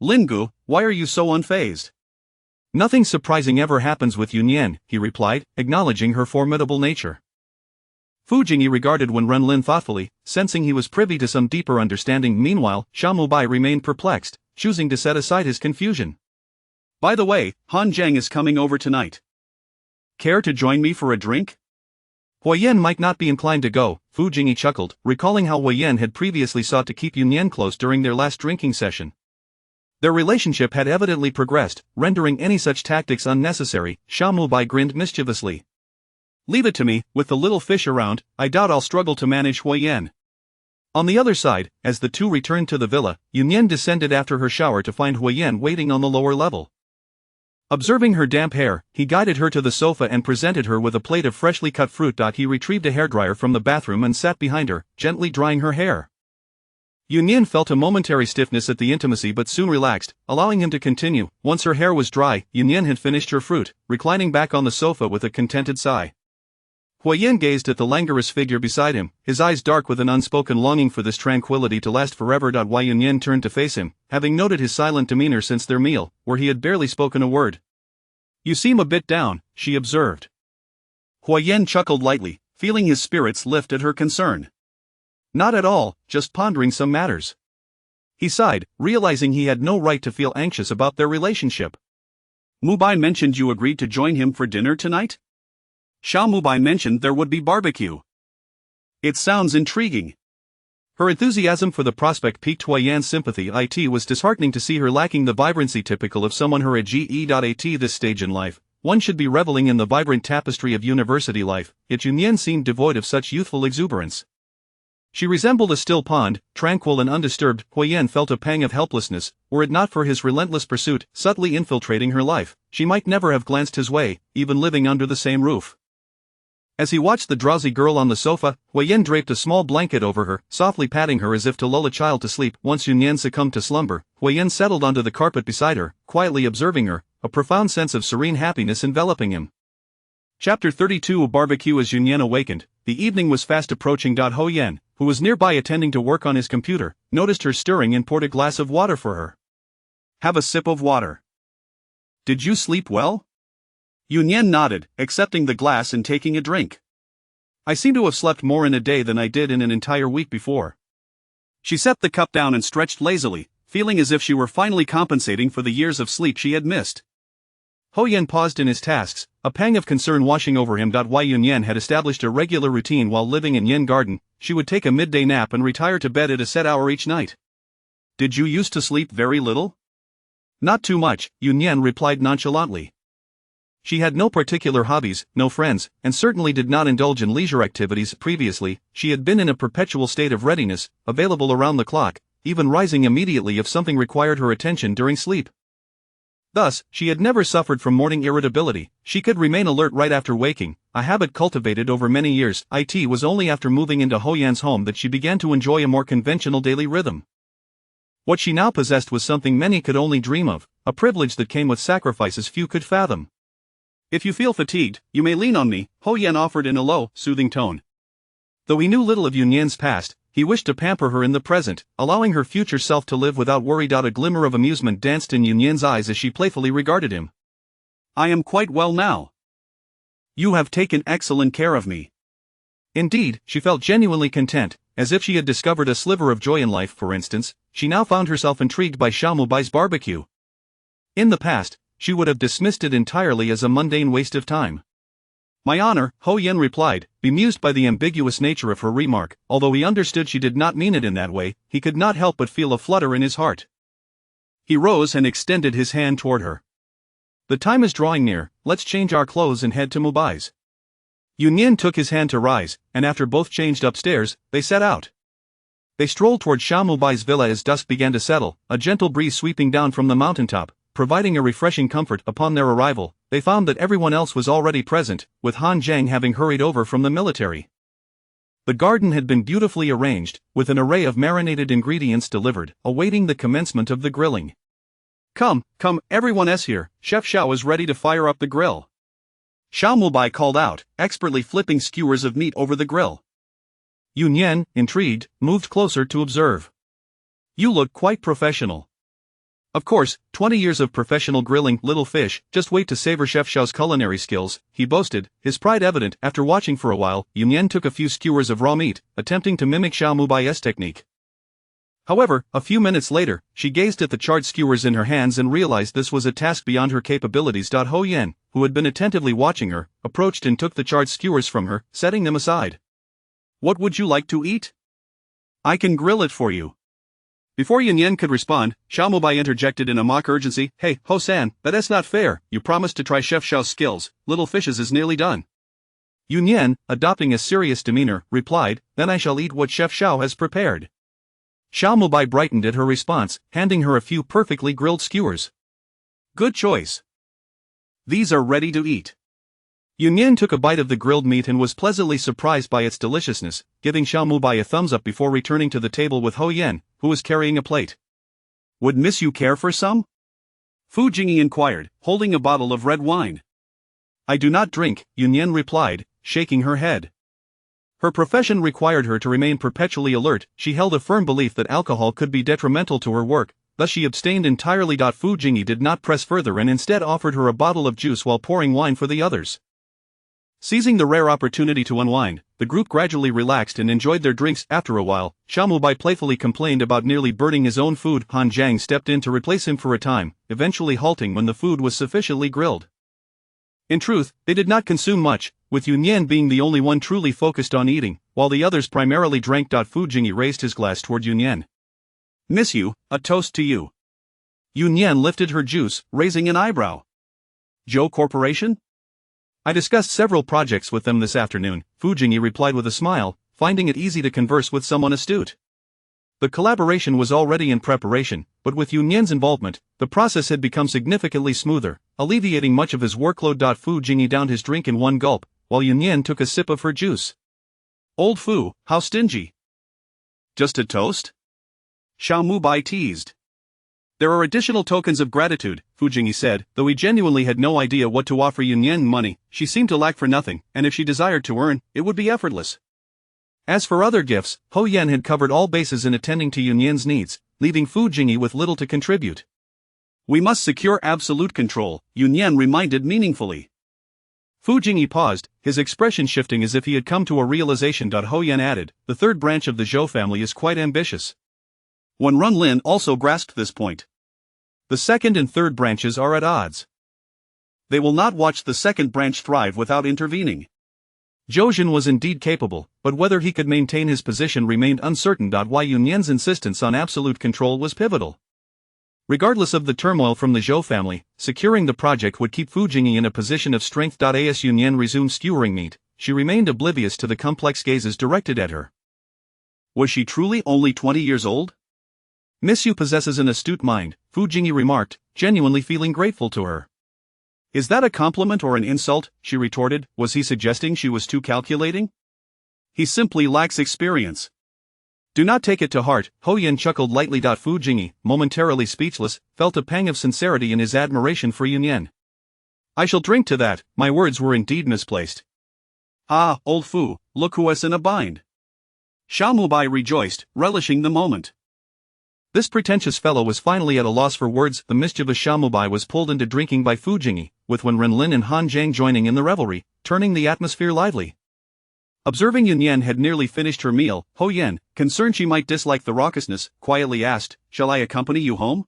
S1: "Lingu, why are you so unfazed?"
S2: "Nothing surprising ever happens with Nian," he replied, acknowledging her formidable nature. Fu Jingyi regarded Wen Renlin thoughtfully, sensing he was privy to some deeper understanding. Meanwhile, Xiaomubai remained perplexed, choosing to set aside his confusion.
S1: "By the way, Han Zhang is coming over tonight. Care to join me for a drink?"
S2: Huo Yan might not be inclined to go, Fu Jingyi chuckled, recalling how Huo Yan had previously sought to keep Nian close during their last drinking session. Their relationship had evidently progressed, rendering any such tactics unnecessary. Xiao Mubai grinned mischievously.
S1: Leave it to me, with the little fish around, I doubt I'll struggle to manage Huo Yan.
S2: On the other side, as the two returned to the villa, Nian descended after her shower to find Huo Yan waiting on the lower level. Observing her damp hair, he guided her to the sofa and presented her with a plate of freshly cut fruit. He retrieved a hairdryer from the bathroom and sat behind her, gently drying her hair. Nian felt a momentary stiffness at the intimacy but soon relaxed, allowing him to continue. Once her hair was dry, Nian had finished her fruit, reclining back on the sofa with a contented sigh. Huo Yan gazed at the languorous figure beside him, his eyes dark with an unspoken longing for this tranquility to last forever. Nian turned to face him, having noted his silent demeanor since their meal, where he had barely spoken a word.
S1: You seem a bit down, she observed. Huo Yan chuckled lightly, feeling his spirits lift at her concern.
S2: Not at all, just pondering some matters. He sighed, realizing he had no right to feel anxious about their relationship.
S1: Mubai mentioned you agreed to join him for dinner tonight? Xiao Mubai mentioned there would be barbecue. It sounds intriguing.
S2: Her enthusiasm for the prospect piqued Huo Yan's sympathy. It was disheartening to see her lacking the vibrancy typical of someone her age. At this stage in life, one should be reveling in the vibrant tapestry of university life, yet Nian seemed devoid of such youthful exuberance. She resembled a still pond, tranquil and undisturbed. Huo Yan felt a pang of helplessness. Were it not for his relentless pursuit, subtly infiltrating her life, she might never have glanced his way, even living under the same roof. As he watched the drowsy girl on the sofa, Huo Yan draped a small blanket over her, softly patting her as if to lull a child to sleep. Once Nian succumbed to slumber, Huo Yan settled onto the carpet beside her, quietly observing her, a profound sense of serene happiness enveloping him.
S1: Chapter 32 Barbecue. As Nian awakened, the evening was fast approaching. Huo Yan, who was nearby attending to work on his computer, noticed her stirring and poured a glass of water for her.
S2: Have a sip of water.
S1: Did you sleep well? Nian nodded, accepting the glass and taking a drink.
S2: I seem to have slept more in a day than I did in an entire week before.
S1: She set the cup down and stretched lazily, feeling as if she were finally compensating for the years of sleep she had missed.
S2: Huo Yan paused in his tasks, a pang of concern washing over him. Nian had established a regular routine while living in Yin Garden. She would take a midday nap and retire to bed at a set hour each night.
S1: Did you used to sleep very little?
S2: Not too much, Nian replied nonchalantly. She had no particular hobbies, no friends, and certainly did not indulge in leisure activities. Previously, she had been in a perpetual state of readiness, available around the clock, even rising immediately if something required her attention during sleep. Thus, she had never suffered from morning irritability. She could remain alert right after waking, a habit cultivated over many years. It was only after moving into Huo Yan's home that she began to enjoy a more conventional daily rhythm. What she now possessed was something many could only dream of, a privilege that came with sacrifices few could fathom.
S1: If you feel fatigued, you may lean on me, Huo Yan offered in a low, soothing tone.
S2: Though he knew little of Nian's past, he wished to pamper her in the present, allowing her future self to live without worry. A glimmer of amusement danced in Nian's eyes as she playfully regarded him.
S1: I am quite well now. You have taken excellent care of me.
S2: Indeed, she felt genuinely content, as if she had discovered a sliver of joy in life. For instance, she now found herself intrigued by Xiao Mubai's barbecue. In the past, she would have dismissed it entirely as a mundane waste of time.
S1: My honor,
S2: Huo Yan replied, bemused by the ambiguous nature of her remark. Although he understood she did not mean it in that way, he could not help but feel a flutter in his heart.
S1: He rose and extended his hand toward her.
S2: The time is drawing near, let's change our clothes and head to Mubai's. Nian took his hand to rise, and after both changed upstairs, they set out. They strolled toward Xiao Mubai's villa as dusk began to settle, a gentle breeze sweeping down from the mountaintop, providing a refreshing comfort. Upon their arrival, they found that everyone else was already present, with Han Zhang having hurried over from the military. The garden had been beautifully arranged, with an array of marinated ingredients delivered, awaiting the commencement of the grilling.
S1: Come, everyone's here, Chef Xiao is ready to fire up the grill. Xiao Mubai called out, expertly flipping skewers of meat over the grill.
S2: Nian, intrigued, moved closer to observe.
S1: You look quite professional.
S2: Of course, 20 years of professional grilling, little fish, just wait to savor Chef Xiao's culinary skills, he boasted, his pride evident. After watching for a while, Nian took a few skewers of raw meat, attempting to mimic Xiao Mubai's technique. However, a few minutes later, she gazed at the charred skewers in her hands and realized this was a task beyond her capabilities. Huo Yan, who had been attentively watching her, approached and took the charred skewers from her, setting them aside.
S1: What would you like to eat? I can grill it for you. Before Nian could respond, Xiao Mubai interjected in a mock urgency, "Hey, Ho-san, that's not fair. You promised to try Chef Xiao's skills. Little Fishes is nearly done."
S2: Nian, adopting a serious demeanor, replied, "Then I shall eat what Chef Xiao has prepared." Xiao Mubai brightened at her response, handing her a few perfectly grilled skewers.
S1: "Good choice. These are ready to eat."
S2: Nian took a bite of the grilled meat and was pleasantly surprised by its deliciousness, giving Xiao Mubai a thumbs up before returning to the table with Huo Yan, who was carrying a plate.
S1: "Would Miss Yu care for some?" Fu Jingyi inquired, holding a bottle of red wine.
S2: "I do not drink," Nian replied, shaking her head. Her profession required her to remain perpetually alert. She held a firm belief that alcohol could be detrimental to her work, thus she abstained entirely. Fu Jingyi did not press further and instead offered her a bottle of juice while pouring wine for the others. Seizing the rare opportunity to unwind, the group gradually relaxed and enjoyed their drinks. After a while, Xiao Mubai playfully complained about nearly burning his own food. Han Zhang stepped in to replace him for a time, eventually halting when the food was sufficiently grilled. In truth, they did not consume much, with Nian being the only one truly focused on eating, while the others primarily drank. Fu Jingyi raised his glass toward Nian.
S1: "Miss Yu, a toast to you."
S2: Nian lifted her juice,
S1: raising an eyebrow. "Zhou Corporation?"
S2: "I discussed several projects with them this afternoon," Fu Jingyi replied with a smile, finding it easy to converse with someone astute. The collaboration was already in preparation, but with Nian's involvement, the process had become significantly smoother, alleviating much of his workload. Fu Jingyi downed his drink in one gulp, while Nian took a sip of her juice.
S1: "Old Fu, how stingy." "Just a toast?" Xiao Mubai teased. "There are additional tokens of gratitude," Fu Jingyi said, though he genuinely had no idea what to offer Nian. Money, she seemed to lack for nothing, and if she desired to earn, it would be effortless. As for other gifts, Huo Yan had covered all bases in attending to Nian's needs, leaving Fu Jingyi with little to contribute. "We must secure absolute control," Nian reminded meaningfully. Fu Jingyi paused, his expression shifting as if he had come to a realization. Huo Yan added, "The third branch of the Zhou family is quite ambitious." Wen Runlin also grasped this point. "The second and third branches are at odds. They will not watch the second branch thrive without intervening." Zhou Jin was indeed capable, but whether he could maintain his position remained uncertain. Why Nian's insistence on absolute control was pivotal. Regardless of the turmoil from the Zhou family, securing the project would keep Fu Jingyi in a position of strength. As Nian resumed skewering meat, she remained oblivious to the complex gazes directed at her. Was she truly only 20 years old? "Miss Yu possesses an astute mind," Fu Jingyi remarked, genuinely feeling grateful to her. "Is that a compliment or an insult?" she retorted. Was he suggesting she was too calculating? "He simply lacks experience." "Do not take it to heart," Huo Yan chuckled lightly. Fu Jingyi, momentarily speechless, felt a pang of sincerity in his admiration for Nian. "I shall drink to that, my words were indeed misplaced." "Ah, old Fu, look who is in a bind." Xiao Mubai rejoiced, relishing the moment. This pretentious fellow was finally at a loss for words. The mischievous Xiao Mubai was pulled into drinking by Fu Jingyi, with Wen Renlin and Han Zhang joining in the revelry, turning the atmosphere lively. Observing Nian had nearly finished her meal, Huo Yan, concerned she might dislike the raucousness, quietly asked, "Shall I accompany you home?"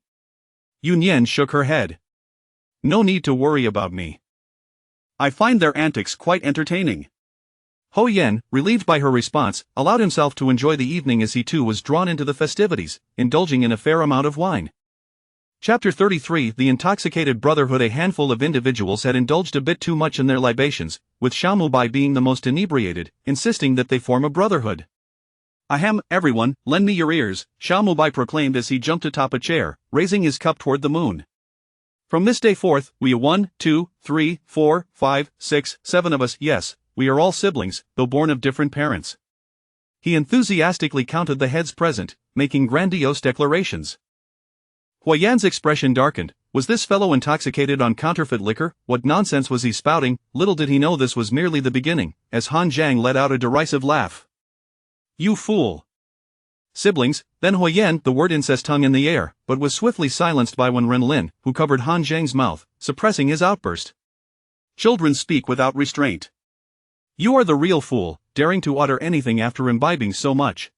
S1: Nian shook her head. "No need to worry about me. I find their antics quite entertaining." Huo Yan, relieved by her response, allowed himself to enjoy the evening as he too was drawn into the festivities, indulging in a fair amount of wine. Chapter 33 The Intoxicated Brotherhood. A handful of individuals had indulged a bit too much in their libations, with Xiao Mubai being the most inebriated, insisting that they form a brotherhood. "Ahem, everyone, lend me your ears," Xiao Mubai proclaimed as he jumped atop a chair, raising his cup toward the moon. "From this day forth, we are 1, 2, 3, 4, 5, 6, 7 of us, yes. We are all siblings, though born of different parents." He enthusiastically counted the heads present, making grandiose declarations. Huo Yan's expression darkened. Was this fellow intoxicated on counterfeit liquor? What nonsense was he spouting? Little did he know this was merely the beginning, as Han Zhang let out a derisive laugh. "You fool!" "Siblings," then Huo Yan, the word incest hung in the air, but was swiftly silenced by Wen Renlin, who covered Han Zhang's mouth, suppressing his outburst. "Children speak without restraint. You are the real fool, daring to utter anything after imbibing so much."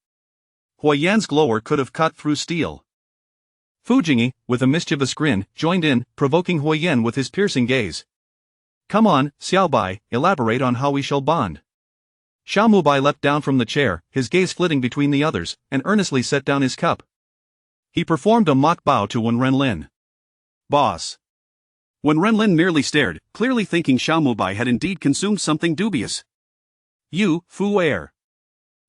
S1: Huo Yan's glower could have cut through steel. Fu Jingyi, with a mischievous grin, joined in, provoking Huo Yan with his piercing gaze. "Come on, Xiaobai, elaborate on how we shall bond." Xiao Mubai leapt down from the chair, his gaze flitting between the others, and earnestly set down his cup.
S2: He performed a mock bow to Wen Renlin.
S1: Boss. Wen Renlin merely stared, clearly thinking Xiao Mubai had indeed consumed something dubious. You, Fu Wei.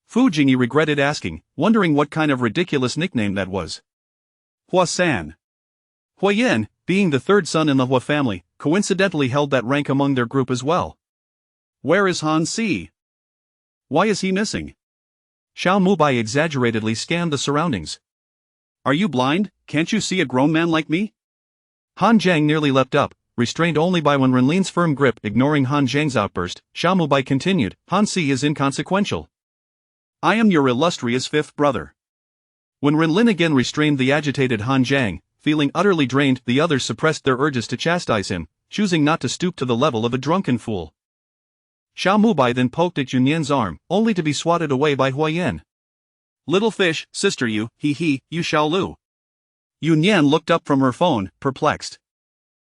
S2: Fu Jingyi regretted asking, wondering what kind of ridiculous nickname that was.
S1: Huo San.
S2: Huo Yan, being the third son in the Huo family, coincidentally held that rank among their group as well.
S1: Where is Han Si? Why is he missing?
S2: Xiao Mubai exaggeratedly scanned the surroundings.
S1: Are you blind? Can't you see a grown man like me?
S2: Han Zhang nearly leapt up, restrained only by Wen Renlin's firm grip. Ignoring Han Zhang's outburst, Xiao Mubai continued, Han Si is inconsequential.
S1: I am your illustrious fifth brother.
S2: When Renlin again restrained the agitated Han Zhang, feeling utterly drained, the others suppressed their urges to chastise him, choosing not to stoop to the level of a drunken fool. Xiao Mubai then poked at Yunyan's arm, only to be swatted away by Huo Yan.
S1: Little fish, sister you, you Xiaolu. Yunyan looked up from her phone, perplexed.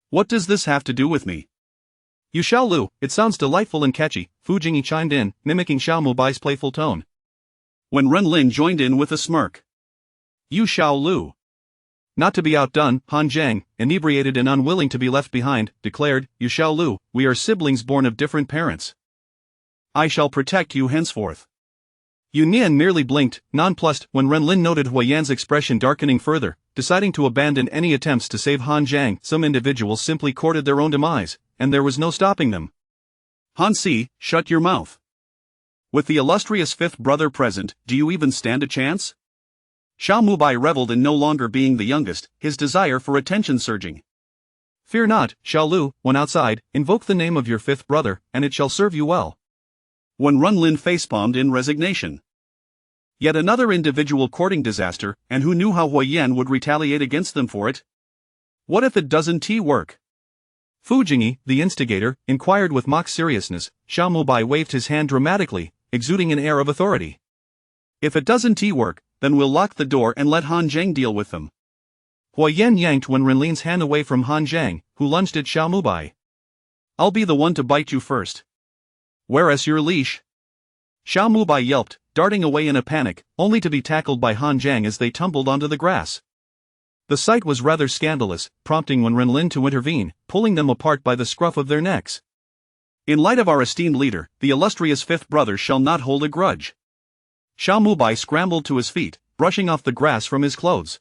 S1: What does this have to do with me?
S2: You Xiaolu, it sounds delightful and catchy, Fu Jingyi chimed in, mimicking Xiao Mubai's playful tone.
S1: When Renlin joined in with a smirk. You Xiaolu.
S2: Not to be outdone, Han Zhang, inebriated and unwilling to be left behind, declared, You Xiaolu, we are siblings born of different parents.
S1: I shall protect you henceforth.
S2: Nian merely blinked, nonplussed, when Renlin noted Huo Yan's expression darkening further, deciding to abandon any attempts to save Han Zhang. Some individuals simply courted their own demise, and there was no stopping them.
S1: Han Si, shut your mouth. With the illustrious fifth brother present, do you even stand a chance? Xiao Mubai reveled in no longer being the youngest, his desire for attention surging.
S2: Fear not, Xiaolu, when outside, invoke the name of your fifth brother, and it shall serve you well.
S1: When Renlin facepalmed in resignation. Yet another individual courting disaster, and who knew how Huo Yan would retaliate against them for it? What if it doesn't work?
S2: Fu Jingyi, the instigator, inquired with mock seriousness. Xiao Mubai waved his hand dramatically, exuding an air of authority.
S1: If it doesn't work, then we'll lock the door and let Han Zhang deal with them.
S2: Huo Yan yanked Wen Renlin's hand away from Han Zhang, who lunged at Xiao Mubai.
S1: I'll be the one to bite you first. Where's your leash? Xiao Mubai yelped, darting away in a panic, only to be tackled by Han Zhang as they tumbled onto the grass. The sight was rather scandalous, prompting Wen Renlin to intervene, pulling them apart by the scruff of their necks. In light of our esteemed leader, the illustrious fifth brother shall not hold a grudge. Xiao Mubai scrambled to his feet, brushing off the grass from his clothes.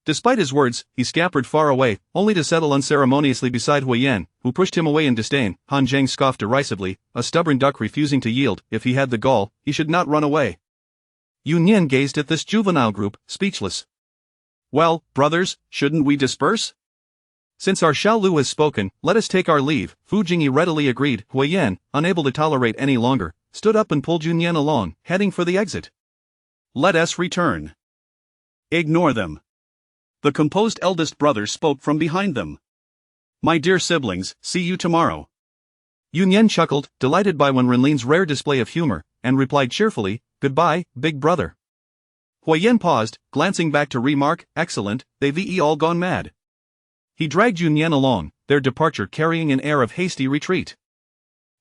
S1: Despite his words, he scampered far away, only to settle unceremoniously beside Huo Yan, who pushed him away in disdain. Han Zhang scoffed derisively, a stubborn duck refusing to yield. If he had the gall, he should not run away.
S2: Nian gazed at this juvenile group, speechless.
S1: Well, brothers, shouldn't we disperse?
S2: Since our Xiaolu has spoken, let us take our leave, Fu Jingyi readily agreed. Huo Yan, unable to tolerate any longer, stood up and pulled Yunyan along, heading for the exit.
S1: Let us return. Ignore them. The composed eldest brother spoke from behind them. My dear siblings, see you tomorrow.
S2: Yunyan chuckled, delighted by Wen Renlin's rare display of humor, and replied cheerfully, Goodbye, big brother. Huo Yan paused, glancing back to remark, Excellent, they've all gone mad. He dragged Yunyan along, their departure carrying an air of hasty retreat.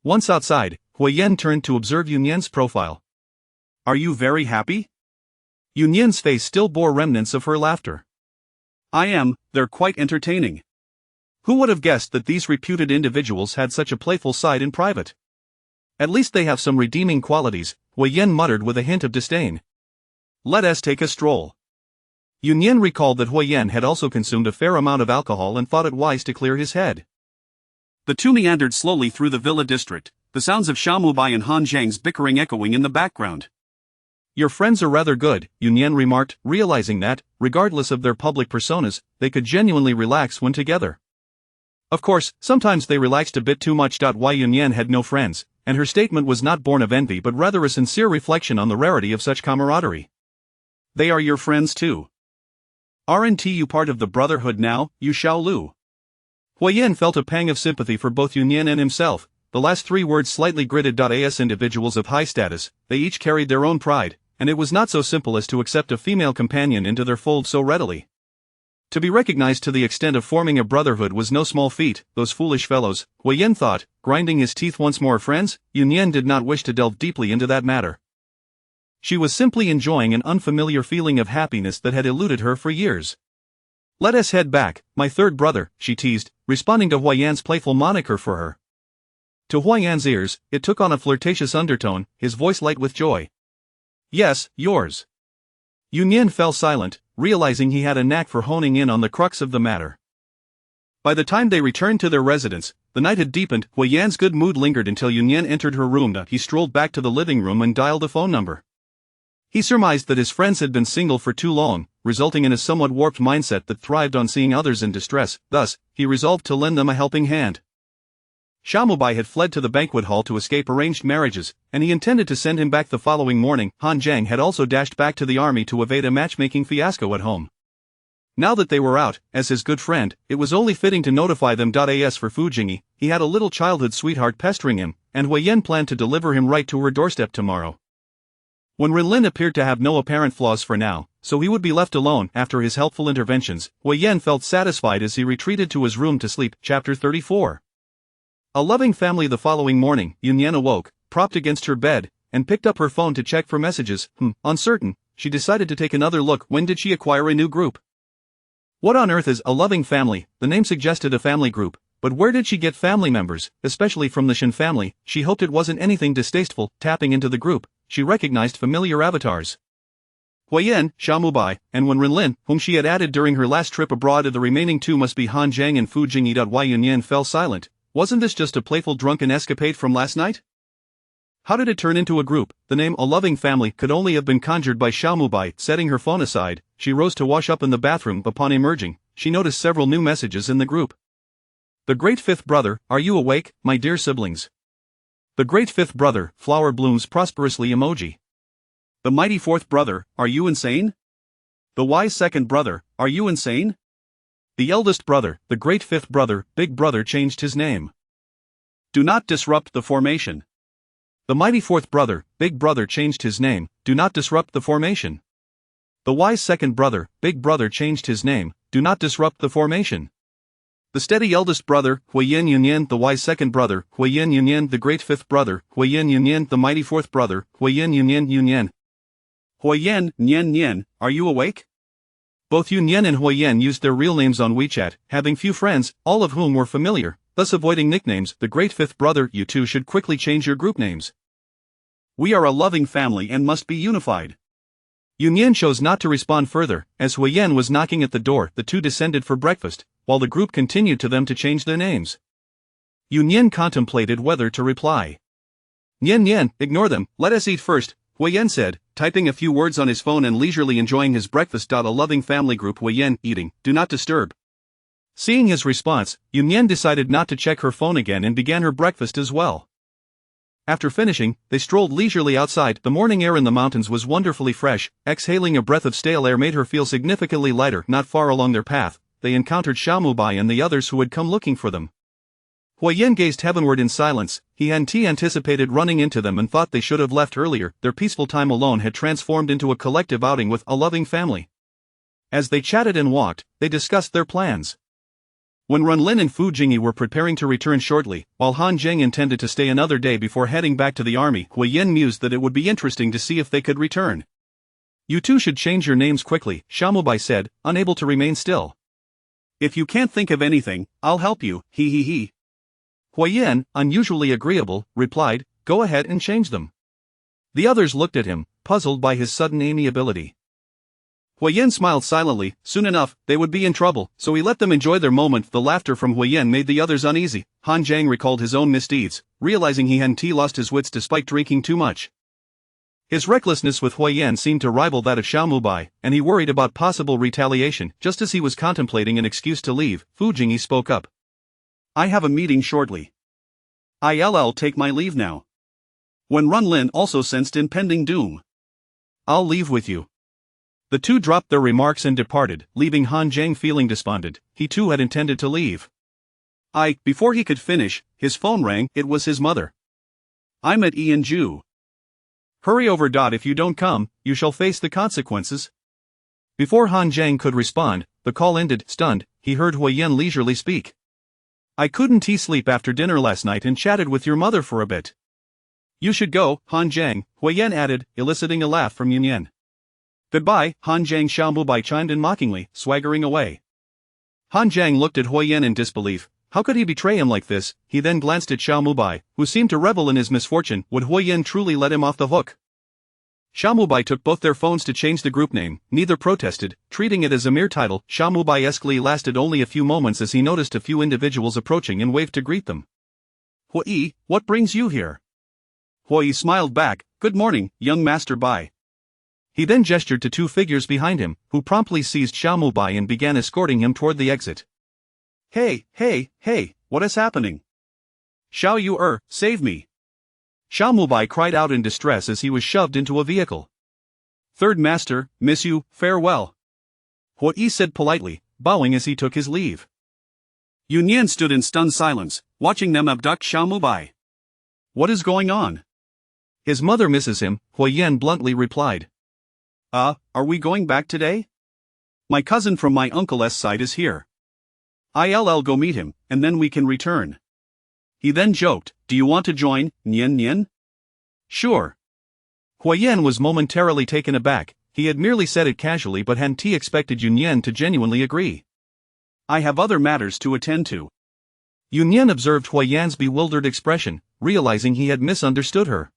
S2: Once outside, Huo Yan turned to observe Yunyan's profile.
S1: Are you very happy?
S2: Yunyan's face still bore remnants of her laughter.
S1: I am, they're quite entertaining. Who would have guessed that these reputed individuals had such a playful side in private?
S2: At least they have some redeeming qualities, Huo Yan muttered with a hint of disdain.
S1: Let us take a stroll.
S2: Yunyan recalled that Huo Yan had also consumed a fair amount of alcohol and thought it wise to clear his head.
S1: The two meandered slowly through the villa district, the sounds of Xiao Mubai and Han Zhang's bickering echoing in the background.
S2: Your friends are rather good, Yunyan remarked, realizing that, regardless of their public personas, they could genuinely relax when together. Of course, sometimes they relaxed a bit too much. Why Yunyan had no friends, and her statement was not born of envy but rather a sincere reflection on the rarity of such camaraderie.
S1: They are your friends too. Aren't you part of the Brotherhood now, you Xiaolu?
S2: Huo Yan felt a pang of sympathy for both Yunyan and himself. The last three words slightly gritted. As individuals of high status, they each carried their own pride, and it was not so simple as to accept a female companion into their fold so readily. To be recognized to the extent of forming a brotherhood was no small feat. Those foolish fellows, Huo Yan thought, grinding his teeth once more. Friends? Yunyan did not wish to delve deeply into that matter. She was simply enjoying an unfamiliar feeling of happiness that had eluded her for years. "Let us head back, my third brother," she teased, responding to Huo Yan's playful moniker for her. To Huo Yan's ears, it took on a flirtatious undertone, his voice light with joy. "Yes, yours." Nian fell silent, realizing he had a knack for honing in on the crux of the matter. By the time they returned to their residence, the night had deepened. Huo Yan's good mood lingered until Nian entered her room. He strolled back to the living room and dialed a phone number. He surmised that his friends had been single for too long, resulting in a somewhat warped mindset that thrived on seeing others in distress. Thus, he resolved to lend them a helping hand. Xiaomubai had fled to the banquet hall to escape arranged marriages, and he intended to send him back the following morning. Han Zhang had also dashed back to the army to evade a matchmaking fiasco at home. Now that they were out, as his good friend, it was only fitting to notify them. As for Fu Jingyi, he had a little childhood sweetheart pestering him, and Huo Yan planned to deliver him right to her doorstep tomorrow. When Renlin appeared to have no apparent flaws for now, so he would be left alone after his helpful interventions, Huo Yan felt satisfied as he retreated to his room to sleep. Chapter 34. A loving family. The following morning, Nian awoke, propped against her bed, and picked up her phone to check for messages. Uncertain, she decided to take another look. When did she acquire a new group? What on earth is a loving family? The name suggested a family group, but where did she get family members, especially from the Shen family? She hoped it wasn't anything distasteful. Tapping into the group, she recognized familiar avatars. Huo Yan, Xiaomubai, and Wen Renlin, whom she had added during her last trip abroad. The remaining two must be Han Zhang and Fu Jingyi. Why Nian fell silent. Wasn't this just a playful drunken escapade from last night? How did it turn into a group? The name a loving family could only have been conjured by Xiaomubai. Setting her phone aside, she rose to wash up in the bathroom. Upon emerging, she noticed several new messages in the group. The great fifth brother, are you awake, my dear siblings? The great fifth brother, flower blooms prosperously emoji. The mighty fourth brother, are you insane? The wise second brother, are you insane? The eldest brother, the great fifth brother, big brother changed his name. Do not disrupt the formation. The mighty fourth brother, big brother changed his name. Do not disrupt the formation. The wise second brother, big brother changed his name. Do not disrupt the formation. The steady eldest brother, Huo Yan Nian. The wise second brother, Huo Yan Nian. The great fifth brother, Huo Yan Nian. The mighty fourth brother, Huo Yan Nian. Huo Yan Nian, are you awake? Both Nian and Huo Yan used their real names on WeChat, having few friends, all of whom were familiar, thus avoiding nicknames. The great fifth brother, you two should quickly change your group names. We are a loving family and must be unified. Nian chose not to respond further. As Huo Yan was knocking at the door, the two descended for breakfast, while the group continued to them to change their names. Nian contemplated whether to reply. Nian, ignore them, let us eat first, Huo Yan said, typing a few words on his phone and leisurely enjoying his breakfast. A loving family group. Huo Yan, eating, do not disturb. Seeing his response, Nian decided not to check her phone again and began her breakfast as well. After finishing, they strolled leisurely outside. The morning air in the mountains was wonderfully fresh. Exhaling a breath of stale air made her feel significantly lighter. Not far along their path, they encountered Xiaomubai and the others who had come looking for them. Huo Yan gazed heavenward in silence. He hadn't anticipated running into them and thought they should have left earlier. Their peaceful time alone had transformed into a collective outing with a loving family. As they chatted and walked, they discussed their plans. When Renlin and Fu Jingyi were preparing to return shortly, while Han Zhang intended to stay another day before heading back to the army, Huo Yan mused that it would be interesting to see if they could return. You two should change your names quickly, Xiaomubai said, unable to remain still. If you can't think of anything, I'll help you, he. Huo Yan, unusually agreeable, replied, go ahead and change them. The others looked at him, puzzled by his sudden amiability. Huo Yan smiled silently. Soon enough, they would be in trouble, so he let them enjoy their moment. The laughter from Huo Yan made the others uneasy. Han Zhang recalled his own misdeeds, realizing he hadn't lost his wits despite drinking too much. His recklessness with Huo Yan seemed to rival that of Xiaomubai, and he worried about possible retaliation. Just as he was contemplating an excuse to leave, Fu Jingyi spoke up. I have a meeting shortly. I'll take my leave now. When Renlin also sensed impending doom. I'll leave with you. The two dropped their remarks and departed, leaving Han Zhang feeling despondent. He too had intended to leave. Before he could finish, his phone rang. It was his mother. I'm at Yanju. Hurry over. If you don't come, you shall face the consequences. Before Han Zhang could respond, the call ended. Stunned, he heard Huo Yan leisurely speak. I couldn't sleep after dinner last night and chatted with your mother for a bit.
S1: You should go, Han Jiang, Huo Yan added, eliciting a laugh from Nian. Goodbye, Han Jiang, Xiao Mubai chimed in mockingly, swaggering away. Han Jiang looked at Huo Yan in disbelief. How could he betray him like this? He then glanced at Xiao Mubai, who seemed to revel in his misfortune. Would Huo Yan truly let him off the hook? Xiao Mubai took both their phones to change the group name. Neither protested, treating it as a mere title. Xiao Mubai's glee lasted only a few moments as he noticed a few individuals approaching and waved to greet them. Huo Yi, what brings you here? Huo Yi smiled back. Good morning, young Master Bai. He then gestured to two figures behind him, who promptly seized Xiao Mubai and began escorting him toward the exit. Hey, what is happening? Xiao Yu save me! Xiao Mubai cried out in distress as he was shoved into a vehicle. Third Master, miss you, farewell. Huo Yi said politely, bowing as he took his leave. Nian stood in stunned silence, watching them abduct Xiao Mubai. What is going on? His mother misses him, Huo Yan bluntly replied. Are we going back today? My cousin from my uncle's side is here. I'll go meet him, and then we can return. He then joked, do you want to join, Nian? Sure. Huo Yan was momentarily taken aback. He had merely said it casually but hadn't expected Nian to genuinely agree. I have other matters to attend to. Nian observed Huo Yan's bewildered expression, realizing he had misunderstood her.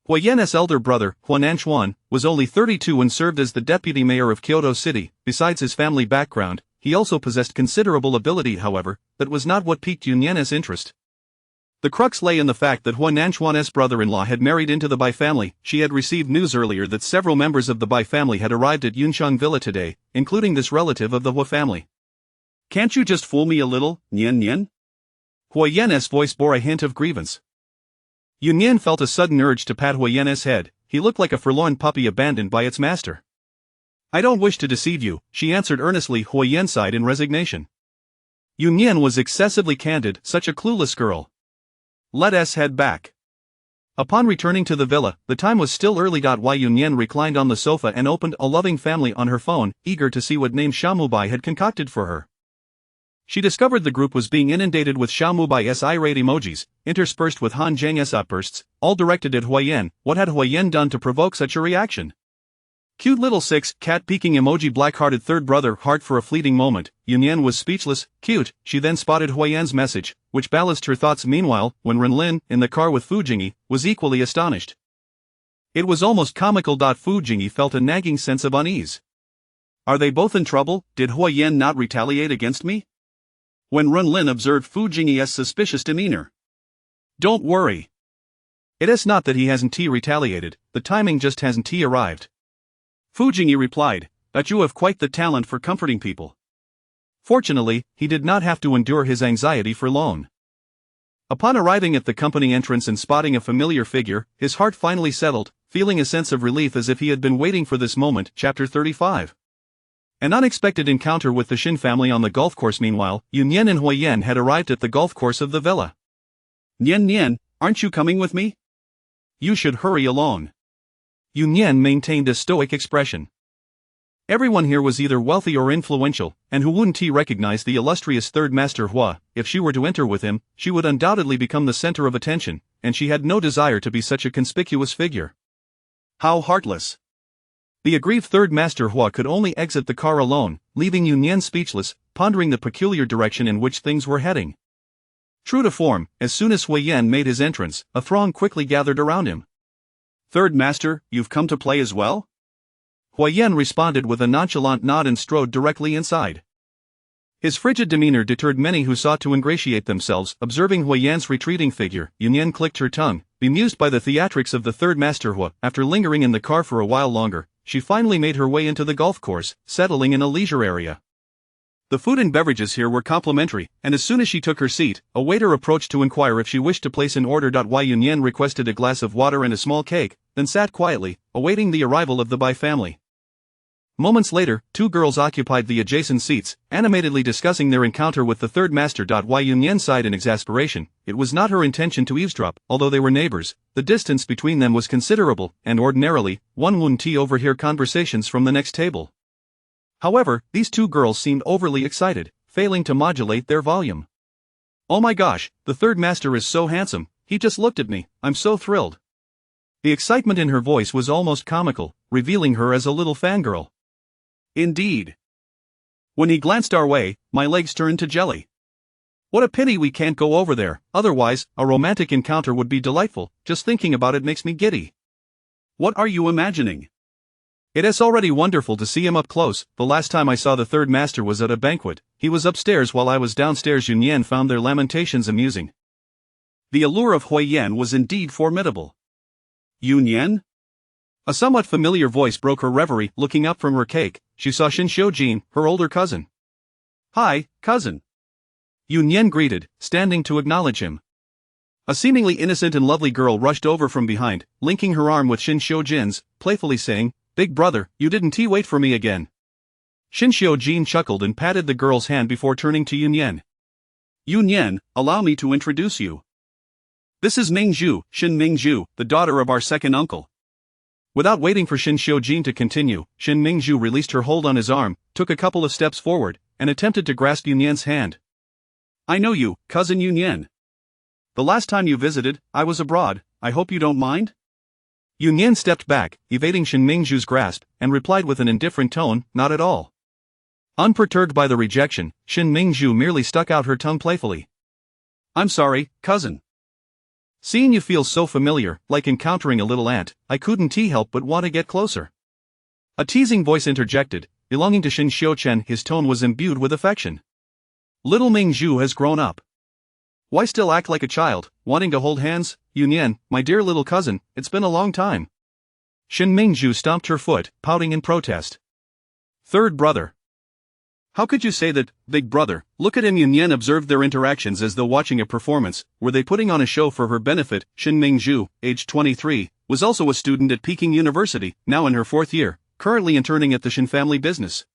S1: Huo Yan's elder brother, Huo Nanchuan, was only 32 and served as the deputy mayor of Kyoto City. Besides his family background, he also possessed considerable ability. However, that was not what piqued Nian's interest. The crux lay in the fact that Huo Nanchuan's brother-in-law had married into the Bai family. She had received news earlier that several members of the Bai family had arrived at Yunxiang Villa today, including this relative of the Huo family. Can't you just fool me a little, Nian? Huo Yan's voice bore a hint of grievance. Nian felt a sudden urge to pat Huo Yan's head. He looked like a forlorn puppy abandoned by its master. I don't wish to deceive you, she answered earnestly. Huo Yan sighed in resignation. Nian was excessively candid, such a clueless girl. Let us head back. Upon returning to the villa, the time was still early. Nian reclined on the sofa and opened A Loving Family on her phone, eager to see what name Xiao Mubai had concocted for her. She discovered the group was being inundated with Xiao Mubai's irate emojis, interspersed with Han Jiang's outbursts, all directed at Huo Yan. What had Huo Yan done to provoke such a reaction? Cute little six, cat peeking emoji, black-hearted third brother, heart for a fleeting moment. Nian was speechless. Cute. She then spotted Huo Yan's message, which balanced her thoughts. Meanwhile, when Renlin, in the car with Fu Jingyi, was equally astonished. It was almost comical. Fu Jingyi felt a nagging sense of unease. Are they both in trouble? Did Huo Yan not retaliate against me? When Renlin observed Fu Jingyi's suspicious demeanor. Don't worry. It is not that he hasn't retaliated, the timing just hasn't arrived. Fu Jingyi replied, but you have quite the talent for comforting people. Fortunately, he did not have to endure his anxiety for long. Upon arriving at the company entrance and spotting a familiar figure, his heart finally settled, feeling a sense of relief as if he had been waiting for this moment. Chapter 35. An unexpected encounter with the Shin family on the golf course. Meanwhile, Nian and Huo Yan had arrived at the golf course of the villa. Nian, aren't you coming with me? You should hurry along. Nian maintained a stoic expression. Everyone here was either wealthy or influential, and who wouldn't recognize the illustrious third master Hua? If she were to enter with him, she would undoubtedly become the center of attention, and she had no desire to be such a conspicuous figure. How heartless. The aggrieved third master Hua could only exit the car alone, leaving Nian speechless, pondering the peculiar direction in which things were heading. True to form, as soon as Huo Yan made his entrance, a throng quickly gathered around him. Third master, you've come to play as well? Huo Yan responded with a nonchalant nod and strode directly inside. His frigid demeanor deterred many who sought to ingratiate themselves. Observing Huo Yan's retreating figure, Nian clicked her tongue, bemused by the theatrics of the third master Hua. After lingering in the car for a while longer, she finally made her way into the golf course, settling in a leisure area. The food and beverages here were complimentary, and as soon as she took her seat, a waiter approached to inquire if she wished to place an order. Nian requested a glass of water and a small cake, then sat quietly, awaiting the arrival of the Bai family. Moments later, two girls occupied the adjacent seats, animatedly discussing their encounter with the third master. Nian sighed in exasperation. It was not her intention to eavesdrop, although they were neighbors. The distance between them was considerable, and ordinarily, one wouldn't overhear conversations from the next table. However, these two girls seemed overly excited, failing to modulate their volume. Oh my gosh, the third master is so handsome,
S2: he just looked at me, I'm so thrilled. The excitement in her voice was almost comical, revealing her as a little fangirl.
S1: Indeed. When he glanced our way, my legs turned to jelly. What a pity we can't go over there, otherwise, a romantic encounter would be delightful, just thinking about it makes me giddy.
S2: What are you imagining? It is already wonderful to see him up close. The last time I saw the third master was at a banquet. He was upstairs while I was downstairs. Nian found their lamentations amusing.
S1: The allure of Huo Yan was indeed formidable.
S2: Nian? A somewhat familiar voice broke her reverie. Looking up from her cake, she saw Jin, her older cousin.
S1: Hi, cousin.
S2: Nian greeted, standing to acknowledge him. A seemingly innocent and lovely girl rushed over from behind, linking her arm with Jin's, playfully saying, "Big brother, you didn't wait for me again." Jin chuckled and patted the girl's hand before turning to Nian.
S1: Nian, allow me to introduce you. This is Shin Mingzhu, the daughter of our second uncle.
S2: Without waiting for Jin to continue, Shin Mingzhu released her hold on his arm, took a couple of steps forward, and attempted to grasp Nian's hand.
S1: I know you, cousin Nian. The last time you visited, I was abroad. I hope you don't mind?
S2: Nian stepped back, evading Shin Mingzhu's grasp, and replied with an indifferent tone, "Not at all." Unperturbed by the rejection, Shin Mingzhu merely stuck out her tongue playfully.
S1: I'm sorry, cousin.
S2: Seeing you feel so familiar, like encountering a little ant, I couldn't help but want to get closer. A teasing voice interjected, belonging to Shin Xiuchen. His tone was imbued with affection. Little Mingzhu has grown up. Why still act like a child, wanting to hold hands? Nian, my dear little cousin, it's been a long time. Shin Mingzhu stomped her foot, pouting in protest.
S1: Third brother. How could you say that, big brother? Look at him. Nian observed their interactions as though watching a performance. Were they putting on a show for her benefit? Shin Mingzhu, aged 23, was also a student at Peking University, now in her 4th year, currently interning at the Shin family business.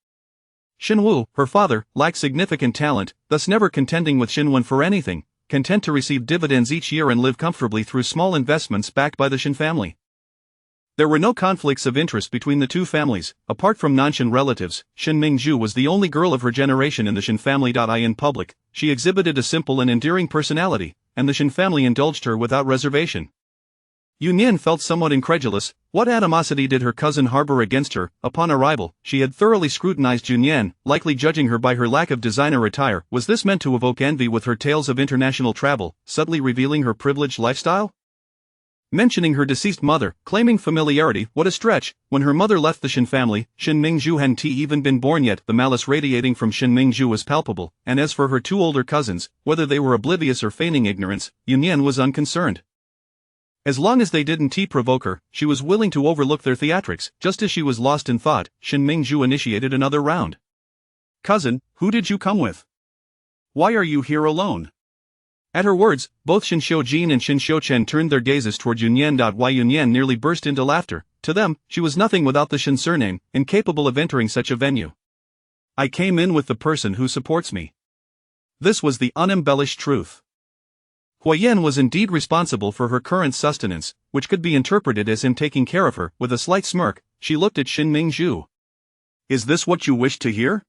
S1: Shin Wu, her father, lacked significant talent, thus never contending with Shin Wen for anything, content to receive dividends each year and live comfortably through small investments backed by the Shin family. There were no conflicts of interest between the two families. Apart from non-Shin relatives, Shin Mingzhu was the only girl of her generation in the Shin family. In public, she exhibited a simple and endearing personality, and the Shin family indulged her without reservation. Nian felt somewhat incredulous. What animosity did her cousin harbor against her? Upon arrival, she had thoroughly scrutinized Nian, likely judging her by her lack of designer attire. Was this meant to evoke envy with her tales of international travel, subtly revealing her privileged lifestyle? Mentioning her deceased mother, claiming familiarity, what a stretch. When her mother left the Shin family, Shin Mingzhu hadn't even been born yet. The malice radiating from Shin Mingzhu was palpable, and as for her two older cousins, whether they were oblivious or feigning ignorance, Nian was unconcerned. As long as they didn't provoke her, she was willing to overlook their theatrics. Just as she was lost in thought, Shin Mingzhu initiated another round. Cousin, who did you come with? Why are you here alone?
S2: At her words, both Shin Xiujin and Shin Xiuchen turned their gazes toward Nian. Nian nearly burst into laughter. To them, she was nothing without the Shin surname, incapable of entering such a venue.
S1: I came in with the person who supports me. This was the unembellished truth.
S2: Huo Yan was indeed responsible for her current sustenance, which could be interpreted as him taking care of her. With a slight smirk, she looked at Shin Mingzhu.
S1: Is this what you wished to hear?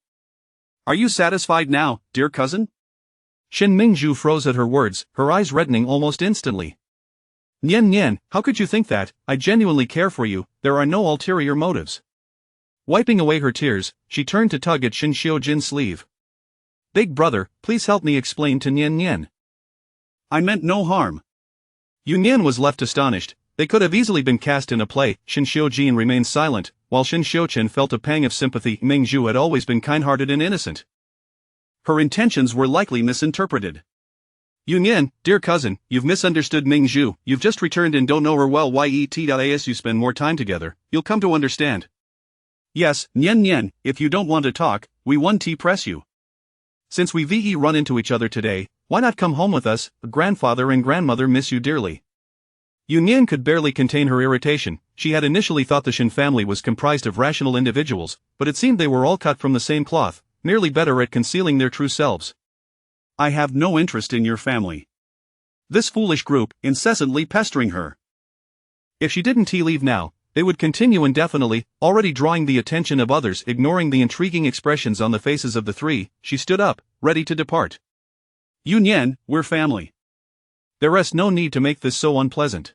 S1: Are you satisfied now, dear cousin?
S2: Shin Mingzhu froze at her words, her eyes reddening almost instantly. Nian, how could you think that? I genuinely care for you, there are no ulterior motives. Wiping away her tears, she turned to tug at Shin Xiujin's sleeve. Big brother, please help me explain to Nian.
S1: I meant no harm.
S2: Nian was left astonished. They could have easily been cast in a play. Shin Xiujin remained silent, while Shin Xiuchen felt a pang of sympathy. Mingzhu had always been kind-hearted and innocent.
S1: Her intentions were likely misinterpreted.
S2: Nian, dear cousin, you've misunderstood Mingzhu. You've just returned and don't know her well. As you spend more time together, you'll come to understand.
S1: Yes, Nian, if you don't want to talk, we won't press you.
S2: Since we run into each other today, why not come home with us? Grandfather and grandmother miss you dearly. Nian could barely contain her irritation. She had initially thought the Shin family was comprised of rational individuals, but it seemed they were all cut from the same cloth, merely better at concealing their true selves.
S1: I have no interest in your family. This foolish group, incessantly pestering her.
S2: If she didn't leave now, they would continue indefinitely, already drawing the attention of others. Ignoring the intriguing expressions on the faces of the three, she stood up, ready to depart.
S1: Nian, we're family.
S2: There rests no need to make this so unpleasant.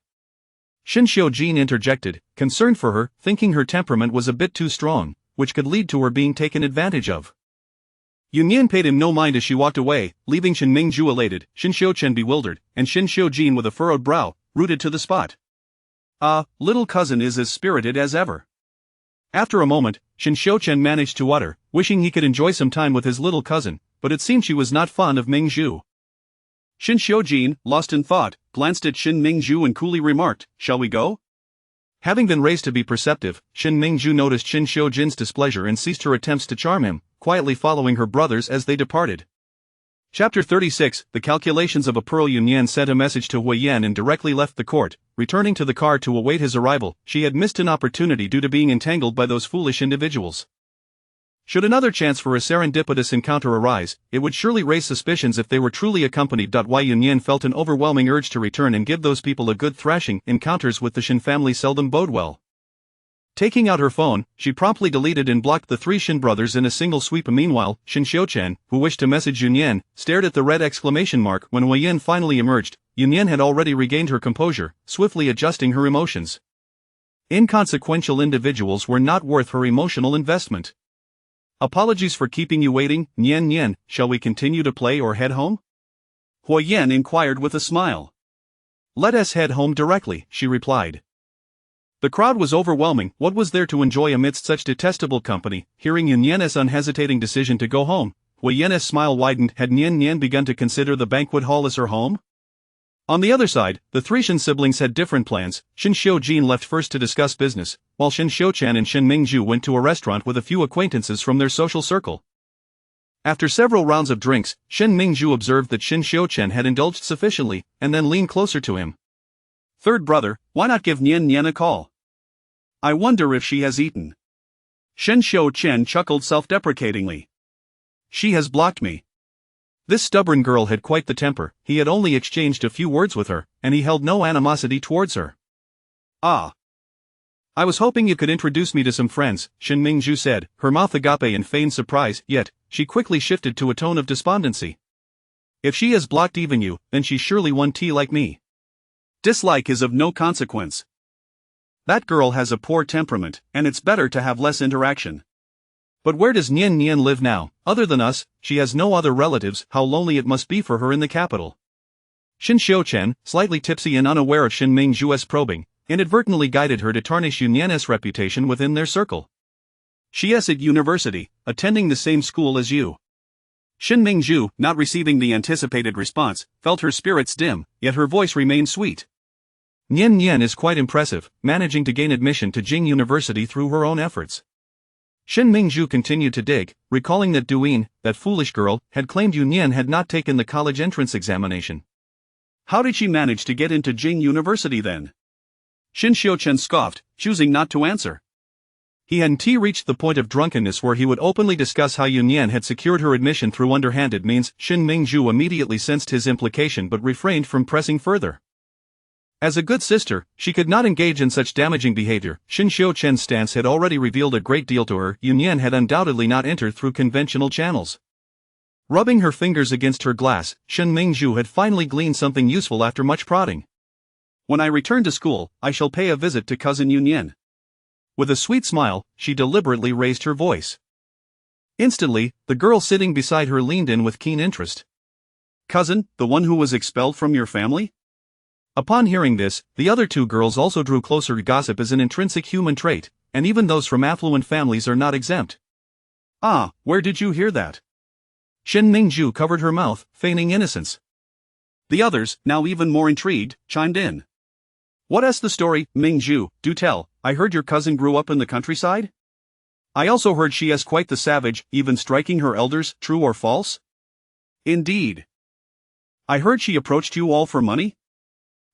S2: Shin Xiujin interjected, concerned for her, thinking her temperament was a bit too strong, which could lead to her being taken advantage of. Nian paid him no mind as she walked away, leaving Shin Mingzhu elated, Shin Xiuchen bewildered, and Shin Xiujin with a furrowed brow, rooted to the spot. Little cousin is as spirited as ever. After a moment, Shin Xiuchen managed to utter, wishing he could enjoy some time with his little cousin, but it seemed she was not fond of Mingzhu. Shin Xiujin, lost in thought, glanced at Shin Mingzhu and coolly remarked, "Shall we go?" Having been raised to be perceptive, Shin Mingzhu noticed Shin Xiujin's displeasure and ceased her attempts to charm him, quietly following her brothers as they departed. Chapter 36, The calculations of a pearl. Nian sent a message to Huo Yan and directly left the court, returning to the car to await his arrival. She had missed an opportunity due to being entangled by those foolish individuals. Should another chance for a serendipitous encounter arise, it would surely raise suspicions if they were truly accompanied. Why Nian felt an overwhelming urge to return and give those people a good thrashing. Encounters with the Shin family seldom bode well. Taking out her phone, she promptly deleted and blocked the three Shin brothers in a single sweep. Meanwhile, Shin Xiuchen, who wished to message Nian, stared at the red exclamation mark. When Huo Yan finally emerged, Nian had already regained her composure, swiftly adjusting her emotions. Inconsequential individuals were not worth her emotional investment. "Apologies for keeping you waiting, Nian. Shall we continue to play or head home?" Huo Yan inquired with a smile. "Let us head home directly," she replied. The crowd was overwhelming. What was there to enjoy amidst such detestable company? Hearing Nian's unhesitating decision to go home, Huo Yan's smile widened. Had Nian begun to consider the banquet hall as her home? On the other side, the three Shin siblings had different plans. Shin Xiujin left first to discuss business, while Shin Xiuchen and Shin Mingzhu went to a restaurant with a few acquaintances from their social circle. After several rounds of drinks, Shin Mingzhu observed that Shin Xiuchen had indulged sufficiently, and then leaned closer to him. "Third brother, why not give Nian a call? I wonder if she has eaten." Shin Xiuchen chuckled self-deprecatingly. "She has blocked me." This stubborn girl had quite the temper. He had only exchanged a few words with her, and he held no animosity towards her. "Ah. I was hoping you could introduce me to some friends," Shin Mingzhu said, her mouth agape in feigned surprise, yet, she quickly shifted to a tone of despondency. "If she has blocked even you, then she's surely one T like me. Dislike is of no consequence. That girl has a poor temperament, and it's better to have less interaction. But where does Nian live now? Other than us, she has no other relatives. How lonely it must be for her in the capital." Shin Xiuchen, slightly tipsy and unaware of Shin Mingzhu's probing, inadvertently guided her to tarnish Nian's reputation within their circle. "She's at university, attending the same school as you." Shin Mingzhu, not receiving the anticipated response, felt her spirits dim, yet her voice remained sweet. Nian is quite impressive, managing to gain admission to Jing University through her own efforts." Shin Mingzhu continued to dig, recalling that Duyin, that foolish girl, had claimed Nian had not taken the college entrance examination. "How did she manage to get into Jing University then?" Shin Xiuchen scoffed, choosing not to answer. He hadn't reached the point of drunkenness where he would openly discuss how Nian had secured her admission through underhanded means. Shin Mingzhu immediately sensed his implication but refrained from pressing further. As a good sister, she could not engage in such damaging behavior. Shin Xiuchen's stance had already revealed a great deal to her. Nian had undoubtedly not entered through conventional channels. Rubbing her fingers against her glass, Shin Mingzhu had finally gleaned something useful after much prodding. "When I return to school, I shall pay a visit to cousin Nian." With a sweet smile, she deliberately raised her voice. Instantly, the girl sitting beside her leaned in with keen interest. "Cousin, the one who was expelled from your family?" Upon hearing this, the other two girls also drew closer. Gossip is an intrinsic human trait, and even those from affluent families are not exempt. "Ah, where did you hear that?" Shin Mingzhu covered her mouth, feigning innocence. The others, now even more intrigued, chimed in. "What's the story, Mingzhu? Do tell. I heard your cousin grew up in the countryside? I also heard she is quite the savage, even striking her elders. True or false?" "Indeed. I heard she approached you all for money?"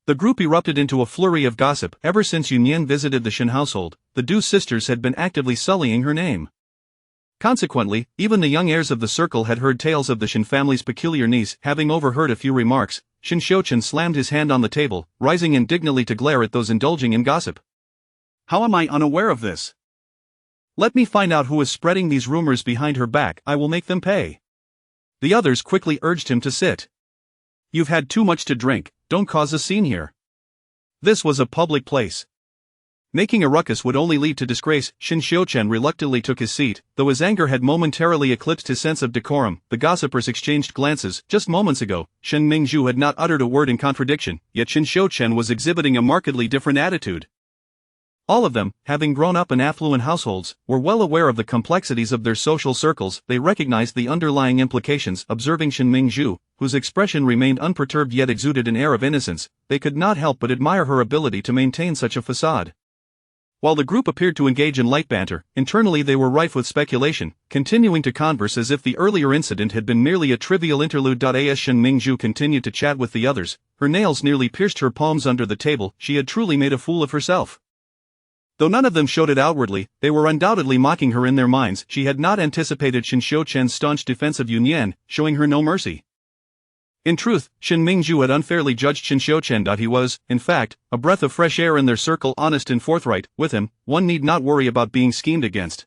S2: The group erupted into a flurry of gossip. Ever since Nian visited the Shin household, the Du sisters had been actively sullying her name. Consequently, even the young heirs of the circle had heard tales of the Shin family's peculiar niece. Having overheard a few remarks, Shin Xiuchen slammed his hand on the table, rising indignantly to glare at those indulging in gossip. "How am I unaware of this? Let me find out who is spreading these rumors behind her back. I will make them pay." The others quickly urged him to sit.
S1: You've had too much to drink, don't cause a scene here. This was a public place. Making a ruckus would only lead to disgrace. Shin Xiuchen reluctantly took his seat, though his anger had momentarily eclipsed his sense of decorum. The gossipers exchanged glances. Just moments ago, Shen Mingzhu had not uttered a word in contradiction, yet Shin Xiuchen was exhibiting a markedly different attitude. All of them, having grown up in affluent households, were well aware of the complexities of their social circles. They recognized the underlying implications. Observing Shin Mingzhu, whose expression remained unperturbed yet exuded an air of innocence, they could not help but admire her ability to maintain such a facade. While the group appeared to engage in light banter, internally they were rife with speculation, continuing to converse as if the earlier incident had been merely a trivial interlude. As Shen Mingzhu continued to chat with the others, her nails nearly pierced her palms under the table. She had truly made a fool of herself. Though none of them showed it outwardly, they were undoubtedly mocking her in their minds. She had not anticipated Shin Xiuchen's staunch defense of Nian, showing her no mercy. In truth, Shin Mingzhu had unfairly judged Shin Xiuchen. He was, in fact, a breath of fresh air in their circle, honest and forthright. With him, one need not worry about being schemed against.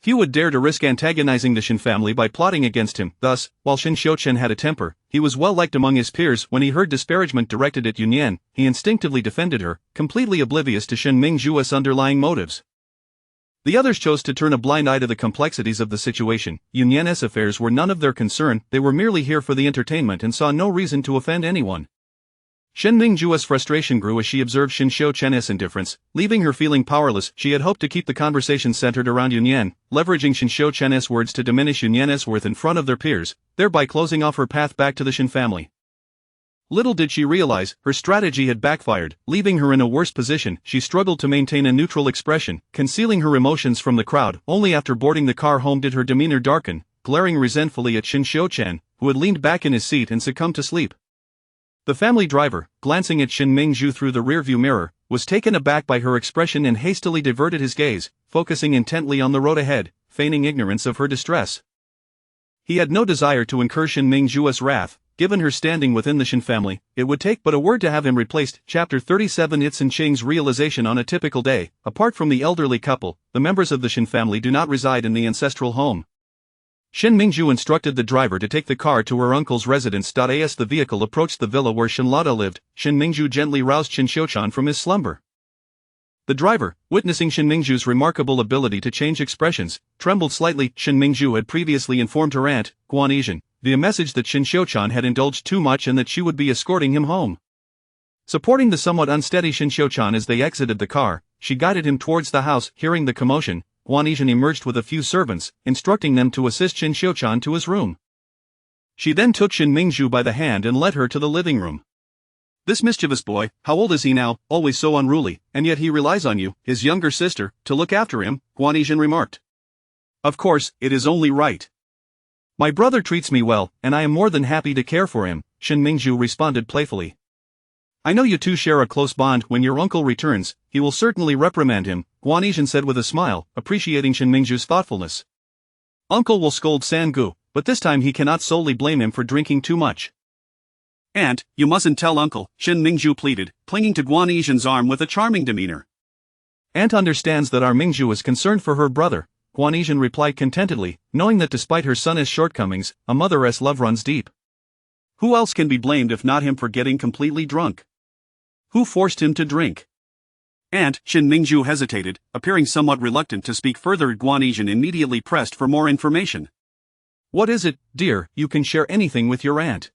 S1: Few would dare to risk antagonizing the Shin family by plotting against him. Thus, while Shin Xiuchen had a temper, he was well liked among his peers. When he heard disparagement directed at Nian, he instinctively defended her, completely oblivious to Shin Mingzhu's underlying motives. The others chose to turn a blind eye to the complexities of the situation. Nian's affairs were none of their concern, they were merely here for the entertainment and saw no reason to offend anyone. Shen Mingzhu's frustration grew as she observed Shin Xiuchen's indifference, leaving her feeling powerless. She had hoped to keep the conversation centered around Nian, leveraging Shin Xiuchen's words to diminish Nian's worth in front of their peers, thereby closing off her path back to the Shin family. Little did she realize, her strategy had backfired, leaving her in a worse position. She struggled to maintain a neutral expression, concealing her emotions from the crowd. Only after boarding the car home did her demeanor darken, glaring resentfully at Shin Xiuchen, who had leaned back in his seat and succumbed to sleep. The family driver, glancing at Shin Mingzhu through the rearview mirror, was taken aback by her expression and hastily diverted his gaze, focusing intently on the road ahead, feigning ignorance of her distress. He had no desire to incur Shin Mingzhu's wrath. Given her standing within the Shin family, it would take but a word to have him replaced. Chapter 37 Itzen Cheng's realization on a typical day. Apart from the elderly couple, the members of the Shin family do not reside in the ancestral home. Shin Mingzhu instructed the driver to take the car to her uncle's residence. As the vehicle approached the villa where Shin Lada lived, Shin Mingzhu gently roused Shin Xiuchen from his slumber. The driver, witnessing Shin Mingzhu's remarkable ability to change expressions, trembled slightly. Shin Mingzhu had previously informed her aunt, Guanizhen, via message that Shin Xiuchen had indulged too much and that she would be escorting him home. Supporting the somewhat unsteady Shin Xiuchen as they exited the car, she guided him towards the house. Hearing the commotion, Guanizhen emerged with a few servants, instructing them to assist Shin Xiuchen to his room. She then took Shin Mingzhu by the hand and led her to the living room. This mischievous boy, how old is he now, always so unruly, and yet he relies on you, his younger sister, to look after him, Guanizhen remarked. Of course, it is only right. My brother treats me well, and I am more than happy to care for him, Shin Mingzhu responded playfully. I know you two share a close bond. When your uncle returns, he will certainly reprimand him, Guanizhen said with a smile, appreciating Shin Mingzhu's thoughtfulness. Uncle will scold Sangu, but this time he cannot solely blame him for drinking too much. Aunt, you mustn't tell Uncle, Shin Mingzhu pleaded, clinging to Guanizhen's arm with a charming demeanor. Aunt understands that our Mingzhu is concerned for her brother, Guanizhen replied contentedly, knowing that despite her son's shortcomings, a mother's love runs deep. Who else can be blamed if not him for getting completely drunk? Who forced him to drink? Aunt, Shin Mingzhu hesitated, appearing somewhat reluctant to speak further. Guanizhen immediately pressed for more information. What is it, dear? You can share anything with your aunt.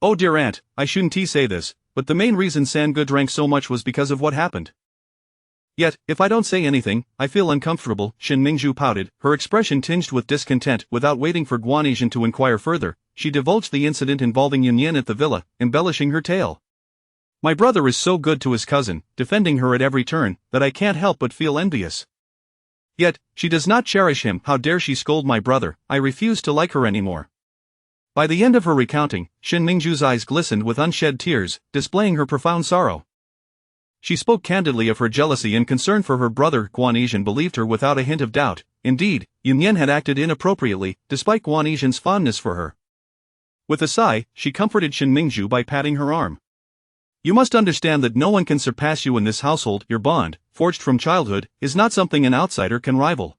S1: Oh dear aunt, I shouldn't say this, but the main reason Sangu drank so much was because of what happened. Yet, if I don't say anything, I feel uncomfortable, Shin Mingzhu pouted, her expression tinged with discontent. Without waiting for Guanizhen to inquire further, she divulged the incident involving Nian at the villa, embellishing her tale. My brother is so good to his cousin, defending her at every turn, that I can't help but feel envious. Yet, she does not cherish him. How dare she scold my brother? I refuse to like her anymore. By the end of her recounting, Shin Mingzhu's eyes glistened with unshed tears, displaying her profound sorrow. She spoke candidly of her jealousy and concern for her brother. Guanizhen believed her without a hint of doubt. Indeed, Nian had acted inappropriately, despite Guanizhen's fondness for her. With a sigh, she comforted Shin Mingzhu by patting her arm. You must understand that no one can surpass you in this household. Your bond, forged from childhood, is not something an outsider can rival.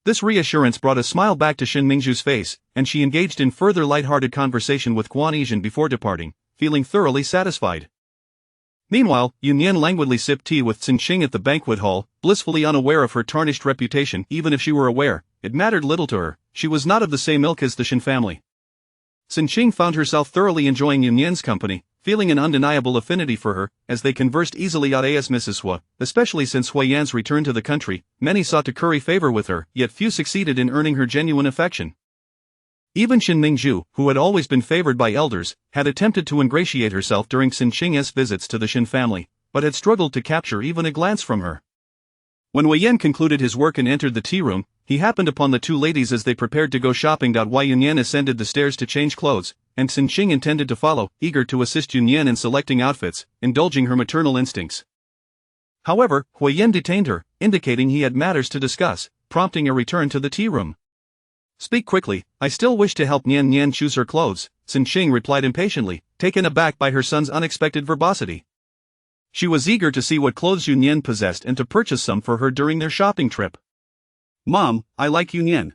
S2: This reassurance brought a smile back to Shin Mingzhu's face, and she engaged in further light-hearted conversation with Guan Yizhen before departing, feeling thoroughly satisfied. Meanwhile, Nian languidly sipped tea with Xinqing at the banquet hall, blissfully unaware of her tarnished reputation. Even if she were aware, it mattered little to her. She was not of the same ilk as the Shin family. Xinqing found herself thoroughly enjoying Nian's company, feeling an undeniable affinity for her, as they conversed easily as Mrs. Huo, especially since Huo Yan's return to the country. Many sought to curry favor with her, yet few succeeded in earning her genuine affection. Even Shin Mingzhu, who had always been favored by elders, had attempted to ingratiate herself during Xinqing's visits to the Shin family, but had struggled to capture even a glance from her. When Huo Yan concluded his work and entered the tea room, he happened upon the two ladies as they prepared to go shopping. While Nian ascended the stairs to change clothes, and Xinqing intended to follow, eager to assist Nian in selecting outfits, indulging her maternal instincts. However, Huo Yan detained her, indicating he had matters to discuss, prompting a return to the tea room. "Speak quickly, I still wish to help Nian choose her clothes," Xinqing replied impatiently, taken aback by her son's unexpected verbosity. She was eager to see what clothes Nian possessed and to purchase some for her during their shopping trip. "Mom, I like Nian."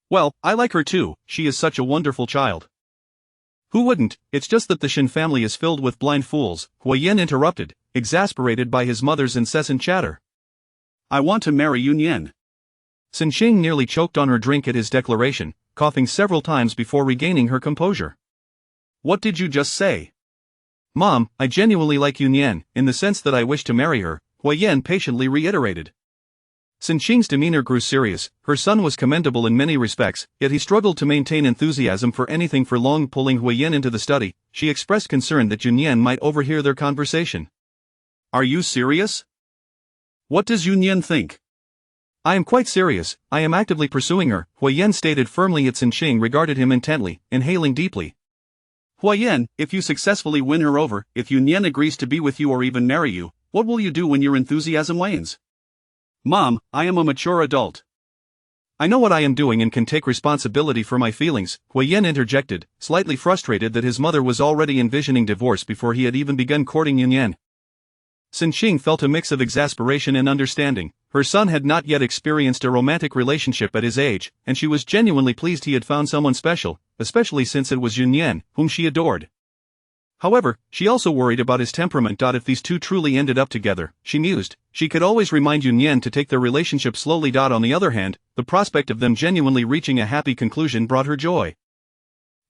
S2: "Well, I like her too, she is such a wonderful child." "Who wouldn't? It's just that the Shin family is filled with blind fools," Huo Yan interrupted, exasperated by his mother's incessant chatter. "I want to marry Nian." Xinqing nearly choked on her drink at his declaration, coughing several times before regaining her composure. "What did you just say?" "Mom, I genuinely like Nian, in the sense that I wish to marry her," Huo Yan patiently reiterated. Xinqing's demeanor grew serious. Her son was commendable in many respects, yet he struggled to maintain enthusiasm for anything for long. Pulling Huo Yan into the study, she expressed concern that Nian might overhear their conversation. "Are you serious? What does Nian think?" "I am quite serious, I am actively pursuing her," Huo Yan stated firmly. Yet Xinqing regarded him intently, inhaling deeply. "Huo Yan, if you successfully win her over, if Nian agrees to be with you or even marry you, what will you do when your enthusiasm wanes?" "Mom, I am a mature adult. I know what I am doing and can take responsibility for my feelings," Huo Yan interjected, slightly frustrated that his mother was already envisioning divorce before he had even begun courting Nian. Xinqing felt a mix of exasperation and understanding. Her son had not yet experienced a romantic relationship at his age, and she was genuinely pleased he had found someone special, especially since it was Nian, whom she adored. However, she also worried about his temperament. If these two truly ended up together, she mused, she could always remind Nian to take their relationship slowly. On the other hand, the prospect of them genuinely reaching a happy conclusion brought her joy.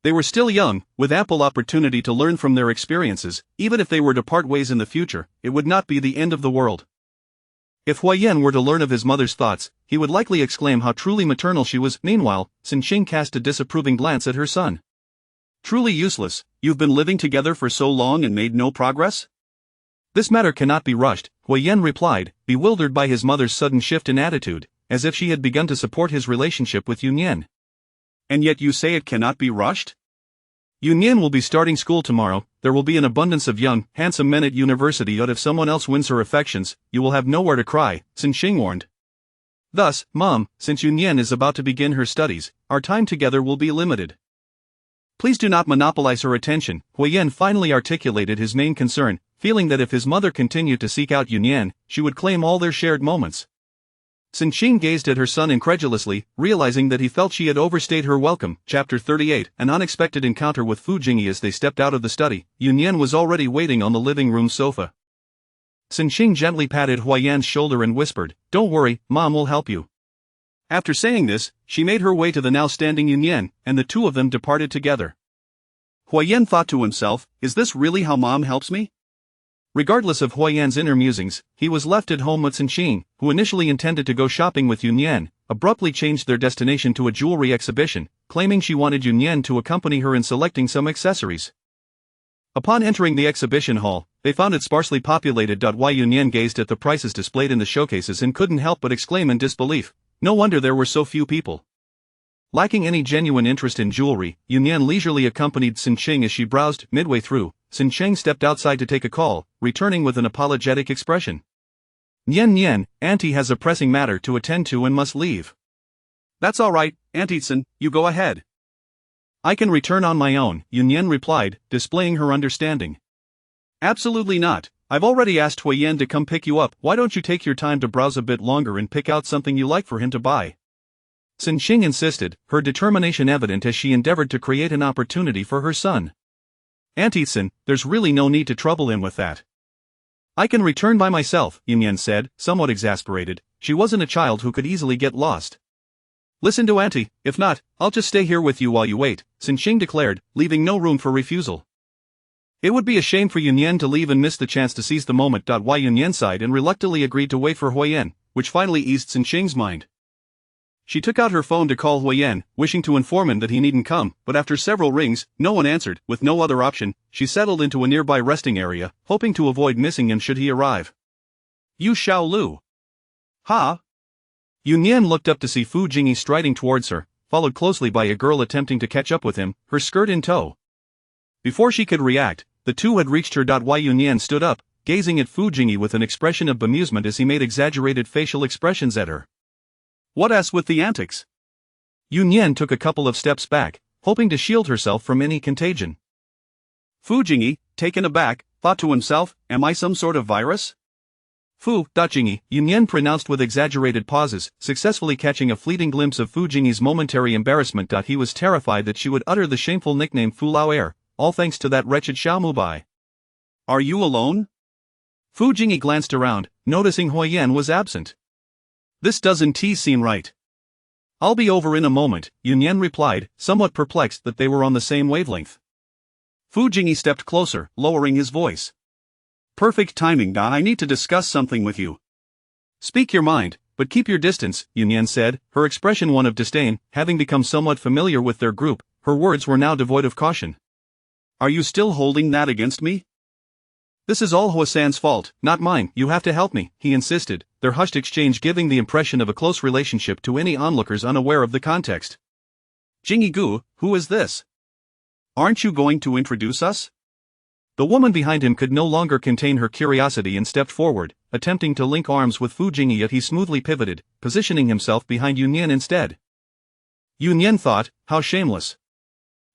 S2: They were still young, with ample opportunity to learn from their experiences. Even if they were to part ways in the future, it would not be the end of the world. If Huo Yan were to learn of his mother's thoughts, he would likely exclaim how truly maternal she was. Meanwhile, Xinqing cast a disapproving glance at her son. "Truly useless, you've been living together for so long and made no progress?" "This matter cannot be rushed," Huo Yan replied, bewildered by his mother's sudden shift in attitude, as if she had begun to support his relationship with Nian. "And yet you say it cannot be rushed?" "Nian will be starting school tomorrow, there will be an abundance of young, handsome men at university. Yet if someone else wins her affections, you will have nowhere to cry," Xinqing warned. "Thus, Mom, since Nian is about to begin her studies, our time together will be limited. Please do not monopolize her attention." Huo Yan finally articulated his main concern, feeling that if his mother continued to seek out Nian, she would claim all their shared moments. Xinqing gazed at her son incredulously, realizing that he felt she had overstayed her welcome. Chapter 38, An unexpected encounter with Fu Jingyi. As they stepped out of the study, Nian was already waiting on the living room sofa. Xinqing gently patted Huo Yan's shoulder and whispered, "Don't worry, Mom will help you." After saying this, she made her way to the now standing Nian, and the two of them departed together. Huo Yan thought to himself, is this really how Mom helps me? Regardless of Huo Yan's inner musings, he was left at home with Xinqing, who initially intended to go shopping with Nian, abruptly changed their destination to a jewelry exhibition, claiming she wanted Nian to accompany her in selecting some accessories. Upon entering the exhibition hall, they found it sparsely populated. While Nian gazed at the prices displayed in the showcases and couldn't help but exclaim in disbelief, no wonder there were so few people. Lacking any genuine interest in jewelry, Nian leisurely accompanied Xinqing as she browsed. Midway through, Xinqing stepped outside to take a call, returning with an apologetic expression. Nian, Auntie has a pressing matter to attend to and must leave." "That's all right, Auntie-san, you go ahead." "I can return on my own," Nian replied, displaying her understanding. "Absolutely not. I've already asked Huo Yan to come pick you up. Why don't you take your time to browse a bit longer and pick out something you like for him to buy?" Xin Xing insisted, her determination evident as she endeavored to create an opportunity for her son. Auntie Xin, there's really no need to trouble him with that. I can return by myself, Nian said, somewhat exasperated. She wasn't a child who could easily get lost. Listen to Auntie, if not, I'll just stay here with you while you wait, Xin Xing declared, leaving no room for refusal. It would be a shame for Yunyan to leave and miss the chance to seize the moment. Yunyan sighed and reluctantly agreed to wait for Huo Yan, which finally eased Xin Xing's mind. She took out her phone to call Huo Yan, wishing to inform him that he needn't come, but after several rings, no one answered. With no other option, she settled into a nearby resting area, hoping to avoid missing him should he arrive. You Xiao Lu. Ha! Yunyan looked up to see Fu Jingyi striding towards her, followed closely by a girl attempting to catch up with him, her skirt in tow. Before she could react, the two had reached her. Yunyan stood up, gazing at Fu Jingyi with an expression of bemusement as he made exaggerated facial expressions at her. What ass with the antics? Yunyan took a couple of steps back, hoping to shield herself from any contagion. Fu Jingyi, taken aback, thought to himself, am I some sort of virus? Fu Jingyi, Yunyan pronounced with exaggerated pauses, successfully catching a fleeting glimpse of Fu Jingyi's momentary embarrassment. He was terrified that she would utter the shameful nickname Fu Lao Er, all thanks to that wretched Xiao Mubai. Are you alone? Fu Jingyi glanced around, noticing Huo Yan was absent. This doesn't seem right. I'll be over in a moment, Yunyan replied, somewhat perplexed that they were on the same wavelength. Fu Jingyi stepped closer, lowering his voice. Perfect timing, I need to discuss something with you. Speak your mind, but keep your distance, Yunyan said, her expression one of disdain. Having become somewhat familiar with their group, her words were now devoid of caution. Are you still holding that against me? This is all Huasan's fault, not mine. You have to help me, he insisted, their hushed exchange giving the impression of a close relationship to any onlookers unaware of the context. Jingyi Gu, who is this? Aren't you going to introduce us? The woman behind him could no longer contain her curiosity and stepped forward, attempting to link arms with Fu Jingyi, yet he smoothly pivoted, positioning himself behind Yunyan instead. Yunyan thought, how shameless.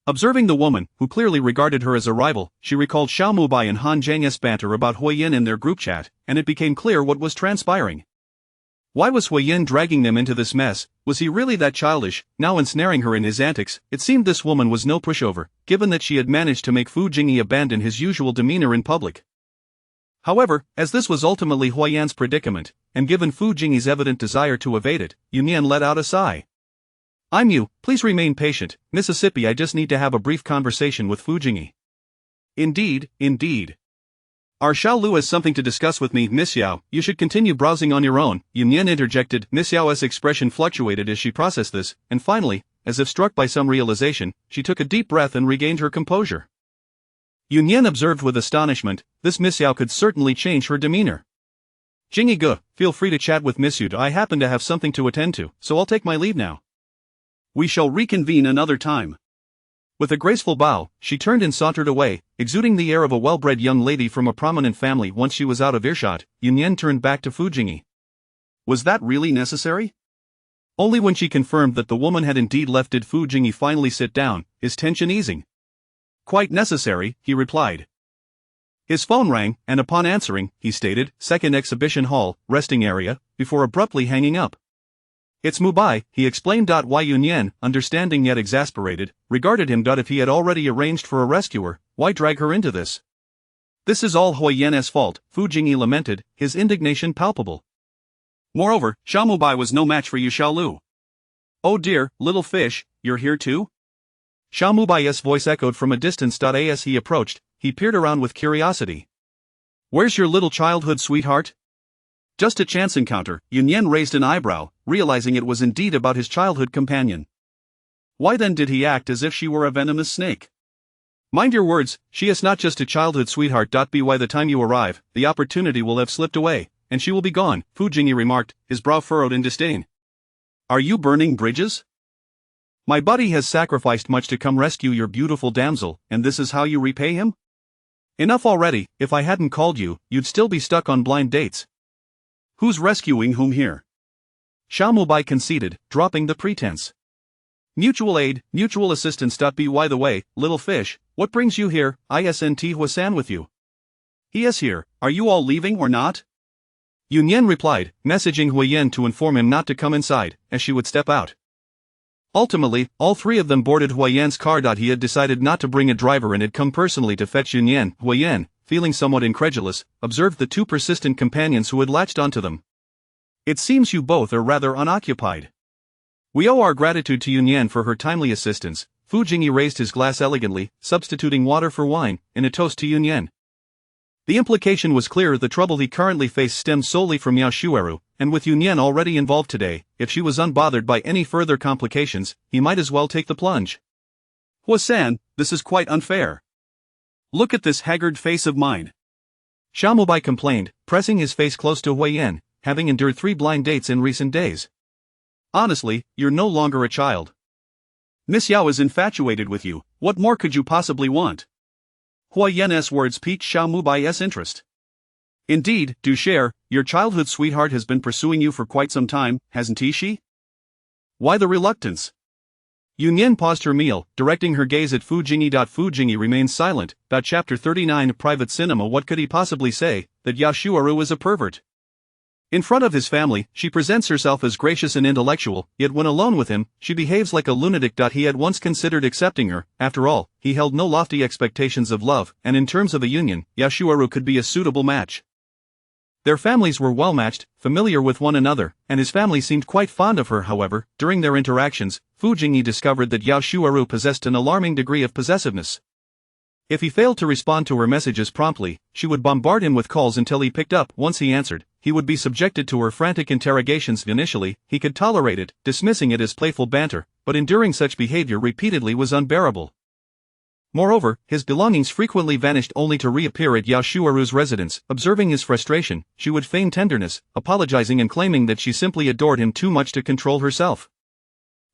S2: Observing the woman, who clearly regarded her as a rival, she recalled Xiao Mubai and Han Zhang's banter about Huo Yan in their group chat, and it became clear what was transpiring. Why was Huo Yan dragging them into this mess? Was he really that childish, now ensnaring her in his antics? It seemed this woman was no pushover, given that she had managed to make Fu Jingyi abandon his usual demeanor in public. However, as this was ultimately Huo Yan's predicament, and given Fu Jingyi's evident desire to evade it, Yunyan let out a sigh. I'm you, please remain patient, Mississippi. I just need to have a brief conversation with Fu Jingyi. Indeed, indeed. Our Xiao Lu has something to discuss with me, Miss Xiao. You should continue browsing on your own, Yunyan interjected. Miss Xiao's expression fluctuated as she processed this, and finally, as if struck by some realization, she took a deep breath and regained her composure. Yunyan observed with astonishment, this Miss Xiao could certainly change her demeanor. Jingyi Gu, feel free to chat with Miss Yu. I happen to have something to attend to, so I'll take my leave now. We shall reconvene another time. With a graceful bow, she turned and sauntered away, exuding the air of a well-bred young lady from a prominent family. Once she was out of earshot, Yunyan turned back to Fu Jingyi. Was that really necessary? Only when she confirmed that the woman had indeed left did Fu Jingyi finally sit down, his tension easing. Quite necessary, he replied. His phone rang, and upon answering, he stated, second exhibition hall, resting area, before abruptly hanging up. It's Mubai, he explained. Yunyan, understanding yet exasperated, regarded him. If he had already arranged for a rescuer, why drag her into this? This is all Huo Yan's fault, Fu Jingyi lamented, his indignation palpable. Moreover, Xiao Mubai was no match for you, Xiao Lu. Oh dear, little fish, you're here too? Xiao Mubai's voice echoed from a distance. As he approached, he peered around with curiosity. Where's your little childhood sweetheart? Just a chance encounter, Yunyan raised an eyebrow, realizing it was indeed about his childhood companion. Why then did he act as if she were a venomous snake? Mind your words, she is not just a childhood sweetheart. By the time you arrive, the opportunity will have slipped away, and she will be gone, Fu Jingyi remarked, his brow furrowed in disdain. Are you burning bridges? My buddy has sacrificed much to come rescue your beautiful damsel, and this is how you repay him? Enough already. If I hadn't called you, you'd still be stuck on blind dates. Who's rescuing whom here? Xiao Mubai conceded, dropping the pretense. Mutual aid, mutual assistance. By the way, little fish, what brings you here? Isn't Huasan with you? He is here. Are you all leaving or not? Yunyan replied, messaging Huo Yan to inform him not to come inside, as she would step out. Ultimately, all three of them boarded Huo Yan's car. He had decided not to bring a driver and had come personally to fetch Nian. Huo Yan, feeling somewhat incredulous, observed the two persistent companions who had latched onto them.
S1: It seems you both are rather unoccupied.
S2: We owe our gratitude to Nian for her timely assistance. Fu Jingyi raised his glass elegantly, substituting water for wine, in a toast to Nian. The implication was clear: the trouble he currently faced stemmed solely from Yao Shueru, and with Nian already involved today, if she was unbothered by any further complications, he might as well take the plunge.
S1: Huo-san, this is quite unfair. Look at this haggard face of mine.
S2: Xiaomubai complained, pressing his face close to Huo Yan, having endured 3 blind dates in recent days.
S1: Honestly, you're no longer a child. Miss Yao is infatuated with you, what more could you possibly want? Huo Yan's words piqued Xiaomubai's interest. Indeed, du cher, your childhood sweetheart has been pursuing you for quite some time, hasn't she? Why the reluctance?
S2: Nian paused her meal, directing her gaze at Fu Jingyi. Fu Jingyi remained silent. Chapter 39 Private Cinema. What could he possibly say? That Yao Shueru is a pervert. In front of his family, she presents herself as gracious and intellectual, yet when alone with him, she behaves like a lunatic. He had once considered accepting her. After all, he held no lofty expectations of love, and in terms of a union, Yao Shueru could be a suitable match. Their families were well matched, familiar with one another, and his family seemed quite fond of her. However, during their interactions, Fu Jingyi discovered that Yao Shueru possessed an alarming degree of possessiveness. If he failed to respond to her messages promptly, she would bombard him with calls until he picked up. Once he answered, he would be subjected to her frantic interrogations. Initially, he could tolerate it, dismissing it as playful banter, but enduring such behavior repeatedly was unbearable. Moreover, his belongings frequently vanished only to reappear at Yao Shueru's residence. Observing his frustration, she would feign tenderness, apologizing and claiming that she simply adored him too much to control herself.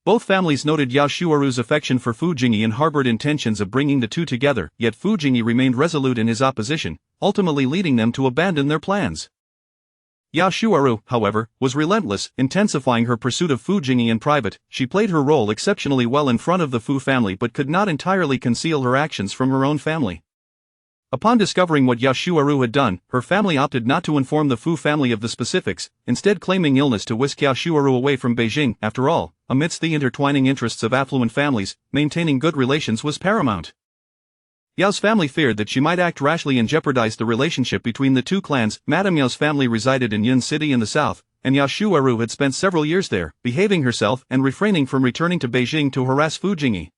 S2: Both families noted Yao Shueru's affection for Fu Jingyi and harbored intentions of bringing the two together, yet Fu Jingyi remained resolute in his opposition, ultimately leading them to abandon their plans. Yao Shueru, however, was relentless, intensifying her pursuit of Fu Jingyi in private. She played her role exceptionally well in front of the Fu family but could not entirely conceal her actions from her own family. Upon discovering what Yao Shueru had done, her family opted not to inform the Fu family of the specifics, instead claiming illness to whisk Yao Shueru away from Beijing. After all, amidst the intertwining interests of affluent families, maintaining good relations was paramount. Yao's family feared that she might act rashly and jeopardize the relationship between the two clans. Madame Yao's family resided in Yun City in the south, and Yao Shueru had spent several years there, behaving herself and refraining from returning to Beijing to harass Fu Jingyi.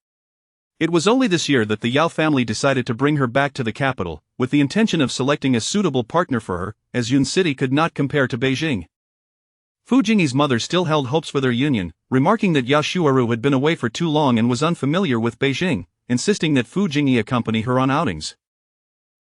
S2: It was only this year that the Yao family decided to bring her back to the capital, with the intention of selecting a suitable partner for her, as Yun City could not compare to Beijing. Fu Jingyi's mother still held hopes for their union, remarking that Yao Shueru had been away for too long and was unfamiliar with Beijing, insisting that Fu Jingyi accompany her on outings.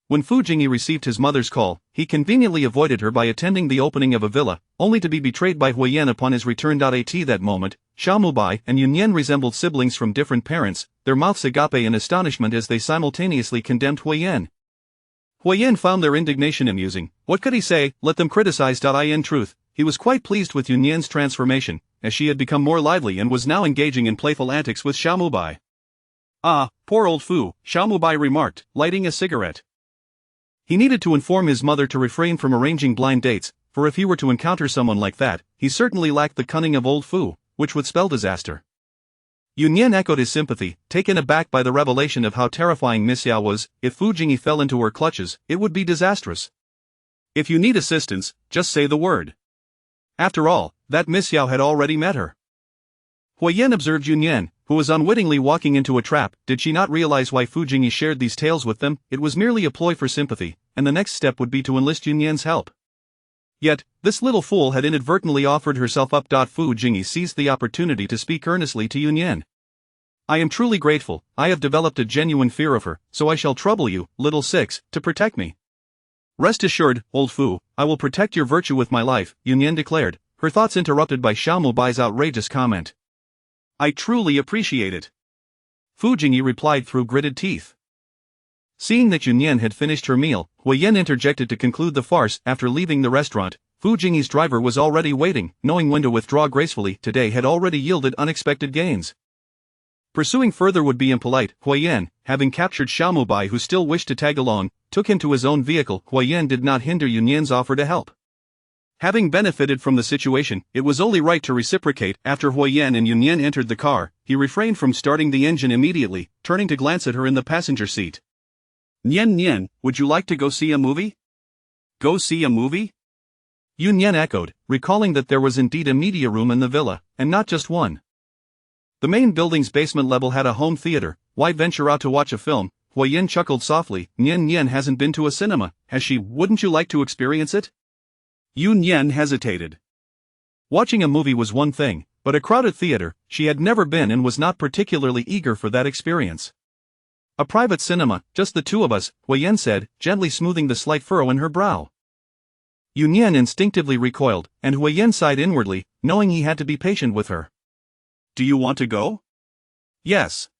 S2: When Fu Jingyi received his mother's call, he conveniently avoided her by attending the opening of a villa, only to be betrayed by Huo Yan upon his return. At that moment, Xiaomubai and Nian resembled siblings from different parents, their mouths agape in astonishment as they simultaneously condemned Huo Yan. Huo Yan found their indignation amusing. What could he say? Let them criticize. In truth, he was quite pleased with Nian's transformation, as she had become more lively and was now engaging in playful antics with Xiaomubai.
S1: Ah, poor old Fu, Xiaomubai remarked, lighting a cigarette.
S2: He needed to inform his mother to refrain from arranging blind dates, for if he were to encounter someone like that, he certainly lacked the cunning of old Fu, which would spell disaster. Nian echoed his sympathy, taken aback by the revelation of how terrifying Miss Yao was. If Fu Jingyi fell into her clutches, it would be disastrous.
S1: If you need assistance, just say the word. After all, that Miss Yao had already met her.
S2: Huo Yan observed Nian, who was unwittingly walking into a trap. Did she not realize why Fu Jingyi shared these tales with them? It was merely a ploy for sympathy, and the next step would be to enlist Nian's help. Yet, this little fool had inadvertently offered herself up. Fu Jingyi seized the opportunity to speak earnestly to Nian. I am truly grateful. I have developed a genuine fear of her, so I shall trouble you, little six, to protect me. Rest assured, old Fu, I will protect your virtue with my life, Nian declared, her thoughts interrupted by Xiaomubai's outrageous comment.
S1: I truly appreciate it.
S2: Fu Jingyi replied through gritted teeth. Seeing that Nian had finished her meal, Huo Yan interjected to conclude the farce. After leaving the restaurant, Fu Jingyi's driver was already waiting, knowing when to withdraw gracefully. Today had already yielded unexpected gains. Pursuing further would be impolite. Huo Yan, having captured Xiaomubai who still wished to tag along, took him to his own vehicle. Huo Yan did not hinder Nian's offer to help.
S1: Having benefited from the situation, it was only right to reciprocate. After Huo Yan and Nian entered the car, he refrained from starting the engine immediately, turning to glance at her in the passenger seat. Nian, would you like to go see a movie? Go see a movie?
S2: Yan echoed, recalling that there was indeed a media room in the villa, and not just one. The main building's basement level had a home theater. Why venture out to watch a film? Huo Yan chuckled softly. Nian hasn't been to a cinema, has she? Wouldn't you like to experience it?
S1: Nian hesitated.
S2: Watching a movie was one thing, but a crowded theater, she had never been and was not particularly eager for that experience. A private cinema, just the two of us, Huo Yan said, gently smoothing the slight furrow in her brow. Nian instinctively recoiled, and Huo Yan sighed inwardly, knowing he had to be patient with her.
S1: Do you want to go?
S2: Yes.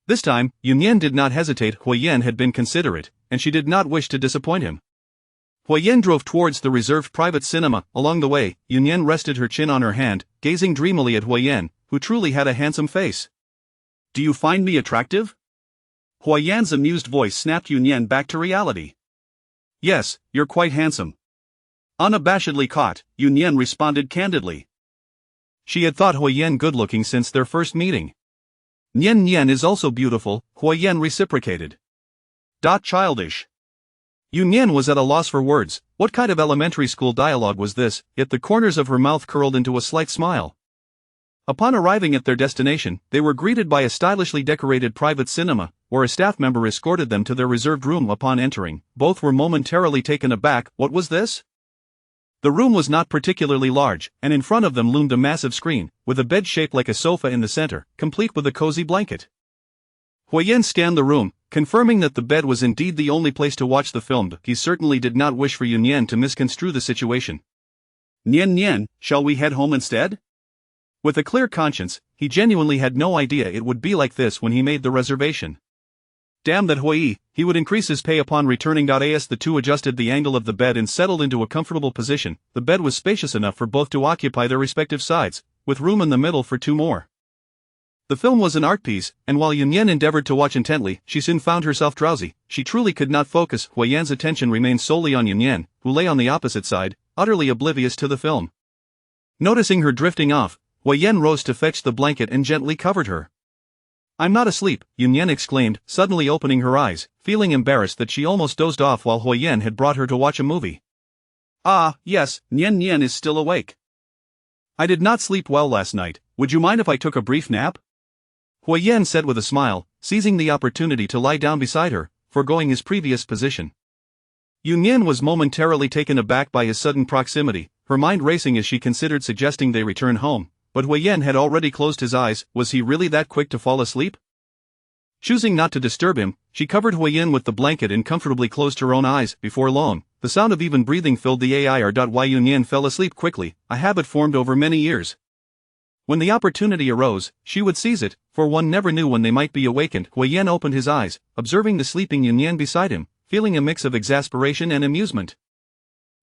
S2: This time, Nian did not hesitate. Huo Yan had been considerate, and she did not wish to disappoint him. Huo Yan drove towards the reserved private cinema. Along the way, Nian rested her chin on her hand, gazing dreamily at Huo Yan, who truly had a handsome face.
S1: Do you find me attractive? Huo Yan's amused voice snapped Nian back to reality.
S2: Yes, you're quite handsome.
S1: Unabashedly caught, Nian responded candidly.
S2: She had thought Huo Yan good-looking since their first meeting. Nian is also beautiful, Huo Yan reciprocated.
S1: Childish.
S2: Nian was at a loss for words. What kind of elementary school dialogue was this? Yet the corners of her mouth curled into a slight smile. Upon arriving at their destination, they were greeted by a stylishly decorated private cinema, where a staff member escorted them to their reserved room. Upon entering, both were momentarily taken aback. What was this? The room was not particularly large, and in front of them loomed a massive screen, with a bed shaped like a sofa in the center, complete with a cozy blanket. Huo Yan scanned the room, confirming that the bed was indeed the only place to watch the film. He certainly did not wish for Nian to misconstrue the situation.
S1: Nian, shall we head home instead?
S2: With a clear conscience, he genuinely had no idea it would be like this when he made the reservation. Damn that Hui, he would increase his pay upon returning. As the two adjusted the angle of the bed and settled into a comfortable position, the bed was spacious enough for both to occupy their respective sides, with room in the middle for two more. The film was an art piece, and while Nian endeavored to watch intently, she soon found herself drowsy. She truly could not focus. Huo Yan's attention remained solely on Nian, who lay on the opposite side, utterly oblivious to the film. Noticing her drifting off, Huo Yan rose to fetch the blanket and gently covered her. I'm not asleep, Nian exclaimed, suddenly opening her eyes, feeling embarrassed that she almost dozed off while Huo Yan had brought her to watch a movie.
S1: Ah, yes, Nian is still awake.
S2: I did not sleep well last night. Would you mind if I took a brief nap? Huo Yan said with a smile, seizing the opportunity to lie down beside her, foregoing his previous position. Nian was momentarily taken aback by his sudden proximity, her mind racing as she considered suggesting they return home. But Huo Yan had already closed his eyes. Was he really that quick to fall asleep? Choosing not to disturb him, she covered Huo Yan with the blanket and comfortably closed her own eyes. Before long, the sound of even breathing filled the air. Yan fell asleep quickly, a habit formed over many years. When the opportunity arose, she would seize it, for one never knew when they might be awakened. Huo Yan opened his eyes, observing the sleeping Nian beside him, feeling a mix of exasperation and amusement.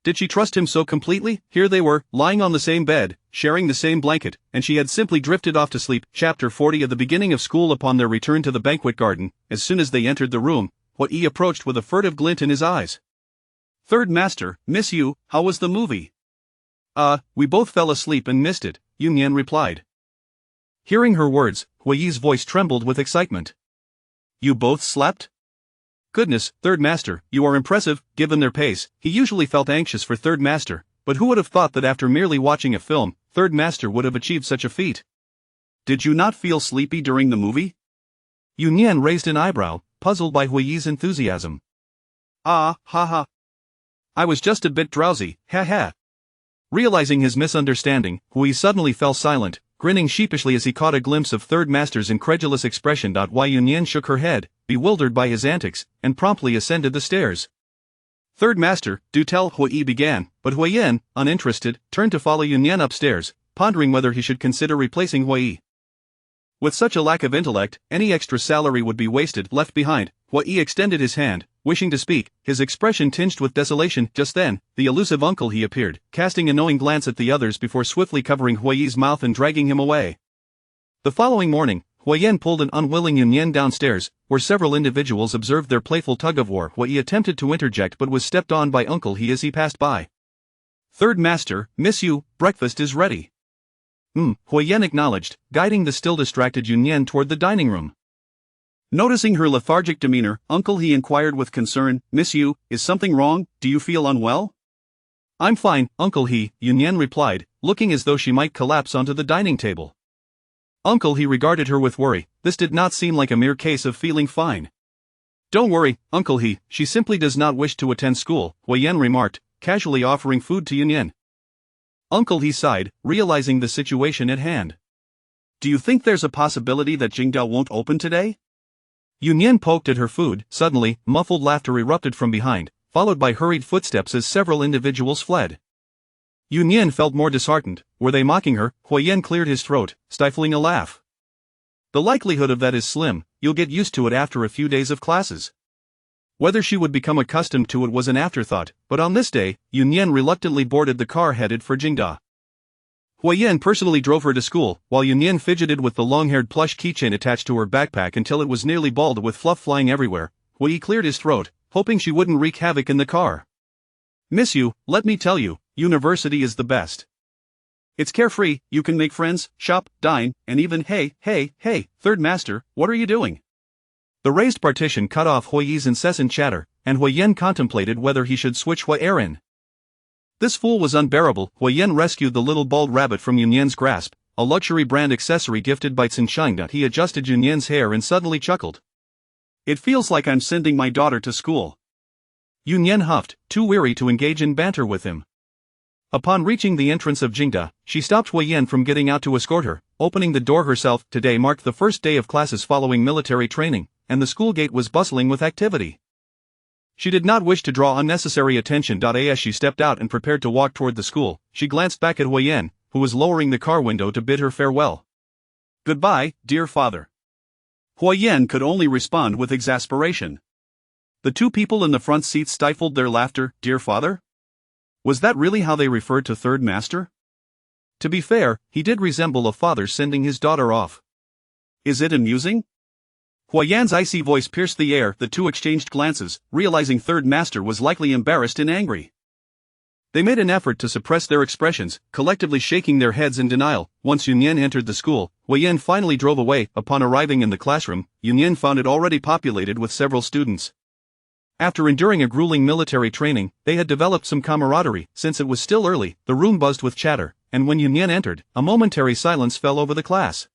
S2: Did she trust him so completely? Here they were, lying on the same bed, sharing the same blanket, and she had simply drifted off to sleep. Chapter 40 At the beginning of school. Upon their return to the banquet garden, as soon as they entered the room, Huo Yi approached with a furtive glint in his eyes.
S1: Third Master, miss you, how was the movie?
S2: We both fell asleep and missed it, Nian replied. Hearing her words, Huo Yi's voice trembled with excitement.
S1: You both slept?
S2: Goodness, Third Master, you are impressive. Given their pace, he usually felt anxious for Third Master, but who would have thought that after merely watching a film, Third Master would have achieved such a feat?
S1: Did you not feel sleepy during the movie?
S2: Nian raised an eyebrow, puzzled by Huo Yi's enthusiasm.
S1: Ha ha.
S2: I was just a bit drowsy, ha ha. Realizing his misunderstanding, Huo Yi suddenly fell silent, grinning sheepishly as he caught a glimpse of Third Master's incredulous expression. Nian shook her head, bewildered by his antics, and promptly ascended the stairs.
S1: Third Master, do tell, Huo Yi began, but Huo Yan, uninterested, turned to follow Nian upstairs, pondering whether he should consider replacing Huo Yi. With such a lack of intellect, any extra salary would be wasted. Left behind, Huo Yi extended his hand, wishing to speak, his expression tinged with desolation. Just then, the elusive uncle he appeared, casting a knowing glance at the others before swiftly covering Huo Yi's mouth and dragging him away. The following morning, Huo Yan pulled an unwilling Nian downstairs, where several individuals observed their playful tug-of-war. Huo Yi attempted to interject but was stepped on by Uncle He as he passed by.
S2: Third master, miss you, breakfast is ready. Huo Yan acknowledged, guiding the still distracted Nian toward the dining room.
S1: Noticing her lethargic demeanor, Uncle He inquired with concern, Miss Yu, is something wrong, do you feel unwell?
S2: I'm fine, Uncle He, Nian replied, looking as though she might collapse onto the dining table. Uncle He regarded her with worry. This did not seem like a mere case of feeling fine. Don't worry, Uncle He, she simply does not wish to attend school, Huo Yan remarked, casually offering food to Nian. Uncle He sighed, realizing the situation at hand.
S1: Do you think there's a possibility that Jingda won't open today?
S2: Nian poked at her food. Suddenly, muffled laughter erupted from behind, followed by hurried footsteps as several individuals fled. Nian felt more disheartened. Were they mocking her? Huo Yan cleared his throat, stifling a laugh. The likelihood of that is slim. You'll get used to it after a few days of classes. Whether she would become accustomed to it was an afterthought, but on this day, Nian reluctantly boarded the car headed for Jingda. Huo Yan personally drove her to school, while Nian fidgeted with the long-haired plush keychain attached to her backpack until it was nearly bald with fluff flying everywhere. Huo Yi cleared his throat, hoping she wouldn't wreak havoc in the car. Miss Yu, let me tell you, university is the best. It's carefree, you can make friends, shop, dine, and even hey, third master, what are you doing? The raised partition cut off Huo Yi's incessant chatter, and Huo Yan contemplated whether he should switch Huo Air in. This fool was unbearable. Huo Yan rescued the little bald rabbit from Nian's grasp, a luxury brand accessory gifted by Zinshangda. He adjusted Nian's hair and suddenly chuckled.
S1: It feels like I'm sending my daughter to school.
S2: Nian huffed, too weary to engage in banter with him. Upon reaching the entrance of Jingda, she stopped Huo Yan from getting out to escort her, opening the door herself. Today marked the first day of classes following military training, and the school gate was bustling with activity. She did not wish to draw unnecessary attention. As she stepped out and prepared to walk toward the school, she glanced back at Huo Yan, who was lowering the car window to bid her farewell.
S1: Goodbye, dear father. Huo Yan could only respond with exasperation. The two people in the front seats stifled their laughter. Dear father? Was that really how they referred to third master? To be fair, he did resemble a father sending his daughter off. Is it amusing? Huo Yan's icy voice pierced the air. The two exchanged glances, realizing third master was likely embarrassed and angry. They made an effort to suppress their expressions, collectively shaking their heads in denial. Once Nian entered the school, Huo Yan finally drove away. Upon arriving in the classroom, Nian found it already populated with several students. After enduring a grueling military training, they had developed some camaraderie. Since it was still early, the room buzzed with chatter, and when Nian entered, a momentary silence fell over the class.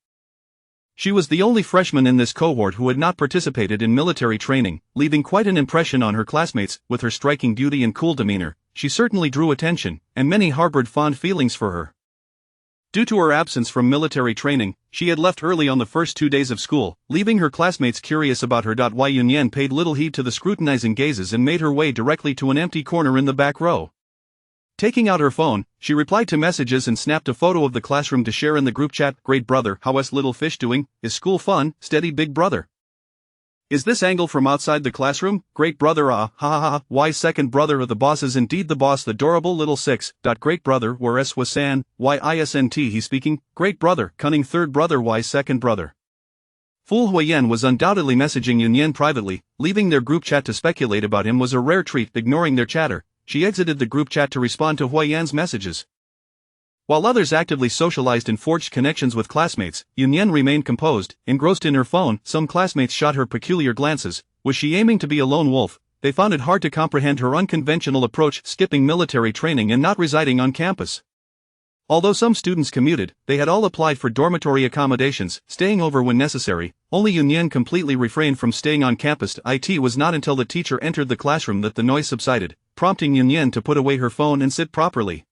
S1: She was the only freshman in this cohort who had not participated in military training, leaving quite an impression on her classmates. With her striking beauty and cool demeanor, she certainly drew attention, and many harbored fond feelings for her. Due to her absence from military training, she had left early on the first 2 days of school, leaving her classmates curious about her. Nian paid little heed to the scrutinizing gazes and made her way directly to an empty corner in the back row. Taking out her phone, she replied to messages and snapped a photo of the classroom to share in the group chat. Great brother, how's little fish doing? Is school fun? Steady big brother. Is this angle from outside the classroom? Great brother, ha ha ha. Why second brother of the boss is indeed the boss, the adorable little six. Great brother, where s was san, why isn't he speaking? Great brother, cunning third brother, why second brother. Fool Huo Yan was undoubtedly messaging Nian privately. Leaving their group chat to speculate about him was a rare treat. Ignoring their chatter, she exited the group chat to respond to Huo Yan's messages. While others actively socialized and forged connections with classmates, Nian remained composed, engrossed in her phone. Some classmates shot her peculiar glances. Was she aiming to be a lone wolf? They found it hard to comprehend her unconventional approach, skipping military training and not residing on campus. Although some students commuted, they had all applied for dormitory accommodations, staying over when necessary. Only Nian completely refrained from staying on campus. It was not until the teacher entered the classroom that the noise subsided, prompting Nian to put away her phone and sit properly.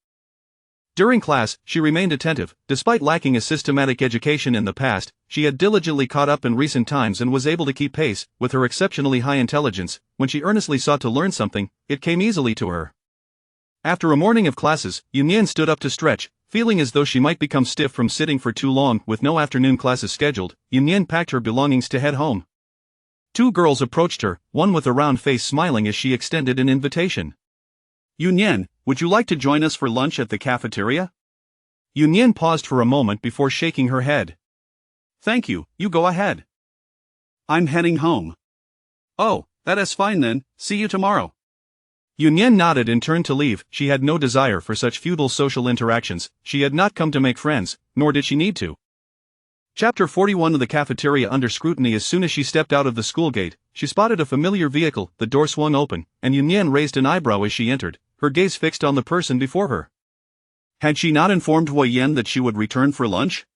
S1: During class, she remained attentive. Despite lacking a systematic education in the past, she had diligently caught up in recent times and was able to keep pace. With her exceptionally high intelligence, when she earnestly sought to learn something, it came easily to her. After a morning of classes, Nian stood up to stretch, feeling as though she might become stiff from sitting for too long. With no afternoon classes scheduled, Nian packed her belongings to head home. Two girls approached her, one with a round face smiling as she extended an invitation. Nian, would you like to join us for lunch at the cafeteria?
S2: Nian paused for a moment before shaking her head.
S1: Thank you, you go ahead. I'm heading home. Oh, that is fine then, see you tomorrow.
S2: Nian nodded and turned to leave. She had no desire for such futile social interactions. She had not come to make friends, nor did she need to. Chapter 41 of the cafeteria under scrutiny. As soon as she stepped out of the school gate, she spotted a familiar vehicle. The door swung open, and Nian raised an eyebrow as she entered, her gaze fixed on the person before her. Had she not informed Huo Yan that she would return for lunch?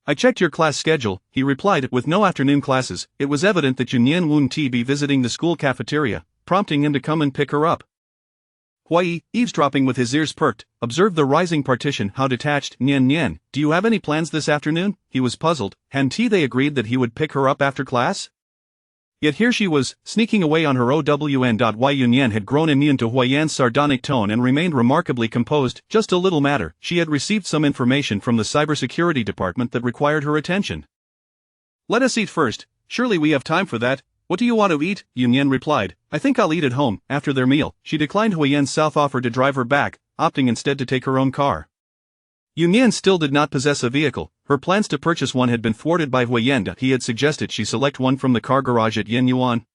S2: I checked your class schedule, he replied. With no afternoon classes, it was evident that Nian wouldn't be visiting the school cafeteria, prompting him to come and pick her up. Huai, eavesdropping with his ears perked, observed the rising partition. How detached. Nian, do you have any plans this afternoon? He was puzzled. Hadn't they agreed that he would pick her up after class? Yet here she was, sneaking away on her own. Nian had grown immune to Huo Yan's sardonic tone and remained remarkably composed. Just a little matter. She had received some information from the cybersecurity department that required her attention. Let us eat first. Surely we have time for that. What do you want to eat? Nian replied. I think I'll eat at home. After their meal, she declined Huo Yan's south offer to drive her back, opting instead to take her own car. Nian still did not possess a vehicle. Her plans to purchase one had been thwarted by Huo Yan. He had suggested she select one from the car garage at Yuan.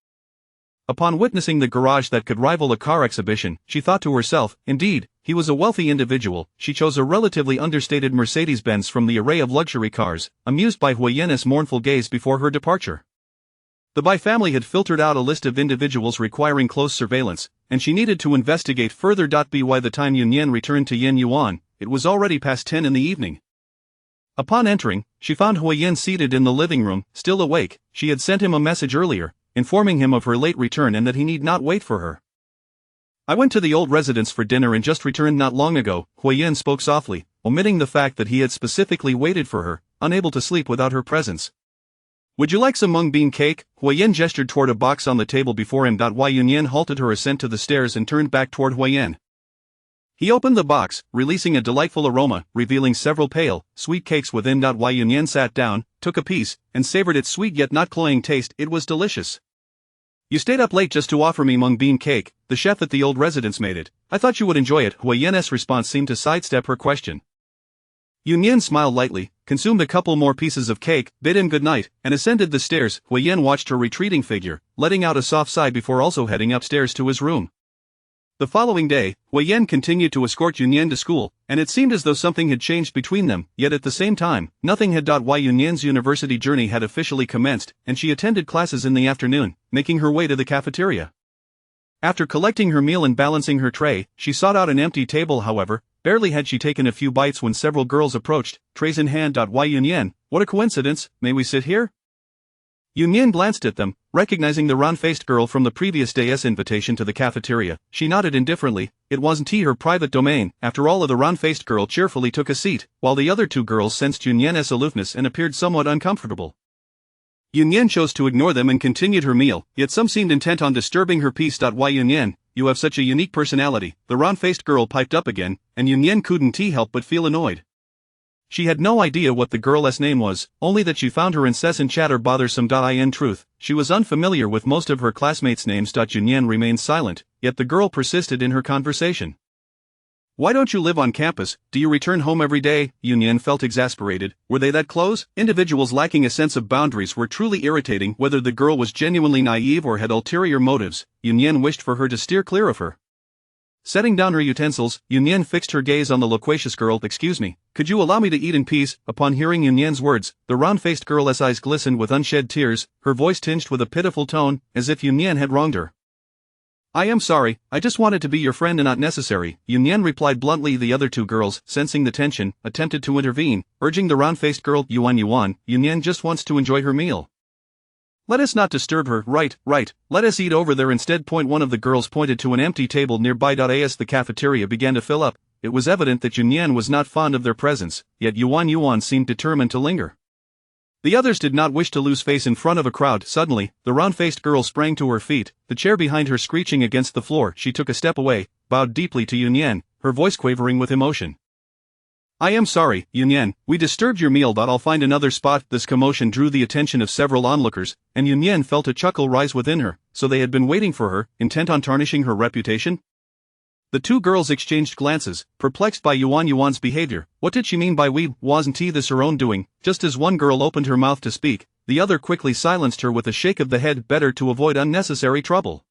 S2: Upon witnessing the garage that could rival a car exhibition, she thought to herself, indeed, he was a wealthy individual. She chose a relatively understated Mercedes-Benz from the array of luxury cars, amused by Huo Yan's mournful gaze before her departure. The Bai family had filtered out a list of individuals requiring close surveillance, and she needed to investigate further. By the time Nian returned to Yuan, it was already past 10 in the evening. Upon entering, she found Huo Yan seated in the living room, still awake. She had sent him a message earlier, informing him of her late return and that he need not wait for her. I went to the old residence for dinner and just returned not long ago. Huo Yan spoke softly, omitting the fact that he had specifically waited for her, unable to sleep without her presence. Would you like some mung bean cake? Huo Yan gestured toward a box on the table before him. Nian halted her ascent to the stairs and turned back toward Huo Yan. He opened the box, releasing a delightful aroma, revealing several pale, sweet cakes within. Yan sat down, took a piece, and savored its sweet yet not cloying taste. It was delicious. You stayed up late just to offer me mung bean cake. The chef at the old residence made it. I thought you would enjoy it. Huo Yan's response seemed to sidestep her question. Nian smiled lightly, consumed a couple more pieces of cake, bid him good night, and ascended the stairs. Huo Yan watched her retreating figure, letting out a soft sigh before also heading upstairs to his room. The following day, Huo Yan continued to escort Nian to school, and it seemed as though something had changed between them, yet at the same time, nothing had. Nian's university journey had officially commenced, and she attended classes in the afternoon, making her way to the cafeteria. After collecting her meal and balancing her tray, she sought out an empty table. However, barely had she taken a few bites when several girls approached, trays in hand. Nian, what a coincidence, may we sit here? Nian glanced at them, recognizing the round-faced girl from the previous day's invitation to the cafeteria. She nodded indifferently. It wasn't her private domain. After all, the round-faced girl cheerfully took a seat, while the other two girls sensed Nian's aloofness and appeared somewhat uncomfortable. Nian chose to ignore them and continued her meal, yet some seemed intent on disturbing her peace. Nian, you have such a unique personality, the round-faced girl piped up again, and Nian couldn't help but feel annoyed. She had no idea what the girl's name was, only that she found her incessant chatter bothersome. In truth, she was unfamiliar with most of her classmates' names. Nian remained silent, yet the girl persisted in her conversation. Why don't you live on campus? Do you return home every day? Nian felt exasperated. Were they that close? Individuals lacking a sense of boundaries were truly irritating. Whether the girl was genuinely naive or had ulterior motives, Nian wished for her to steer clear of her. Setting down her utensils, Nian fixed her gaze on the loquacious girl. Excuse me, could you allow me to eat in peace? Upon hearing Nian's words, the round-faced girl's eyes glistened with unshed tears, her voice tinged with a pitiful tone, as if Nian had wronged her. I am sorry, I just wanted to be your friend and not necessary, Nian replied bluntly. The other two girls, sensing the tension, attempted to intervene, urging the round-faced girl. Nian just wants to enjoy her meal. Let us not disturb her. Right, let us eat over there instead. One of the girls pointed to an empty table nearby. As the cafeteria began to fill up, it was evident that Nian was not fond of their presence, yet Yuan seemed determined to linger. The others did not wish to lose face in front of a crowd. Suddenly, the round-faced girl sprang to her feet, the chair behind her screeching against the floor. She took a step away, bowed deeply to Nian, her voice quavering with emotion. I am sorry, Nian, we disturbed your meal. I'll find another spot. This commotion drew the attention of several onlookers, and Nian felt a chuckle rise within her. So they had been waiting for her, intent on tarnishing her reputation? The two girls exchanged glances, perplexed by Yuan's behavior. What did she mean by we? Wasn't this her own doing? Just as one girl opened her mouth to speak, the other quickly silenced her with a shake of the head. Better to avoid unnecessary trouble.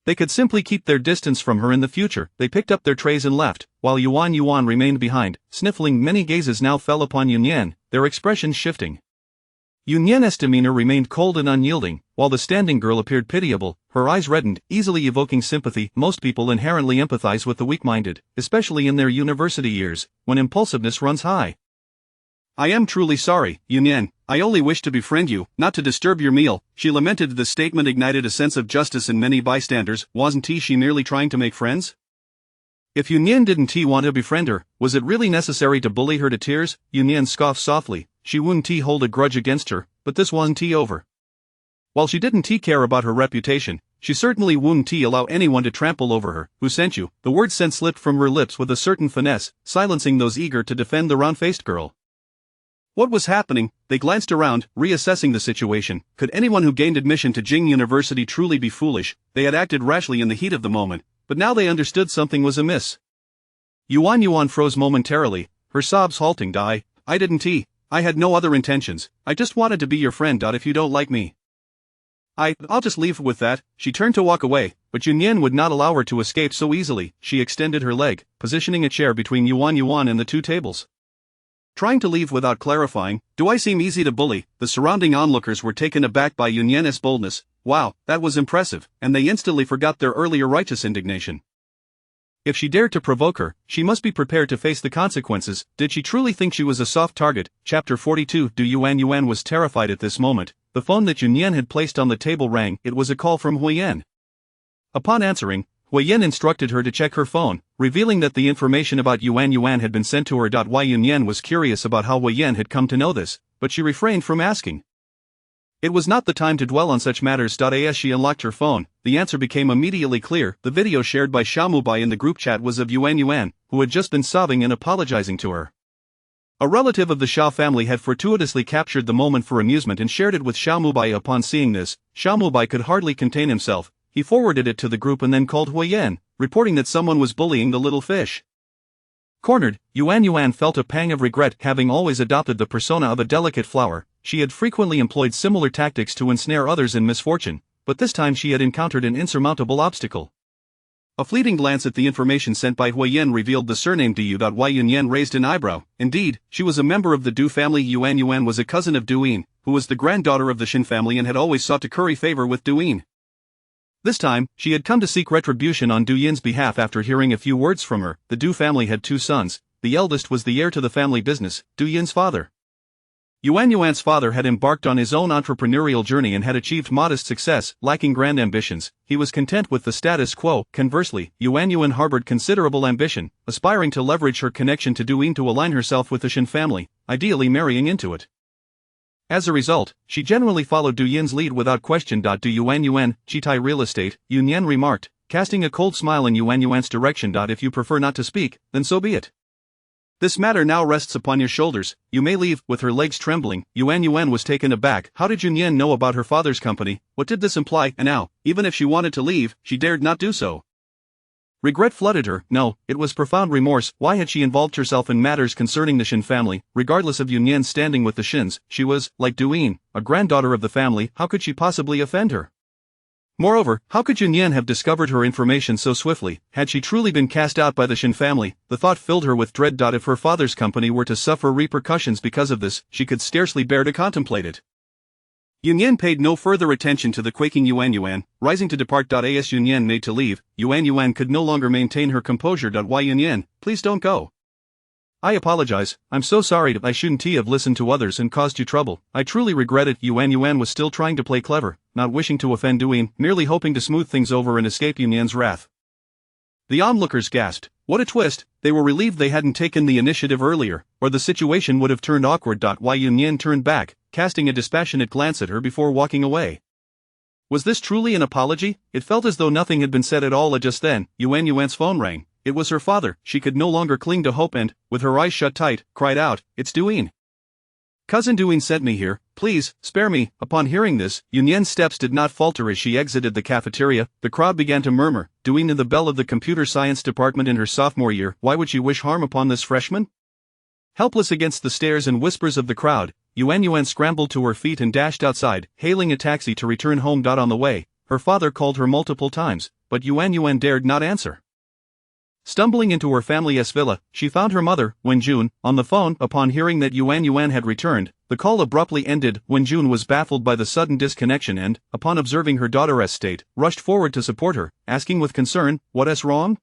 S2: They could simply keep their distance from her in the future. They picked up their trays and left, while Huo Yan remained behind, sniffling. Many gazes now fell upon Nian, their expressions shifting. Nian's demeanor remained cold and unyielding, while the standing girl appeared pitiable, her eyes reddened, easily evoking sympathy. Most people inherently empathize with the weak-minded, especially in their university years, when impulsiveness runs high.
S1: I am truly sorry, Nian. I only wish to befriend you, not to disturb your meal, she lamented. The statement ignited a sense of justice in many bystanders. Wasn't she merely trying to make friends?
S2: If Nian didn't want to befriend her, was it really necessary to bully her to tears? Nian scoffed softly. She wouldn't hold a grudge against her, but this wasn't over. While she didn't care about her reputation, she certainly wouldn't allow anyone to trample over her. Who sent you? The word sent slipped from her lips with a certain finesse, silencing those eager to defend the round-faced girl.
S1: What was happening? They glanced around, reassessing the situation. Could anyone who gained admission to Jing University truly be foolish? They had acted rashly in the heat of the moment, but now they understood something was amiss.
S2: Yuan froze momentarily, her sobs halting. I didn't.
S1: I had no other intentions. I just wanted to be your friend. If you don't like me, I'll just leave with that. She turned to walk away, but Nian would not allow her to escape so easily. She extended her leg, positioning a chair between Yuan and the two tables. Trying to leave without clarifying, do I seem easy to bully? The surrounding onlookers were taken aback by Nian's boldness. Wow, that was impressive, and they instantly forgot their earlier righteous indignation. If she dared to provoke her, she must be prepared to face the consequences. Did she truly think she was a soft target? Chapter 42. Yuan was terrified at this moment. The phone that Nian had placed on the table rang. It was a call from Huo Yan. Upon answering, Huo Yan instructed her to check her phone, revealing that the information about Yuan had been sent to her. Nian was curious about how Huo Yan had come to know this, but she refrained from asking. It was not the time to dwell on such matters. As she unlocked her phone, the answer became immediately clear. The video shared by Xiaomubai in the group chat was of Yuan, who had just been sobbing and apologizing to her. A relative of the Xiao family had fortuitously captured the moment for amusement and shared it with Xiaomubai. Upon seeing this, Xiaomubai could hardly contain himself. He forwarded it to the group and then called Huo Yan, reporting that someone was bullying the little fish. Cornered, Yuan felt a pang of regret. Having always adopted the persona of a delicate flower, she had frequently employed similar tactics to ensnare others in misfortune, but this time she had encountered an insurmountable obstacle. A fleeting glance at the information sent by Huo Yan revealed the surname Du. Yan raised an eyebrow. Indeed, she was a member of the Du family. Yuan was a cousin of Duin, who was the granddaughter of the Shin family and had always sought to curry favor with Duin. This time, she had come to seek retribution on Du Yin's behalf. After hearing a few words from her, the Du family had two sons. The eldest was the heir to the family business, Du Yin's father. Yuan's father had embarked on his own entrepreneurial journey and had achieved modest success. Lacking grand ambitions, he was content with the status quo. Conversely, Yuan harbored considerable ambition, aspiring to leverage her connection to Duin to align herself with the Shin family, ideally marrying into it. As a result, she generally followed Du Yin's lead without question. Du Yuan, Chitai real estate, Nian remarked, casting a cold smile in Yuan's direction. If you prefer not to speak, then so be it. This matter now rests upon your shoulders. You may leave. With her legs trembling, Yuan was taken aback. How did Nian know about her father's company? What did this imply? And now, even if she wanted to leave, she dared not do so. Regret flooded her. No, it was profound remorse. Why had she involved herself in matters concerning the Shin family? Regardless of Nian's standing with the Shins, she was, like Duin, a granddaughter of the family. How could she possibly offend her? Moreover, how could Nian have discovered her information so swiftly? Had she truly been cast out by the Shin family? The thought filled her with dread. If her father's company were to suffer repercussions because of this, she could scarcely bear to contemplate it. Nian paid no further attention to the quaking Yuan, rising to depart. As Nian made to leave, Yuan could no longer maintain her composure. Why Nian, please don't go. I apologize, I'm so sorry. I shouldn't have listened to others and caused you trouble. I truly regret it. Yuan was still trying to play clever, not wishing to offend Duin, merely hoping to smooth things over and escape Nian's wrath. The onlookers gasped. What a twist! They were relieved they hadn't taken the initiative earlier, or the situation would have turned awkward. Nian turned back, casting a dispassionate glance at her before walking away. Was this truly an apology? It felt as though nothing had been said at all. Just then, Yuan's phone rang. It was her father. She could no longer cling to hope and, with her eyes shut tight, cried out, "It's Duin. Cousin Duin sent me here, please, spare me." Upon hearing this, Nian's steps did not falter as she exited the cafeteria. The crowd began to murmur. Duin in the belle of the computer science department in her sophomore year. Why would she wish harm upon this freshman? Helpless against the stares and whispers of the crowd, Yuan scrambled to her feet and dashed outside, hailing a taxi to return home. On the way, her father called her multiple times,
S2: but Yuan dared not answer. Stumbling into her family's villa, she found her mother, Wenjun, on the phone. Upon hearing that Yuan had returned, the call abruptly ended. Wenjun was baffled by the sudden disconnection and, upon observing her daughter's state, rushed forward to support her, asking with concern, "What's wrong?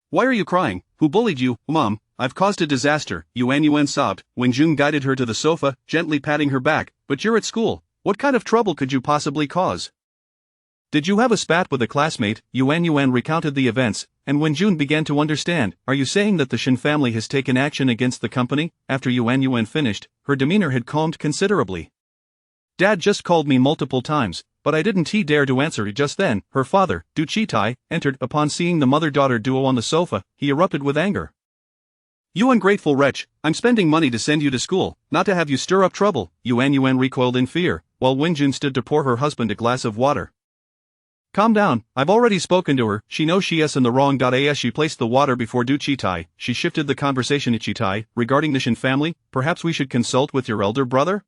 S1: Why are you crying? Who bullied you, Mom? I've caused a disaster," Yuan sobbed. Wenjun guided her to the sofa, gently patting her back. "But you're at school. What kind of trouble could you possibly cause?
S2: Did you have a spat with a classmate?" Yuan recounted the events, and Wenjun began to understand. "Are you saying that the Shin family has taken action against the company?" After Yuan finished, her demeanor had calmed considerably. "Dad just called me multiple times, but I didn't dare to answer just then." Her father, Du Chitai, entered. Upon seeing the mother-daughter duo on the sofa, he erupted with anger.
S1: "You ungrateful wretch, I'm spending money to send you to school, not to have you stir up trouble." Yuan recoiled in fear, while Wenjun stood to pour her husband a glass of water.
S2: "Calm down, I've already spoken to her, she knows she's in the wrong. As she placed the water before Du Chitai, she shifted the conversation to Chitai, regarding the Shin family. "Perhaps we should consult with your elder brother?"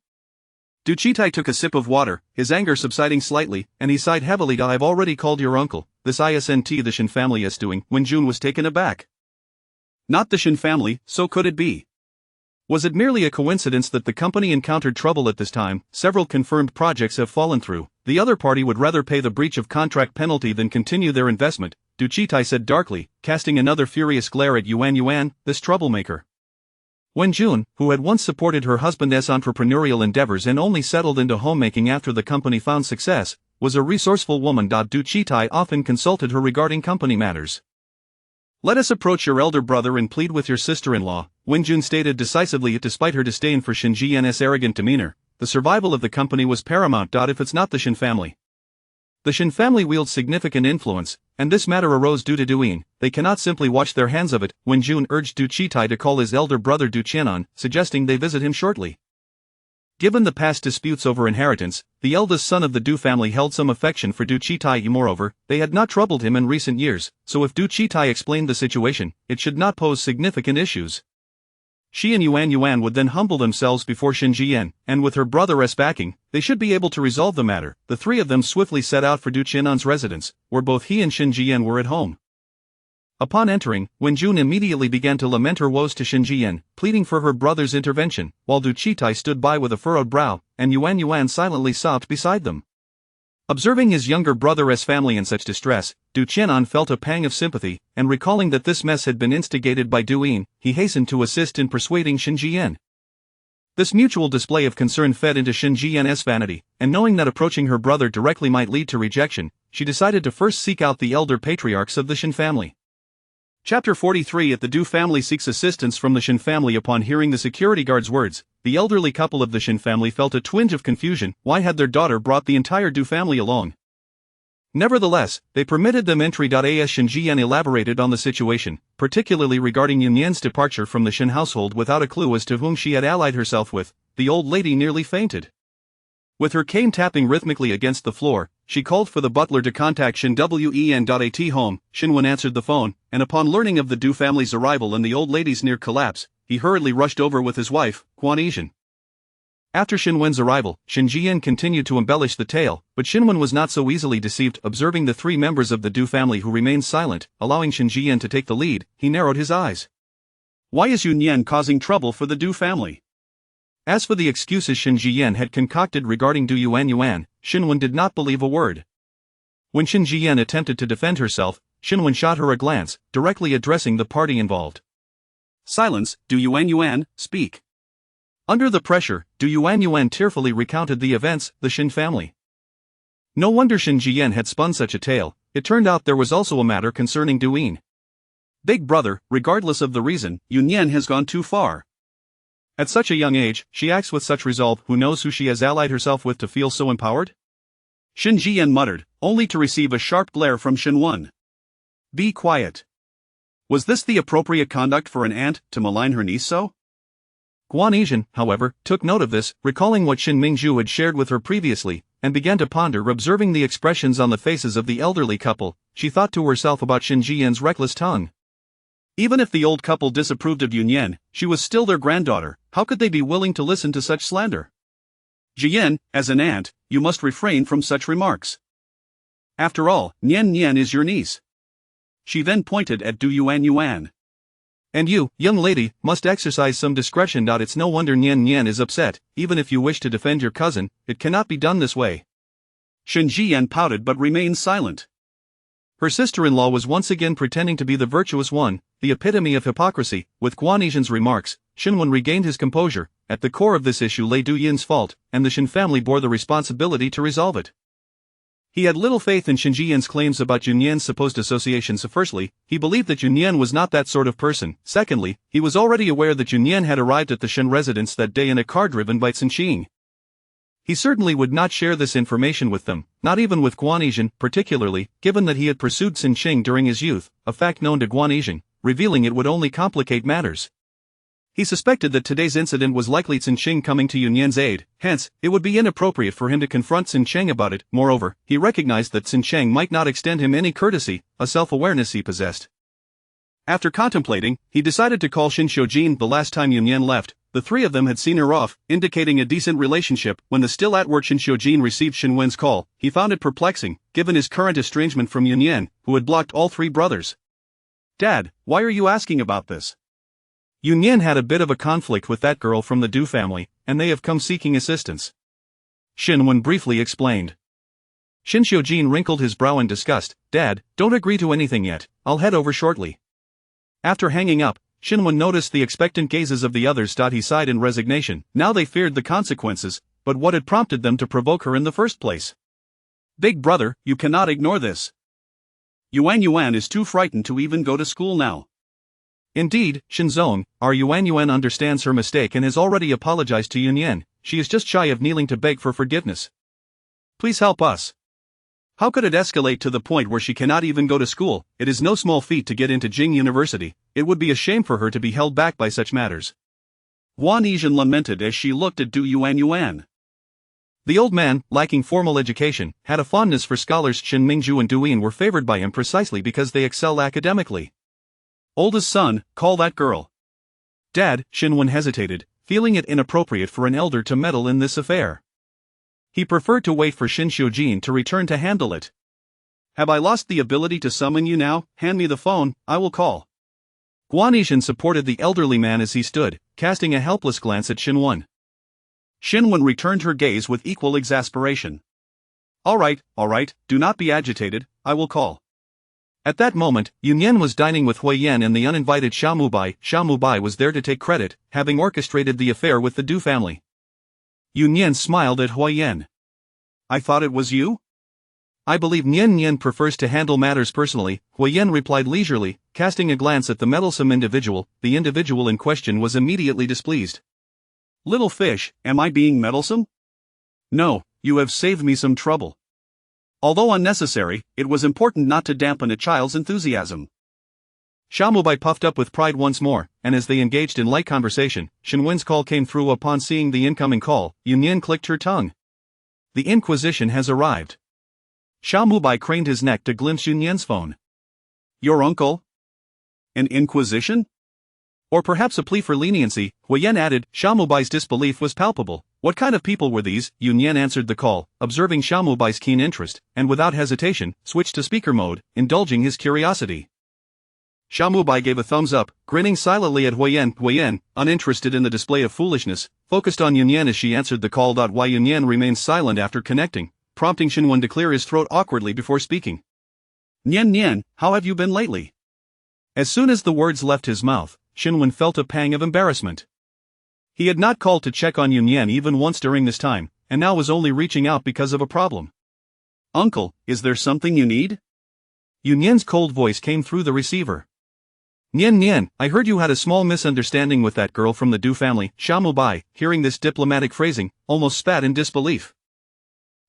S1: Du Chitai took a sip of water, his anger subsiding slightly, and he sighed heavily. "I've already called your uncle. This isn't the Shin family is doing." Wenjun was taken aback. Not the Shin family, so could it be? Was it merely a coincidence that the company encountered trouble at this time? Several confirmed projects have fallen through. The other party would rather pay the breach of contract penalty than continue their investment, Du Chitai said darkly, casting another furious glare at Yuan, this troublemaker. Wenjun, who had once supported her husband's entrepreneurial endeavors and only settled into homemaking after the company found success, was a resourceful woman. Du Chitai often consulted her regarding company matters. "Let us approach your elder brother and plead with your sister-in-law," Wenjun stated decisively. Despite her disdain for Shin Jian's arrogant demeanor, the survival of the company was paramount. If it's not the Shin family. The Shin family wields significant influence, and this matter arose due to Duin. They cannot simply wash their hands of it. Wenjun urged Du Chitai to call his elder brother Du Qianan, suggesting they visit him shortly. Given the past disputes over inheritance, the eldest son of the Du family held some affection for Du Chitai. Moreover, they had not troubled him in recent years, so if Du Chitai explained the situation, it should not pose significant issues. She and Yuan would then humble themselves before Shin Jian, and with her brother's backing, they should be able to resolve the matter. The three of them swiftly set out for Du Qianan's residence, where both he and Shin Jian were at home. Upon entering, Wenjun immediately began to lament her woes to Shin Jian, pleading for her brother's intervention, while Du Chitai stood by with a furrowed brow, and Yuan silently sobbed beside them. Observing his younger brother's family in such distress, Du Qianan felt a pang of sympathy, and recalling that this mess had been instigated by Duin, he hastened to assist in persuading Shin Jian. This mutual display of concern fed into Shin Jian's vanity, and knowing that approaching her brother directly might lead to rejection, she decided to first seek out the elder patriarchs of the Shin family. Chapter 43. At the Du family seeks assistance from the Shin family. Upon hearing the security guard's words, the elderly couple of the Shin family felt a twinge of confusion. Why had their daughter brought the entire Du family along? Nevertheless, they permitted them entry. As Shin Jian elaborated on the situation, particularly regarding Nian's departure from the Shin household without a clue as to whom she had allied herself with, the old lady nearly fainted. With her cane tapping rhythmically against the floor, she called for the butler to contact Shin Wen. At home, Shinwen answered the phone, and upon learning of the Du family's arrival and the old lady's near collapse, he hurriedly rushed over with his wife, Guan. After Shinwen's arrival, Shin Jian continued to embellish the tale, but Shinwen was not so easily deceived. Observing the three members of the Du family who remained silent, allowing Shin Jian to take the lead, he narrowed his eyes. "Why is Nian causing trouble for the Du family?"
S2: As for the excuses Shin Jian had concocted regarding Du Yuan, Shinwen did not believe a word. When Shin Jian attempted to defend herself, Shinwen shot her a glance, directly addressing the party involved.
S1: "Silence, Du Yuan, speak."
S2: Under the pressure, Du Yuan tearfully recounted the events. The Shin family. No wonder Shin Jian had spun such a tale. It turned out there was also a matter concerning Duin.
S1: "Big brother, regardless of the reason, Nian has gone too far.
S2: At such a young age, she acts with such resolve. Who knows who she has allied herself with to feel so empowered?"
S1: Shin Jian muttered, only to receive a sharp glare from Shinwen. "Be quiet." Was this the appropriate conduct for an aunt, to malign her niece so?
S2: Guan, however, took note of this, recalling what Shin Mingzhu had shared with her previously, and began to ponder. Observing the expressions on the faces of the elderly couple, she thought to herself about Shin Jian's reckless tongue.
S1: Even if the old couple disapproved of Nian, she was still their granddaughter. How could they be willing to listen to such slander? "Jian, as an aunt, you must refrain from such remarks." After all, Nian is your niece. She then pointed at Yuan.
S2: And you, young lady, must exercise some discretion. It's no wonder Nian is upset. Even if you wish to defend your cousin, it cannot be done this way.
S1: Shen Jian pouted but remained silent.
S2: Her sister-in-law was once again pretending to be the virtuous one, the epitome of hypocrisy. With Guanxian's remarks, Xinwen regained his composure. At the core of this issue lay Du Yin's fault, and the Shen family bore the responsibility to resolve it. He had little faith in Shen Jian's claims about Yunyan's supposed associations. Firstly, he believed that Yunyan was not that sort of person. Secondly, he was already aware that Yunyan had arrived at the Shen residence that day in a car driven by Xinqing. He certainly would not share this information with them, not even with Guanxian, particularly, given that he had pursued Xinqing during his youth, a fact known to Guanxian. Revealing it would only complicate matters. He suspected that today's incident was likely Xinqing coming to Yunyan's aid, hence, it would be inappropriate for him to confront Xinqing about it. Moreover, he recognized that Xinqing might not extend him any courtesy, a self-awareness he possessed. After contemplating, he decided to call Xin Xiujin. The last time Yunyan left, the three of them had seen her off, indicating a decent relationship. When the still at work Xin Xiujin received Xinwen's call, he found it perplexing, given his current estrangement from Yunyan, who had blocked all three brothers. Dad, why are you asking about this? Yunyan had a bit of a conflict with that girl from the Du family, and they have come seeking assistance. Xinwen briefly explained. Xin Xiujin wrinkled his brow in disgust. Dad, don't agree to anything yet, I'll head over shortly. After hanging up, Xinwen noticed the expectant gazes of the others. He sighed in resignation. Now they feared the consequences, but what had prompted them to provoke her in the first place?
S1: Big brother, you cannot ignore this. Yuan is too frightened to even go to school now.
S2: Indeed, Shinzong, our Yuan understands her mistake and has already apologized to Yunyan. She is just shy of kneeling to beg for forgiveness.
S1: Please help us. How could it escalate to the point where she cannot even go to school? It is no small feat to get into Jing University. It would be a shame for her to be held back by such matters.
S2: Guanxian lamented as she looked at Yuan. The old man, lacking formal education, had a fondness for scholars. Shen Mingzhu and Duyin were favored by him precisely because they excel academically.
S1: Oldest son, call that girl.
S2: Dad, Xinwen hesitated, feeling it inappropriate for an elder to meddle in this affair. He preferred to wait for Xin Xiujin to return to handle it.
S1: Have I lost the ability to summon you now? Hand me the phone, I will call.
S2: Guanxian supported the elderly man as he stood, casting a helpless glance at Xinwen.
S1: Xinwen returned her gaze with equal exasperation. All right, do not be agitated, I will call.
S2: At that moment, Yunyan was dining with Huo Yan and the uninvited Xiaomubai. Xiaomubai was there to take credit, having orchestrated the affair with the Du family.
S1: Yunyan smiled at Huo Yan. I thought it was you?
S2: I believe Nian prefers to handle matters personally, Huo Yan replied leisurely, casting a glance at the meddlesome individual. The individual in question was immediately displeased.
S1: Little fish, am I being meddlesome? No, you have saved me some trouble. Although unnecessary, it was important not to dampen a child's enthusiasm.
S2: Xiaomubai puffed up with pride once more, and as they engaged in light conversation, Xinwen's call came through. Upon seeing the incoming call, Yunyan clicked her tongue. The Inquisition has arrived. Xiaomubai craned his neck to glimpse Yunyan's phone.
S1: Your uncle? An inquisition?
S2: Or perhaps a plea for leniency, Huo Yan added. Xiaomubai's disbelief was palpable. What kind of people were these? Yunyan answered the call, observing Xiaomubai's keen interest, and without hesitation, switched to speaker mode, indulging his curiosity.
S1: Xiaomubai gave a thumbs up, grinning silently at Huo Yan. Huo Yan, uninterested in the display of foolishness, focused on Yunyan as she answered the call. Why Yunyan remained silent after connecting, prompting Xinwen to clear his throat awkwardly before speaking. Nian, how have you been lately?
S2: As soon as the words left his mouth, Xinwen felt a pang of embarrassment. He had not called to check on Yunyan even once during this time, and now was only reaching out because of a problem.
S1: Uncle, is there something you need?
S2: Yunyan's cold voice came through the receiver. Nian, I heard you had a small misunderstanding with that girl from the Du family. Xiaomubai, hearing this diplomatic phrasing, almost spat in disbelief.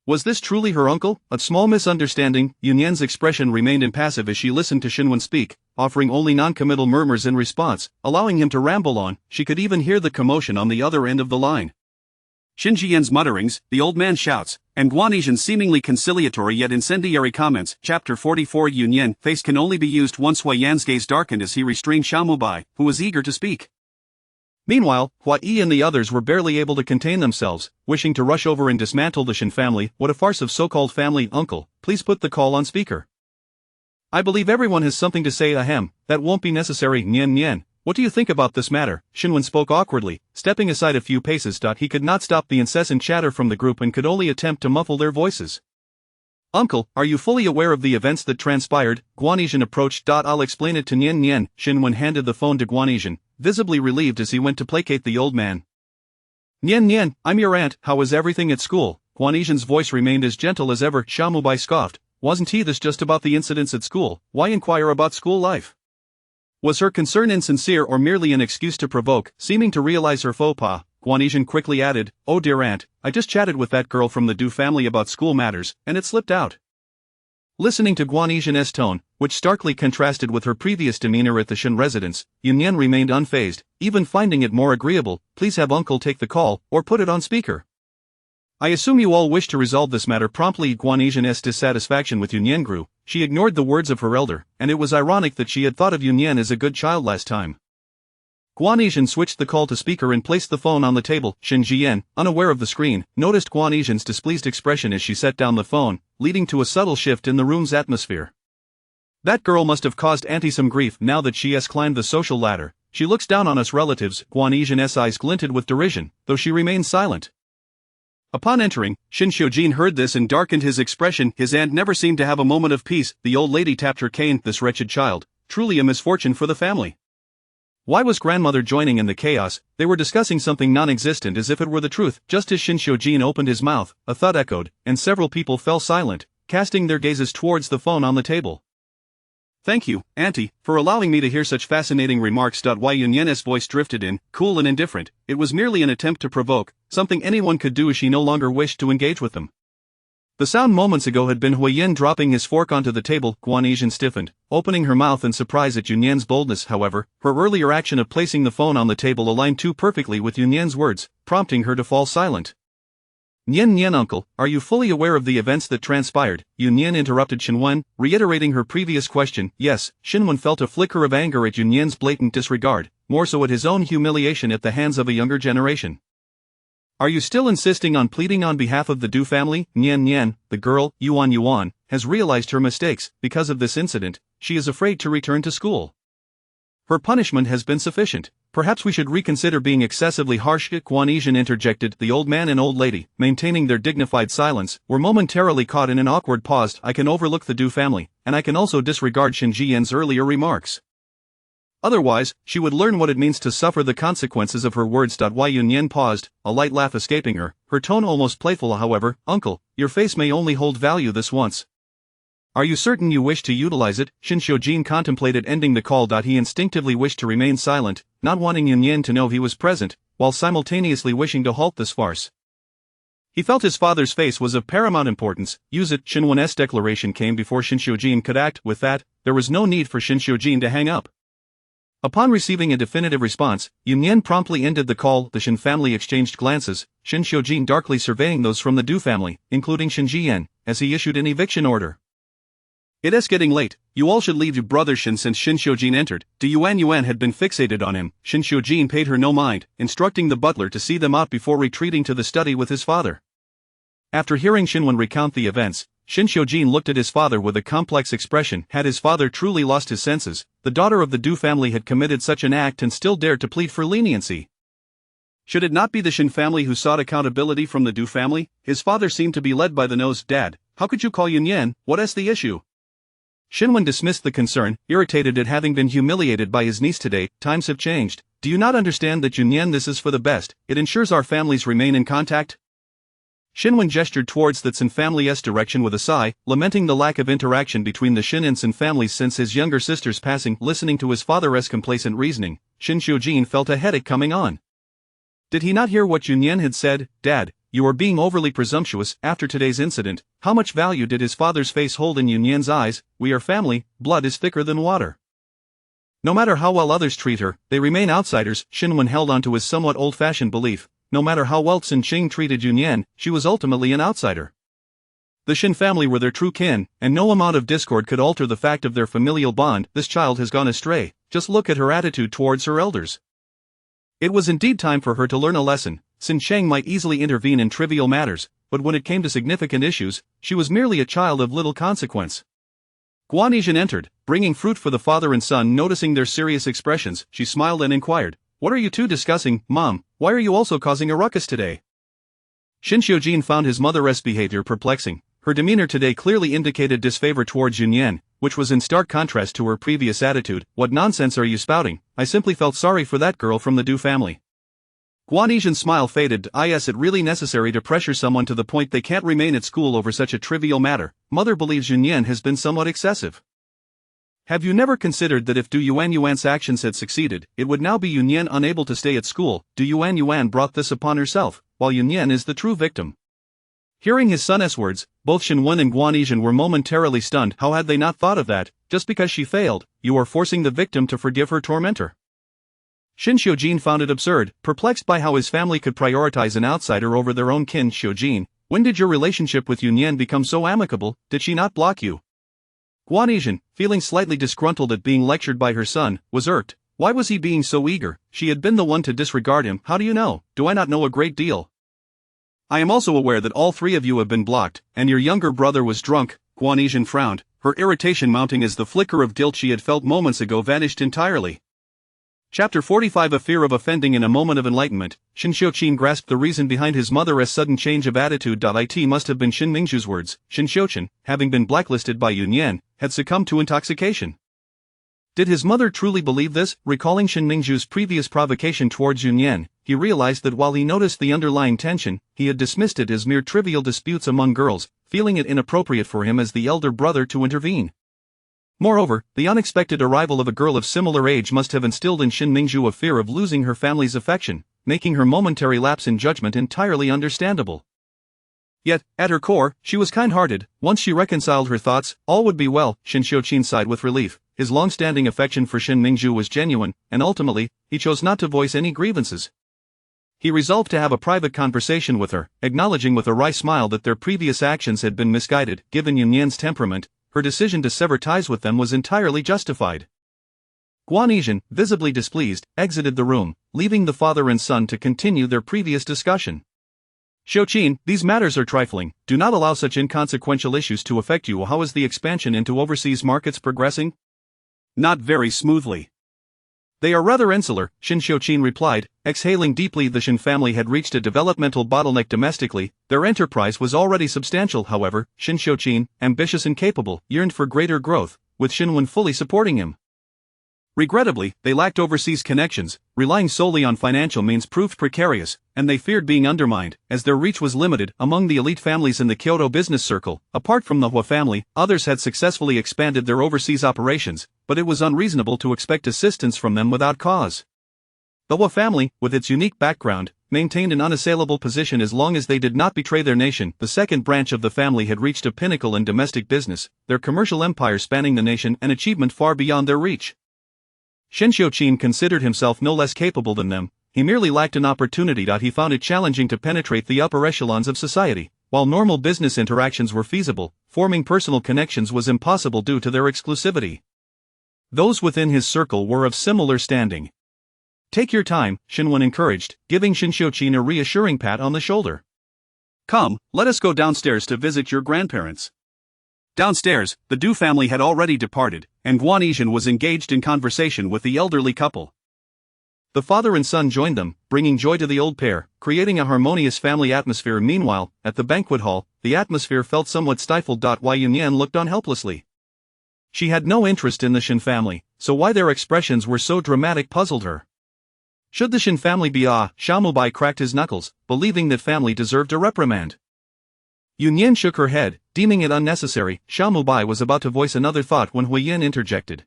S2: Was this truly her uncle? A small misunderstanding? Yunyan's expression remained impassive as she listened to Xinwen speak, offering only non-committal murmurs in response, allowing him to ramble on. She could even hear the commotion on the other end of the line.
S1: Xinjian's mutterings, the old man shouts, and Guanxian's seemingly conciliatory yet incendiary comments. Chapter 44. Yunyan face can only be used once. Huo Yan's gaze darkened as he restrained Xiaomubai, who was eager to speak.
S2: Meanwhile, Huo Yan and the others were barely able to contain themselves, wishing to rush over and dismantle the Shen family. What a farce of so-called family. Uncle, please put the call on speaker. I believe everyone has something to say. Ahem, that won't be necessary. Nian. What do you think about this matter? Xinwen spoke awkwardly, stepping aside a few paces. He could not stop the incessant chatter from the group and could only attempt to muffle their voices. Uncle, are you fully aware of the events that transpired? Guanesian approached. I'll explain it to Nian. Xinwen handed the phone to Guanesian, visibly relieved as he went to placate the old man. Nian, I'm your aunt. How is everything at school? Guanesian's voice remained as gentle as ever. Xiaomubai scoffed. Wasn't he this just about the incidents at school? Why inquire about school life? Was her concern insincere or merely an excuse to provoke? Seeming to realize her faux pas, Guanesian quickly added, oh dear aunt, I just chatted with that girl from the Du family about school matters, and it slipped out. Listening to Guanesian's tone, which starkly contrasted with her previous demeanor at the Shen residence, Nian remained unfazed, even finding it more agreeable. Please have uncle take the call, or put it on speaker. I assume you all wish to resolve this matter promptly. Guanesian's dissatisfaction with Nian grew. She ignored the words of her elder, and it was ironic that she had thought of Nian as a good child last time. Guanesian switched the call to speaker and placed the phone on the table. Shen Jian, unaware of the screen, noticed Guanesian's displeased expression as she set down the phone, leading to a subtle shift in the room's atmosphere. That girl must have caused auntie some grief now that she has climbed the social ladder. She looks down on us relatives. Guanesian's eyes glinted with derision, though she remained silent. Upon entering, Shin Xiujin heard this and darkened his expression. His aunt never seemed to have a moment of peace. The old lady tapped her cane. This wretched child, truly a misfortune for the family. Why was grandmother joining in the chaos? They were discussing something non-existent as if it were the truth. Just as Shin Xiujin opened his mouth, a thud echoed, and several people fell silent, casting their gazes towards the phone on the table. Thank you, auntie, for allowing me to hear such fascinating remarks. Why Yunyan's voice drifted in, cool and indifferent. It was merely an attempt to provoke, something anyone could do as she no longer wished to engage with them. The sound moments ago had been Huo Yan dropping his fork onto the table. Guanesian stiffened, opening her mouth in surprise at Yunyan's boldness. However, her earlier action of placing the phone on the table aligned too perfectly with Yunyan's words, prompting her to fall silent. Nian uncle, are you fully aware of the events that transpired? Yunyan interrupted Xinwen, reiterating her previous question. Yes, Xinwen felt a flicker of anger at Yunyan's blatant disregard, more so at his own humiliation at the hands of a younger generation. Are you still insisting on pleading on behalf of the Du family? Nian, the girl, Yuan, has realized her mistakes. Because of this incident, she is afraid to return to school. Her punishment has been sufficient. Perhaps we should reconsider being excessively harsh. Guanesian interjected. The old man and old lady, maintaining their dignified silence, were momentarily caught in an awkward pause. I can overlook the Du family, and I can also disregard Shin Jian's earlier remarks. Otherwise, she would learn what it means to suffer the consequences of her words. Why Yunyan paused, a light laugh escaping her, her tone almost playful. However, uncle, your face may only hold value this once. Are you certain you wish to utilize it? Shin Xiujin contemplated ending the call. He instinctively wished to remain silent, not wanting Yunyan to know he was present, while simultaneously wishing to halt this farce. He felt his father's face was of paramount importance. Use it. Xinwen's declaration came before Shin Xiujin could act. With that, there was no need for Shin Xiujin to hang up. Upon receiving a definitive response, Yunyan promptly ended the call. The Shin family exchanged glances, Shin Xiujin darkly surveying those from the Du family, including Shin Jian, as he issued an eviction order. It is getting late. You all should leave your brother Shin. Since Shin Xiujin entered, Yuan had been fixated on him. Shin Xiujin paid her no mind, instructing the butler to see them out before retreating to the study with his father. After hearing Xinwen recount the events, Shin Xiujin looked at his father with a complex expression. Had his father truly lost his senses? The daughter of the Du family had committed such an act and still dared to plead for leniency. Should it not be the Shin family who sought accountability from the Du family? His father seemed to be led by the nose. Dad, how could you call Yunyan? What is the issue? Xinwen dismissed the concern, irritated at having been humiliated by his niece today. Times have changed. Do you not understand that Yunyan? This is for the best. It ensures our families remain in contact. Xinwen gestured towards the Tsin family's direction with a sigh, lamenting the lack of interaction between the Shin and Tsin families since his younger sister's passing. Listening to his father's complacent reasoning, Shin Xiujin felt a headache coming on. Did he not hear what Yunyan had said? Dad, you are being overly presumptuous. After today's incident, how much value did his father's face hold in Yunyan's eyes? We are family, blood is thicker than water. No matter how well others treat her, they remain outsiders. Xinwen held on to his somewhat old-fashioned belief. No matter how well Tsin Qing treated Yunyan, she was ultimately an outsider. The Shin family were their true kin, and no amount of discord could alter the fact of their familial bond. This child has gone astray. Just look at her attitude towards her elders. It was indeed time for her to learn a lesson. Sin Cheng might easily intervene in trivial matters, but when it came to significant issues, she was merely a child of little consequence. Guan entered, bringing fruit for the father and son. Noticing their serious expressions, she smiled and inquired, "What are you two discussing, Mom? Why are you also causing a ruckus today?" Xin Xiujin found his mother's behavior perplexing. Her demeanor today clearly indicated disfavor towards Nian, which was in stark contrast to her previous attitude. "What nonsense are you spouting? I simply felt sorry for that girl from the Du family." Guan Yizhen's smile faded. Is it really necessary to pressure someone to the point they can't remain at school over such a trivial matter? Mother believes Nian has been somewhat excessive. Have you never considered that if Du Yuan's actions had succeeded, it would now be Nian unable to stay at school? Du Yuan brought this upon herself, while Nian is the true victim. Hearing his son's words, both Shenwen and Guan Yizhen were momentarily stunned. How had they not thought of that? Just because she failed, you are forcing the victim to forgive her tormentor. Xin Xiujin found it absurd, perplexed by how his family could prioritize an outsider over their own kin. Xiujin, when did your relationship with Nian become so amicable? Did she not block you? Guan Yizhen, feeling slightly disgruntled at being lectured by her son, was irked. Why was he being so eager? She had been the one to disregard him. How do you know? Do I not know a great deal? I am also aware that all three of you have been blocked, and your younger brother was drunk. Guan Yizhen frowned, her irritation mounting as the flicker of guilt she had felt moments ago vanished entirely. Chapter 45. A fear of offending. In a moment of enlightenment, Xin Xiuqin grasped the reason behind his mother's sudden change of attitude. It must have been Xin Mingzhu's words. Xin Xiuqin, having been blacklisted by Nian, had succumbed to intoxication. Did his mother truly believe this? Recalling Xin Mingzhu's previous provocation towards Nian, he realized that while he noticed the underlying tension, he had dismissed it as mere trivial disputes among girls, feeling it inappropriate for him as the elder brother to intervene. Moreover, the unexpected arrival of a girl of similar age must have instilled in Xin Mingzhu a fear of losing her family's affection, making her momentary lapse in judgment entirely understandable. Yet, at her core, she was kind-hearted. Once she reconciled her thoughts, all would be well. Xin Xiuqin sighed with relief. His long-standing affection for Xin Mingzhu was genuine, and ultimately, he chose not to voice any grievances. He resolved to have a private conversation with her, acknowledging with a wry smile that their previous actions had been misguided. Given Nian's temperament, her decision to sever ties with them was entirely justified. Guan Yizhen, visibly displeased, exited the room, leaving the father and son to continue their previous discussion. Xiuqin, these matters are trifling. Do not allow such inconsequential issues to affect you. How is the expansion into overseas markets progressing? Not very smoothly. They are rather insular, Xin Xiuqin replied, exhaling deeply. The Xin family had reached a developmental bottleneck domestically. Their enterprise was already substantial. However, Xin Xiuqin, ambitious and capable, yearned for greater growth, with Xinwen fully supporting him. Regrettably, they lacked overseas connections, relying solely on financial means proved precarious, and they feared being undermined, as their reach was limited. Among the elite families in the Kyoto business circle, apart from the Huo family, others had successfully expanded their overseas operations, but it was unreasonable to expect assistance from them without cause. The Huo family, with its unique background, maintained an unassailable position as long as they did not betray their nation. The second branch of the family had reached a pinnacle in domestic business, their commercial empire spanning the nation, an achievement far beyond their reach. Xin Xiuqin considered himself no less capable than them. He merely lacked an opportunity. He found it challenging to penetrate the upper echelons of society. While normal business interactions were feasible, forming personal connections was impossible due to their exclusivity. Those within his circle were of similar standing. Take your time, Xinwen encouraged, giving Xin Xiuqin a reassuring pat on the shoulder. Come, let us go downstairs to visit your grandparents. Downstairs, the Du family had already departed, and Guan Yizhen was engaged in conversation with the elderly couple. The father and son joined them, bringing joy to the old pair, creating a harmonious family atmosphere. Meanwhile, at the banquet hall, the atmosphere felt somewhat stifled. Nian looked on helplessly. She had no interest in the Xin family, so why their expressions were so dramatic puzzled her. Should the Xin family be Xiaomubai cracked his knuckles, believing that family deserved a reprimand. Nian shook her head, deeming it unnecessary. Xiaomubai was about to voice another thought when Huo Yan interjected.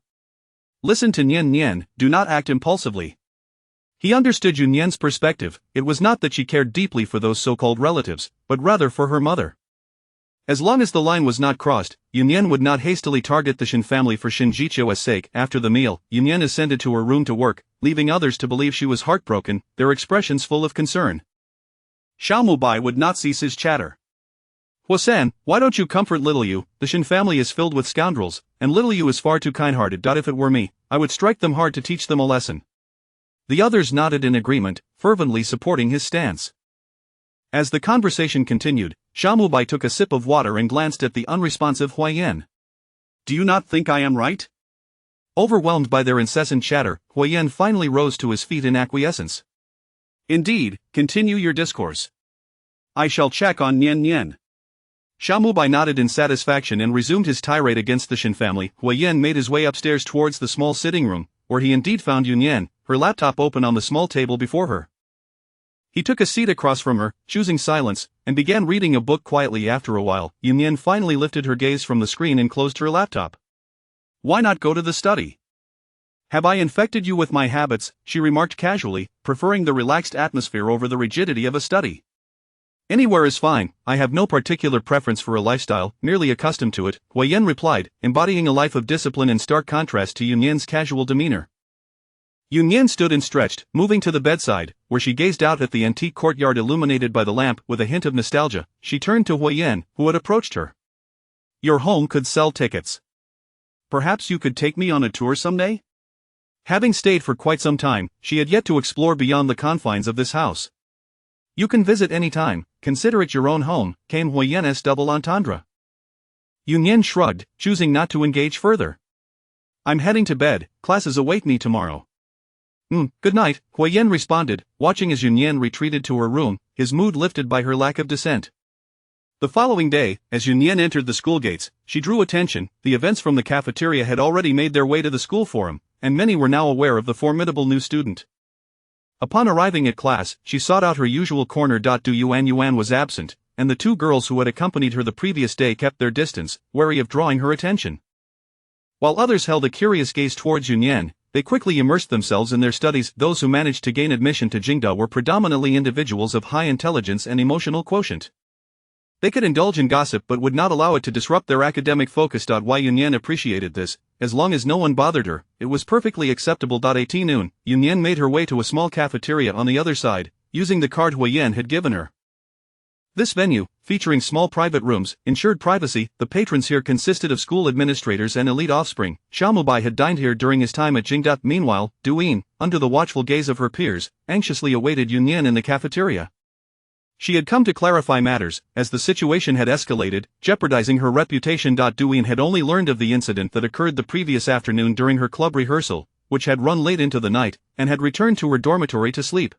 S2: Listen to Nian, do not act impulsively. He understood Nian's perspective. It was not that she cared deeply for those so-called relatives, but rather for her mother. As long as the line was not crossed, Nian would not hastily target the Xin family for Xin Jiqiu's sake. After the meal, Nian ascended to her room to work, leaving others to believe she was heartbroken, their expressions full of concern. Xiaomubai would not cease his chatter. Huo-san, why don't you comfort little Yu? The Xin family is filled with scoundrels, and little Yu is far too kind-hearted. If it were me, I would strike them hard to teach them a lesson. The others nodded in agreement, fervently supporting his stance. As the conversation continued, Xiaomubai took a sip of water and glanced at the unresponsive Huo Yan.
S1: Do you not think I am right?
S2: Overwhelmed by their incessant chatter, Huo Yan finally rose to his feet in acquiescence.
S1: Indeed, continue your discourse. I shall check on Nian.
S2: Xiaomubai nodded in satisfaction and resumed his tirade against the Shin family. Huo Yan made his way upstairs towards the small sitting room, where he indeed found Nian, her laptop open on the small table before her. He took a seat across from her, choosing silence, and began reading a book quietly. After a while, Nian finally lifted her gaze from the screen and closed her laptop.
S1: Why not go to the study?
S2: Have I infected you with my habits? She remarked casually, preferring the relaxed atmosphere over the rigidity of a study. Anywhere is fine, I have no particular preference for a lifestyle, merely accustomed to it, Huo Yan replied, embodying a life of discipline in stark contrast to Yunyan's casual demeanor. Yunyan stood and stretched, moving to the bedside, where she gazed out at the antique courtyard illuminated by the lamp with a hint of nostalgia. She turned to Huo Yan, who had approached her.
S1: Your home could sell tickets. Perhaps you could take me on a tour someday?
S2: Having stayed for quite some time, she had yet to explore beyond the confines of this house. You can visit any time, consider it your own home, came Huo Yan's double entendre. Yunyan shrugged, choosing not to engage further. I'm heading to bed, classes await me tomorrow. Good night, Huo Yan responded, watching as Yunyan retreated to her room, his mood lifted by her lack of dissent. The following day, as Yunyan entered the school gates, she drew attention. The events from the cafeteria had already made their way to the school forum, and many were now aware of the formidable new student. Upon arriving at class, she sought out her usual corner. Du Yuan was absent, and the two girls who had accompanied her the previous day kept their distance, wary of drawing her attention. While others held a curious gaze towards Yunyan, they quickly immersed themselves in their studies. Those who managed to gain admission to Jingda were predominantly individuals of high intelligence and emotional quotient. They could indulge in gossip but would not allow it to disrupt their academic focus. Why Yunyan appreciated this, as long as no one bothered her, it was perfectly acceptable. At noon, Yunyan made her way to a small cafeteria on the other side, using the card Huo Yan had given her. This venue, featuring small private rooms, ensured privacy. The patrons here consisted of school administrators and elite offspring. Xiaomubai had dined here during his time at Jingda. Meanwhile, Duyin, under the watchful gaze of her peers, anxiously awaited Yunyan in the cafeteria. She had come to clarify matters, as the situation had escalated, jeopardizing her reputation. Duyin had only learned of the incident that occurred the previous afternoon during her club rehearsal, which had run late into the night, and had returned to her dormitory to sleep.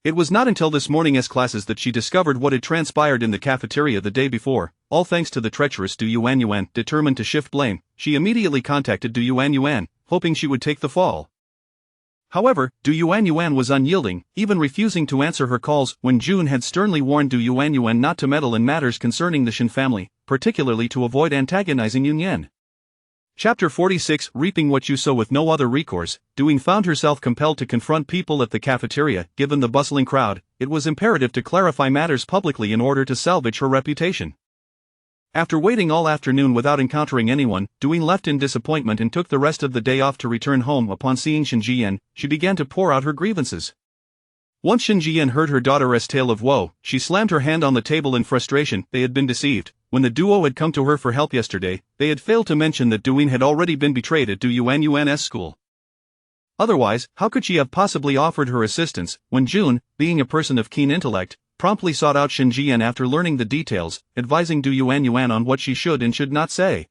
S2: It was not until this morning's classes that she discovered what had transpired in the cafeteria the day before. All thanks to the treacherous Du Yuan. Determined to shift blame, she immediately contacted Du Yuan, hoping she would take the fall. However, Du Yuan was unyielding, even refusing to answer her calls when June had sternly warned Du Yuan not to meddle in matters concerning the Shin family, particularly to avoid antagonizing Yunyan. Chapter 46 Reaping what you sow. With no other recourse, Duyin found herself compelled to confront people at the cafeteria. Given the bustling crowd, it was imperative to clarify matters publicly in order to salvage her reputation. After waiting all afternoon without encountering anyone, Duyin left in disappointment and took the rest of the day off to return home. Upon seeing Shinjian, she began to pour out her grievances. Once Shinjian heard her daughter's tale of woe, she slammed her hand on the table in frustration. They had been deceived. When the duo had come to her for help yesterday, they had failed to mention that Duyin had already been betrayed at Du Yuan's school. Otherwise, how could she have possibly offered her assistance, when June, being a person of keen intellect, promptly sought out Shinjian after learning the details, advising Du Yuan on what she should and should not say.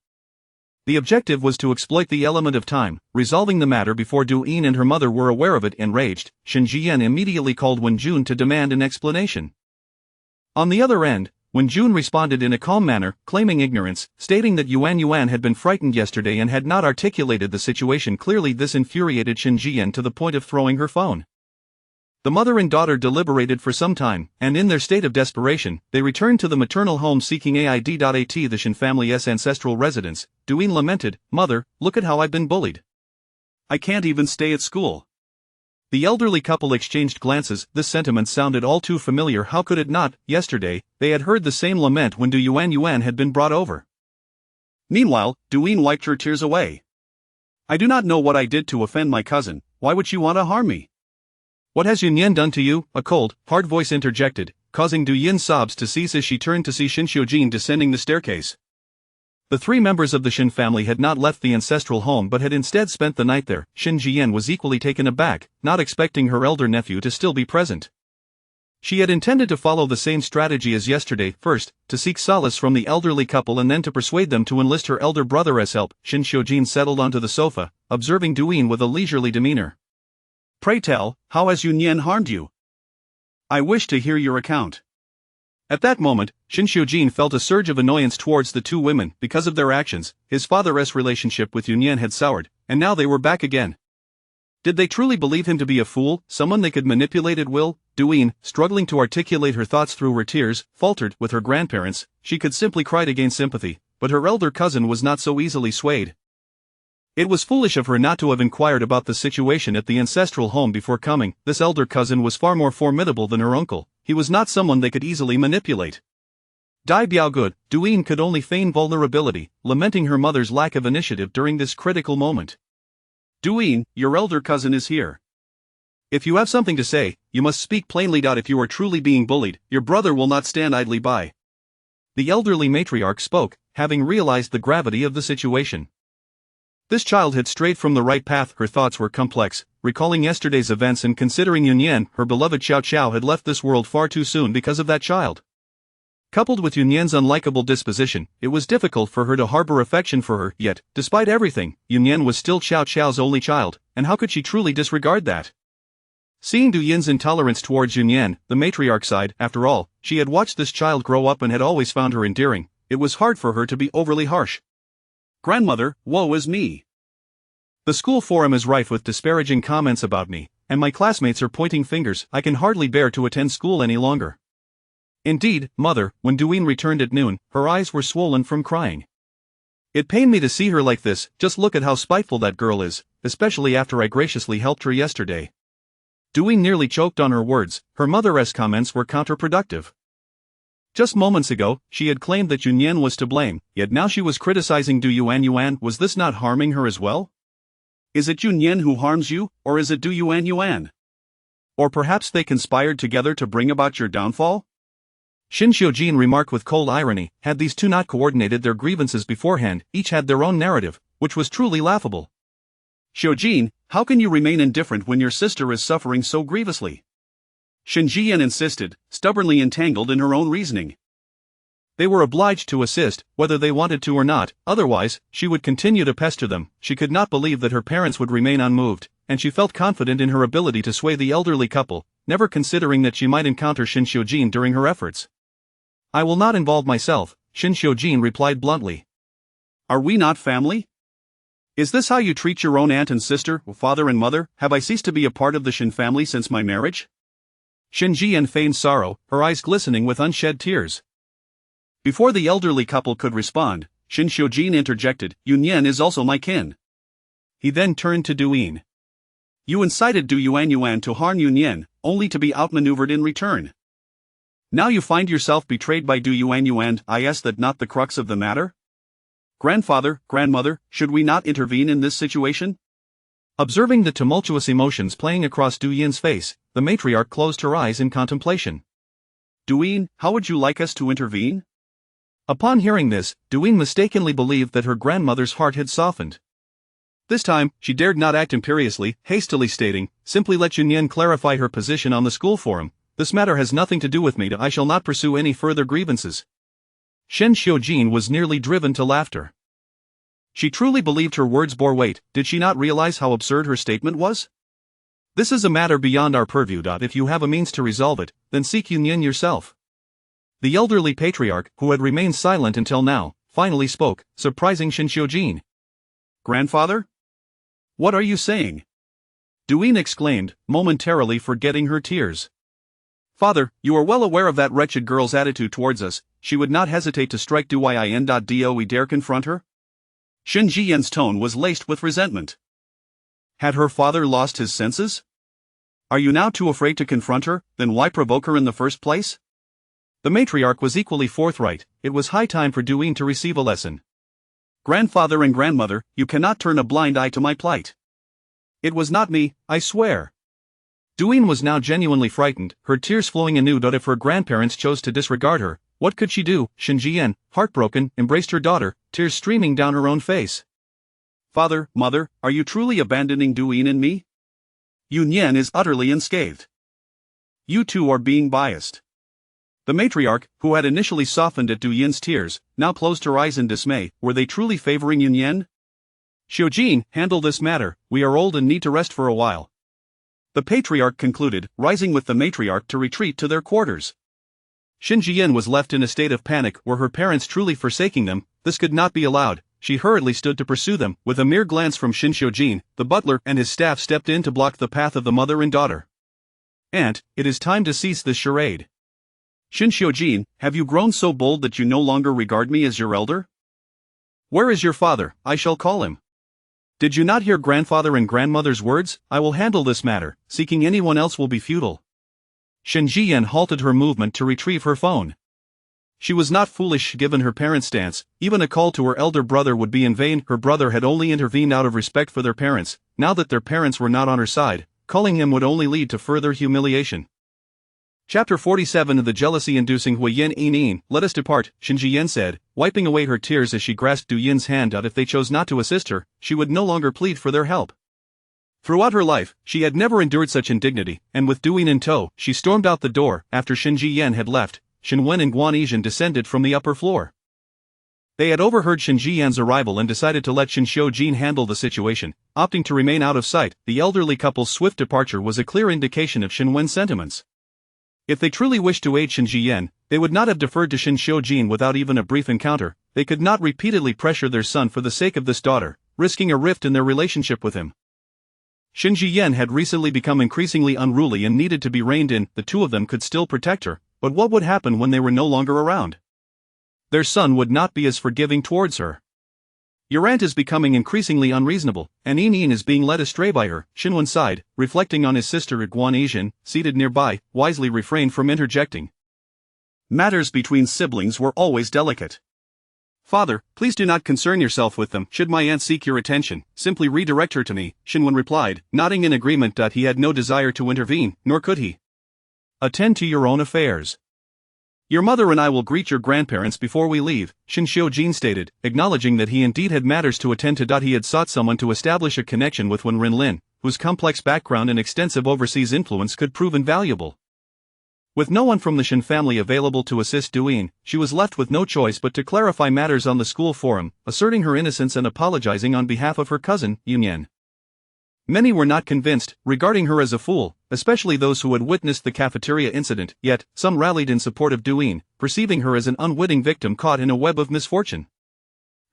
S2: The objective was to exploit the element of time, resolving the matter before Duyin and her mother were aware of it. Enraged, Shinjian immediately called Wen Jun to demand an explanation. On the other end, Wen Jun responded in a calm manner, claiming ignorance, stating that Yuan had been frightened yesterday and had not articulated the situation clearly. This infuriated Shinjian to the point of throwing her phone. The mother and daughter deliberated for some time, and in their state of desperation, they returned to the maternal home seeking aid. At the Shin family's ancestral residence, Duyin lamented, "Mother, look at how I've been bullied.
S1: I can't even stay at school."
S2: The elderly couple exchanged glances. This sentiment sounded all too familiar. How could it not? Yesterday, they had heard the same lament when Du Yuan had been brought over.
S1: Meanwhile, Duyin wiped her tears away. "I do not know what I did to offend my cousin. Why would she want to harm me?"
S2: "What has Yunyan done to you?" a cold, hard voice interjected, causing Du Yin's sobs to cease as she turned to see Shin Xiujin descending the staircase. The three members of the Shin family had not left the ancestral home but had instead spent the night there. Shin Jian was equally taken aback, not expecting her elder nephew to still be present. She had intended to follow the same strategy as yesterday, first, to seek solace from the elderly couple and then to persuade them to enlist her elder brother as help. Shin Xiujin settled onto the sofa, observing Duyin with a leisurely demeanor.
S1: Pray tell, how has Nian harmed you? I wish to hear your account.
S2: At that moment, Shin Xiujin felt a surge of annoyance towards the two women because of their actions. His father's relationship with Nian had soured, and now they were back again. Did they truly believe him to be a fool, someone they could manipulate at will? Duyin, struggling to articulate her thoughts through her tears, faltered. With her grandparents, she could simply cry to gain sympathy, but her elder cousin was not so easily swayed. It was foolish of her not to have inquired about the situation at the ancestral home before coming. This elder cousin was far more formidable than her uncle. He was not someone they could easily manipulate. Dai Biaogud, Duyin could only feign vulnerability, lamenting her mother's lack of initiative during this critical moment.
S1: Duyin, your elder cousin is here.
S2: If you have something to say, you must speak plainly. If you are truly being bullied, your brother will not stand idly by. The elderly matriarch spoke, having realized the gravity of the situation. This child had strayed from the right path. Her thoughts were complex, recalling yesterday's events and considering Nian, her beloved Xiao Xiao, had left this world far too soon because of that child. Coupled with Nian's unlikable disposition, it was difficult for her to harbor affection for her, yet, despite everything, Nian was still Xiao Xiao's only child, and how could she truly disregard that? Seeing Duyin's intolerance towards Nian, the matriarch sighed. After all, she had watched this child grow up and had always found her endearing. It was hard for her to be overly harsh.
S1: Grandmother, woe is me.
S2: The school forum is rife with disparaging comments about me, and my classmates are pointing fingers. I can hardly bear to attend school any longer. Indeed, mother, when Duyin returned at noon, her eyes were swollen from crying. It pained me to see her like this. Just look at how spiteful that girl is, especially after I graciously helped her yesterday. Duyin nearly choked on her words. Her mother's comments were counterproductive. Just moments ago, she had claimed that Nian was to blame, yet now she was criticizing Yuan. Was this not harming her as well?
S1: Is it Nian who harms you, or is it Yuan? Or perhaps they conspired together to bring about your downfall?
S2: Shin Xiujin remarked with cold irony. Had these two not coordinated their grievances beforehand, each had their own narrative, which was truly laughable.
S1: Xiujin, how can you remain indifferent when your sister is suffering so grievously? Shin Jian insisted, stubbornly entangled in her own reasoning.
S2: They were obliged to assist, whether they wanted to or not, otherwise, she would continue to pester them. She could not believe that her parents would remain unmoved, and she felt confident in her ability to sway the elderly couple, never considering that she might encounter Shin Xiujin during her efforts. I will not involve myself, Shin Xiujin replied bluntly.
S1: Are we not family? Is this how you treat your own aunt and sister, father and mother? Have I ceased to be a part of the Shin family since my marriage?
S2: Shin Jian feigned sorrow, her eyes glistening with unshed tears.
S1: Before the elderly couple could respond, Shin Xiujin interjected, Nian is also my kin.
S2: He then turned to Duyin.
S1: You incited Yuan to harm Nian, only to be outmaneuvered in return. Now you find yourself betrayed by Yuan. Is that not the crux of the matter? Grandfather, grandmother, should we not intervene in this situation?
S2: Observing the tumultuous emotions playing across Duyin's face, the matriarch closed her eyes in contemplation.
S1: Duyin, how would you like us to intervene?
S2: Upon hearing this, Duyin mistakenly believed that her grandmother's heart had softened. This time, she dared not act imperiously, hastily stating, simply let Nian clarify her position on the school forum. This matter has nothing to do with me. I shall not pursue any further grievances. Shin Xiujin was nearly driven to laughter. She truly believed her words bore weight. Did she not realize how absurd her statement was? This is a matter beyond our purview. If you have a means to resolve it, then seek Nian yourself. The elderly patriarch, who had remained silent until now, finally spoke, surprising Shin Xiujin.
S1: Grandfather? What are you saying?
S2: Duyin exclaimed, momentarily forgetting her tears.
S1: Father, you are well aware of that wretched girl's attitude towards us. She would not hesitate to strike Duyin. Do we dare confront her? Shin Jian's tone was laced with resentment. Had her father lost his senses? Are you now too afraid to confront her? Then why provoke her in the first place?
S2: The matriarch was equally forthright. It was high time for Duyin to receive a lesson.
S1: Grandfather and grandmother, you cannot turn a blind eye to my plight. It was not me, I swear.
S2: Duyin was now genuinely frightened, her tears flowing anew. If her grandparents chose to disregard her, What could she do? Shin Jian, heartbroken, embraced her daughter, tears streaming down her own face.
S1: Father, mother, are you truly abandoning Duyin and me? Nian is utterly unscathed. You two are being biased. The matriarch, who had initially softened at Duyin's tears, now closed her eyes in dismay. Were they truly favoring Nian? Xiujin, handle this matter, we are old and need to rest for a while. The patriarch concluded, rising with the matriarch to retreat to their quarters. Shin Jian was left in a state of panic. Were her parents truly forsaking them? This could not be allowed. She hurriedly stood to pursue them. With a mere glance from Shin Xiujin, the butler and his staff stepped in to block the path of the mother and daughter. Aunt, it is time to cease this charade. Shin Xiujin, have you grown so bold that you no longer regard me as your elder? Where is your father? I shall call him. Did you not hear grandfather and grandmother's words? I will handle this matter. Seeking anyone else will be futile. Shin Jian halted her movement to retrieve her phone. She was not foolish given her parents' stance. Even a call to her elder brother would be in vain. Her brother had only intervened out of respect for their parents. Now that their parents were not on her side, calling him would only lead to further humiliation. Chapter 47 of the jealousy-inducing Huo Yan. Let us depart, Shin Jian said, wiping away her tears as she grasped Duyin's hand out. If they chose not to assist her, she would no longer plead for their help. Throughout her life, she had never endured such indignity, and with Duyin in tow, she stormed out the door. After Shin Jian had left, Shin Wen and Guan Yizhen descended from the upper floor. They had overheard Shin Jian's arrival and decided to let Shin Xiujin handle the situation, opting to remain out of sight. The elderly couple's swift departure was a clear indication of Shin Wen's sentiments. If they truly wished to aid Shin Jian, they would not have deferred to Shin Xiujin without even a brief encounter. They could not repeatedly pressure their son for the sake of this daughter, risking a rift in their relationship with him. Shin Jian had recently become increasingly unruly and needed to be reined in. The two of them could still protect her, but what would happen when they were no longer around? Their son would not be as forgiving towards her. Your aunt is becoming increasingly unreasonable, and Nian is being led astray by her. Shin Wen sighed, reflecting on his sister. Guan Yizhen, seated nearby, wisely refrained from interjecting. Matters between siblings were always delicate. Father, please do not concern yourself with them. Should my aunt seek your attention, simply redirect her to me, Shin Wen replied, nodding in agreement. He had no desire to intervene, nor could he. Attend to your own affairs. Your mother and I will greet your grandparents before we leave, Shin Xiujin stated, acknowledging that he indeed had matters to attend to. He had sought someone to establish a connection with Wen Rinlin, whose complex background and extensive overseas influence could prove invaluable. With no one from the Shin family available to assist Duyin, she was left with no choice but to clarify matters on the school forum, asserting her innocence and apologizing on behalf of her cousin, Nian. Many were not convinced, regarding her as a fool, especially those who had witnessed the cafeteria incident, yet some rallied in support of Duyin, perceiving her as an unwitting victim caught in a web of misfortune.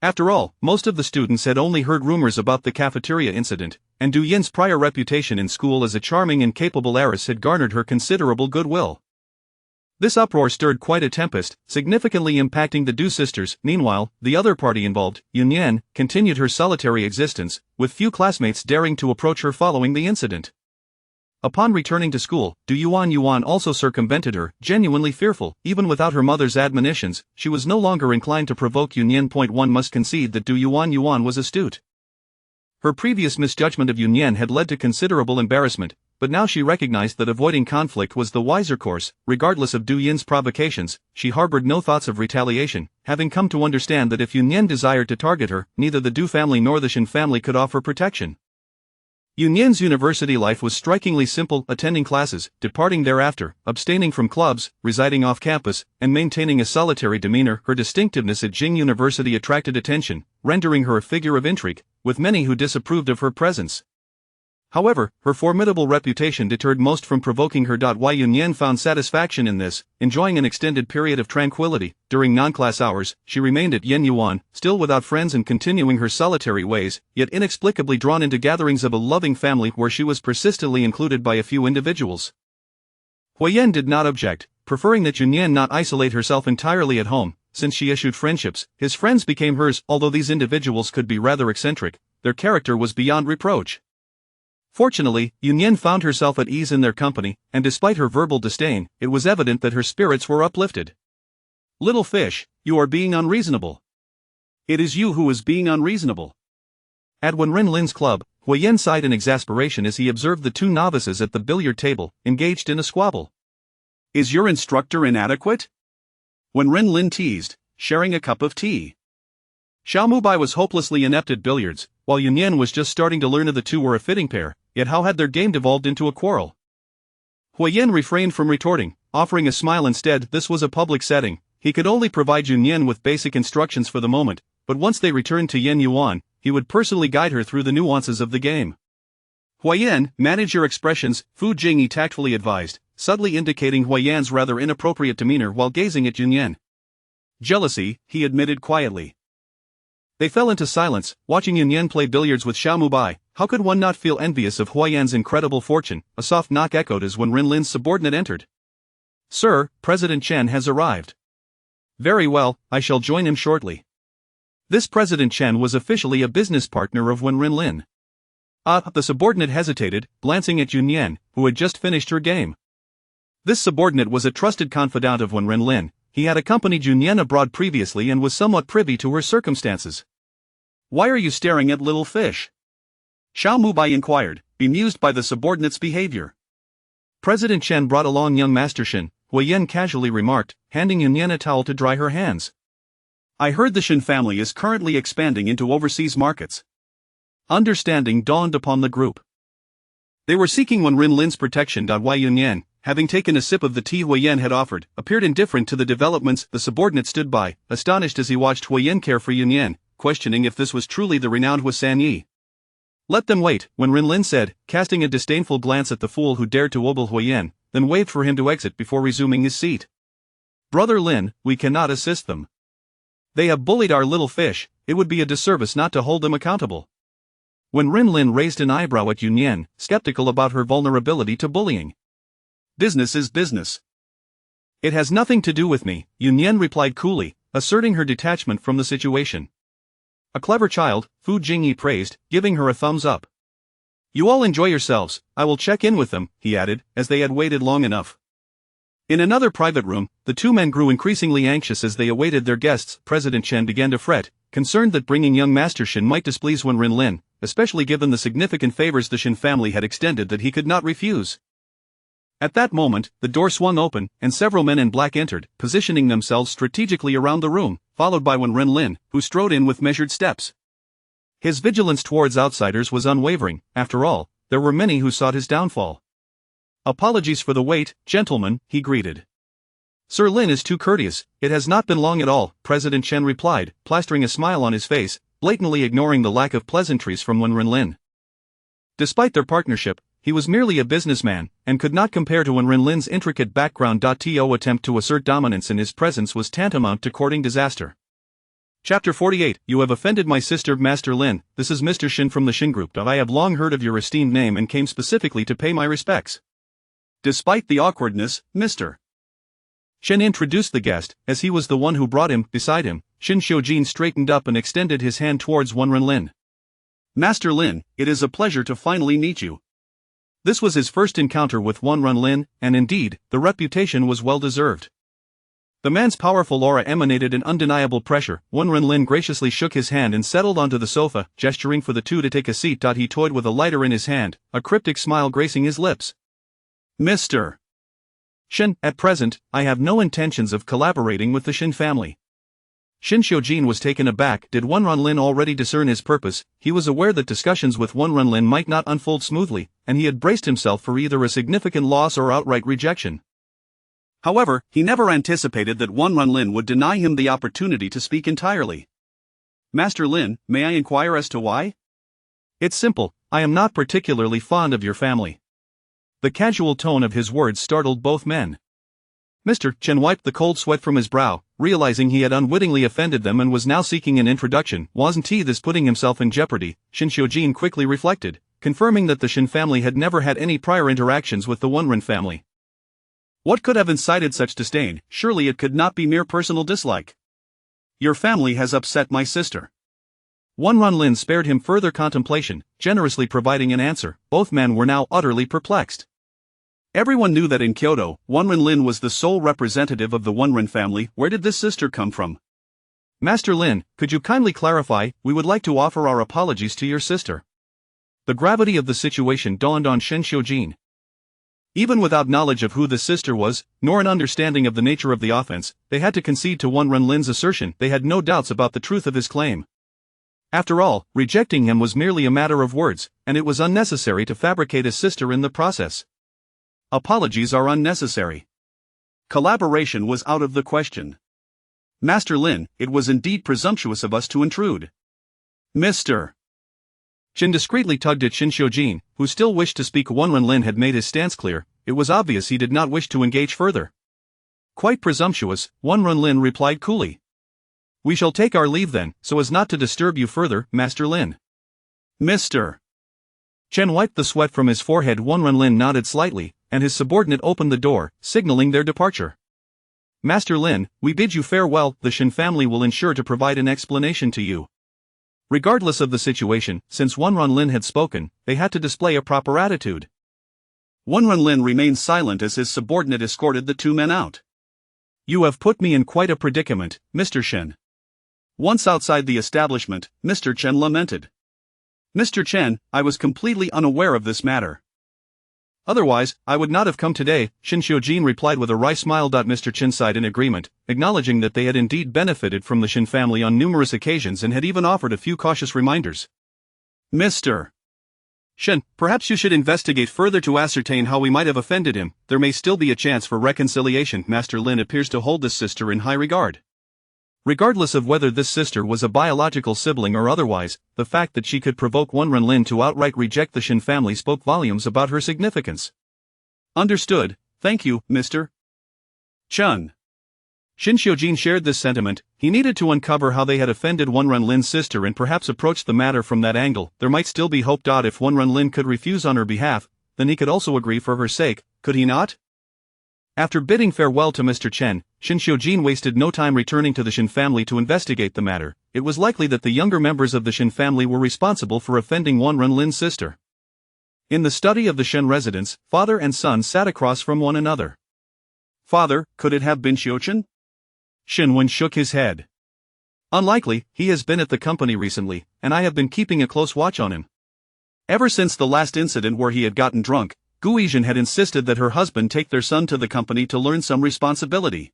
S1: After all, most of the students had only heard rumors about the cafeteria incident, and Duyin's prior reputation in school as a charming and capable heiress had garnered her considerable goodwill. This uproar stirred quite a tempest, significantly impacting the Du sisters. Meanwhile, the other party involved, Nian, continued her solitary existence, with few classmates daring to approach her following the incident. Upon returning to school, Du Yuan also circumvented her, genuinely fearful. Even without her mother's admonitions, she was no longer inclined to provoke Nian. One must concede that Du Yuan was astute. Her previous misjudgment of Nian had led to considerable embarrassment, but now she recognized that avoiding conflict was the wiser course. Regardless of Duyin's provocations, she harbored no thoughts of retaliation, having come to understand that if Nian desired to target her, neither the Du family nor the Shin family could offer protection. Nian's university life was strikingly simple, attending classes, departing thereafter, abstaining from clubs, residing off campus, and maintaining a solitary demeanor. Her distinctiveness at Jing University attracted attention, rendering her a figure of intrigue, with many who disapproved of her presence. However, her formidable reputation deterred most from provoking her. While Nian found satisfaction in this, enjoying an extended period of tranquility, during non-class hours, she remained at Yuan, still without friends and continuing her solitary ways, yet inexplicably drawn into gatherings of a loving family where she was persistently included by a few individuals. Huo Yan did not object, preferring that Nian not isolate herself entirely at home. Since she issued friendships, his friends became hers. Although these individuals could be rather eccentric, their character was beyond reproach. Fortunately, Nian found herself at ease in their company, and despite her verbal disdain, it was evident that her spirits were uplifted. Little fish, you are being unreasonable. It is you who is being unreasonable. At Wen Rinlin's club, Huo Yan sighed in exasperation as he observed the two novices at the billiard table, engaged in a squabble. Is your instructor inadequate? Wen Rinlin teased, sharing a cup of tea. Xiao Mubai was hopelessly inept at billiards, while Nian was just starting to learn. The two were a fitting pair, yet how had their game devolved into a quarrel? Huo Yan refrained from retorting, offering a smile instead. This was a public setting, he could only provide Nian with basic instructions for the moment, but once they returned to Yen Yuan, he would personally guide her through the nuances of the game. Huo Yan, manage your expressions, Fu Jingyi tactfully advised, subtly indicating Huo Yan's rather inappropriate demeanor while gazing at Nian. Jealousy, he admitted quietly. They fell into silence, watching Nian play billiards with Xiao Mubai. How could one not feel envious of Huo Yan's incredible fortune? A soft knock echoed as Wen Rinlin's subordinate entered. Sir, President Chen has arrived. Very well, I shall join him shortly. This President Chen was officially a business partner of Wen Rinlin. The subordinate hesitated, glancing at Nian, who had just finished her game. This subordinate was a trusted confidant of Wen Rinlin. He had accompanied Nian abroad previously and was somewhat privy to her circumstances. Why are you staring at little fish? Xiao Mubai inquired, bemused by the subordinate's behavior. President Chen brought along young Master Shin, Huo Yan casually remarked, handing Nian a towel to dry her hands. I heard the Shin family is currently expanding into overseas markets. Understanding dawned upon the group. They were seeking Wen Rinlin's protection. While Nian, having taken a sip of the tea Huo Yan had offered, appeared indifferent to the developments. The subordinate stood by, astonished as he watched Huo Yan care for Nian, questioning if this was truly the renowned Huo Sanyi. Let them wait, Wen Rinlin said, casting a disdainful glance at the fool who dared to ogle Huo Yan, then waved for him to exit before resuming his seat. Brother Lin, we cannot assist them. They have bullied our little fish, it would be a disservice not to hold them accountable. Wen Rinlin raised an eyebrow at Nian, skeptical about her vulnerability to bullying. Business is business. It has nothing to do with me, Nian replied coolly, asserting her detachment from the situation. A clever child, Fu Jingyi praised, giving her a thumbs up. You all enjoy yourselves, I will check in with them, he added, as they had waited long enough. In another private room, the two men grew increasingly anxious as they awaited their guests. President Chen began to fret, concerned that bringing young Master Shin might displease Wen Rinlin, especially given the significant favors the Shin family had extended that he could not refuse. At that moment, the door swung open, and several men in black entered, positioning themselves strategically around the room, followed by Wen Rinlin, who strode in with measured steps. His vigilance towards outsiders was unwavering. After all, there were many who sought his downfall. Apologies for the wait, gentlemen, he greeted. Sir Lin is too courteous, it has not been long at all, President Chen replied, plastering a smile on his face, blatantly ignoring the lack of pleasantries from Wen Rinlin. Despite their partnership, he was merely a businessman, and could not compare to Wen Rinlin's intricate background. To attempt to assert dominance in his presence was tantamount to courting disaster. Chapter 48, You have offended my sister Master Lin, this is Mr. Shin from the Shin Group. I have long heard of your esteemed name and came specifically to pay my respects. Despite the awkwardness, Mr. Shin introduced the guest, as he was the one who brought him. Beside him, Shin Xiujin straightened up and extended his hand towards Wen Rinlin. Master Lin, it is a pleasure to finally meet you. This was his first encounter with Wen Rinlin, and indeed, the reputation was well deserved. The man's powerful aura emanated an undeniable pressure. Wen Rinlin graciously shook his hand and settled onto the sofa, gesturing for the two to take a seat. He toyed with a lighter in his hand, a cryptic smile gracing his lips. Mr. Shin, at present, I have no intentions of collaborating with the Shin family. Shin Xiujin was taken aback. Did Wen Rinlin already discern his purpose? He was aware that discussions with Wen Rinlin might not unfold smoothly, and he had braced himself for either a significant loss or outright rejection. However, he never anticipated that Wen Rinlin would deny him the opportunity to speak entirely. Master Lin, may I inquire as to why? It's simple, I am not particularly fond of your family. The casual tone of his words startled both men. Mr. Chen wiped the cold sweat from his brow, realizing he had unwittingly offended them and was now seeking an introduction. Wasn't he this putting himself in jeopardy? Shin Xiujin quickly reflected, confirming that the Shin family had never had any prior interactions with the Wenrin family. What could have incited such disdain? Surely it could not be mere personal dislike. Your family has upset my sister. Wen Rinlin spared him further contemplation, generously providing an answer. Both men were now utterly perplexed. Everyone knew that in Kyoto, Wen Rinlin was the sole representative of the Wenrin family. Where did this sister come from? Master Lin, could you kindly clarify? We would like to offer our apologies to your sister. The gravity of the situation dawned on Shin Xiujin.
S2: Even without knowledge of who the sister was, nor an understanding of the nature of the offense, they had to concede to Wan Renlin's assertion. They had no doubts about the truth of his claim. After all, rejecting him was merely a matter of words, and it was unnecessary to fabricate his sister in the process.
S1: Apologies are unnecessary. Collaboration was out of the question. Master Lin, it was indeed presumptuous of us to intrude. Mr.
S2: Shin discreetly tugged at Shin Xiujin, who still wished to speak. Wan Renlin had made his stance clear. It was obvious he did not wish to engage further. Quite presumptuous, Wan Renlin replied coolly. We shall take our leave then, so as not to disturb you further, Master Lin.
S1: Mr.
S2: Chen wiped the sweat from his forehead. Wan Renlin nodded slightly, and his subordinate opened the door, signaling their departure. Master Lin, we bid you farewell. The Shin family will ensure to provide an explanation to you. Regardless of the situation, since Wan Renlin had spoken, they had to display a proper attitude.
S1: Wan Renlin remained silent as his subordinate escorted the two men out.
S2: You have put me in quite a predicament, Mr. Shen.
S1: Once outside the establishment, Mr. Chen lamented. Mr. Chen, I was completely unaware of this matter.
S2: Otherwise, I would not have come today, Shin Xiujin replied with a wry smile. Mr. Chen sighed in agreement, acknowledging that they had indeed benefited from the Shin family on numerous occasions and had even offered a few cautious reminders.
S1: Mr.
S2: Shen, perhaps you should investigate further to ascertain how we might have offended him. There may still be a chance for reconciliation. Master Lin appears to hold this sister in high regard. Regardless of whether this sister was a biological sibling or otherwise, the fact that she could provoke Wan Renlin to outright reject the Shin family spoke volumes about her significance.
S1: Understood, thank you, Mr. Chen.
S2: Shin Xiujin shared this sentiment. He needed to uncover how they had offended Wan Renlin's sister and perhaps approach the matter from that angle. There might still be hope. If Wan Renlin could refuse on her behalf, then he could also agree for her sake, could he not? After bidding farewell to Mr. Chen, Shin Xiujin wasted no time returning to the Shin family to investigate the matter. It was likely that the younger members of the Shin family were responsible for offending Wan Renlin's sister. In the study of the Shen residence, father and son sat across from one another.
S1: Father, could it have been Xiuchen?
S2: Shin Wen shook his head. Unlikely, he has been at the company recently, and I have been keeping a close watch on him.
S1: Ever since the last incident where he had gotten drunk, Guizhen had insisted that her husband take their son to the company to learn some responsibility.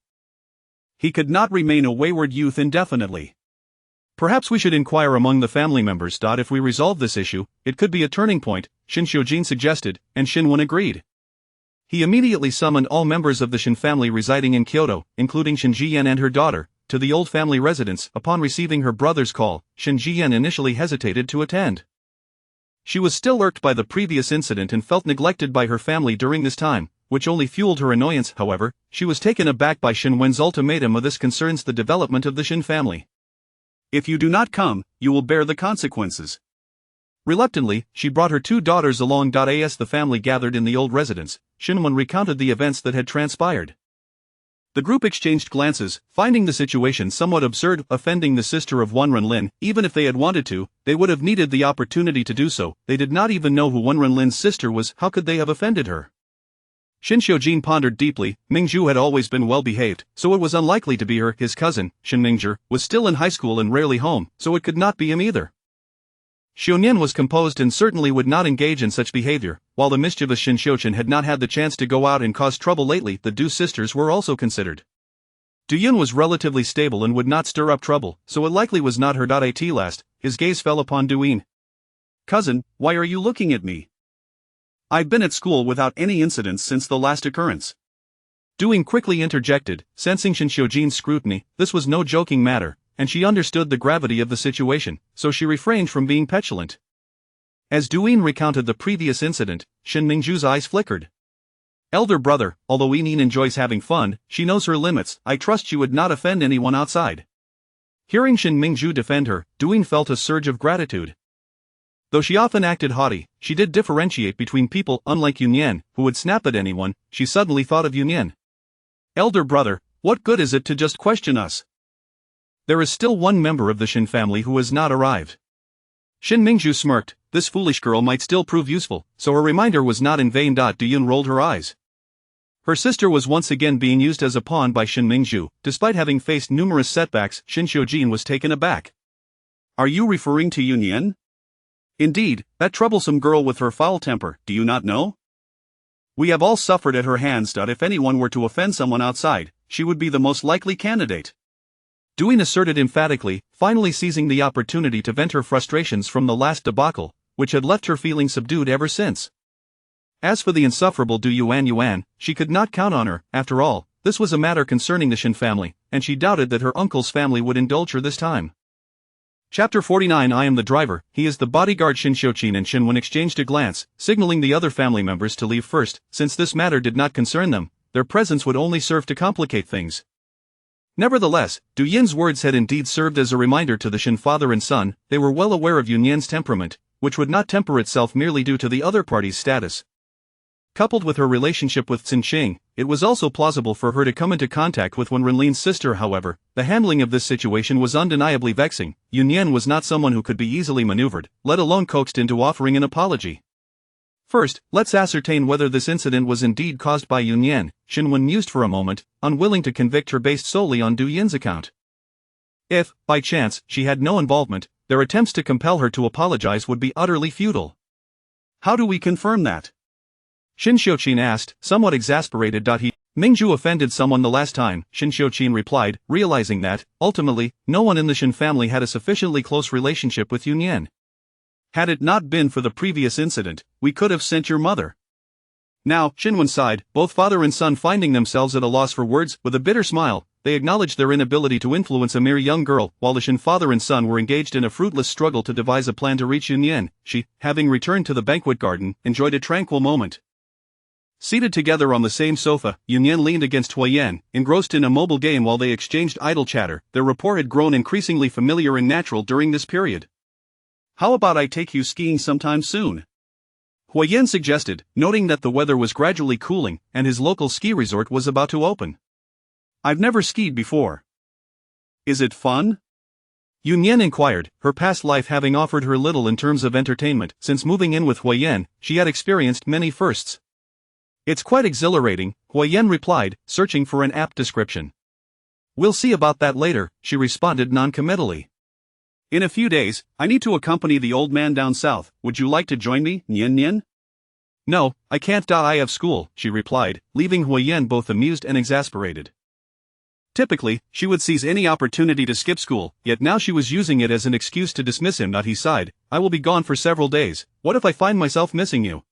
S1: He could not remain a wayward youth indefinitely.
S2: Perhaps we should inquire among the family members. If we resolve this issue, it could be a turning point, Shin Xiujin suggested, and Shin Wen agreed. He immediately summoned all members of the Shin family residing in Kyoto, including Shin Jiyan and her daughter, to the old family residence. Upon receiving her brother's call, Shin Jiyan initially hesitated to attend. She was still irked by the previous incident and felt neglected by her family during this time, which only fueled her annoyance. However, she was taken aback by Shin Wen's ultimatum. This concerns the development of the Shin family.
S1: If you do not come, you will bear the consequences.
S2: Reluctantly, she brought her two daughters along. As the family gathered in the old residence, Shin Wen recounted the events that had transpired. The group exchanged glances, finding the situation somewhat absurd. Offending the sister of Wan Renlin, even if they had wanted to, they would have needed the opportunity to do so. They did not even know who Wan Renlin's sister was. How could they have offended her? Shin Xiujin pondered deeply. Mingzhu had always been well behaved, so it was unlikely to be her. His cousin, Shin Mingzhu, was still in high school and rarely home, so it could not be him either. Xionian was composed and certainly would not engage in such behavior, while the mischievous Shin Xiuchen had not had the chance to go out and cause trouble lately. The Du sisters were also considered. Du Yun was relatively stable and would not stir up trouble, so it likely was not her. At last, his gaze fell upon Du Yin.
S1: Cousin, why are you looking at me? I've been at school without any incidents since the last occurrence.
S2: Du Yin quickly interjected, sensing Shin Xiujin's scrutiny. This was no joking matter, and she understood the gravity of the situation, so she refrained from being petulant. As Du Yin recounted the previous incident, Shin Mingzhu's eyes flickered. Elder brother, although Nian enjoys having fun, she knows her limits. I trust you would not offend anyone outside. Hearing Shin Mingzhu defend her, Du Yin felt a surge of gratitude. Though she often acted haughty, she did differentiate between people. Unlike Yunyan, who would snap at anyone, she suddenly thought of Yunyan.
S1: Elder brother, what good is it to just question us?
S2: There is still one member of the Shin family who has not arrived. Shin Mingzhu smirked. This foolish girl might still prove useful, so her reminder was not in vain. Du Yun rolled her eyes. Her sister was once again being used as a pawn by Shin Mingzhu. Despite having faced numerous setbacks, Shin Xiujin was taken aback.
S1: Are you referring to Yunyan? Indeed, that troublesome girl with her foul temper, do you not know? We have all suffered at her hands. If anyone were to offend someone outside, she would be the most likely candidate.
S2: Duan asserted emphatically, finally seizing the opportunity to vent her frustrations from the last debacle, which had left her feeling subdued ever since. As for the insufferable Yuan, she could not count on her. After all, this was a matter concerning the Shin family, and she doubted that her uncle's family would indulge her this time. Chapter 49. I am the driver, he is the bodyguard. Shin Xiuqin and Shin Wen exchanged a glance, signaling the other family members to leave first. Since this matter did not concern them, their presence would only serve to complicate things. Nevertheless, Du Yin's words had indeed served as a reminder to the Shin father and son. They were well aware of Yun Yan's temperament, which would not temper itself merely due to the other party's status. Coupled with her relationship with Xin Qing, it was also plausible for her to come into contact with Wen Renlin's sister. However, the handling of this situation was undeniably vexing. Yun Yan was not someone who could be easily maneuvered, let alone coaxed into offering an apology. First, let's ascertain whether this incident was indeed caused by Yun Yan. Shin Wen mused for a moment, unwilling to convict her based solely on Du Yin's account. If, by chance, she had no involvement, their attempts to compel her to apologize would be utterly futile.
S1: How do we confirm that?
S2: Shin Xiuqin asked, somewhat exasperated. He Mingzhu offended someone the last time, Shin Xiuqin replied, realizing that, ultimately, no one in the Shin family had a sufficiently close relationship with Yun Yan.
S1: Had it not been for the previous incident, we could have sent your mother. Now, Shin Wen sighed, both father and son finding themselves at a loss for words. With a bitter smile, they acknowledged their inability to influence a mere young girl. While the Shin father and son were engaged in a fruitless struggle to devise a plan to reach Yun Yan, she, having returned to the banquet garden, enjoyed a tranquil moment. Seated together on the same sofa, Yun Yan leaned against Huo Yan, engrossed in a mobile game while they exchanged idle chatter. Their rapport had grown increasingly familiar and natural during this period. How about I take you skiing sometime soon? Huo Yan suggested, noting that the weather was gradually cooling and his local ski resort was about to open. I've never skied before. Is it fun?
S2: Yun Yan inquired, her past life having offered her little in terms of entertainment. Since moving in with Huo Yan, she had experienced many firsts. It's quite exhilarating, Huo Yan replied, searching for an apt description. We'll see about that later, she responded noncommittally.
S1: In a few days, I need to accompany the old man down south. Would you like to join me, Nian?
S2: No, I can't. I have school, she replied, leaving Huo Yan both amused and exasperated.
S1: Typically, she would seize any opportunity to skip school, yet now she was using it as an excuse to dismiss him. He sighed, I will be gone for several days. What if I find myself missing you?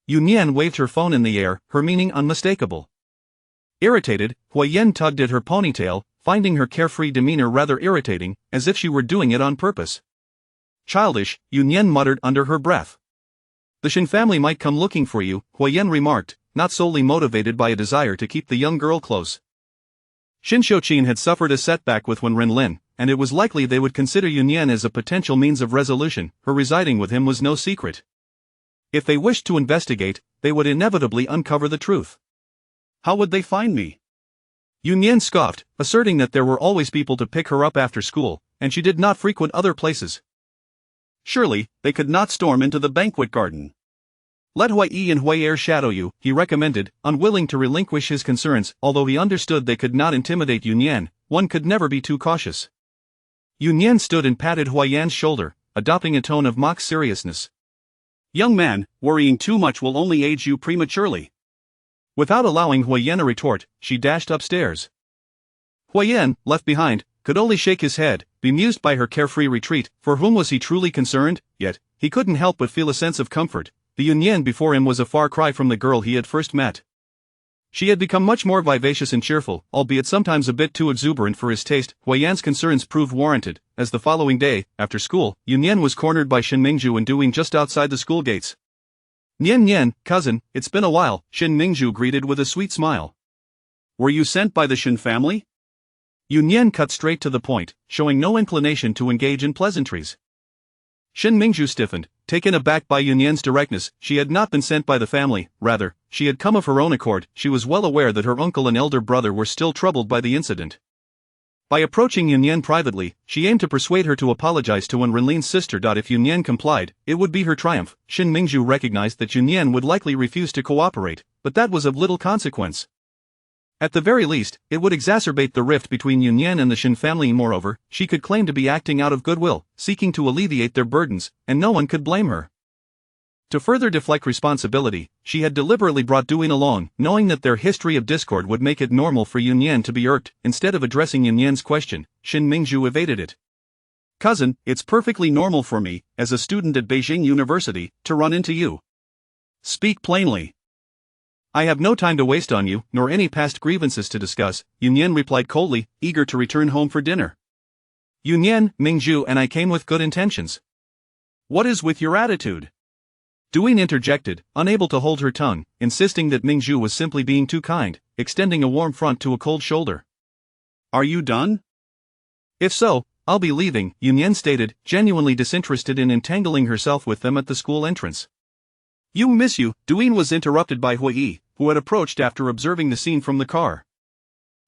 S2: Yun Yan waved her phone in the air, her meaning unmistakable. Irritated, Huo Yan tugged at her ponytail, finding her carefree demeanor rather irritating, as if she were doing it on purpose. Childish, Yun Yan muttered under her breath. The Shin family might come looking for you, Huo Yan remarked, not solely motivated by a desire to keep the young girl close. Shin Xiuqin had suffered a setback with Wen Renlin, and it was likely they would consider Yun Yan as a potential means of resolution. Her residing with him was no secret. If they wished to investigate, they would inevitably uncover the truth.
S1: How would they find me?
S2: Yun Yan scoffed, asserting that there were always people to pick her up after school, and she did not frequent other places.
S1: Surely, they could not storm into the banquet garden. Let Hui Yi and Hui Er shadow you, he recommended, unwilling to relinquish his concerns. Although he understood they could not intimidate Yun Yan, one could never be too cautious. Yun Yan stood and patted Huo Yan's shoulder, adopting a tone of mock seriousness. Young man, worrying too much will only age you prematurely.
S2: Without allowing Huo Yan a retort, she dashed upstairs. Huo Yan, left behind, could only shake his head, bemused by her carefree retreat. For whom was he truly concerned? Yet, he couldn't help but feel a sense of comfort. The Yun Yan before him was a far cry from the girl he had first met. She had become much more vivacious and cheerful, albeit sometimes a bit too exuberant for his taste. Huo Yan's concerns proved warranted, as the following day, after school, Yun Yan was cornered by Shin Mingzhu and Duing just outside the school gates. Nian, cousin, it's been a while, Shin Mingzhu greeted with a sweet smile.
S1: Were you sent by the Shin family?
S2: Yun Yan cut straight to the point, showing no inclination to engage in pleasantries. Shin Mingzhu stiffened, taken aback by Yun Yan's directness. She had not been sent by the family, rather, she had come of her own accord. She was well aware that her uncle and elder brother were still troubled by the incident. By approaching Yun Yan privately, she aimed to persuade her to apologize to Wen Renlin's sister. If Yun Yan complied, it would be her triumph. Shin Mingzhu recognized that Yun Yan would likely refuse to cooperate, but that was of little consequence. At the very least, it would exacerbate the rift between Yun Yan and the Shin family. Moreover, she could claim to be acting out of goodwill, seeking to alleviate their burdens, and no one could blame her. To further deflect responsibility, she had deliberately brought Duin along, knowing that their history of discord would make it normal for Huo Yan to be irked. Instead of addressing Huo Yan's question, Shin Mingzhu evaded it.
S1: Cousin, it's perfectly normal for me, as a student at Beijing University, to run into you. Speak plainly.
S2: I have no time to waste on you, nor any past grievances to discuss, Huo Yan replied coldly, eager to return home for dinner. Huo Yan, Mingzhu and I came with good intentions.
S1: What is with your attitude?
S2: Duin interjected, unable to hold her tongue, insisting that Mingzhu was simply being too kind, extending a warm front to a cold shoulder.
S1: Are you done?
S2: If so, I'll be leaving, Huo Yan stated, genuinely disinterested in entangling herself with them at the school entrance.
S1: You miss you, Duin was interrupted by Huo Yi, who had approached after observing the scene from the car.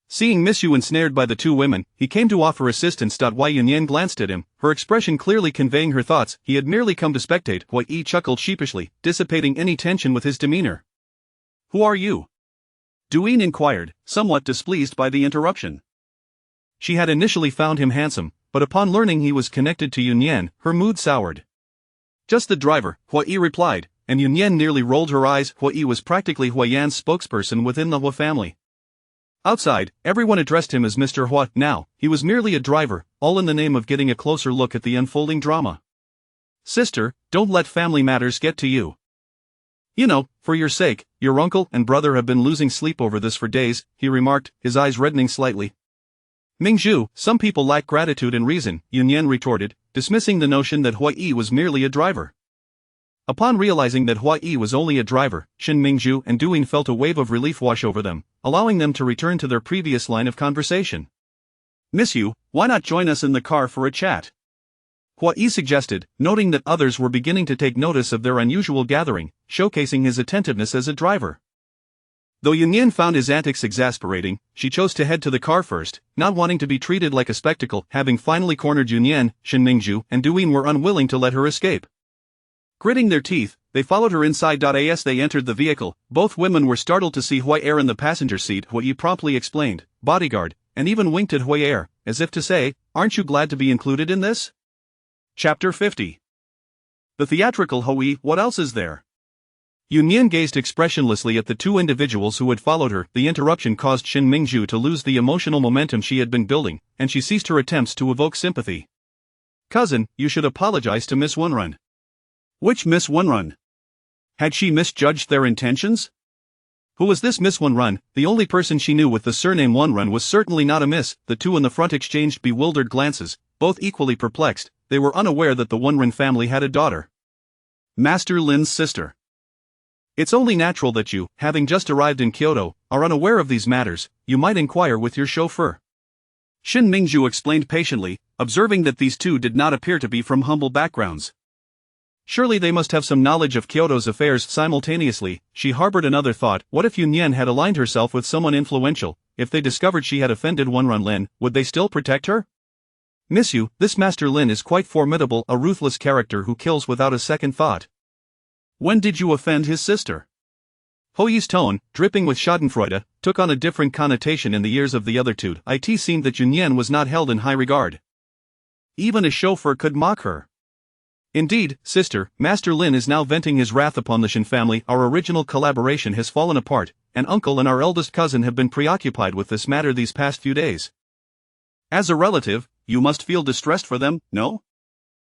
S2: Seeing Miss Yu ensnared by the two women, he came to offer assistance. While Huo Yan glanced at him, her expression clearly conveying her thoughts, he had merely come to spectate. Huo Yi chuckled sheepishly, dissipating any tension with his demeanor.
S1: Who are you? Duin inquired, somewhat displeased by the interruption.
S2: She had initially found him handsome, but upon learning he was connected to Huo Yan, her mood soured.
S1: Just the driver, Huo Yi replied,
S2: and Huo Yan nearly rolled her eyes. Huo Yi was practically Huo Yan's spokesperson within the Huo family. Outside, everyone addressed him as Mr. Huo. Now, he was merely a driver, all in the name of getting a closer look at the unfolding drama.
S1: Sister, don't let family matters get to you.
S2: You know, for your sake, your uncle and brother have been losing sleep over this for days, he remarked, his eyes reddening slightly.
S1: Mingzhu,
S2: some people lack gratitude and reason, Huo Yan retorted, dismissing the notion that Huo Yi was merely a driver. Upon realizing that Huo Yi was only a driver, Shin Mingzhu and Duin felt a wave of relief wash over them, allowing them to return to their previous line of conversation.
S1: Miss Yu, why not join us in the car for a chat?
S2: Huo Yi suggested, noting that others were beginning to take notice of their unusual gathering, showcasing his attentiveness as a driver. Though Huo Yan found his antics exasperating, she chose to head to the car first, not wanting to be treated like a spectacle. Having finally cornered Huo Yan, Shin Mingzhu and Duin were unwilling to let her escape.
S1: Gritting their teeth, they followed her inside. As they entered the vehicle, both women were startled to see Huo Yi in the passenger seat. Huo Yi promptly explained, bodyguard, and even winked at Huo Yi, as if to say, aren't you glad to be included in this?
S2: Chapter 50.
S1: The theatrical Huo Yi, what else is there?
S2: Huo Yan gazed expressionlessly at the two individuals who had followed her. The interruption caused Shin Mingzhu to lose the emotional momentum she had been building, and she ceased her attempts to evoke sympathy.
S1: Cousin, you should apologize to Miss Wenrun. Which Miss Wenrun? Had she misjudged their intentions?
S2: Who was this Miss Wenrun? The only person she knew with the surname Wenrun was certainly not a miss. The two in the front exchanged bewildered glances, both equally perplexed. They were unaware that the Wenrun family had a daughter.
S1: Master Lin's sister.
S2: It's only natural that you, having just arrived in Kyoto, are unaware of these matters. You might inquire with your chauffeur.
S1: Shin Mingzhu explained patiently, observing that these two did not appear to be from humble backgrounds.
S2: Surely they must have some knowledge of Kyoto's affairs. Simultaneously, she harbored another thought. What if Huo Yan had aligned herself with someone influential? If they discovered she had offended Wenrun Lin, would they still protect her? Miss Yu, this Master Lin is quite formidable, a ruthless character who kills without a second thought.
S1: When did you offend his sister?
S2: Huo Yi's tone, dripping with schadenfreude, took on a different connotation in the ears of the other two. It seemed that Huo Yan was not held in high regard.
S1: Even a chauffeur could mock her.
S2: Indeed, sister, Master Lin is now venting his wrath upon the Shin family. Our original collaboration has fallen apart, and uncle and our eldest cousin have been preoccupied with this matter these past few days.
S1: As a relative, you must feel distressed for them, no?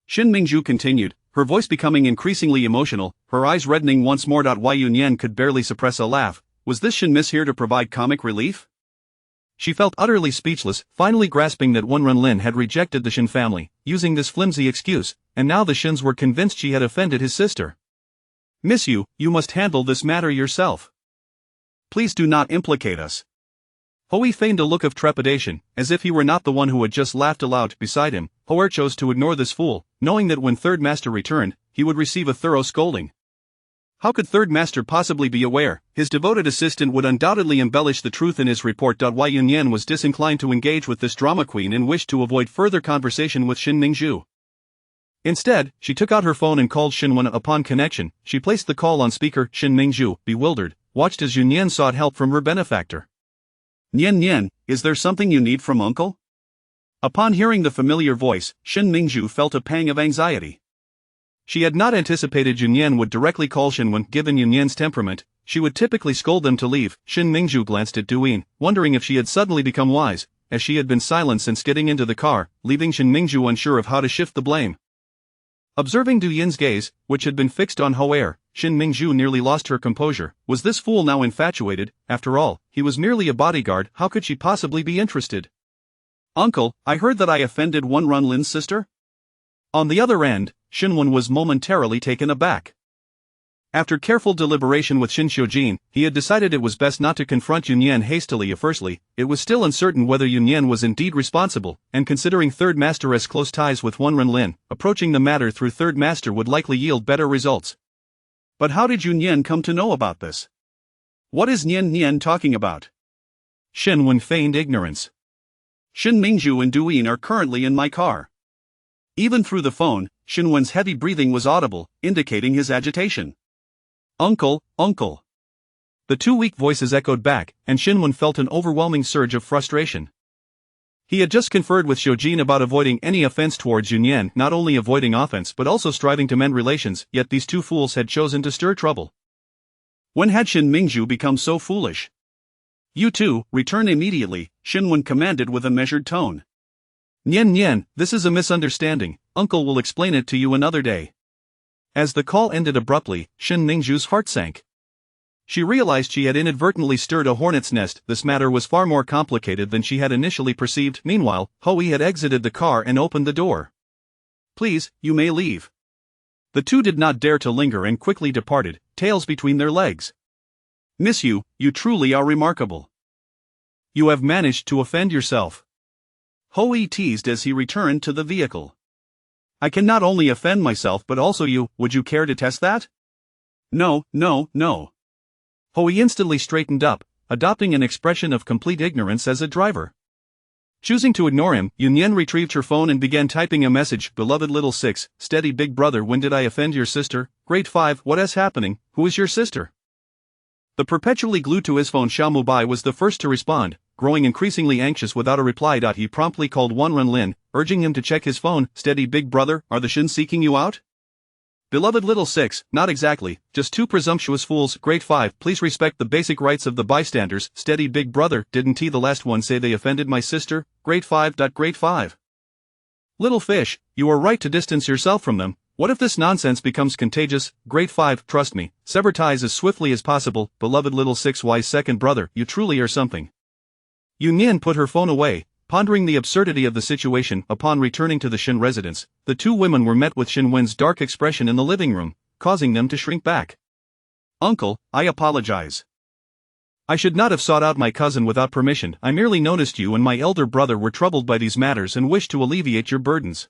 S1: Shin Mingzhu continued, her voice becoming increasingly emotional, her eyes reddening once more. Huo Yan could barely suppress a laugh. Was this Shin Miss here to provide comic relief?
S2: She felt utterly speechless, finally grasping that Wenrun Lin had rejected the Shin family, using this flimsy excuse, and now the Shins were convinced she had offended his sister.
S1: Miss Yu, you must handle this matter yourself. Please do not implicate us.
S2: Huo Yi feigned a look of trepidation, as if he were not the one who had just laughed aloud beside him. Huo Er chose to ignore this fool, knowing that when Third Master returned, he would receive a thorough scolding. How could Third Master possibly be aware? His devoted assistant would undoubtedly embellish the truth in his report. Huo Yan was disinclined to engage with this drama queen and wished to avoid further conversation with Shin Mingzhu. Instead, she took out her phone and called Shin Wen. Upon connection, she placed the call on speaker. Shin Mingzhu, bewildered, watched as Huo Yan sought help from her benefactor.
S1: Nian, is there something you need from uncle? Upon hearing the familiar voice, Shin Mingzhu felt a pang of anxiety.
S2: She had not anticipated Nian would directly call Shin when, given Nian's temperament, she would typically scold them to leave. Shin Mingzhu glanced at Duyin, wondering if she had suddenly become wise, as she had been silent since getting into the car, leaving Shin Mingzhu unsure of how to shift the blame. Observing Duyin's gaze, which had been fixed on Huo Yan, Shin Mingzhu nearly lost her composure. Was this fool now infatuated? After all, he was merely a bodyguard. How could she possibly be interested?
S1: Uncle, I heard that I offended Runlin's sister?
S2: On the other end, Shinwen was momentarily taken aback. After careful deliberation with Shin Xiujin, he had decided it was best not to confront Nian hastily. Firstly, it was still uncertain whether Nian was indeed responsible, and considering Third Master has close ties with Runlin, approaching the matter through Third Master would likely yield better results.
S1: But how did Nian come to know about this? What is Nian talking about?
S2: Shinwen feigned ignorance.
S1: Shin Mingzhu and Duyin are currently in my car. Even through the phone, Shinwen's heavy breathing was audible, indicating his agitation.
S2: Uncle. The two weak voices echoed back, and Shinwen felt an overwhelming surge of frustration. He had just conferred with Xiujin about avoiding any offense towards Nian, not only avoiding offense but also striving to mend relations, yet these two fools had chosen to stir trouble.
S1: When had Shin Mingzhu become so foolish? You two, return immediately, Shinwen commanded with a measured tone.
S2: Nian, this is a misunderstanding. Uncle will explain it to you another day. As the call ended abruptly, Shin Mingzhu's heart sank. She realized she had inadvertently stirred a hornet's nest. This matter was far more complicated than she had initially perceived. Meanwhile, Huo had exited the car and opened the door.
S1: Please, you may leave.
S2: The two did not dare to linger and quickly departed, tails between their legs.
S1: Miss you truly are remarkable.
S2: You have managed to offend yourself.
S1: Huo teased as he returned to the vehicle. I can not only offend myself but also you. Would you care to test that?
S2: No. Huo instantly straightened up, adopting an expression of complete ignorance as a driver. Choosing to ignore him, Nian retrieved her phone and began typing a message. Beloved little 6, steady big brother, when did I offend your sister? Grade 5, what is happening? Who is your sister? The perpetually glued to his phone Xiao Mubai was the first to respond, growing increasingly anxious without a reply. He promptly called Runlin, urging him to check his phone. Steady big brother, are the Shin seeking you out?
S1: Beloved little 6, not exactly, just two presumptuous fools. Grade 5, please respect the basic rights of the bystanders. Steady big brother, didn't the last one say they offended my sister? Grade 5. Grade 5.
S2: Little fish, you are right to distance yourself from them. What if this nonsense becomes contagious? Grade 5, trust me, sever ties as swiftly as possible. Beloved little 6 wise second brother, you truly are something. Nian put her phone away, pondering the absurdity of the situation. Upon returning to the Shin residence, the two women were met with Shinwen's dark expression in the living room, causing them to shrink back.
S1: Uncle, I apologize.
S2: I should not have sought out my cousin without permission. I merely noticed you and my elder brother were troubled by these matters and wished to alleviate your burdens.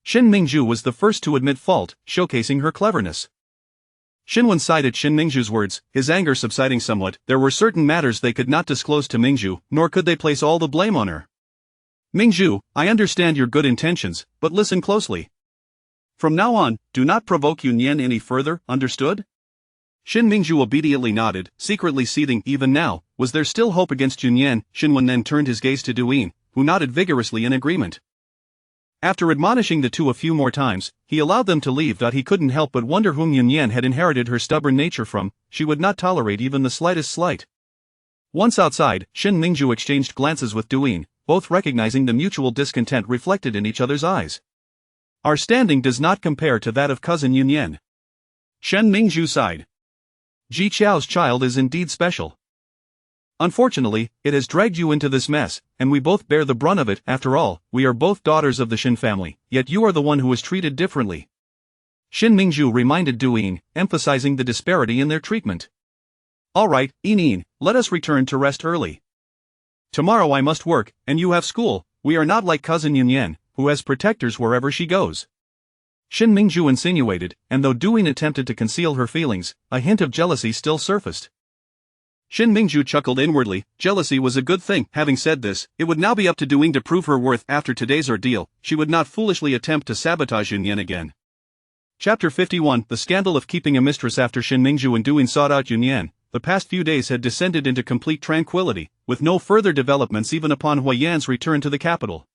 S2: Shin Mingzhu was the first to admit fault, showcasing her cleverness. Shinwen sighed at Shin Mingzhu's words, his anger subsiding somewhat. There were certain matters they could not disclose to Mingzhu, nor could they place all the blame on her. Mingzhu, I understand your good intentions, but listen closely.
S1: From now on, do not provoke Nian any further, understood?
S2: Shin Mingzhu obediently nodded, secretly seething. Even now, was there still hope against Nian? Shinwen then turned his gaze to Duyin, who nodded vigorously in agreement. After admonishing the two a few more times, he allowed them to leave. He couldn't help but wonder whom Nian had inherited her stubborn nature from. She would not tolerate even the slightest slight. Once outside, Shin Mingzhu exchanged glances with Duyin, both recognizing the mutual discontent reflected in each other's eyes. Our standing does not compare to that of cousin Nian.
S1: Shin Mingzhu sighed.
S2: Ji Chao's child is indeed special. Unfortunately, it has dragged you into this mess, and we both bear the brunt of it. After all, we are both daughters of the Shin family, yet you are the one who is treated differently. Shin Mingzhu reminded Duyin, emphasizing the disparity in their treatment.
S1: All right, Nian, let us return to rest early.
S2: Tomorrow I must work, and you have school. We are not like cousin Nian, who has protectors wherever she goes. Shin Mingzhu insinuated, and though Duyin attempted to conceal her feelings, a hint of jealousy still surfaced.
S1: Shin Mingzhu chuckled inwardly. Jealousy was a good thing. Having said this, it would now be up to Duyin to prove her worth. After today's ordeal, she would not foolishly attempt to sabotage Nian again.
S2: Chapter 51, The Scandal of Keeping a Mistress. After Shin Mingzhu and Duyin sought out Nian, the past few days had descended into complete tranquility, with no further developments even upon Huo Yan's return to the capital.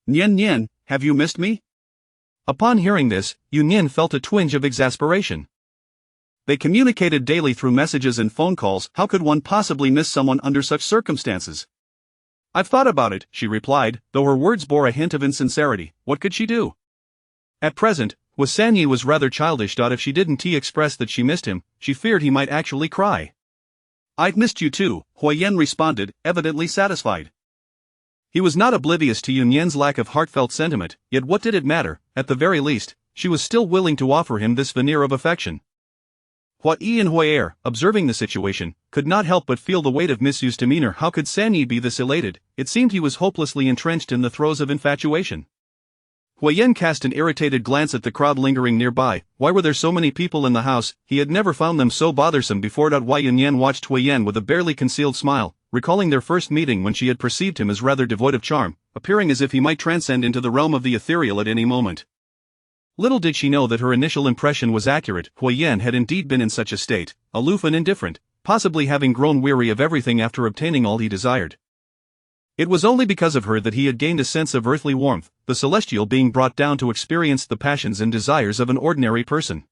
S1: Nian, have you missed me?
S2: Upon hearing this, Nian felt a twinge of exasperation.
S1: They communicated daily through messages and phone calls. How could one possibly miss someone under such circumstances? I've thought about it, she replied, though her words bore a hint of insincerity. What could she do? At present, Huo Sanyi was rather childish. If she didn't express that she missed him, she feared he might actually cry. I've missed you too, Huo Yan responded, evidently satisfied. He was not oblivious to Yunyan's lack of heartfelt sentiment, yet what did it matter? At the very least, she was still willing to offer him this veneer of affection. Huo Yi and Huo, observing the situation, could not help but feel the weight of Miss Yu's demeanor. How could Sanyi be this elated? It seemed he was hopelessly entrenched in the throes of infatuation. Huo Yan cast an irritated glance at the crowd lingering nearby. Why were there so many people in the house? He had never found them so bothersome before. Yunyan watched Huo Yan with a barely concealed smile, recalling their first meeting when she had perceived him as rather devoid of charm, appearing as if he might transcend into the realm of the ethereal at any moment. Little did she know that her initial impression was accurate. Huo Yan had indeed been in such a state, aloof and indifferent, possibly having grown weary of everything after obtaining all he desired. It was only because of her that he had gained a sense of earthly warmth, the celestial being brought down to experience the passions and desires of an ordinary person.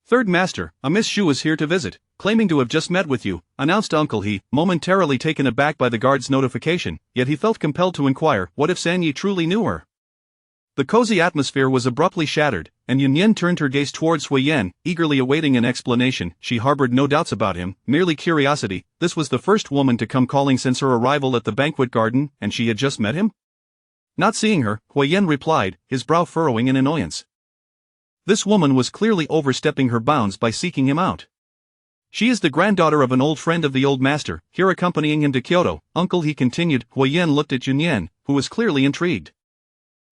S1: Third Master, a Miss Xu is here to visit, claiming to have just met with you, announced Uncle He, momentarily taken aback by the guard's notification, yet he felt compelled to inquire, what if Sanyi truly knew her? The cozy atmosphere was abruptly shattered, and Nian turned her gaze towards Huo Yan, eagerly awaiting an explanation. She harbored no doubts about him, merely curiosity. This was the first woman to come calling since her arrival at the banquet garden, and she had just met him? Not seeing her, Huo Yan replied, his brow furrowing in annoyance. This woman was clearly overstepping her bounds by seeking him out. She is the granddaughter of an old friend of the old master, here accompanying him to Kyoto. Uncle, he continued. Huo Yan looked at Nian, who was clearly intrigued.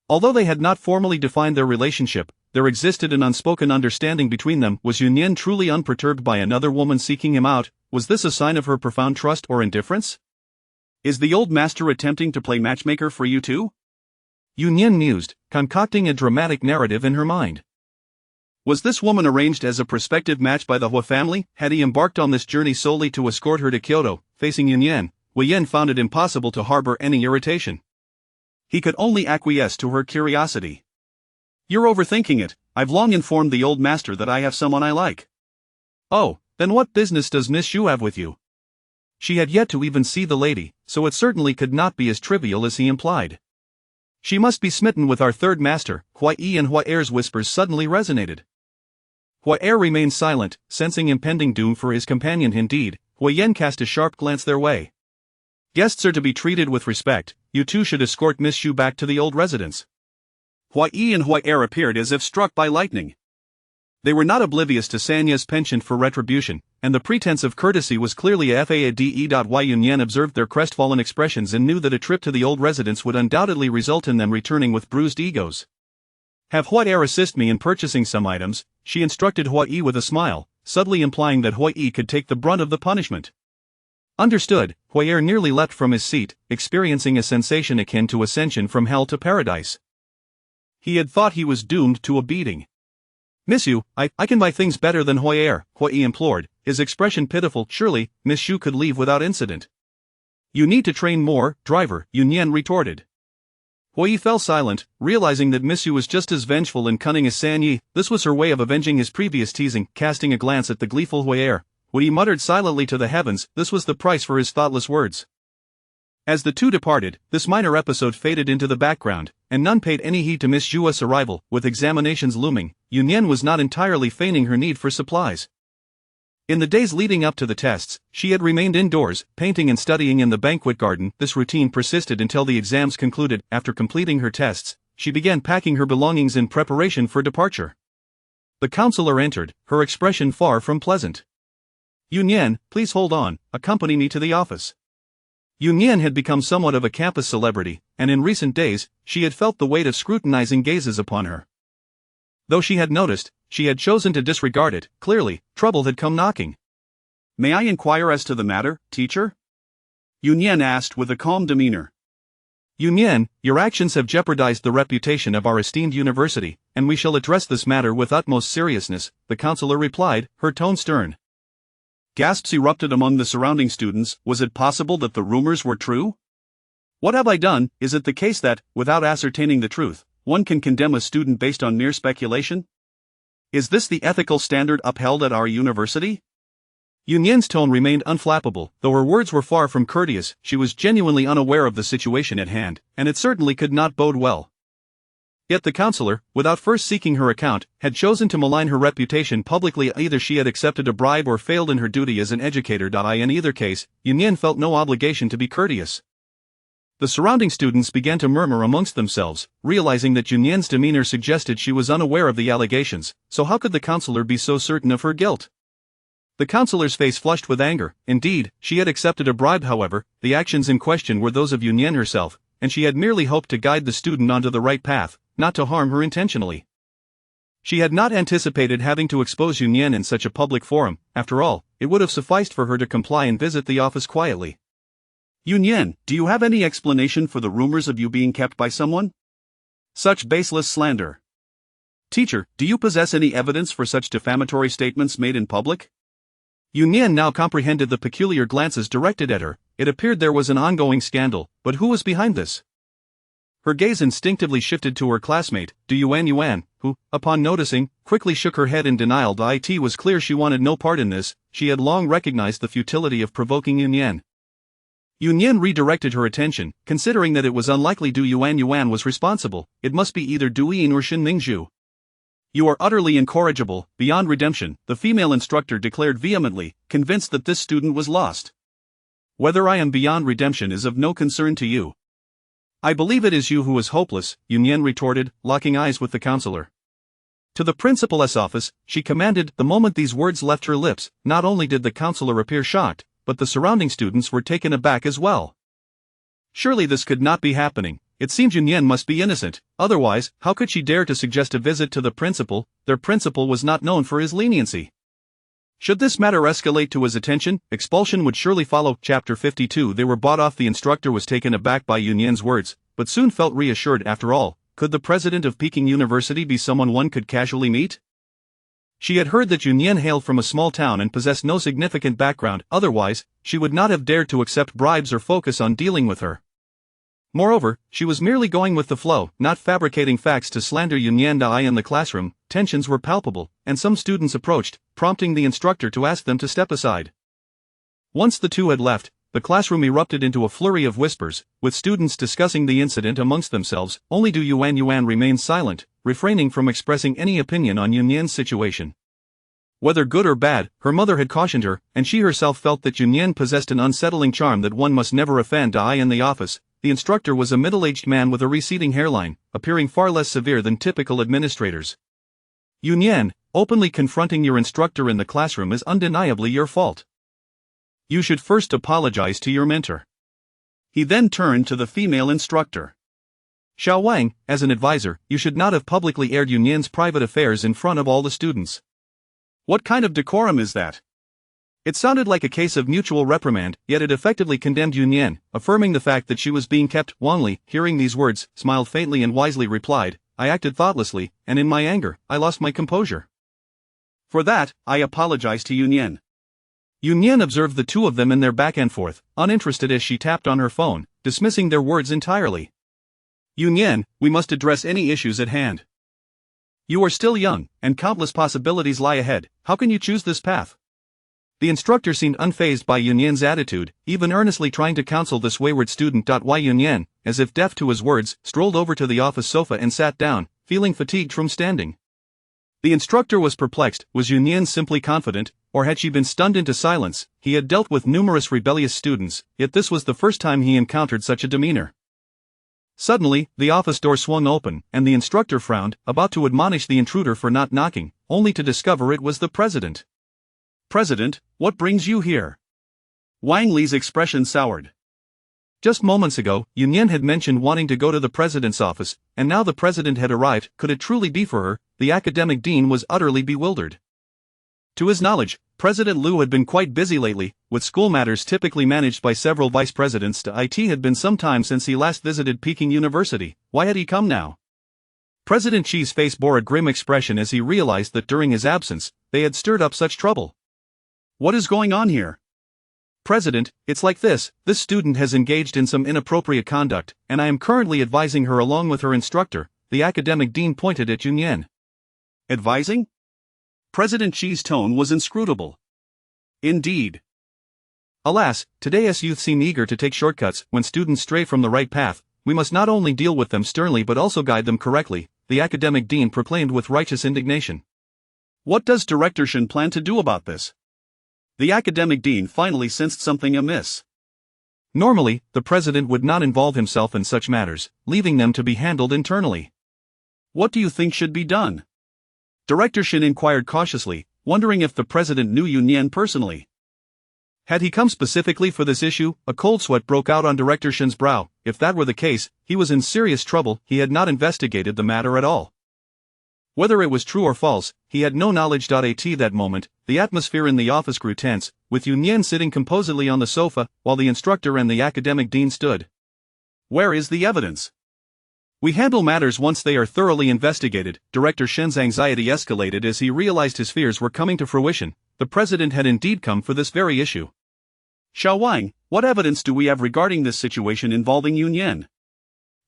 S1: Although they had not formally defined their relationship, there existed an unspoken understanding between them. Was Nian truly unperturbed by another woman seeking him out? Was this a sign of her profound trust or indifference? Is the old master attempting to play matchmaker for you too? Nian mused, concocting a dramatic narrative in her mind. Was this woman arranged as a prospective match by the Huo family? Had he embarked on this journey solely to escort her to Kyoto? Facing Nian, Huo Yan found it impossible to harbor any irritation. He could only acquiesce to her curiosity. You're overthinking it. I've long informed the old master that I have someone I like. Oh, then what business does Miss Xu have with you? She had yet to even see the lady, so it certainly could not be as trivial as he implied. She must be smitten with our third master. Huo Yi and Huo Er's whispers suddenly resonated. Huo Er remained silent, sensing impending doom for his companion. Indeed, Huo Yan cast a sharp glance their way. Guests are to be treated with respect. You two should escort Miss Xu back to the old residence. Huo Yi and Huo Er appeared as if struck by lightning. They were not oblivious to Sanya's penchant for retribution, and the pretense of courtesy was clearly a fade. Yunyan observed their crestfallen expressions and knew that a trip to the old residence would undoubtedly result in them returning with bruised egos. Have Huo Er assist me in purchasing some items, she instructed Huo Yi with a smile, subtly implying that Huo Yi could take the brunt of the punishment. Understood. Huo Er nearly leapt from his seat, experiencing a sensation akin to ascension from hell to paradise. He had thought he was doomed to a beating. Miss Xu, I can buy things better than Huo Er, Huo Yi implored, his expression pitiful. Surely, Miss Xu could leave without incident. You need to train more, driver, Yunyan retorted. Huo Yi fell silent, realizing that Miss Xu was just as vengeful and cunning as Sanyi. This was her way of avenging his previous teasing. Casting a glance at the gleeful Huo Er, Huo Yi muttered silently to the heavens. This was the price for his thoughtless words. As the two departed, this minor episode faded into the background, and none paid any heed to Miss Xua's arrival. With examinations looming, Yunyan was not entirely feigning her need for supplies. In the days leading up to the tests, she had remained indoors, painting and studying in the banquet garden. This routine persisted until the exams concluded. After completing her tests, she began packing her belongings in preparation for departure. The counselor entered, her expression far from pleasant. Yunyan, please hold on, accompany me to the office. Yunyan had become somewhat of a campus celebrity, and in recent days, she had felt the weight of scrutinizing gazes upon her. Though she had noticed, she had chosen to disregard it. Clearly, trouble had come knocking. May I inquire as to the matter, teacher? Yunyan asked with a calm demeanor. Yunyan, your actions have jeopardized the reputation of our esteemed university, and we shall address this matter with utmost seriousness, the counselor replied, her tone stern. Gasps erupted among the surrounding students. Was it possible that the rumors were true? What have I done? Is it the case that, without ascertaining the truth, one can condemn a student based on mere speculation? Is this the ethical standard upheld at our university?
S2: Nian's tone remained unflappable, though her words were far from courteous. She was genuinely unaware of the situation at hand, and it certainly could not bode well. Yet the counselor, without first seeking her account, had chosen to malign her reputation publicly. Either she had accepted a bribe or failed in her duty as an educator. In either case, Nian felt no obligation to be courteous. The surrounding students began to murmur amongst themselves, realizing that Nian's demeanor suggested she was unaware of the allegations, so how could the counselor be so certain of her guilt? The counselor's face flushed with anger. Indeed, she had accepted a bribe. However, the actions in question were those of Nian herself, and she had merely hoped to guide the student onto the right path, not to harm her intentionally. She had not anticipated having to expose Nian in such a public forum. After all, it would have sufficed for her to comply and visit the office quietly.
S1: Nian, do you have any explanation for the rumors of you being kept by someone? Such baseless slander. Teacher, do you possess any evidence for such defamatory statements made in public?
S2: Nian now comprehended the peculiar glances directed at her. It appeared there was an ongoing scandal, but who was behind this? Her gaze instinctively shifted to her classmate, Yuan, who, upon noticing, quickly shook her head in denial. It was clear she wanted no part in this. She had long recognized the futility of provoking Nian. Nian redirected her attention, considering that it was unlikely Yuan was responsible. It must be either Duyin or Shin Mingzhu.
S1: You are utterly incorrigible, beyond redemption, the female instructor declared vehemently, convinced that this student was lost. Whether I am beyond redemption is of no concern to you. I believe it is you who is hopeless, Nian retorted, locking eyes with the counselor. To the principal's office, she commanded. The moment these words left her lips, not only did the counselor appear shocked, but the surrounding students were taken aback as well. Surely this could not be happening. It seemed Nian must be innocent, otherwise, how could she dare to suggest a visit to the principal? Their principal was not known for his leniency. Should this matter escalate to his attention, expulsion would surely follow. Chapter 52. They were bought off. The instructor was taken aback by Nian's words, but soon felt reassured. After all, could the president of Peking University be someone one could casually meet? She had heard that Nian hailed from a small town and possessed no significant background. Otherwise, she would not have dared to accept bribes or focus on dealing with her. Moreover, she was merely going with the flow, not fabricating facts to slander Nian. In the classroom, tensions were palpable, and some students approached, prompting the instructor to ask them to step aside. Once the two had left, the classroom erupted into a flurry of whispers, with students discussing the incident amongst themselves. Only Yuan remained silent, refraining from expressing any opinion on Nian's situation. Whether good or bad, her mother had cautioned her, and she herself felt that Nian possessed an unsettling charm that one must never offend. In the office, the instructor was a middle-aged man with a receding hairline, appearing far less severe than typical administrators. Nian, openly confronting your instructor in the classroom is undeniably your fault. You should first apologize to your mentor. He then turned to the female instructor. Xiao Wang, as an advisor, you should not have publicly aired Nian's private affairs in front of all the students. What kind of decorum is that? It sounded like a case of mutual reprimand, yet it effectively condemned Nian, affirming the fact that she was being kept. Wang Li, hearing these words, smiled faintly and wisely replied, I acted thoughtlessly, and in my anger, I lost my composure. For that, I apologize to Nian. Nian observed the two of them in their back and forth, uninterested as she tapped on her phone, dismissing their words entirely. Nian, we must address any issues at hand. You are still young, and countless possibilities lie ahead. How can you choose this path? The instructor seemed unfazed by Nian's attitude, even earnestly trying to counsel this wayward student. Nian, as if deaf to his words, strolled over to the office sofa and sat down, feeling fatigued from standing. The instructor was perplexed. Was Nian simply confident, or had she been stunned into silence? He had dealt with numerous rebellious students, yet this was the first time he encountered such a demeanor. Suddenly, the office door swung open, and the instructor frowned, about to admonish the intruder for not knocking, only to discover it was the president. President, what brings you here? Wang Li's expression soured. Just moments ago, Nian had mentioned wanting to go to the president's office, and now the president had arrived. Could it truly be for her? The academic dean was utterly bewildered. To his knowledge, President Liu had been quite busy lately, with school matters typically managed by several vice presidents. It had been some time since he last visited Peking University. Why had he come now? President Xi's face bore a grim expression as he realized that during his absence, they had stirred up such trouble. What is going on here? President, it's like this student has engaged in some inappropriate conduct, and I am currently advising her along with her instructor.
S2: the academic dean pointed at Nian.
S1: Advising? President Xi's tone was inscrutable. Indeed.
S2: Alas, today's youth seem eager to take shortcuts. When students stray from the right path, we must not only deal with them sternly but also guide them correctly, the academic dean proclaimed with righteous indignation.
S1: What does Director Shin plan to do about this? The academic dean finally sensed something amiss.
S2: Normally, the president would not involve himself in such matters, leaving them to be handled internally.
S1: What do you think should be done? Director Shin inquired cautiously, wondering if the president knew Nian personally.
S2: Had he come specifically for this issue? A cold sweat broke out on Director Shin's brow. If that were the case, he was in serious trouble. He had not investigated the matter at all. Whether it was true or false, he had no knowledge. At that moment, the atmosphere in the office grew tense, with Nian sitting composedly on the sofa, while the instructor and the academic dean stood.
S1: Where is the evidence?
S2: We handle matters once they are thoroughly investigated. Director Shin's anxiety escalated as he realized his fears were coming to fruition. The president had indeed come for this very issue.
S1: Xiao Wang, what evidence do we have regarding this situation involving Nian?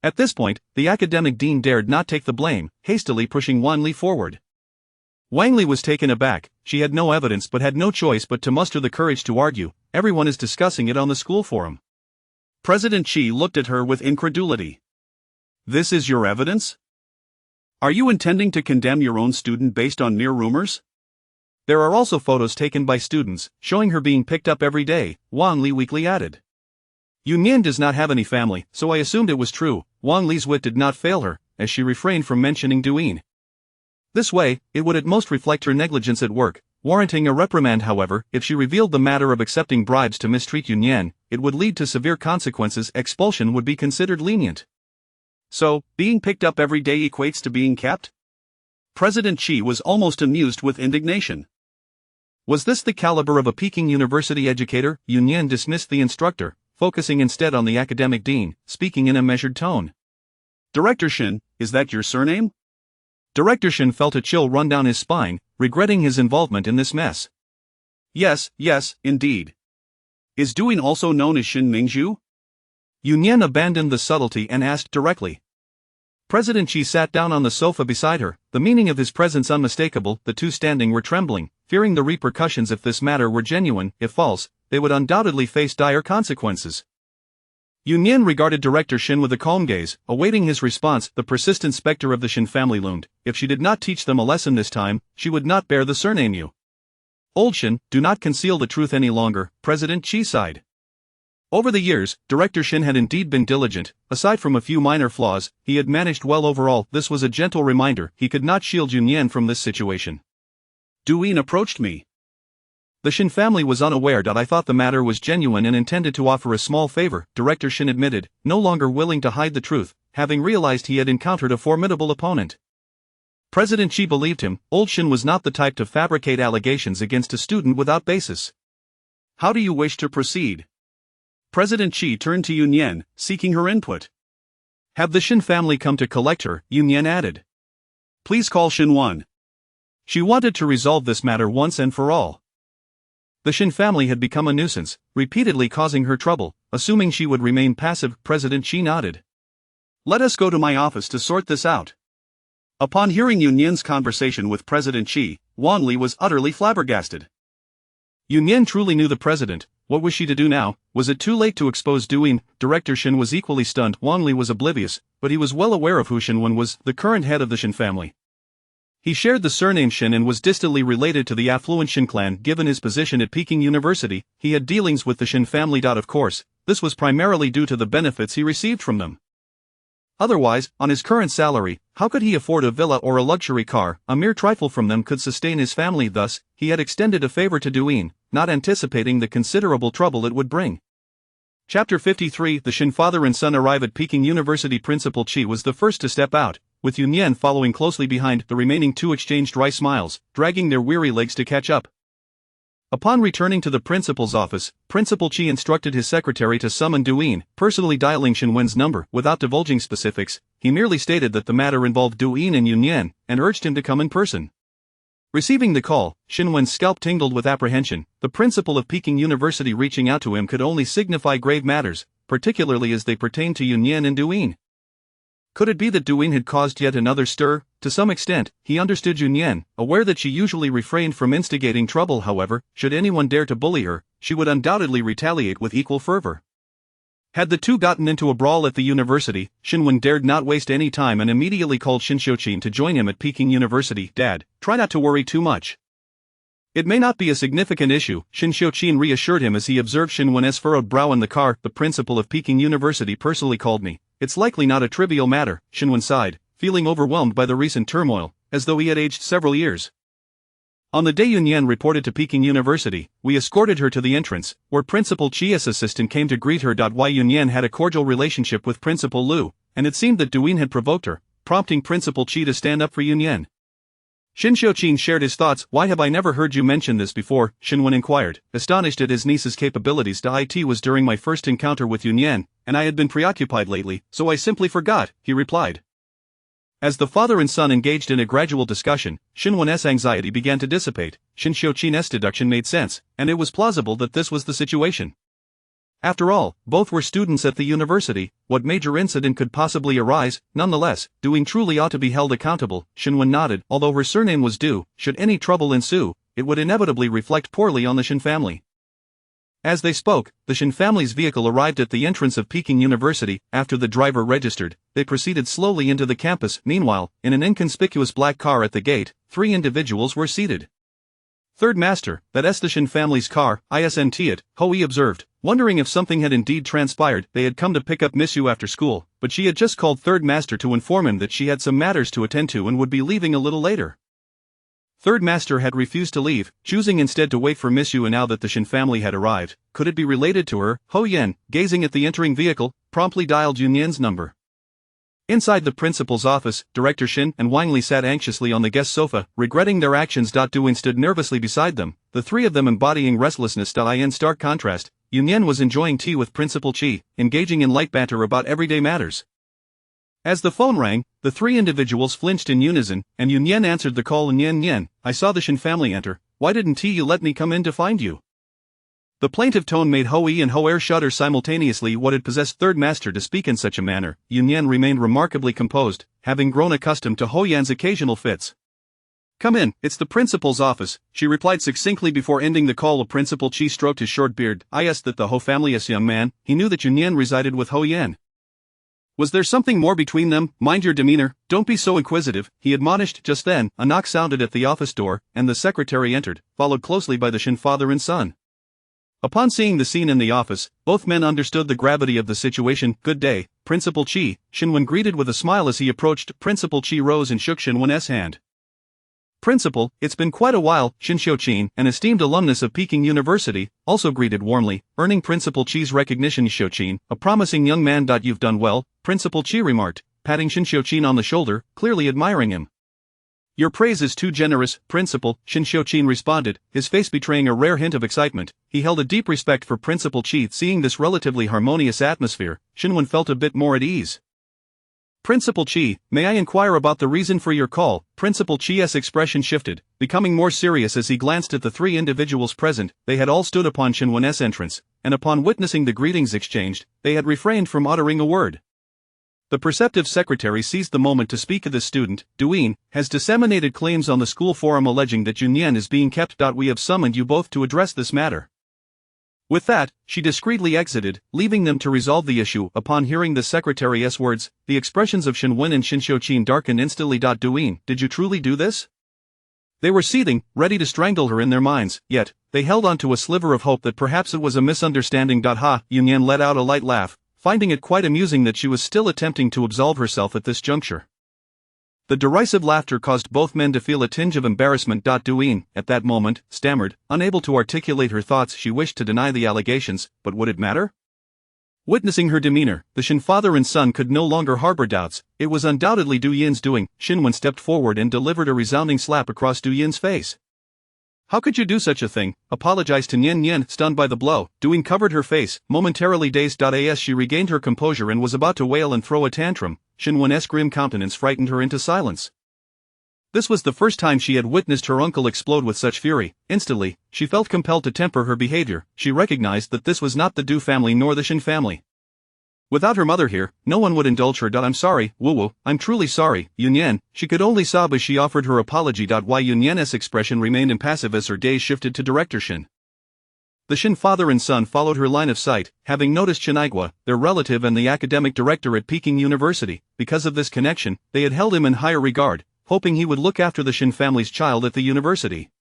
S2: At this point, the academic dean dared not take the blame, hastily pushing Wang Li forward. Wang Li was taken aback. She had no evidence but had no choice but to muster the courage to argue. Everyone is discussing it on the school forum.
S1: President Xi looked at her with incredulity. This is your evidence? Are you intending to condemn your own student based on mere rumors?
S2: There are also photos taken by students, showing her being picked up every day, Wang Li weakly added. Nian does not have any family, so I assumed it was true. Wang Li's wit did not fail her, as she refrained from mentioning Duyin. This way, it would at most reflect her negligence at work, warranting a reprimand. However, if she revealed the matter of accepting bribes to mistreat Nian, it would lead to severe consequences. Expulsion would be considered lenient.
S1: So, being picked up every day equates to being kept? President Xi was almost amused with indignation.
S2: Was this the caliber of a Peking University educator? Nian dismissed the instructor, focusing instead on the academic dean, speaking in a measured tone.
S1: Director Shin, is that your surname?
S2: Director Shin felt a chill run down his spine, regretting his involvement in this mess.
S1: Yes, indeed. Is Duyin also known as Shin Mingzhu?
S2: Nian abandoned the subtlety and asked directly. President Xi sat down on the sofa beside her, the meaning of his presence unmistakable. The two standing were trembling, fearing the repercussions if this matter were genuine. If false, they would undoubtedly face dire consequences. Nian regarded Director Shin with a calm gaze, awaiting his response. The persistent specter of the Shin family loomed. If she did not teach them a lesson this time, she would not bear the surname Yu. Old Shin, do not conceal the truth any longer, President Xi sighed. Over the years, Director Shin had indeed been diligent. Aside from a few minor flaws, he had managed well overall. This was a gentle reminder. He could not shield Nian from this situation.
S1: Duyin approached me.
S2: The Shin family was unaware that I thought the matter was genuine and intended to offer a small favor, Director Shin admitted, no longer willing to hide the truth, having realized he had encountered a formidable opponent. President Xi believed him. Old Shin was not the type to fabricate allegations against a student without basis.
S1: How do you wish to proceed? President Xi turned to Nian, seeking her input.
S2: Have the Shin family come to collect her, Nian added.
S1: Please call Shin 1.
S2: She wanted to resolve this matter once and for all. The Shin family had become a nuisance, repeatedly causing her trouble. Assuming she would remain passive, President Xi nodded.
S1: Let us go to my office to sort this out. Upon hearing Nian's conversation with President Xi, Wang Li was utterly flabbergasted.
S2: Nian truly knew the president. What was she to do now? Was it too late to expose Duyin? Director Shin was equally stunned. Wang Li was oblivious, but he was well aware of who Shin Wen was, the current head of the Shin family. He shared the surname Shin and was distantly related to the affluent Shin clan. Given his position at Peking University, he had dealings with the Shin family. Of course, this was primarily due to the benefits he received from them. Otherwise, on his current salary, how could he afford a villa or a luxury car? A mere trifle from them could sustain his family. Thus, he had extended a favor to Duyin, not anticipating the considerable trouble it would bring. Chapter 53. The Shin father and son arrive at Peking University. Principal Qi was the first to step out, with Nian following closely behind. The remaining two exchanged wry smiles, dragging their weary legs to catch up. Upon returning to the principal's office, Principal Qi instructed his secretary to summon Duyin, personally dialing Shin Wen's number. Without divulging specifics, he merely stated that the matter involved Duyin and Nian, and urged him to come in person. Receiving the call, Shin Wen's scalp tingled with apprehension. The principal of Peking University reaching out to him could only signify grave matters, particularly as they pertained to Nian and Duyin. Could it be that Duin had caused yet another stir? To some extent, he understood Nian, aware that she usually refrained from instigating trouble. However, should anyone dare to bully her, she would undoubtedly retaliate with equal fervor. Had the two gotten into a brawl at the university, Xinwen dared not waste any time and immediately called Xinxiuqin to join him at Peking University. "Dad, try not to worry too much. It may not be a significant issue," Xinxiuqin reassured him as he observed Xinwen's furrowed brow in the car. "The principal of Peking University personally called me. It's likely not a trivial matter," Xinwen sighed, feeling overwhelmed by the recent turmoil, as though he had aged several years. On the day Nian reported to Peking University, we escorted her to the entrance, where Principal Chi's assistant came to greet her. Nian had a cordial relationship with Principal Lu, and it seemed that Duin had provoked her, prompting Principal Chi to stand up for Nian. Xinxiuqin shared his thoughts. "Why have I never heard you mention this before?" Xinwen inquired, astonished at his niece's capabilities. "It was during my first encounter with Nian, and I had been preoccupied lately, so I simply forgot," he replied. As the father and son engaged in a gradual discussion, Xinwen's anxiety began to dissipate. Xinxiuqin's deduction made sense, and it was plausible that this was the situation. After all, both were students at the university. What major incident could possibly arise? Nonetheless, Duin truly ought to be held accountable. Xinwen nodded. Although her surname was Du, should any trouble ensue, it would inevitably reflect poorly on the Xin family. As they spoke, the Xin family's vehicle arrived at the entrance of Peking University. After the driver registered, they proceeded slowly into the campus. Meanwhile, in an inconspicuous black car at the gate, 3 individuals were seated. "Third Master, that's the Xin family's car, isn't it?" Hui observed, wondering if something had indeed transpired. They had come to pick up Miss Yu after school, but she had just called Third Master to inform him that she had some matters to attend to and would be leaving a little later. Third Master had refused to leave, choosing instead to wait for Miss Yu. And now that the Xin family had arrived, could it be related to her? Huo Yan, gazing at the entering vehicle, promptly dialed Nian's number. Inside the principal's office, Director Xin and Wang Li sat anxiously on the guest sofa, regretting their actions. Duin stood nervously beside them, the three of them embodying restlessness. In stark contrast, Nian was enjoying tea with Principal Chi, engaging in light banter about everyday matters. As the phone rang, the 3 individuals flinched in unison, and Nian answered the call. "Nian, I saw the Xin family enter. Why didn't you let me come in to find you?" The plaintive tone made Hui and Hoer shudder simultaneously. What had possessed Third Master to speak in such a manner? Nian remained remarkably composed, having grown accustomed to Huo Yan's occasional fits. "Come in, it's the principal's office," she replied succinctly before ending the call. Principal Chi stroked his short beard. "I asked that the Ho family is young man." He knew that Nian resided with Huo Yan. Was there something more between them? "Mind your demeanor, don't be so inquisitive," he admonished. Just then, a knock sounded at the office door, and the secretary entered, followed closely by the Xin father and son. Upon seeing the scene in the office, both men understood the gravity of the situation. "Good day, Principal Chi," Xinwen greeted with a smile as he approached. Principal Chi rose and shook Xinwen's hand. "Principal, it's been quite a while." Xinxiuqin, an esteemed alumnus of Peking University, also greeted warmly, earning Principal Chi's recognition. "Xiuqin, a promising young man. You've done well," Principal Chi remarked, patting Xinxiuqin on the shoulder, clearly admiring him. "Your praise is too generous, Principal," Xinxiuqin responded, his face betraying a rare hint of excitement. He held a deep respect for Principal Chi. Seeing this relatively harmonious atmosphere, Xinwen felt a bit more at ease. "Principal Chi, may I inquire about the reason for your call?" Principal Chi's expression shifted, becoming more serious as he glanced at the 3 individuals present. They had all stood upon Xinwen's entrance, and upon witnessing the greetings exchanged, they had refrained from uttering a word. The perceptive secretary seized the moment to speak of the student. "Duin has disseminated claims on the school forum alleging that Nian is being kept. We have summoned you both to address this matter." With that, she discreetly exited, leaving them to resolve the issue. Upon hearing the secretary's words, the expressions of Xinwen and Xinxiuqin darkened instantly. "Duin, did you truly do this?" They were seething, ready to strangle her in their minds, yet, they held on to a sliver of hope that perhaps it was a misunderstanding. Ha! Nian let out a light laugh, finding it quite amusing that she was still attempting to absolve herself at this juncture. The derisive laughter caused both men to feel a tinge of embarrassment. Duin, at that moment, stammered, unable to articulate her thoughts. She wished to deny the allegations, but would it matter? Witnessing her demeanor, the Xin father and son could no longer harbor doubts. It was undoubtedly Du Yin's doing. Xinwen stepped forward and delivered a resounding slap across Du Yin's face. "How could you do such a thing?" apologized to Nian. Stunned by the blow, Duin covered her face, momentarily dazed. As she regained her composure and was about to wail and throw a tantrum, Xinwen's grim countenance frightened her into silence. This was the first time she had witnessed her uncle explode with such fury. Instantly, she felt compelled to temper her behavior. She recognized that this was not the Du family nor the Xin family. Without her mother here, no one would indulge her. I'm sorry, Wu, I'm truly sorry, Yunyan. She could only sob as she offered her apology. Why Yunyan's expression remained impassive as her gaze shifted to Director Shin. The Shin father and son followed her line of sight, having noticed Shinigwa, their relative and the academic director at Peking University. Because of this connection, they had held him in higher regard, hoping he would look after the Shin family's child at the university.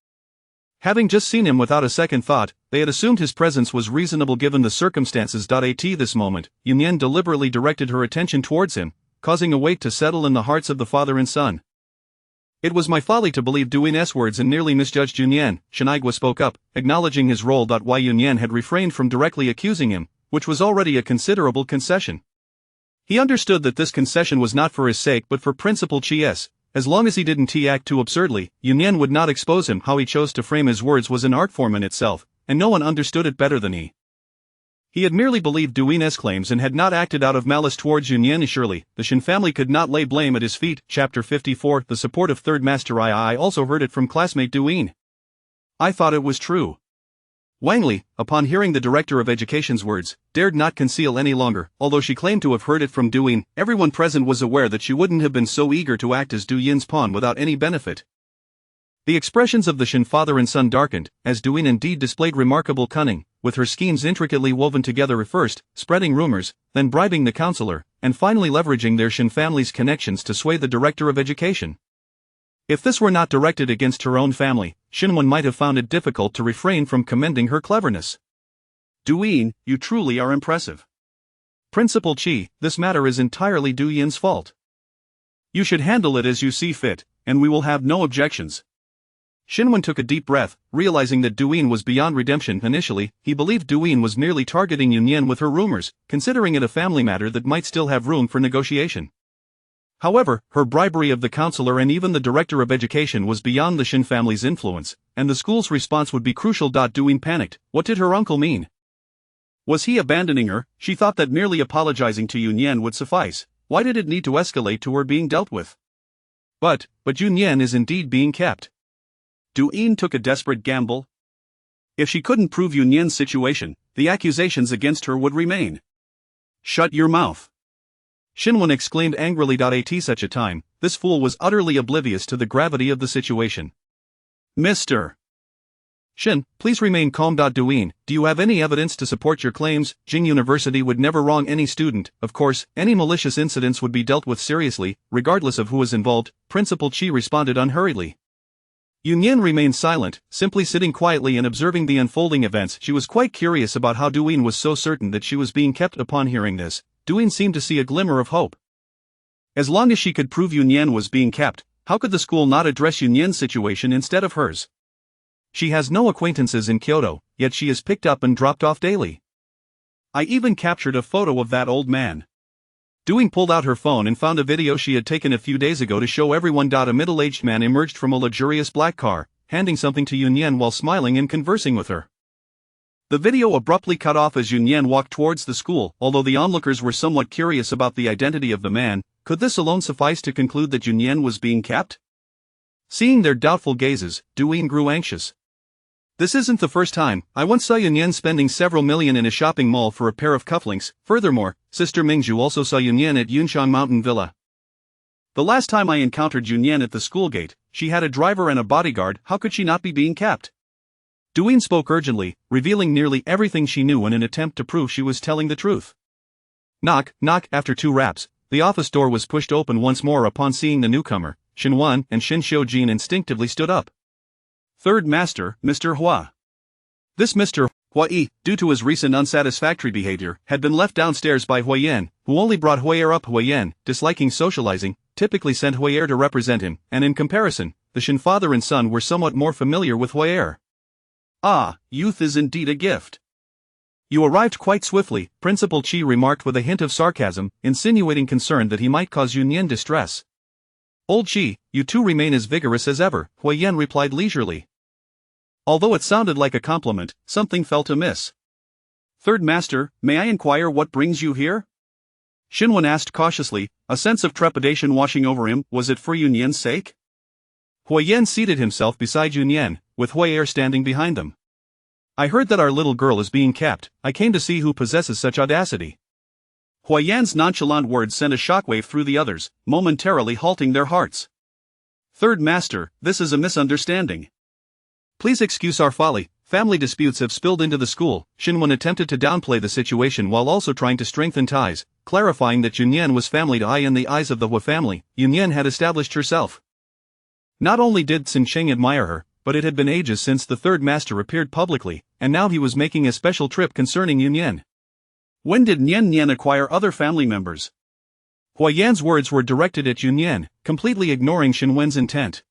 S2: Having just seen him without a second thought, they had assumed his presence was reasonable given the circumstances. At this moment, Yunyan deliberately directed her attention towards him, causing a weight to settle in the hearts of the father and son. It was my folly to believe Duin's words and nearly misjudged Yunyan, Shinigwa spoke up, acknowledging his role. Why Yunyan had refrained from directly accusing him, which was already a considerable concession. He understood that this concession was not for his sake but for Principal Chi's. As long as he didn't act too absurdly, Yunyan would not expose him. How he chose to frame his words was an art form in itself, and no one understood it better than he. He had merely believed Duin's claims and had not acted out of malice towards Yunyan. Surely, the Shin family could not lay blame at his feet. Chapter 54 The support of Third Master. I also heard it from classmate Duin. I thought it was true. Wang Li, upon hearing the Director of Education's words, dared not conceal any longer. Although she claimed to have heard it from Duin, everyone present was aware that she wouldn't have been so eager to act as Du Yin's pawn without any benefit. The expressions of the Shin father and son darkened, as Duin indeed displayed remarkable cunning, with her schemes intricately woven together, at first spreading rumors, then bribing the counselor, and finally leveraging their Shin family's connections to sway the Director of Education. If this were not directed against her own family, Shinwan might have found it difficult to refrain from commending her cleverness. Duin, you truly are impressive. Principal Chi, this matter is entirely Du Yin's fault. You should handle it as you see fit, and we will have no objections. Shinwan took a deep breath, realizing that Duin was beyond redemption. Initially, he believed Duin was merely targeting Yunyan with her rumors, considering it a family matter that might still have room for negotiation. However, her bribery of the counselor and even the Director of Education was beyond the Shin family's influence, and the school's response would be crucial. Duin panicked. What did her uncle mean? Was he abandoning her? She thought that merely apologizing to Yunyan would suffice. Why did it need to escalate to her being dealt with? But Yunyan is indeed being kept. Duin took a desperate gamble. If she couldn't prove Yunyan's situation, the accusations against her would remain. Shut your mouth. Shinwan exclaimed angrily. At such a time, this fool was utterly oblivious to the gravity of the situation. Mr. Shin, please remain calm. Duin, do you have any evidence to support your claims? Jing University would never wrong any student. Of course, any malicious incidents would be dealt with seriously, regardless of who was involved. Principal Chi responded unhurriedly. Yunyan remained silent, simply sitting quietly and observing the unfolding events. She was quite curious about how Duin was so certain that she was being kept. Upon hearing this, Duin seemed to see a glimmer of hope. As long as she could prove Yunyan was being kept, how could the school not address Yunyan's situation instead of hers? She has no acquaintances in Kyoto, yet she is picked up and dropped off daily. I even captured a photo of that old man. Duin pulled out her phone and found a video she had taken a few days ago to show everyone. A middle-aged man emerged from a luxurious black car, handing something to Yunyan while smiling and conversing with her. The video abruptly cut off as Yunyan walked towards the school. Although the onlookers were somewhat curious about the identity of the man, could this alone suffice to conclude that Yunyan was being kept? Seeing their doubtful gazes, Duin grew anxious. This isn't the first time. I once saw Yunyan spending several million in a shopping mall for a pair of cufflinks. Furthermore, Sister Mingzhu also saw Yunyan at Yunshang Mountain Villa. The last time I encountered Yunyan at the school gate, she had a driver and a bodyguard. How could she not be being kept? Duin spoke urgently, revealing nearly everything she knew in an attempt to prove she was telling the truth. Knock, knock. After 2 raps, the office door was pushed open once more. Upon seeing the newcomer, Shinwan and Shin Xiujin instinctively stood up. Third Master, Mr. Hua. This Mr. Hua, due to his recent unsatisfactory behavior, had been left downstairs by Huo Yan, who only brought Huo up. Huo Yan, disliking socializing, typically sent Huo to represent him, and in comparison, the Shin father and son were somewhat more familiar with Huo. Ah, youth is indeed a gift. You arrived quite swiftly, Principal Chi remarked with a hint of sarcasm, insinuating concern that he might cause Yunyan distress. Old Chi, you two remain as vigorous as ever, Huo Yan replied leisurely. Although it sounded like a compliment, something felt amiss. Third Master, may I inquire what brings you here? Shinwan asked cautiously, a sense of trepidation washing over him. Was it for Yunyan's sake? Huo Yan seated himself beside Yunyan, with Huo standing behind them. I heard that our little girl is being kept. I came to see who possesses such audacity.
S1: Huo Yan's nonchalant words sent a shockwave through the others, momentarily halting their hearts. Third Master, this is a misunderstanding. Please excuse our folly. Family disputes have spilled into the school. Xinwen attempted to downplay the situation while also trying to strengthen ties, clarifying that Nian was family to in the eyes of the Huo family. Nian had established herself. Not only did Xin Cheng admire her, but it had been ages since the third master appeared publicly, and now he was making a special trip concerning Nian. When did Nian acquire other family members? Huo Yan's words were directed at Nian, completely ignoring Xinwen's intent.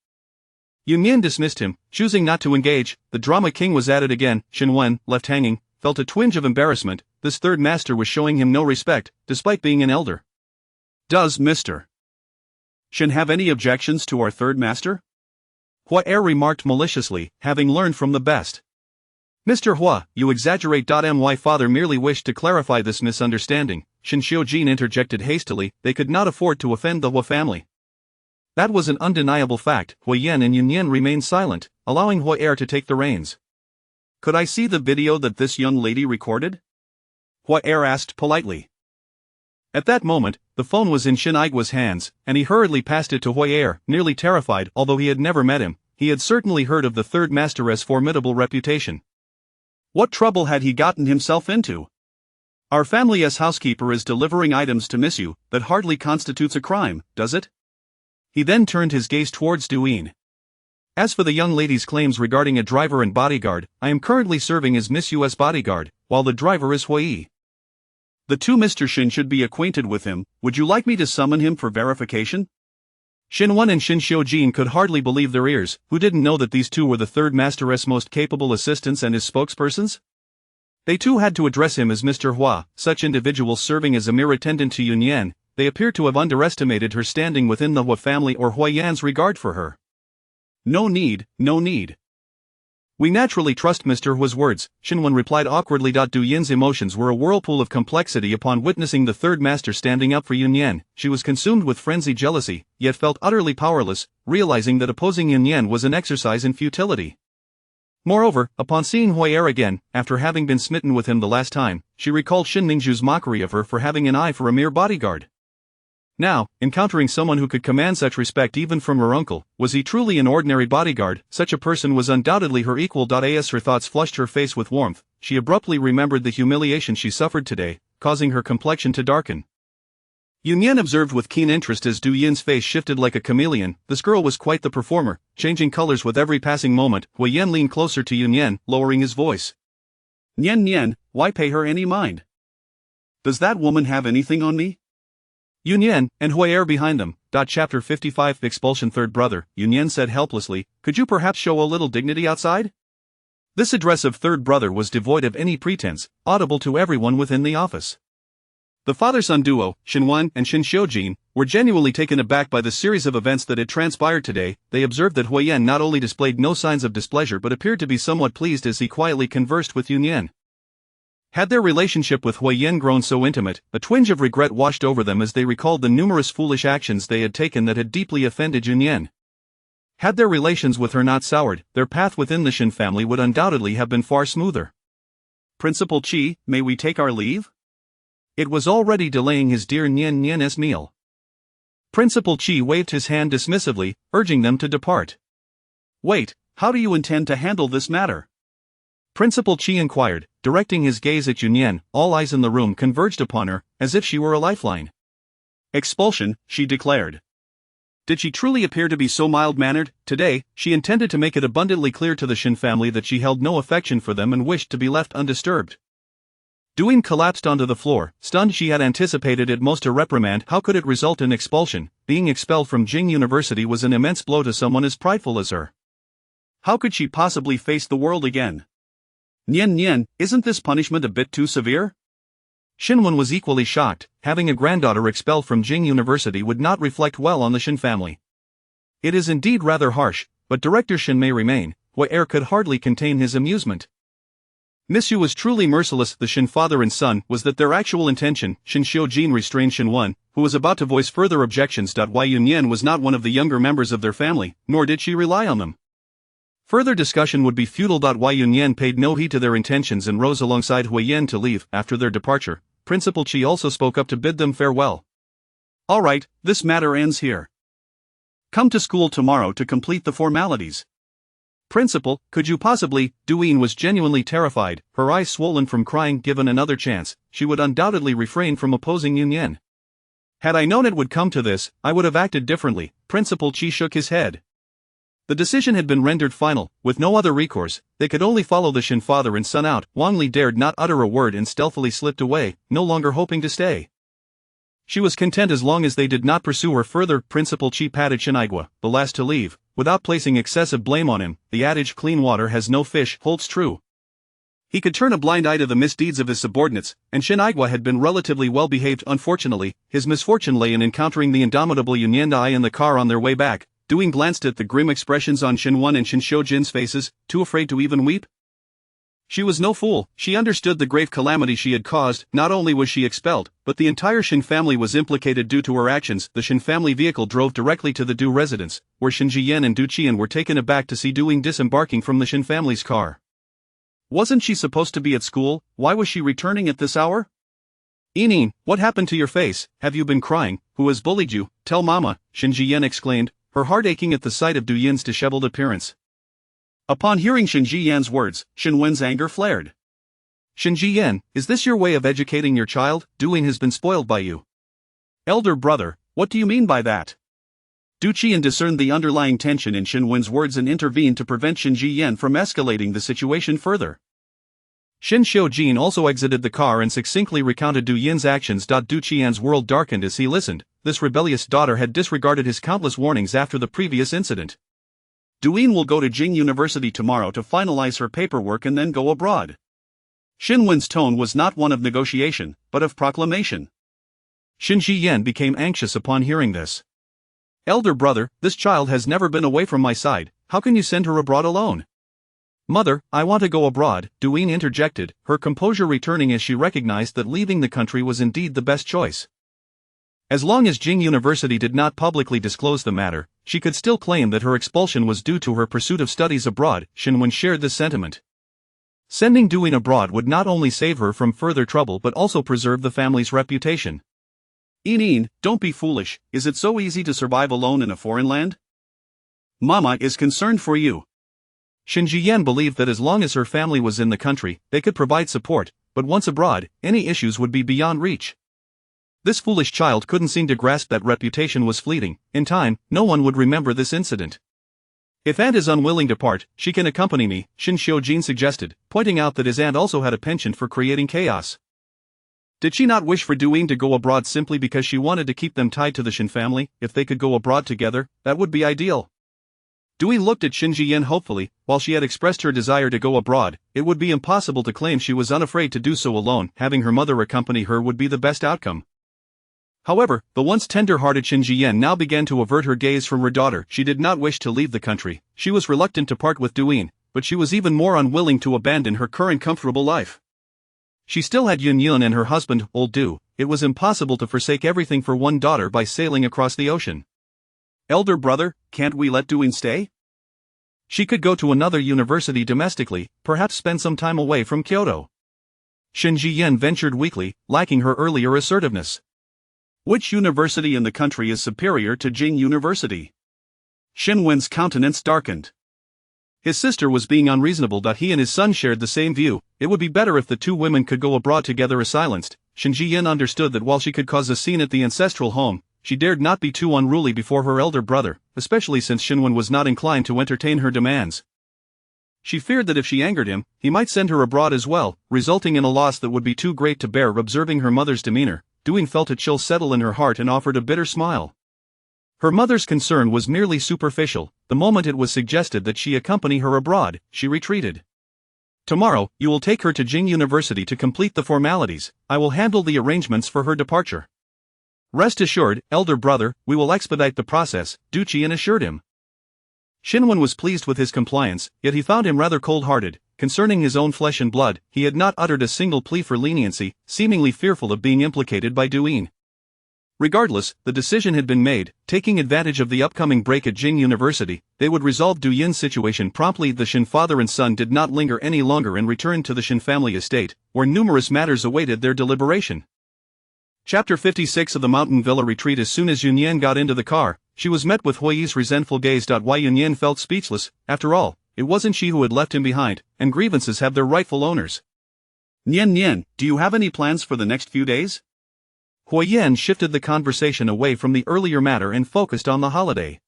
S1: Nian dismissed him, choosing not to engage. The drama king was at it again. Xinwen, left hanging, felt a twinge of embarrassment. This third master was showing him no respect, despite being an elder. Does Mr. Xin have any objections to our third master? Huo remarked maliciously, having learned from the best. Mr. Huo, you exaggerate. My father merely wished to clarify this misunderstanding. Xin Xiujin interjected hastily. They could not afford to offend the Huo family. That was an undeniable fact. Huo Yan and Nian remained silent, allowing Huo to take the reins. Could I see the video that this young lady recorded? Huo asked politely. At that moment, the phone was in Xin Aigua's hands, and he hurriedly passed it to Huo. Nearly terrified, although he had never met him, he had certainly heard of the third master's formidable reputation. What trouble had he gotten himself into? Our family's housekeeper is delivering items to miss you. That hardly constitutes a crime, does it? He then turned his gaze towards Duyin. As for the young lady's claims regarding a driver and bodyguard, I am currently serving as Miss U.S. bodyguard, while the driver is Huo. The two Mr. Xin should be acquainted with him. Would you like me to summon him for verification? Xinwen and Xin Xiujin could hardly believe their ears. Who didn't know that these two were the third master's most capable assistants and his spokespersons? They too had to address him as Mr. Huo. Such individuals serving as a mere attendant to Nian, they appear to have underestimated her standing within the Huo family or Huo Yan's regard for her. No need, no need. We naturally trust Mr. Huo's words, Xinwen replied awkwardly. Duyin's emotions were a whirlpool of complexity upon witnessing the third master standing up for Nian. She was consumed with frenzied jealousy, yet felt utterly powerless, realizing that opposing Nian was an exercise in futility. Moreover, upon seeing Huo again, after having been smitten with him the last time, she recalled Xin Ningzhu's mockery of her for having an eye for a mere bodyguard. Now, encountering someone who could command such respect even from her uncle, was he truly an ordinary bodyguard? Such a person was undoubtedly her equal. As her thoughts flushed her face with warmth, she abruptly remembered the humiliation she suffered today, causing her complexion to darken. Nian observed with keen interest as Duyin's face shifted like a chameleon. This girl was quite the performer, changing colors with every passing moment. Huo Yan leaned closer to Nian, lowering his voice. Nian, why pay her any mind? Does that woman have anything on me? Nian, and Huo behind them. Chapter 55 Expulsion. Third brother, Nian said helplessly, could you perhaps show a little dignity outside? This address of third brother was devoid of any pretense, audible to everyone within the office. The father-son duo, Xinwen and Xin Xiujin, were genuinely taken aback by the series of events that had transpired today. They observed that Huo Yan not only displayed no signs of displeasure but appeared to be somewhat pleased as he quietly conversed with Nian. Had their relationship with Huo Yan grown so intimate, a twinge of regret washed over them as they recalled the numerous foolish actions they had taken that had deeply offended Nian. Had their relations with her not soured, their path within the Xin family would undoubtedly have been far smoother. Principal Qi, may we take our leave? It was already delaying his dear Nian's meal. Principal Qi waved his hand dismissively, urging them to depart. Wait, how do you intend to handle this matter? Principal Qi inquired, directing his gaze at Nian. All eyes in the room converged upon her, as if she were a lifeline. Expulsion, she declared. Did she truly appear to be so mild-mannered? Today, she intended to make it abundantly clear to the Xin family that she held no affection for them and wished to be left undisturbed. Duyin collapsed onto the floor, stunned. She had anticipated at most a reprimand. How could it result in expulsion? Being expelled from Jing University was an immense blow to someone as prideful as her. How could she possibly face the world again? Nian, isn't this punishment a bit too severe? Xinwen was equally shocked. Having a granddaughter expelled from Jing University would not reflect well on the Xin family. It is indeed rather harsh, but Director Xin may remain. Huo could hardly contain his amusement. Miss Yu was truly merciless. The Xin father and son was that their actual intention. Xin Xiujin restrained Xinwen, who was about to voice further objections. Wai Nian was not one of the younger members of their family, nor did she rely on them. Further discussion would be futile. Wai Nian paid no heed to their intentions and rose alongside Huo Yan to leave. After their departure,
S2: Principal Chi also spoke up to bid them farewell.
S1: Alright, this matter ends here. Come to school tomorrow to complete the formalities.
S2: Principal, could you possibly? Duyin was genuinely terrified, her eyes swollen from crying. Given another chance, she would undoubtedly refrain from opposing Nian. Had I known it would come to this, I would have acted differently. Principal Chi shook his head. The decision had been rendered final, with no other recourse. They could only follow the Shin father and son out. Wang Li dared not utter a word and stealthily slipped away, no longer hoping to stay. She was content as long as they did not pursue her further. Principal Chi patted Shinigua, the last to leave, without placing excessive blame on him. The adage clean water has no fish holds true. He could turn a blind eye to the misdeeds of his subordinates, and Shinigua had been relatively well behaved. Unfortunately, his misfortune lay in encountering the indomitable Yunyandai in the car on their way back. Duyin glanced at the grim expressions on Shinwan and Shinsho-jin's faces, too afraid to even weep. She was no fool. She understood the grave calamity she had caused. Not only was she expelled, but the entire Shin family was implicated due to her actions. The Shin family vehicle drove directly to the Du residence, where Shin Jiyan and Du Qian were taken aback to see Duyin disembarking from the Shin family's car. Wasn't she supposed to be at school? Why was she returning at this hour? Nian, what happened to your face? Have you been crying? Who has bullied you? Tell Mama, Shin Jiyan exclaimed, her heart aching at the sight of Du Yin's disheveled appearance. Upon hearing Shin Jiyan's words, Shin Wen's anger flared. Shin Jiyan, is this your way of educating your child? Du Yin has been spoiled by you. Elder brother, what do you mean by that? Du Qian discerned the underlying tension in Shin Wen's words and intervened to prevent Shin Jiyan from escalating the situation further. Shin Xiujin also exited the car and succinctly recounted Du Yin's actions. Du Qian's world darkened as he listened. This rebellious daughter had disregarded his countless warnings after the previous incident. Duyin will go to Jing University tomorrow to finalize her paperwork and then go abroad. Shin Wen's tone was not one of negotiation, but of proclamation. Shin Jiyan became anxious upon hearing this. Elder brother, this child has never been away from my side. How can you send her abroad alone? Mother, I want to go abroad, Duyin interjected, her composure returning as she recognized that leaving the country was indeed the best choice. As long as Jing University did not publicly disclose the matter, she could still claim that her expulsion was due to her pursuit of studies abroad. Shin Wen shared this sentiment. Sending Duyin abroad would not only save her from further trouble but also preserve the family's reputation. Nian, don't be foolish. Is it so easy to survive alone in a foreign land? Mama is concerned for you. Shin Jiyan believed that as long as her family was in the country, they could provide support, but once abroad, any issues would be beyond reach. This foolish child couldn't seem to grasp that reputation was fleeting. In time, no one would remember this incident. If aunt is unwilling to part, she can accompany me, Shin Xiujin suggested, pointing out that his aunt also had a penchant for creating chaos. Did she not wish for Duyin to go abroad simply because she wanted to keep them tied to the Shin family? If they could go abroad together, that would be ideal. Duyin looked at Shin Jiyan hopefully. While she had expressed her desire to go abroad, it would be impossible to claim she was unafraid to do so alone. Having her mother accompany her would be the best outcome. However, the once tender-hearted Shin Jiyan now began to avert her gaze from her daughter. She did not wish to leave the country. She was reluctant to part with Duyin, but she was even more unwilling to abandon her current comfortable life. She still had Yun and her husband, old Du. It was impossible to forsake everything for one daughter by sailing across the ocean. Elder brother, can't we let Duyin stay? She could go to another university domestically, perhaps spend some time away from Kyoto. Shin Jiyan ventured weakly, lacking her earlier assertiveness. Which university in the country is superior to Jing University? Shin Wen's countenance darkened. His sister was being unreasonable. He and his son shared the same view. It would be better if the two women could go abroad together. Silenced, Shin Jiyan understood that while she could cause a scene at the ancestral home, she dared not be too unruly before her elder brother, especially since Shin Wen was not inclined to entertain her demands. She feared that if she angered him, he might send her abroad as well, resulting in a loss that would be too great to bear. Observing her mother's demeanor, Duyin felt a chill settle in her heart and offered a bitter smile. Her mother's concern was merely superficial. The moment it was suggested that she accompany her abroad, she retreated. Tomorrow, you will take her to Jing University to complete the formalities. I will handle the arrangements for her departure. Rest assured, elder brother, we will expedite the process, Du Qian assured him. Shin Wen was pleased with his compliance, yet he found him rather cold-hearted. Concerning his own flesh and blood, he had not uttered a single plea for leniency, seemingly fearful of being implicated by Duyin. Regardless, the decision had been made. Taking advantage of the upcoming break at Jing University, they would resolve Du Yin's situation promptly. The Shin father and son did not linger any longer and returned to the Shin family estate, where numerous matters awaited their deliberation. Chapter 56 of the Mountain Villa Retreat. As soon as Nian got into the car, she was met with Huo Yi's resentful gaze. Nian felt speechless. After all, it wasn't she who had left him behind, and grievances have their rightful owners.
S1: Nian, do you have any plans for the next few days?
S2: Huo Yan shifted the conversation away from the earlier matter and focused on the holiday.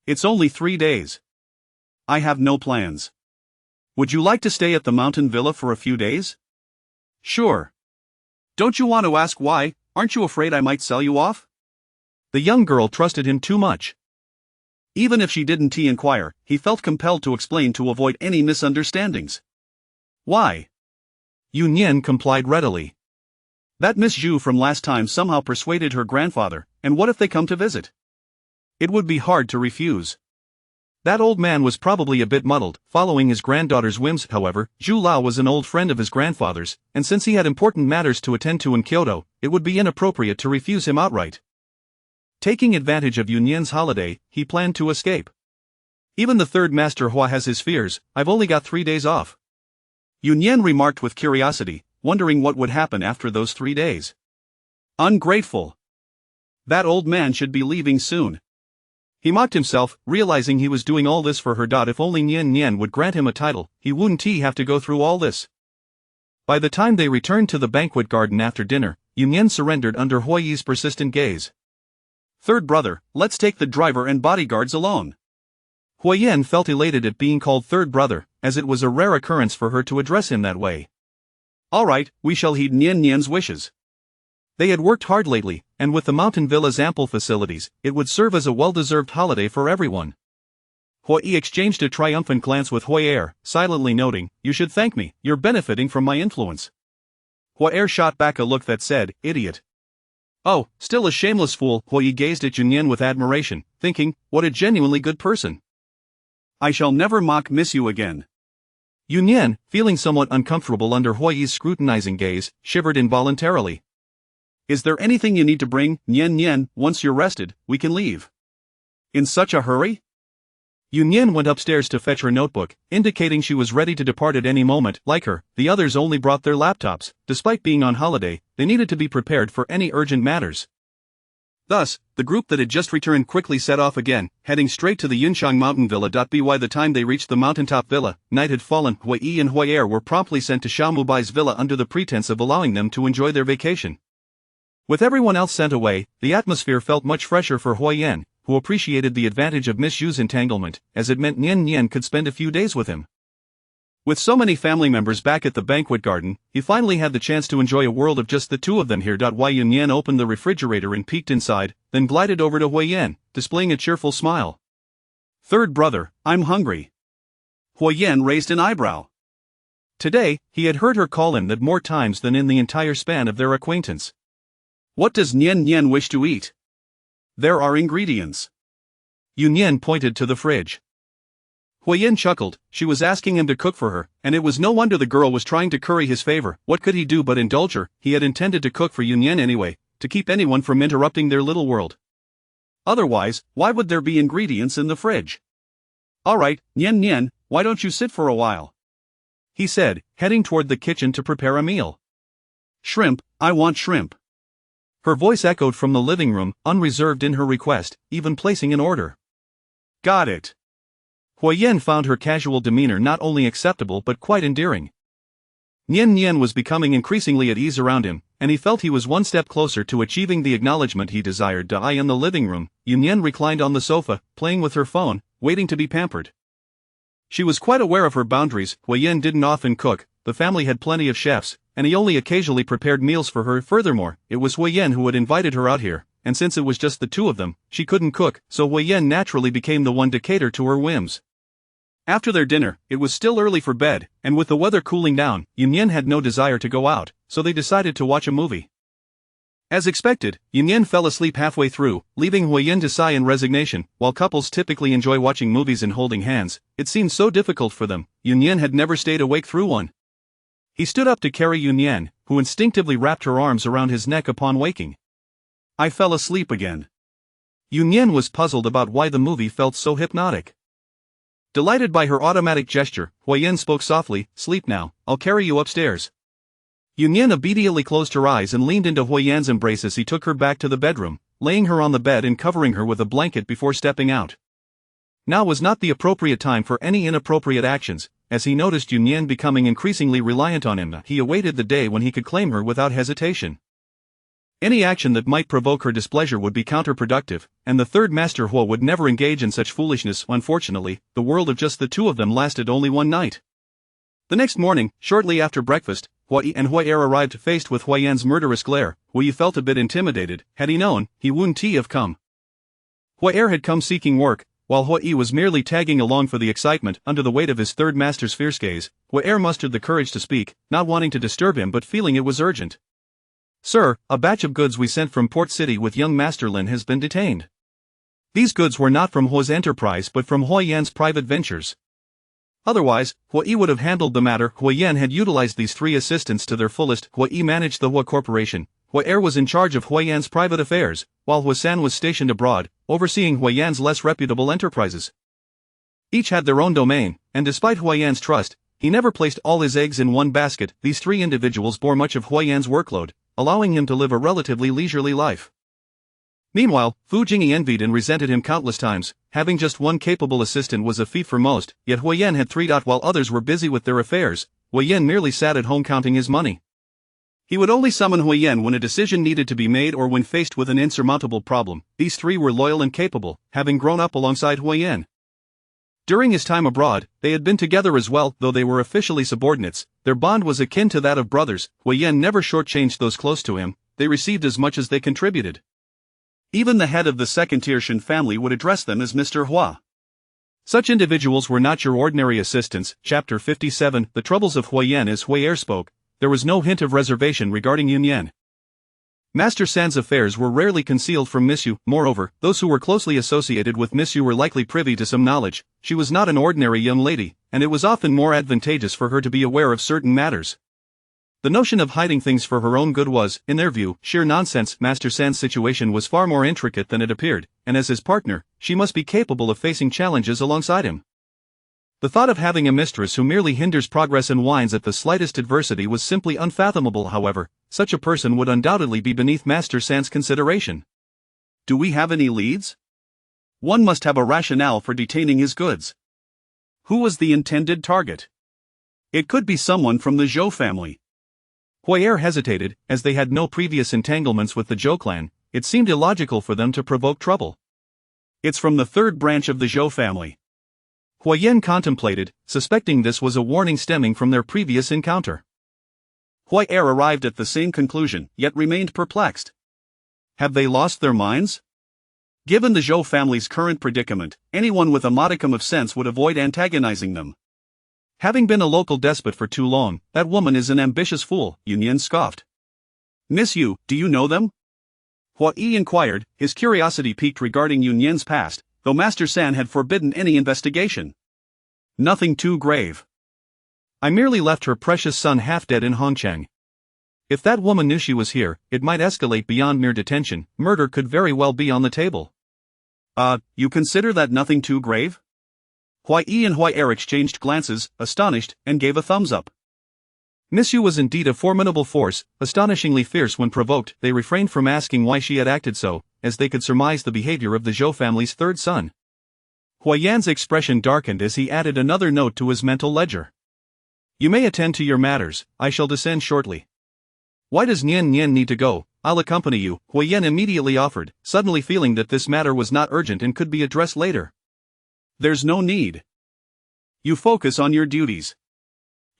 S1: It's only 3 days. I have no plans. Would you like to stay at the mountain villa for a few days?
S2: Sure.
S1: Don't you want to ask why? Aren't you afraid I might sell you off?
S2: The young girl trusted him too much.
S1: Even if she didn't inquire, he felt compelled to explain to avoid any misunderstandings. Why?
S2: Nian complied readily.
S1: That Miss Zhu from last time somehow persuaded her grandfather, and what if they come to visit? It would be hard to refuse.
S2: That old man was probably a bit muddled, following his granddaughter's whims. However, Zhu Lao was an old friend of his grandfather's, and since he had important matters to attend to in Kyoto, it would be inappropriate to refuse him outright. Taking advantage of Nian's holiday, he planned to escape. Even the third master Hua has his fears. I've only got 3 days off.
S1: Nian remarked with curiosity, wondering what would happen after those 3 days. Ungrateful. That old man should be leaving soon. He mocked himself, realizing he was doing all this for her. If only Nian would grant him a title, he wouldn't have to go through all this. By the time they returned to the banquet garden after dinner, Nian surrendered under Huo Yi's persistent gaze. Third brother, let's take the driver and bodyguards along.
S2: Huo Yan felt elated at being called third brother, as it was a rare occurrence for her to address him that way.
S1: All right, we shall heed Nian's wishes.
S2: They had worked hard lately, and with the mountain villa's ample facilities, it would serve as a well-deserved holiday for everyone.
S1: Huo Yi exchanged a triumphant glance with Huo Er, silently noting, "You should thank me, you're benefiting from my influence." Huo Er shot back a look that said, "Idiot."
S2: Oh, still a shameless fool. Huo Yi gazed at Nian with admiration, thinking, what a genuinely good person.
S1: I shall never miss you again.
S2: Nian, feeling somewhat uncomfortable under Huo Yi's scrutinizing gaze, shivered involuntarily.
S1: Is there anything you need to bring, Nian? Once you're rested, we can leave. In such a hurry?
S2: Nian went upstairs to fetch her notebook, indicating she was ready to depart at any moment. Like her, the others only brought their laptops. Despite being on holiday, they needed to be prepared for any urgent matters.
S1: Thus, the group that had just returned quickly set off again, heading straight to the Yunshang Mountain Villa. By the time they reached the mountaintop villa, night had fallen. Huo Yi and Huo Er were promptly sent to Xiaomubai's villa under the pretense of allowing them to enjoy their vacation. With everyone else sent away, the atmosphere felt much fresher for Huo Yan, who appreciated the advantage of Miss Zhu's entanglement, as it meant Nian could spend a few days with him. With so many family members back at the banquet garden, he finally had the chance to enjoy a world of just the two of them here. Nian opened the refrigerator and peeked inside, then glided over to Huo Yan, displaying a cheerful smile. Third brother, I'm hungry. Huo Yan raised an eyebrow. Today, he had heard her call him that more times than in the entire span of their acquaintance. What does Nian wish to eat? There are ingredients. Nian pointed to the fridge. Huo Yan chuckled. She was asking him to cook for her, and it was no wonder the girl was trying to curry his favor. What could he do but indulge her? He had intended to cook for Nian anyway, to keep anyone from interrupting their little world. Otherwise, why would there be ingredients in the fridge? All right, Nian, why don't you sit for a while? He said, heading toward the kitchen to prepare a meal. Shrimp, I want shrimp. Her voice echoed from the living room, unreserved in her request, even placing an order. Got it. Huo Yan found her casual demeanor not only acceptable but quite endearing. Nian was becoming increasingly at ease around him, and he felt he was one step closer to achieving the acknowledgement he desired. In the living room, Nian reclined on the sofa, playing with her phone, waiting to be pampered. She was quite aware of her boundaries. Huo Yan didn't often cook, the family had plenty of chefs, and he only occasionally prepared meals for her. Furthermore, it was Huo Yan who had invited her out here, and since it was just the two of them, she couldn't cook, so Huo Yan naturally became the one to cater to her whims. After their dinner, it was still early for bed, and with the weather cooling down, Nian had no desire to go out, so they decided to watch a movie. As expected, Nian fell asleep halfway through, leaving Huo Yan to sigh in resignation. While couples typically enjoy watching movies and holding hands, it seemed so difficult for them. Nian had never stayed awake through one. He stood up to carry Nian, who instinctively wrapped her arms around his neck upon waking. I fell asleep again. Nian was puzzled about why the movie felt so hypnotic. Delighted by her automatic gesture, Huo Yan spoke softly, sleep now, I'll carry you upstairs.
S2: Nian obediently closed her eyes and leaned into Huo Yan's embrace as he took her back to the bedroom, laying her on the bed and covering her with a blanket before stepping out. Now was not the appropriate time for any inappropriate actions. As he noticed Nian becoming increasingly reliant on him, he awaited the day when he could claim her without hesitation. Any action that might provoke her displeasure would be counterproductive, and the third master Huo would never engage in such foolishness. Unfortunately, the world of just the two of them lasted only one night. The next morning, shortly after breakfast, Huo Yi and Huo Er arrived faced with Huo Yan's murderous glare. Huo Yi felt a bit intimidated. Had he known, he wouldn't have come. Huo Er had come seeking work, while Huo Yi was merely tagging along for the excitement. Under the weight of his third master's fierce gaze, Huo Er mustered the courage to speak, not wanting to disturb him but feeling it was urgent. "Sir, a batch of goods we sent from Port City with young Master Lin has been detained. These goods were not from Huo's enterprise but from Huo Yan's private ventures." Otherwise, Huo Yi would have handled the matter. Huo Yan had utilized these three assistants to their fullest. Huo Yi managed the Huo Corporation, Huo Er was in charge of Huo Yan's private affairs, while Huo San was stationed abroad, overseeing Huo Yan's less reputable enterprises. Each had their own domain, and despite Huo Yan's trust, he never placed all his eggs in one basket. These three individuals bore much of Huo Yan's workload, allowing him to live a relatively leisurely life. Meanwhile, Fu Jingyi envied and resented him countless times. Having just one capable assistant was a feat for most, yet Huo Yan had three. While others were busy with their affairs, Huo Yan merely sat at home counting his money. He would only summon Huo Yan when a decision needed to be made or when faced with an insurmountable problem. These three were loyal and capable, having grown up alongside Huo Yan. During his time abroad, they had been together as well. Though they were officially subordinates, their bond was akin to that of brothers. Huo Yan never shortchanged those close to him. They received as much as they contributed. Even the head of the second-tier Shen family would address them as Mr. Hua. Such individuals were not your ordinary assistants. Chapter 57. The troubles of Huo Yan. As Huo Er spoke, there was no hint of reservation regarding Nian. Master San's affairs were rarely concealed from Miss Yu. Moreover, those who were closely associated with Miss Yu were likely privy to some knowledge. She was not an ordinary young lady, and it was often more advantageous for her to be aware of certain matters. The notion of hiding things for her own good was, in their view, sheer nonsense. Master San's situation was far more intricate than it appeared, and as his partner, she must be capable of facing challenges alongside him. The thought of having a mistress who merely hinders progress and whines at the slightest adversity was simply unfathomable. However, such a person would undoubtedly be beneath Master San's consideration. Do we have any leads? One must have a rationale for detaining his goods. Who was the intended target? It could be someone from the Zhou family. Huo Er hesitated. As they had no previous entanglements with the Zhou clan, it seemed illogical for them to provoke trouble. It's from the third branch of the Zhou family. Huo Yan contemplated, suspecting this was a warning stemming from their previous encounter. Huo Er arrived at the same conclusion, yet remained perplexed. Have they lost their minds? Given the Zhou family's current predicament, anyone with a modicum of sense would avoid antagonizing them. Having been a local despot for too long, that woman is an ambitious fool, Nian scoffed. Miss Yu, do you know them? Huo Yi inquired, his curiosity piqued regarding Nian's past, though Master San had forbidden any investigation. Nothing too grave. I merely left her precious son half dead in Hongchang. If that woman knew she was here, it might escalate beyond mere detention. Murder could very well be on the table. You consider that nothing too grave? Huo Yi and Huo Er exchanged glances, astonished, and gave a thumbs up. Miss Yu was indeed a formidable force, astonishingly fierce when provoked. They refrained from asking why she had acted so, as they could surmise the behavior of the Zhou family's third son. Huo Yan's expression darkened as he added another note to his mental ledger. You may attend to your matters, I shall descend shortly. Why does Nian need to go? I'll accompany you, Huo Yan immediately offered, suddenly feeling that this matter was not urgent and could be addressed later. There's no need. You focus on your duties.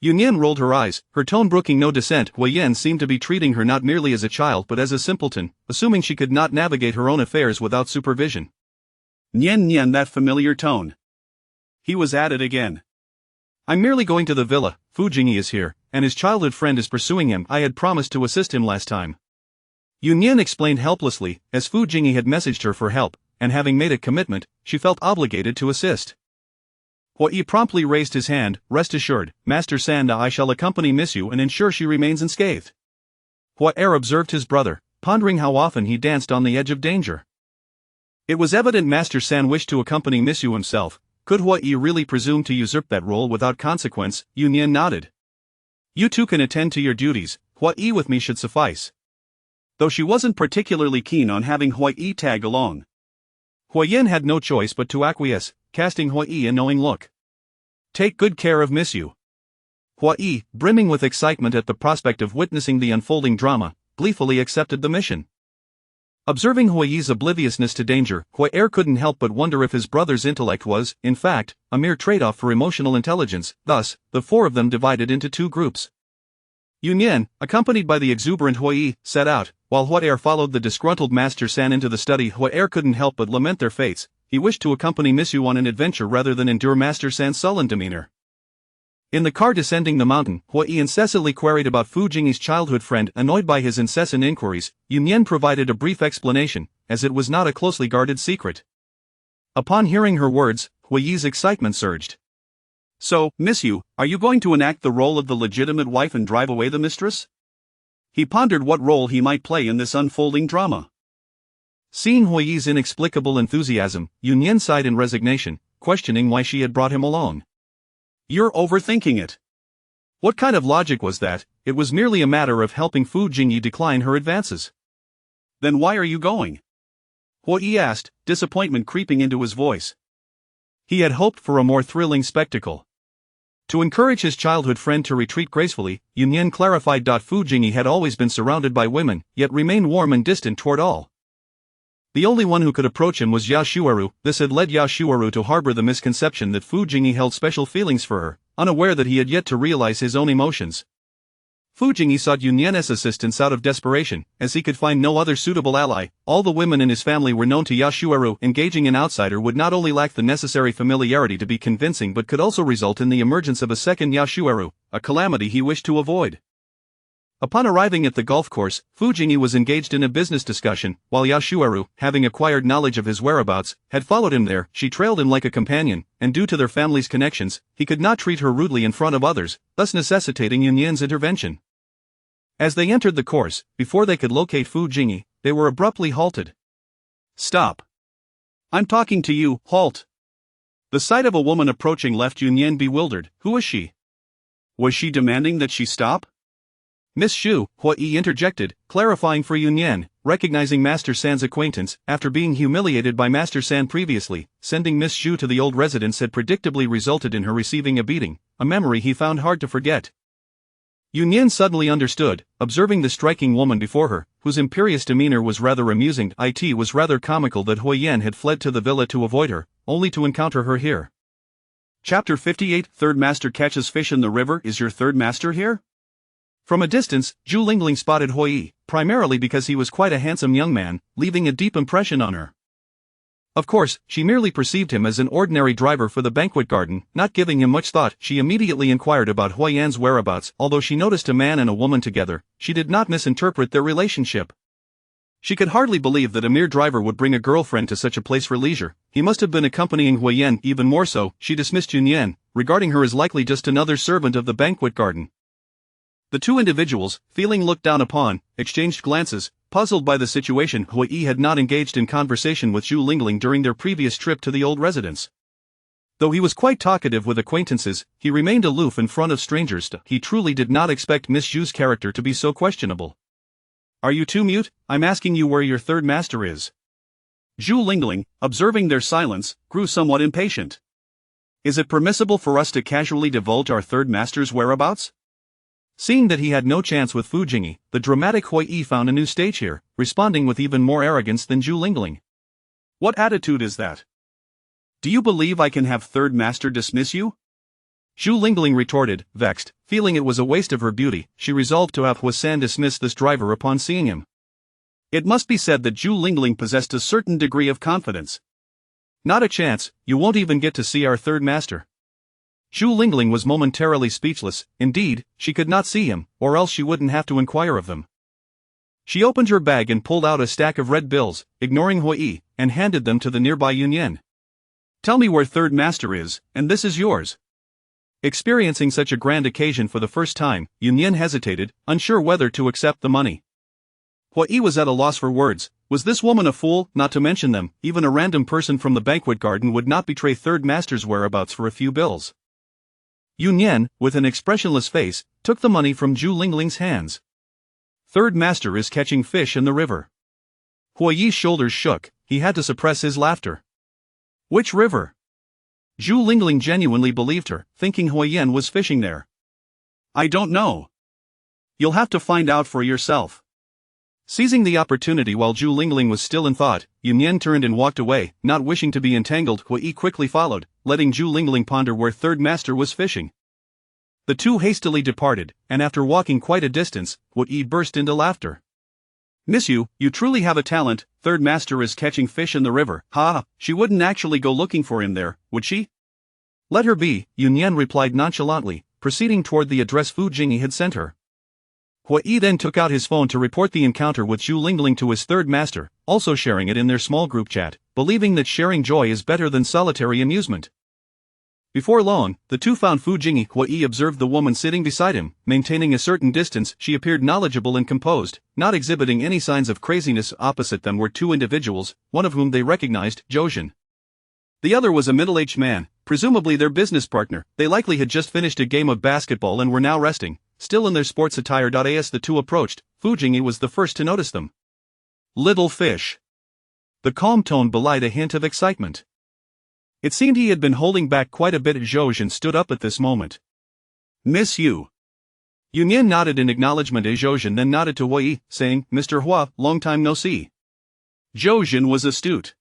S2: Nian rolled her eyes, her tone brooking no dissent. Huo Yan seemed to be treating her not merely as a child but as a simpleton, assuming she could not navigate her own affairs without supervision. Nian, that familiar tone. He was at it again. I'm merely going to the villa. Fu Jingyi is here, and his childhood friend is pursuing him. I had promised to assist him last time. Nian explained helplessly, as Fu Jingyi had messaged her for help, and having made a commitment, she felt obligated to assist. Huo Yi promptly raised his hand. Rest assured, Master San, I shall accompany Miss Yu and ensure she remains unscathed. Huo Er observed his brother, pondering how often he danced on the edge of danger. It was evident Master San wished to accompany Miss Yu himself. Could Huo Yi really presume to usurp that role without consequence? Nian nodded. You two can attend to your duties. Huo Yi with me should suffice.
S1: Though she wasn't particularly keen on having Huo Yi tag along.
S2: Huo Yan had no choice but to acquiesce, casting Huo Yi a knowing look. Take good care of Miss Yu. Huo Yi, brimming with excitement at the prospect of witnessing the unfolding drama, gleefully accepted the mission. Observing Huo Yi's obliviousness to danger, Huo Er couldn't help but wonder if his brother's intellect was, in fact, a mere trade-off for emotional intelligence. Thus, the four of them divided into two groups. Nian, accompanied by the exuberant Huo Yi, set out, while Huo Er followed the disgruntled Master San into the study. Huo Er couldn't help but lament their fates. He wished to accompany Miss Yu on an adventure rather than endure Master San's sullen demeanor. In the car descending the mountain, Huo Yi incessantly queried about Fu Jingyi's childhood friend. Annoyed by his incessant inquiries, Nian provided a brief explanation, as it was not a closely guarded secret. Upon hearing her words, Huo Yi's excitement surged.
S1: So, Miss Yu, are you going to enact the role of the legitimate wife and drive away the mistress? He pondered what role he might play in this unfolding drama.
S2: Seeing Huo Yi's inexplicable enthusiasm, Nian sighed in resignation, questioning why she had brought him along.
S1: You're overthinking it.
S2: What kind of logic was that? It was merely a matter of helping Fu Jingyi decline her advances.
S1: Then why are you going?
S2: Huo Yi asked, disappointment creeping into his voice. He had hoped for a more thrilling spectacle. To encourage his childhood friend to retreat gracefully, Nian clarified. Fu Jingyi had always been surrounded by women, yet remained warm and distant toward all. The only one who could approach him was Ya Shuaru. This had led Ya Shuaru to harbor the misconception that Fu Jingyi held special feelings for her, unaware that he had yet to realize his own emotions. Fu Jingyi sought Nian's assistance out of desperation, as he could find no other suitable ally. All the women in his family were known to Ya Shuaru. Engaging an outsider would not only lack the necessary familiarity to be convincing but could also result in the emergence of a second Ya Shuaru, a calamity he wished to avoid. Upon arriving at the golf course, Fu Jingyi was engaged in a business discussion, while Ya Shuaru, having acquired knowledge of his whereabouts, had followed him there. She trailed him like a companion, and due to their family's connections, he could not treat her rudely in front of others, thus necessitating Nian's intervention. As they entered the course, before they could locate Fu Jingyi, they were abruptly halted.
S1: Stop. I'm talking to you, halt. The sight of a woman approaching left Nian bewildered. Who is she? Was she demanding that she stop?
S2: Miss Shu, Huo Yi interjected, clarifying for Nian, recognizing Master San's acquaintance. After being humiliated by Master San previously, sending Miss Shu to the old residence had predictably resulted in her receiving a beating, a memory he found hard to forget. Nian suddenly understood, observing the striking woman before her, whose imperious demeanor was rather amusing. It was rather comical that Huo Yan had fled to the villa to avoid her, only to encounter her here.
S1: Chapter 58. Third Master catches fish in the river. Is your third master here?
S2: From a distance, Zhu Lingling spotted Huo Yi, primarily because he was quite a handsome young man, leaving a deep impression on her. Of course, she merely perceived him as an ordinary driver for the banquet garden. Not giving him much thought, she immediately inquired about Huo Yan's whereabouts. Although she noticed a man and a woman together, she did not misinterpret their relationship. She could hardly believe that a mere driver would bring a girlfriend to such a place for leisure. He must have been accompanying Huo Yan. Even more so, she dismissed Nian, regarding her as likely just another servant of the banquet garden. The two individuals, feeling looked down upon, exchanged glances. Puzzled by the situation, Huo Yi had not engaged in conversation with Zhu Lingling during their previous trip to the old residence. Though he was quite talkative with acquaintances, he remained aloof in front of strangers. He truly did not expect Miss Zhu's character to be so questionable. Are you too mute? I'm asking you where your third master is. Zhu Lingling, observing their silence, grew somewhat impatient. Is it permissible for us to casually divulge our third master's whereabouts? Seeing that he had no chance with Fu Jingyi, the dramatic Huo Yi found a new stage here, responding with even more arrogance than Zhu Lingling.
S1: What attitude is that? Do you believe I can have third master dismiss you?
S2: Zhu Lingling retorted, vexed. Feeling it was a waste of her beauty, she resolved to have Huo San dismiss this driver upon seeing him.
S1: It must be said that Zhu Lingling possessed a certain degree of confidence.
S2: Not a chance, you won't even get to see our third master. Zhu Lingling was momentarily speechless. Indeed, she could not see him, or else she wouldn't have to inquire of them. She opened her bag and pulled out a stack of red bills, ignoring Huo Yi, and handed them to the nearby Nian.
S1: Tell me where third master is, and this is yours.
S2: Experiencing such a grand occasion for the first time, Nian hesitated, unsure whether to accept the money. Huo Yi was at a loss for words. Was this woman a fool? Not to mention them, even a random person from the banquet garden would not betray third master's whereabouts for a few bills. Nian, with an expressionless face, took the money from Zhu Lingling's hands. Third master is catching fish in the river. Huo Yi's shoulders shook, he had to suppress his laughter. Which river? Zhu Lingling genuinely believed her, thinking Huo Yan was fishing there.
S1: I don't know. You'll have to find out for yourself.
S2: Seizing the opportunity while Zhu Lingling was still in thought, Nian turned and walked away, not wishing to be entangled. Huo Yi quickly followed, letting Zhu Lingling ponder where third master was fishing. The two hastily departed, and after walking quite a distance, Huo Yi burst into laughter.
S1: Miss you truly have a talent. Third master is catching fish in the river. Ha, she wouldn't actually go looking for him there, would she?
S2: Let her be, Nian replied nonchalantly, proceeding toward the address Fu Jingyi had sent her. Huo Yi then took out his phone to report the encounter with Zhu Lingling to his third master, also sharing it in their small group chat, believing that sharing joy is better than solitary amusement. Before long, the two found Fu Jingyi. Huo Yi observed the woman sitting beside him, maintaining a certain distance. She appeared knowledgeable and composed, not exhibiting any signs of craziness. Opposite them were two individuals, one of whom they recognized, Zhou. The other was a middle-aged man, presumably their business partner. They likely had just finished a game of basketball and were now resting, still in their sports attire. As the two approached, Fu Jingyi was the first to notice them.
S1: Little fish.
S2: The calm tone belied a hint of excitement. It seemed he had been holding back quite a bit. Zhou stood up at this moment.
S1: Miss you.
S2: Nian nodded in acknowledgement. Zhou then nodded to Huo Yi, saying, Mr. Hua, long time no see.
S1: Zhou was astute.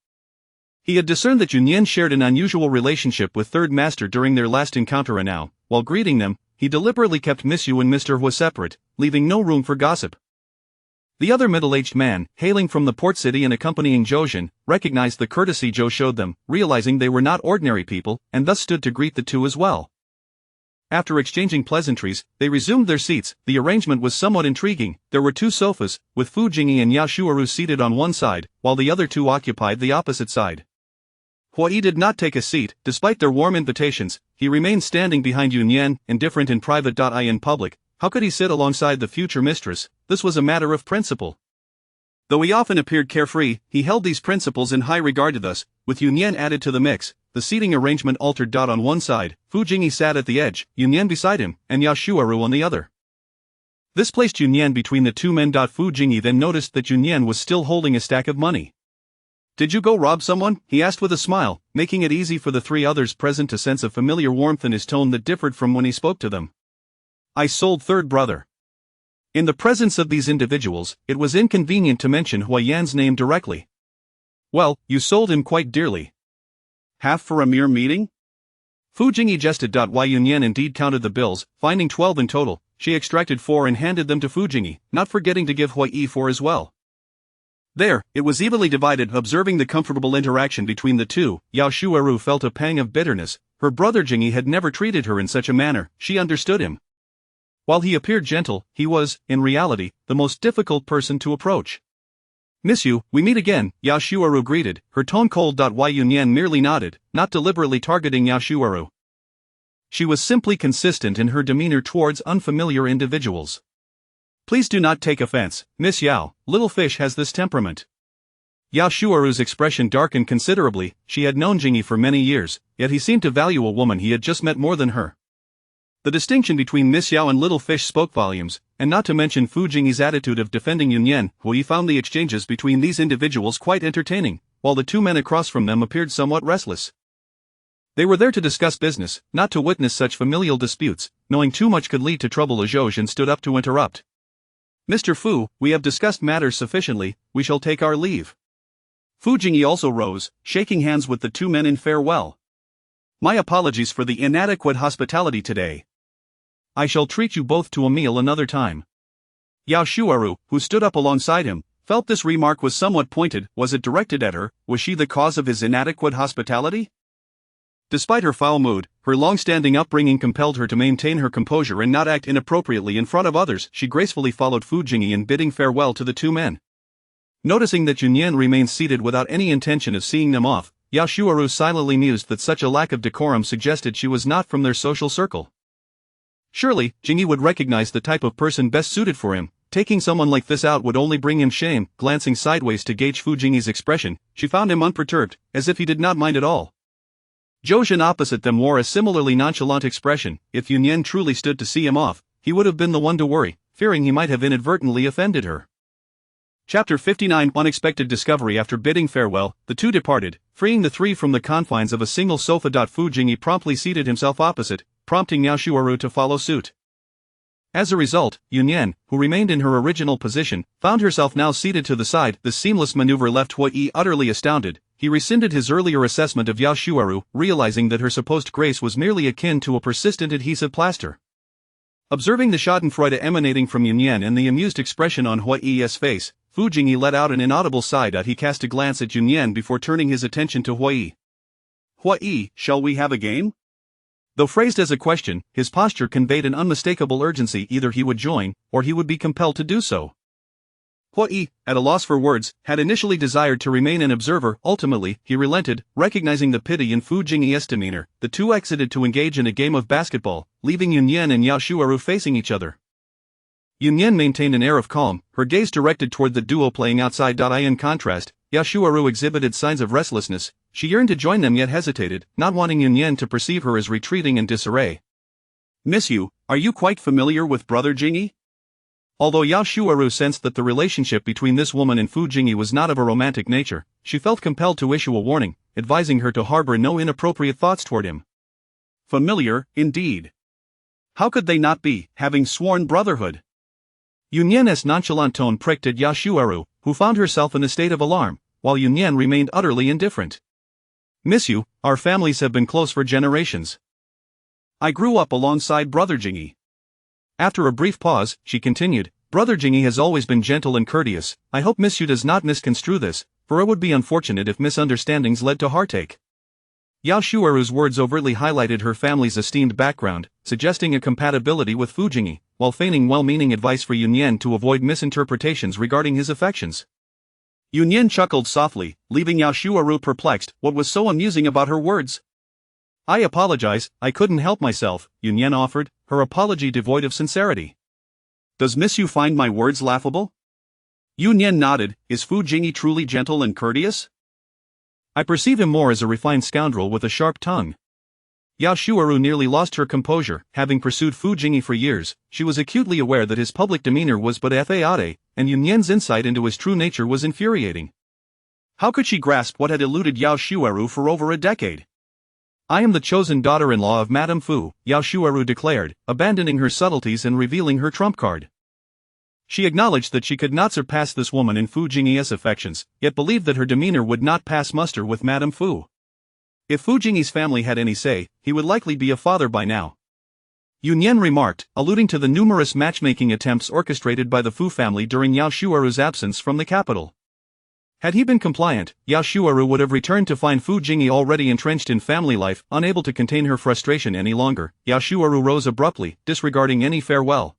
S2: He had discerned that Nian shared an unusual relationship with third master during their last encounter, and now, while greeting them, he deliberately kept Miss Yu and Mr. Hua separate, leaving no room for gossip. The other middle-aged man, hailing from the port city and accompanying Zhou, recognized the courtesy Zhou showed them, realizing they were not ordinary people, and thus stood to greet the two as well. After exchanging pleasantries, they resumed their seats. The arrangement was somewhat intriguing. There were two sofas, with Fu Jingyi and Yao Shuaru seated on one side, while the other two occupied the opposite side. Huo Yi did not take a seat, despite their warm invitations. He remained standing behind Nian, indifferent in private. In public, how could he sit alongside the future mistress? This was a matter of principle.
S1: Though he often appeared carefree, he held these principles in high regard. Thus, with Nian added to the mix, the seating arrangement altered. On one side, Fu Jingyi sat at the edge, Nian beside him, and Yao Shuaru on the other. This placed Nian between the two men. Fu Jingyi then noticed that Nian was still holding a stack of money.
S2: Did you go rob someone? He asked with a smile, making it easy for the three others present to sense a familiar warmth in his tone that differed from when he spoke to them.
S1: I sold third brother.
S2: In the presence of these individuals, it was inconvenient to mention Huo Yan's name directly.
S1: Well, you sold him quite dearly. Half for a mere meeting?
S2: Fu Jingyi jested. While Nian indeed counted the bills, finding 12 in total, she extracted 4 and handed them to Fu Jingyi, not forgetting to give Huo Yi 4 as well.
S1: There, it was evenly divided. Observing the comfortable interaction between the two, Yao Shuaru felt a pang of bitterness. Her brother Jingyi had never treated her in such a manner. She understood him. While he appeared gentle, he was, in reality, the most difficult person to approach.
S2: Miss Yu, we meet again, Yao Shuaru greeted, her tone cold. While Nian merely nodded, not deliberately targeting Yao Shuaru. She was simply consistent in her demeanor towards unfamiliar individuals.
S1: Please do not take offense, Miss Yao, little fish has this temperament.
S2: Yao Shuaru's expression darkened considerably. She had known Jingyi for many years, yet he seemed to value a woman he had just met more than her.
S1: The distinction between Miss Yao and little fish spoke volumes, and not to mention Fu Jingyi's attitude of defending Nian. Huo Yi found the exchanges between these individuals quite entertaining, while the two men across from them appeared somewhat restless. They were there to discuss business, not to witness such familial disputes. Knowing too much could lead to trouble, Zhou stood up to interrupt.
S2: Mr. Fu, we have discussed matters sufficiently, we shall take our leave.
S1: Fu Jingyi also rose, shaking hands with the two men in farewell. My apologies for the inadequate hospitality today.
S2: I shall treat you both to a meal another time.
S1: Yao Shuaru, who stood up alongside him, felt this remark was somewhat pointed. Was it directed at her? Was she the cause of his inadequate hospitality? Despite her foul mood, her long-standing upbringing compelled her to maintain her composure and not act inappropriately in front of others. She gracefully followed Fu Jingyi in bidding farewell to the two men. Noticing that Nian remained seated without any intention of seeing them off, Yao Shuaru silently mused that such a lack of decorum suggested she was not from their social circle. Surely, Jingyi would recognize the type of person best suited for him. Taking someone like this out would only bring him shame. Glancing sideways to gauge Fu Jingyi's expression, she found him unperturbed, as if he did not mind at all. Zhou opposite them wore a similarly nonchalant expression. If Nian truly stood to see him off, he would have been the one to worry,
S2: fearing he might have inadvertently offended her.
S1: Chapter 59 Unexpected Discovery. After bidding farewell, the two departed, freeing the three from the confines of a single sofa. Fu Jingyi promptly seated himself opposite, prompting Yao Shuaru to follow suit. As a result, Nian, who remained in her original position, found herself now seated to the side. The seamless maneuver left Huo Yan utterly astounded. He rescinded his earlier assessment of Yao Shuaru, realizing that her supposed grace was merely akin to a persistent adhesive plaster. Observing the schadenfreude emanating from Nian and the amused expression on Huo Yan's face, Fu Jingyi let out an inaudible sigh. He cast a glance at Nian before turning his attention to Huo Yan.
S2: Huo Yan, shall we have a game?
S1: Though phrased as a question, his posture conveyed an unmistakable urgency. Either he would join, or he would be compelled to do so. Huo Yan, at a loss for words, had initially desired to remain an observer. Ultimately, he relented, recognizing the pity in Fu Jingyi's demeanor. The two exited to engage in a game of basketball, leaving Nian and Yao Shuaru facing each other. Nian maintained an air of calm, her gaze directed toward the duo playing outside. In contrast, Yao Shuaru exhibited signs of restlessness. She yearned to join them yet hesitated, not wanting Nian to perceive her as retreating in disarray.
S2: Miss Yu, are you quite familiar with Brother Jingyi?
S1: Although Yao Shuaru sensed that the relationship between this woman and Fu Jingyi was not of a romantic nature, she felt compelled to issue a warning, advising her to harbor no inappropriate thoughts toward him.
S2: Familiar, indeed. How could they not be, having sworn brotherhood?
S1: Nian's nonchalant tone pricked at Yao Shuaru, who found herself in a state of alarm, while Nian remained utterly indifferent.
S2: Miss Yu, our families have been close for generations. I grew up alongside Brother Jingyi.
S1: After a brief pause, she continued, Brother Jingyi has always been gentle and courteous. I hope Miss Yu does not misconstrue this, for it would be unfortunate if misunderstandings led to heartache. Yao Shuaru's words overtly highlighted her family's esteemed background, suggesting a compatibility with Fu Jingyi, while feigning well-meaning advice for Nian to avoid misinterpretations regarding his affections.
S2: Nian chuckled softly, leaving Yao Shuaru perplexed. What was so amusing about her words?
S1: I apologize, I couldn't help myself, Nian offered, her apology devoid of sincerity.
S2: Does Miss Yu find my words laughable?
S1: Nian nodded. Is Fu Jingyi truly gentle and courteous? I perceive him more as a refined scoundrel with a sharp tongue. Yao Shuaru nearly lost her composure. Having pursued Fu Jingyi for years, she was acutely aware that his public demeanor was but fade, and Nian's insight into his true nature was infuriating.
S2: How could she grasp what had eluded Yao Shuaru for over a decade?
S1: I am the chosen daughter-in-law of Madame Fu, Yao Shuaru declared, abandoning her subtleties and revealing her trump card. She acknowledged that she could not surpass this woman in Fu Jingyi's affections, yet believed that her demeanor would not pass muster with Madame Fu. If Fu Jingyi's family had any say, he would likely be a father by now. Nian remarked, alluding to the numerous matchmaking attempts orchestrated by the Fu family during Yao Shuaru's absence from the capital. Had he been compliant, Yao Shuaru would have returned to find Fu Jingyi already entrenched in family life. Unable to contain her frustration any longer, Yao Shuaru rose abruptly, disregarding any farewell.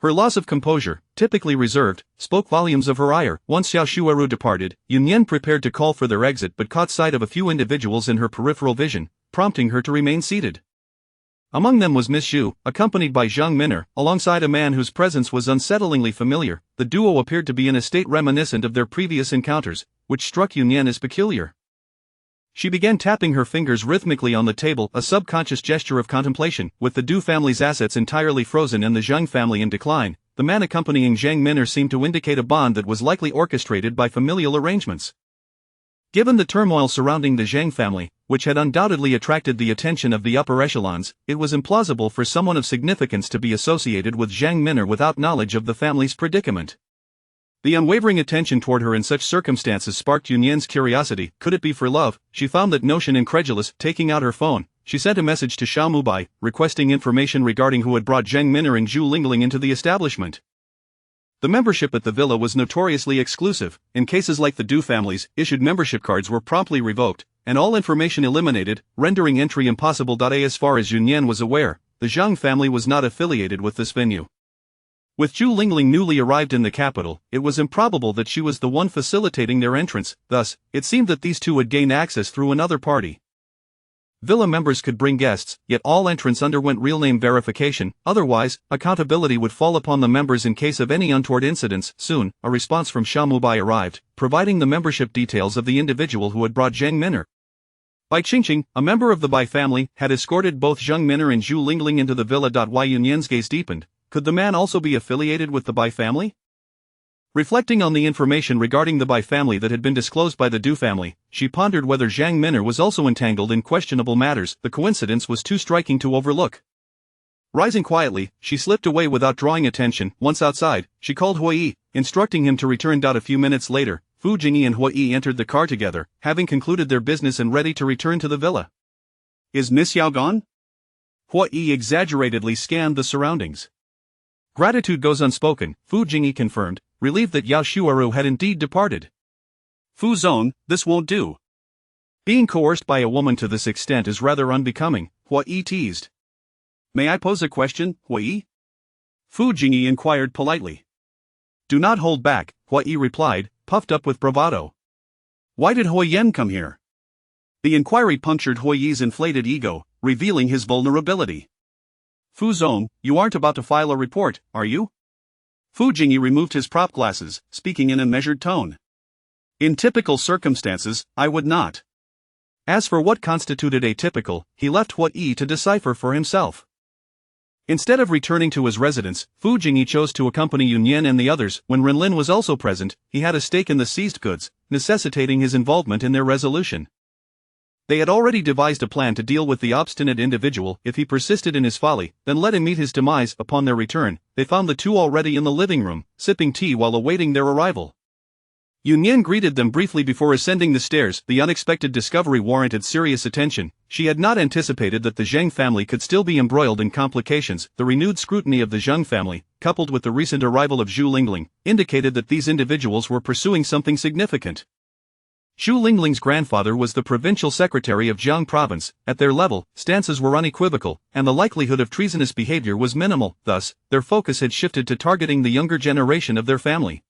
S1: Her loss of composure, typically reserved, spoke volumes of her ire. Once Yao Shuaru departed, Nian prepared to call for their exit but caught sight of a few individuals in her peripheral vision, prompting her to remain seated. Among them was Miss Yu, accompanied by Zhang Min'er, alongside a man whose presence was unsettlingly familiar. The duo appeared to be in a state reminiscent of their previous encounters, which struck Nian as peculiar. She began tapping her fingers rhythmically on the table, a subconscious gesture of contemplation. With the Du family's assets entirely frozen and the Zhang family in decline, the man accompanying Zhang Min'er seemed to indicate a bond that was likely orchestrated by familial arrangements. Given the turmoil surrounding the Zhang family, which had undoubtedly attracted the attention of the upper echelons, it was implausible for someone of significance to be associated with Zhang Min'er without knowledge of the family's predicament. The unwavering attention toward her in such circumstances sparked Nian's curiosity. Could it be for love? She found that notion incredulous. Taking out her phone, she sent a message to Xiao Mubai, requesting information regarding who had brought Zhang Min'er and Zhu Lingling into the establishment. The membership at the villa was notoriously exclusive. In cases like the Du families, issued membership cards were promptly revoked, and all information eliminated, rendering entry impossible. As far as Nian was aware, the Zhang family was not affiliated with this venue. With Zhu Lingling newly arrived in the capital, it was improbable that she was the one facilitating their entrance. Thus, it seemed that these two would gain access through another party. Villa members could bring guests, yet all entrants underwent real name verification. Otherwise, accountability would fall upon the members in case of any untoward incidents. Soon, a response from Xiao Mubai arrived, providing the membership details of the individual who had brought Zhang Min'er. Bai Qingqing, a member of the Bai family, had escorted both Zhang Min'er and Zhu Lingling into the villa. Nian's gaze deepened,
S2: could the man also be affiliated with the Bai family? Reflecting on the information regarding the Bai family that had been disclosed by the Du family, she pondered whether Zhang Min'er was also entangled in questionable matters. The coincidence was too striking to overlook. Rising quietly, she slipped away without drawing attention. Once outside, she called Huo Yi, instructing him to return. A few minutes later, Fu Jingyi and Huo Yi entered the car together, having concluded their business and ready to return to the villa.
S1: Is Miss Yao gone?
S2: Huo Yi exaggeratedly scanned the surroundings. Gratitude goes unspoken, Fu Jingyi confirmed, relieved that Yao Shuaru had indeed departed.
S1: Fu Zong, this won't do.
S2: Being coerced by a woman to this extent is rather unbecoming, Huo Yi teased.
S1: May I pose a question, Huo Yi? Fu Jingyi inquired politely.
S2: Do not hold back, Huo Yi replied, puffed up with bravado.
S1: Why did Huo Yan come here? The inquiry punctured Huo Yi's inflated ego, revealing his vulnerability. Fu Zong, you aren't about to file a report, are you? Fu Jingyi removed his prop glasses, speaking in a measured tone. In typical circumstances, I would not.
S2: As for what constituted atypical, he left Huo Yi to decipher for himself. Instead of returning to his residence, Fu Jingyi chose to accompany Nian and the others. When Renlin was also present, he had a stake in the seized goods, necessitating his involvement in their resolution. They had already devised a plan to deal with the obstinate individual. If he persisted in his folly, then let him meet his demise. Upon their return, they found the two already in the living room, sipping tea while awaiting their arrival. Nian greeted them briefly before ascending the stairs. The unexpected discovery warranted serious attention. She had not anticipated that the Zheng family could still be embroiled in complications. The renewed scrutiny of the Zheng family, coupled with the recent arrival of Zhu Lingling, indicated that these individuals were pursuing something significant. Zhu Lingling's grandfather was the provincial secretary of Jiang province. At their level, stances were unequivocal, and the likelihood of treasonous behavior was minimal. Thus, their focus had shifted to targeting the younger generation of their family.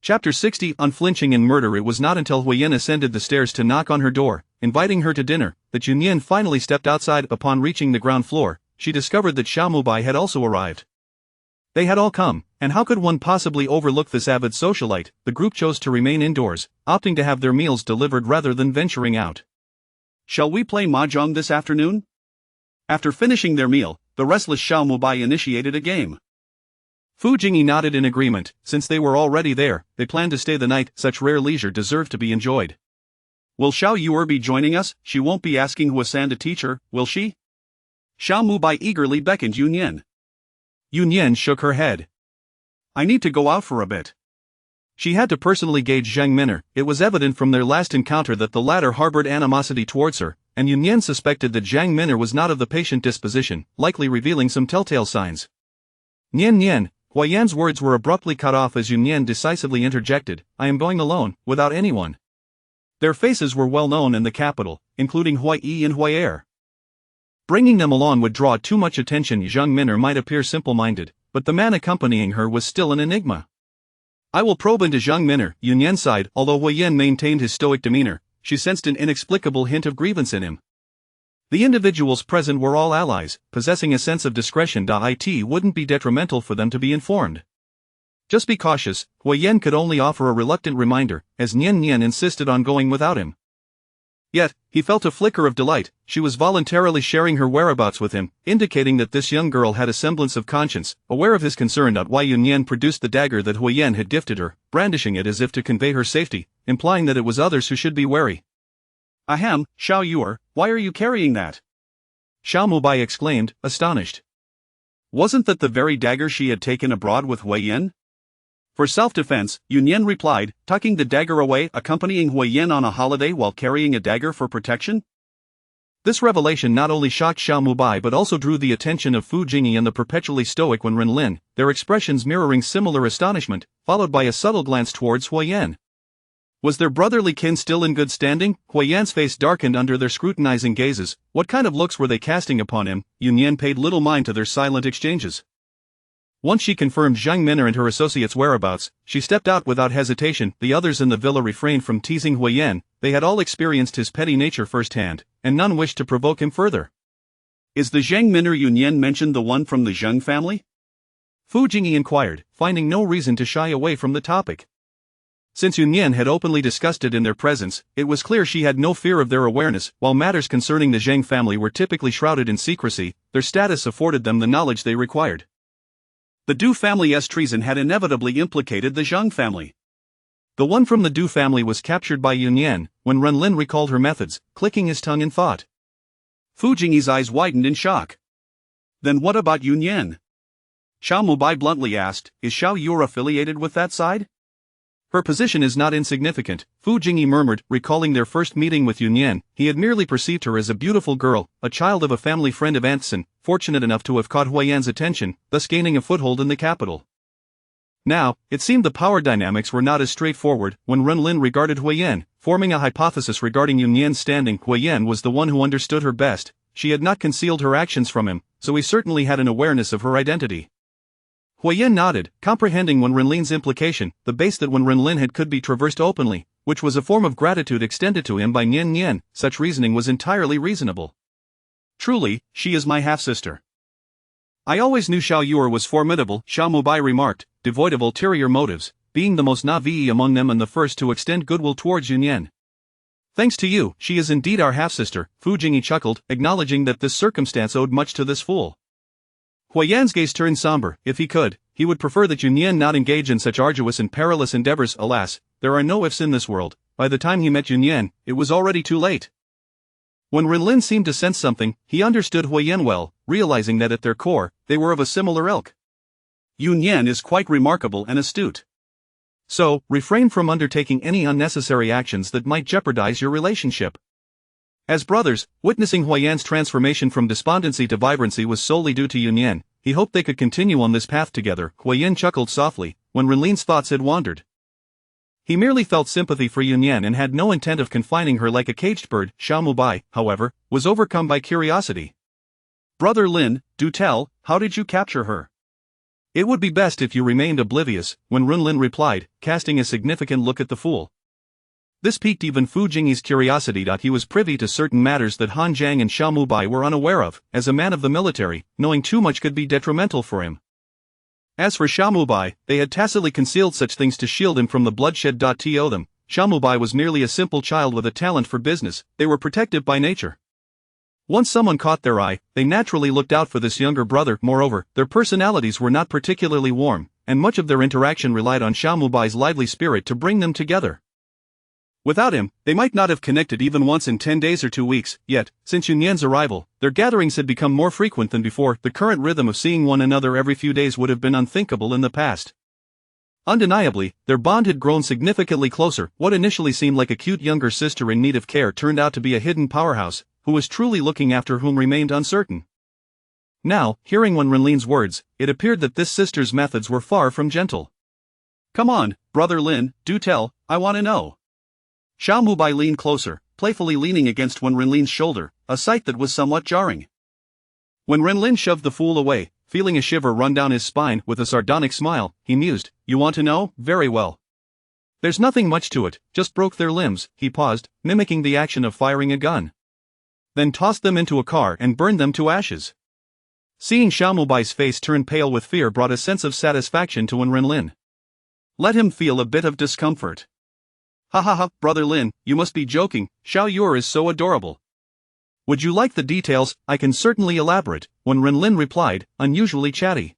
S2: Chapter 60 Unflinching in Murder. It was not until Huo Yan ascended the stairs to knock on her door, inviting her to dinner, that Nian finally stepped outside. Upon reaching the ground floor, she discovered that Xiao Mubai had also arrived. They had all come, and how could one possibly overlook this avid socialite? The group chose to remain indoors, opting to have their meals delivered rather than venturing out.
S1: Shall we play mahjong this afternoon? After finishing their meal, the restless Xiao Mubai initiated a game.
S2: Fu Jingyi nodded in agreement. Since they were already there, they planned to stay the night. Such rare leisure deserved to be enjoyed.
S1: Will Xiao Yuer be joining us? She won't be asking Huo-san to teach her, will she? Xiao Mubai eagerly beckoned Nian.
S2: Nian shook her head.
S1: I need to go out for a bit.
S2: She had to personally gauge Zhang Min'er. It was evident from their last encounter that the latter harbored animosity towards her, and Nian suspected that Zhang Min'er was not of the patient disposition, likely revealing some telltale signs. Nian, Huo Yan's words were abruptly cut off as Nian decisively interjected, I am going alone, without anyone. Their faces were well known in the capital, including Huo Yi and Huo Er. Bringing them along would draw too much attention. Zhang Min'er might appear simple-minded, but the man accompanying her was still an enigma. I will probe into Zhang Min'er, Nian sighed. Although Huo Yan maintained his stoic demeanor, she sensed an inexplicable hint of grievance in him. The individuals present were all allies, possessing a sense of discretion. It wouldn't be detrimental for them to be informed. Just be cautious. Huo Yan could only offer a reluctant reminder, as Nian insisted on going without him. Yet, he felt a flicker of delight. She was voluntarily sharing her whereabouts with him, indicating that this young girl had a semblance of conscience. Aware of his concern, Nian produced the dagger that Huo Yan had gifted her, brandishing it as if to convey her safety, implying that it was others who should be wary.
S1: Ahem, Xiao Yuer, why are you carrying that?
S2: Xiao Mubai exclaimed, astonished.
S1: Wasn't that the very dagger she had taken abroad with Huo Yan? For self-defense, Nian replied, tucking the dagger away. Accompanying Huo Yan on a holiday while carrying a dagger for protection?
S2: This revelation not only shocked Xiao Mubai but also drew the attention of Fu Jingyi and the perpetually stoic Renlin, their expressions mirroring similar astonishment, followed by a subtle glance towards Huo Yan. Was their brotherly kin still in good standing? Huo Yan's face darkened under their scrutinizing gazes. What kind of looks were they casting upon him? Nian paid little mind to their silent exchanges. Once she confirmed Zhang Min'er and her associates' whereabouts, she stepped out without hesitation. The others in the villa refrained from teasing Huo Yan. They had all experienced his petty nature firsthand, and none wished to provoke him further.
S1: Is the Zhang Min'er Nian mentioned the one from the Zheng family?
S2: Fu Jingyi inquired, finding no reason to shy away from the topic. Since Nian had openly discussed it in their presence, it was clear she had no fear of their awareness. While matters concerning the Zheng family were typically shrouded in secrecy, their status afforded them the knowledge they required.
S1: The Du family's treason had inevitably implicated the Zhang family.
S2: The one from the Du family was captured by Nian, when Renlin recalled her methods, clicking his tongue in thought.
S1: Fu Jingyi's eyes widened in shock. Then what about Nian? Xiao Mubai bluntly asked, is Xiao Yu affiliated with that side?
S2: Her position is not insignificant, Fu Jingyi murmured, recalling their first meeting with Nian. He had merely perceived her as a beautiful girl, a child of a family friend of Antson, fortunate enough to have caught Huo Yan's attention, thus gaining a foothold in the capital. Now, it seemed the power dynamics were not as straightforward. When Renlin regarded Huo Yan, forming a hypothesis regarding Nian's standing, Huo Yan was the one who understood her best. She had not concealed her actions from him, so he certainly had an awareness of her identity. Huo Yan nodded, comprehending Renlin's implication, the base that Renlin had could be traversed openly, which was a form of gratitude extended to him by Nian. Such reasoning was entirely reasonable.
S1: Truly, she is my half-sister. I always knew Xiao Yu was formidable, Xiao Mubai remarked, devoid of ulterior motives, being the most naive among them and the first to extend goodwill towards Nian. Thanks to you, she is indeed our half-sister, Fu Jingyi chuckled, acknowledging that this circumstance owed much to this fool. Huo Yan's gaze turned somber. If he could, he would prefer that Nian not engage in such arduous and perilous endeavors. Alas, there are no ifs in this world. By the time he met Nian, it was already too late. When Renlin seemed to sense something, he understood Huo Yan well, realizing that at their core, they were of a similar ilk. Nian is quite remarkable and astute. So, refrain from undertaking any unnecessary actions that might jeopardize your relationship. As brothers, witnessing Huo Yan's transformation from despondency to vibrancy was solely due to Nian. He hoped they could continue on this path together. Huo Yan chuckled softly, when Renlin's thoughts had wandered. He merely felt sympathy for Nian and had no intent of confining her like a caged bird. Xiao Mubai, however, was overcome by curiosity. Brother Lin, do tell, how did you capture her? It would be best if you remained oblivious, when Renlin replied, casting a significant look at the fool. This piqued even Fu Jingyi's curiosity. He was privy to certain matters that Han Jiang and Xiao Mubai were unaware of. As a man of the military, knowing too much could be detrimental for him. As for Xiao Mubai, they had tacitly concealed such things to shield him from the bloodshed. To them, Xiao Mubai was merely a simple child with a talent for business. They were protective by nature. Once someone caught their eye, they naturally looked out for this younger brother. Moreover, their personalities were not particularly warm, and much of their interaction relied on Xiao Mubai's lively spirit to bring them together. Without him, they might not have connected even once in 10 days or 2 weeks, yet, since Nian's arrival, their gatherings had become more frequent than before. The current rhythm of seeing one another every few days would have been unthinkable in the past. Undeniably, their bond had grown significantly closer. What initially seemed like a cute younger sister in need of care turned out to be a hidden powerhouse, who was truly looking after whom remained uncertain. Now, hearing Renlin's words, it appeared that this sister's methods were far from gentle. Come on, Brother Lin, do tell, I want to know. Xiao Mubai leaned closer, playfully leaning against Renlin's shoulder, a sight that was somewhat jarring. When Renlin shoved the fool away, feeling a shiver run down his spine, with a sardonic smile, he mused, you want to know? Very well. There's nothing much to it, just broke their limbs. He paused, mimicking the action of firing a gun. Then tossed them into a car and burned them to ashes. Seeing Xiao Mubai's face turn pale with fear brought a sense of satisfaction to Renlin. Let him feel a bit of discomfort. Ha ha ha, Brother Lin, you must be joking, Xiao Yu is so adorable. Would you like the details? I can certainly elaborate, when Renlin replied, unusually chatty.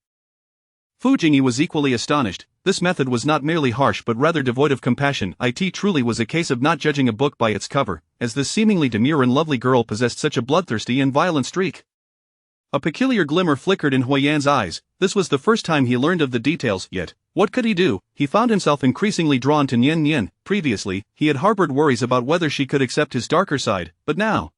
S1: Fu Jingyi was equally astonished. This method was not merely harsh but rather devoid of compassion. It truly was a case of not judging a book by its cover, as this seemingly demure and lovely girl possessed such a bloodthirsty and violent streak. A peculiar glimmer flickered in Huo Yan's eyes. This was the first time he learned of the details, yet, what could he do? He found himself increasingly drawn to Nian. Previously, he had harbored worries about whether she could accept his darker side, but now,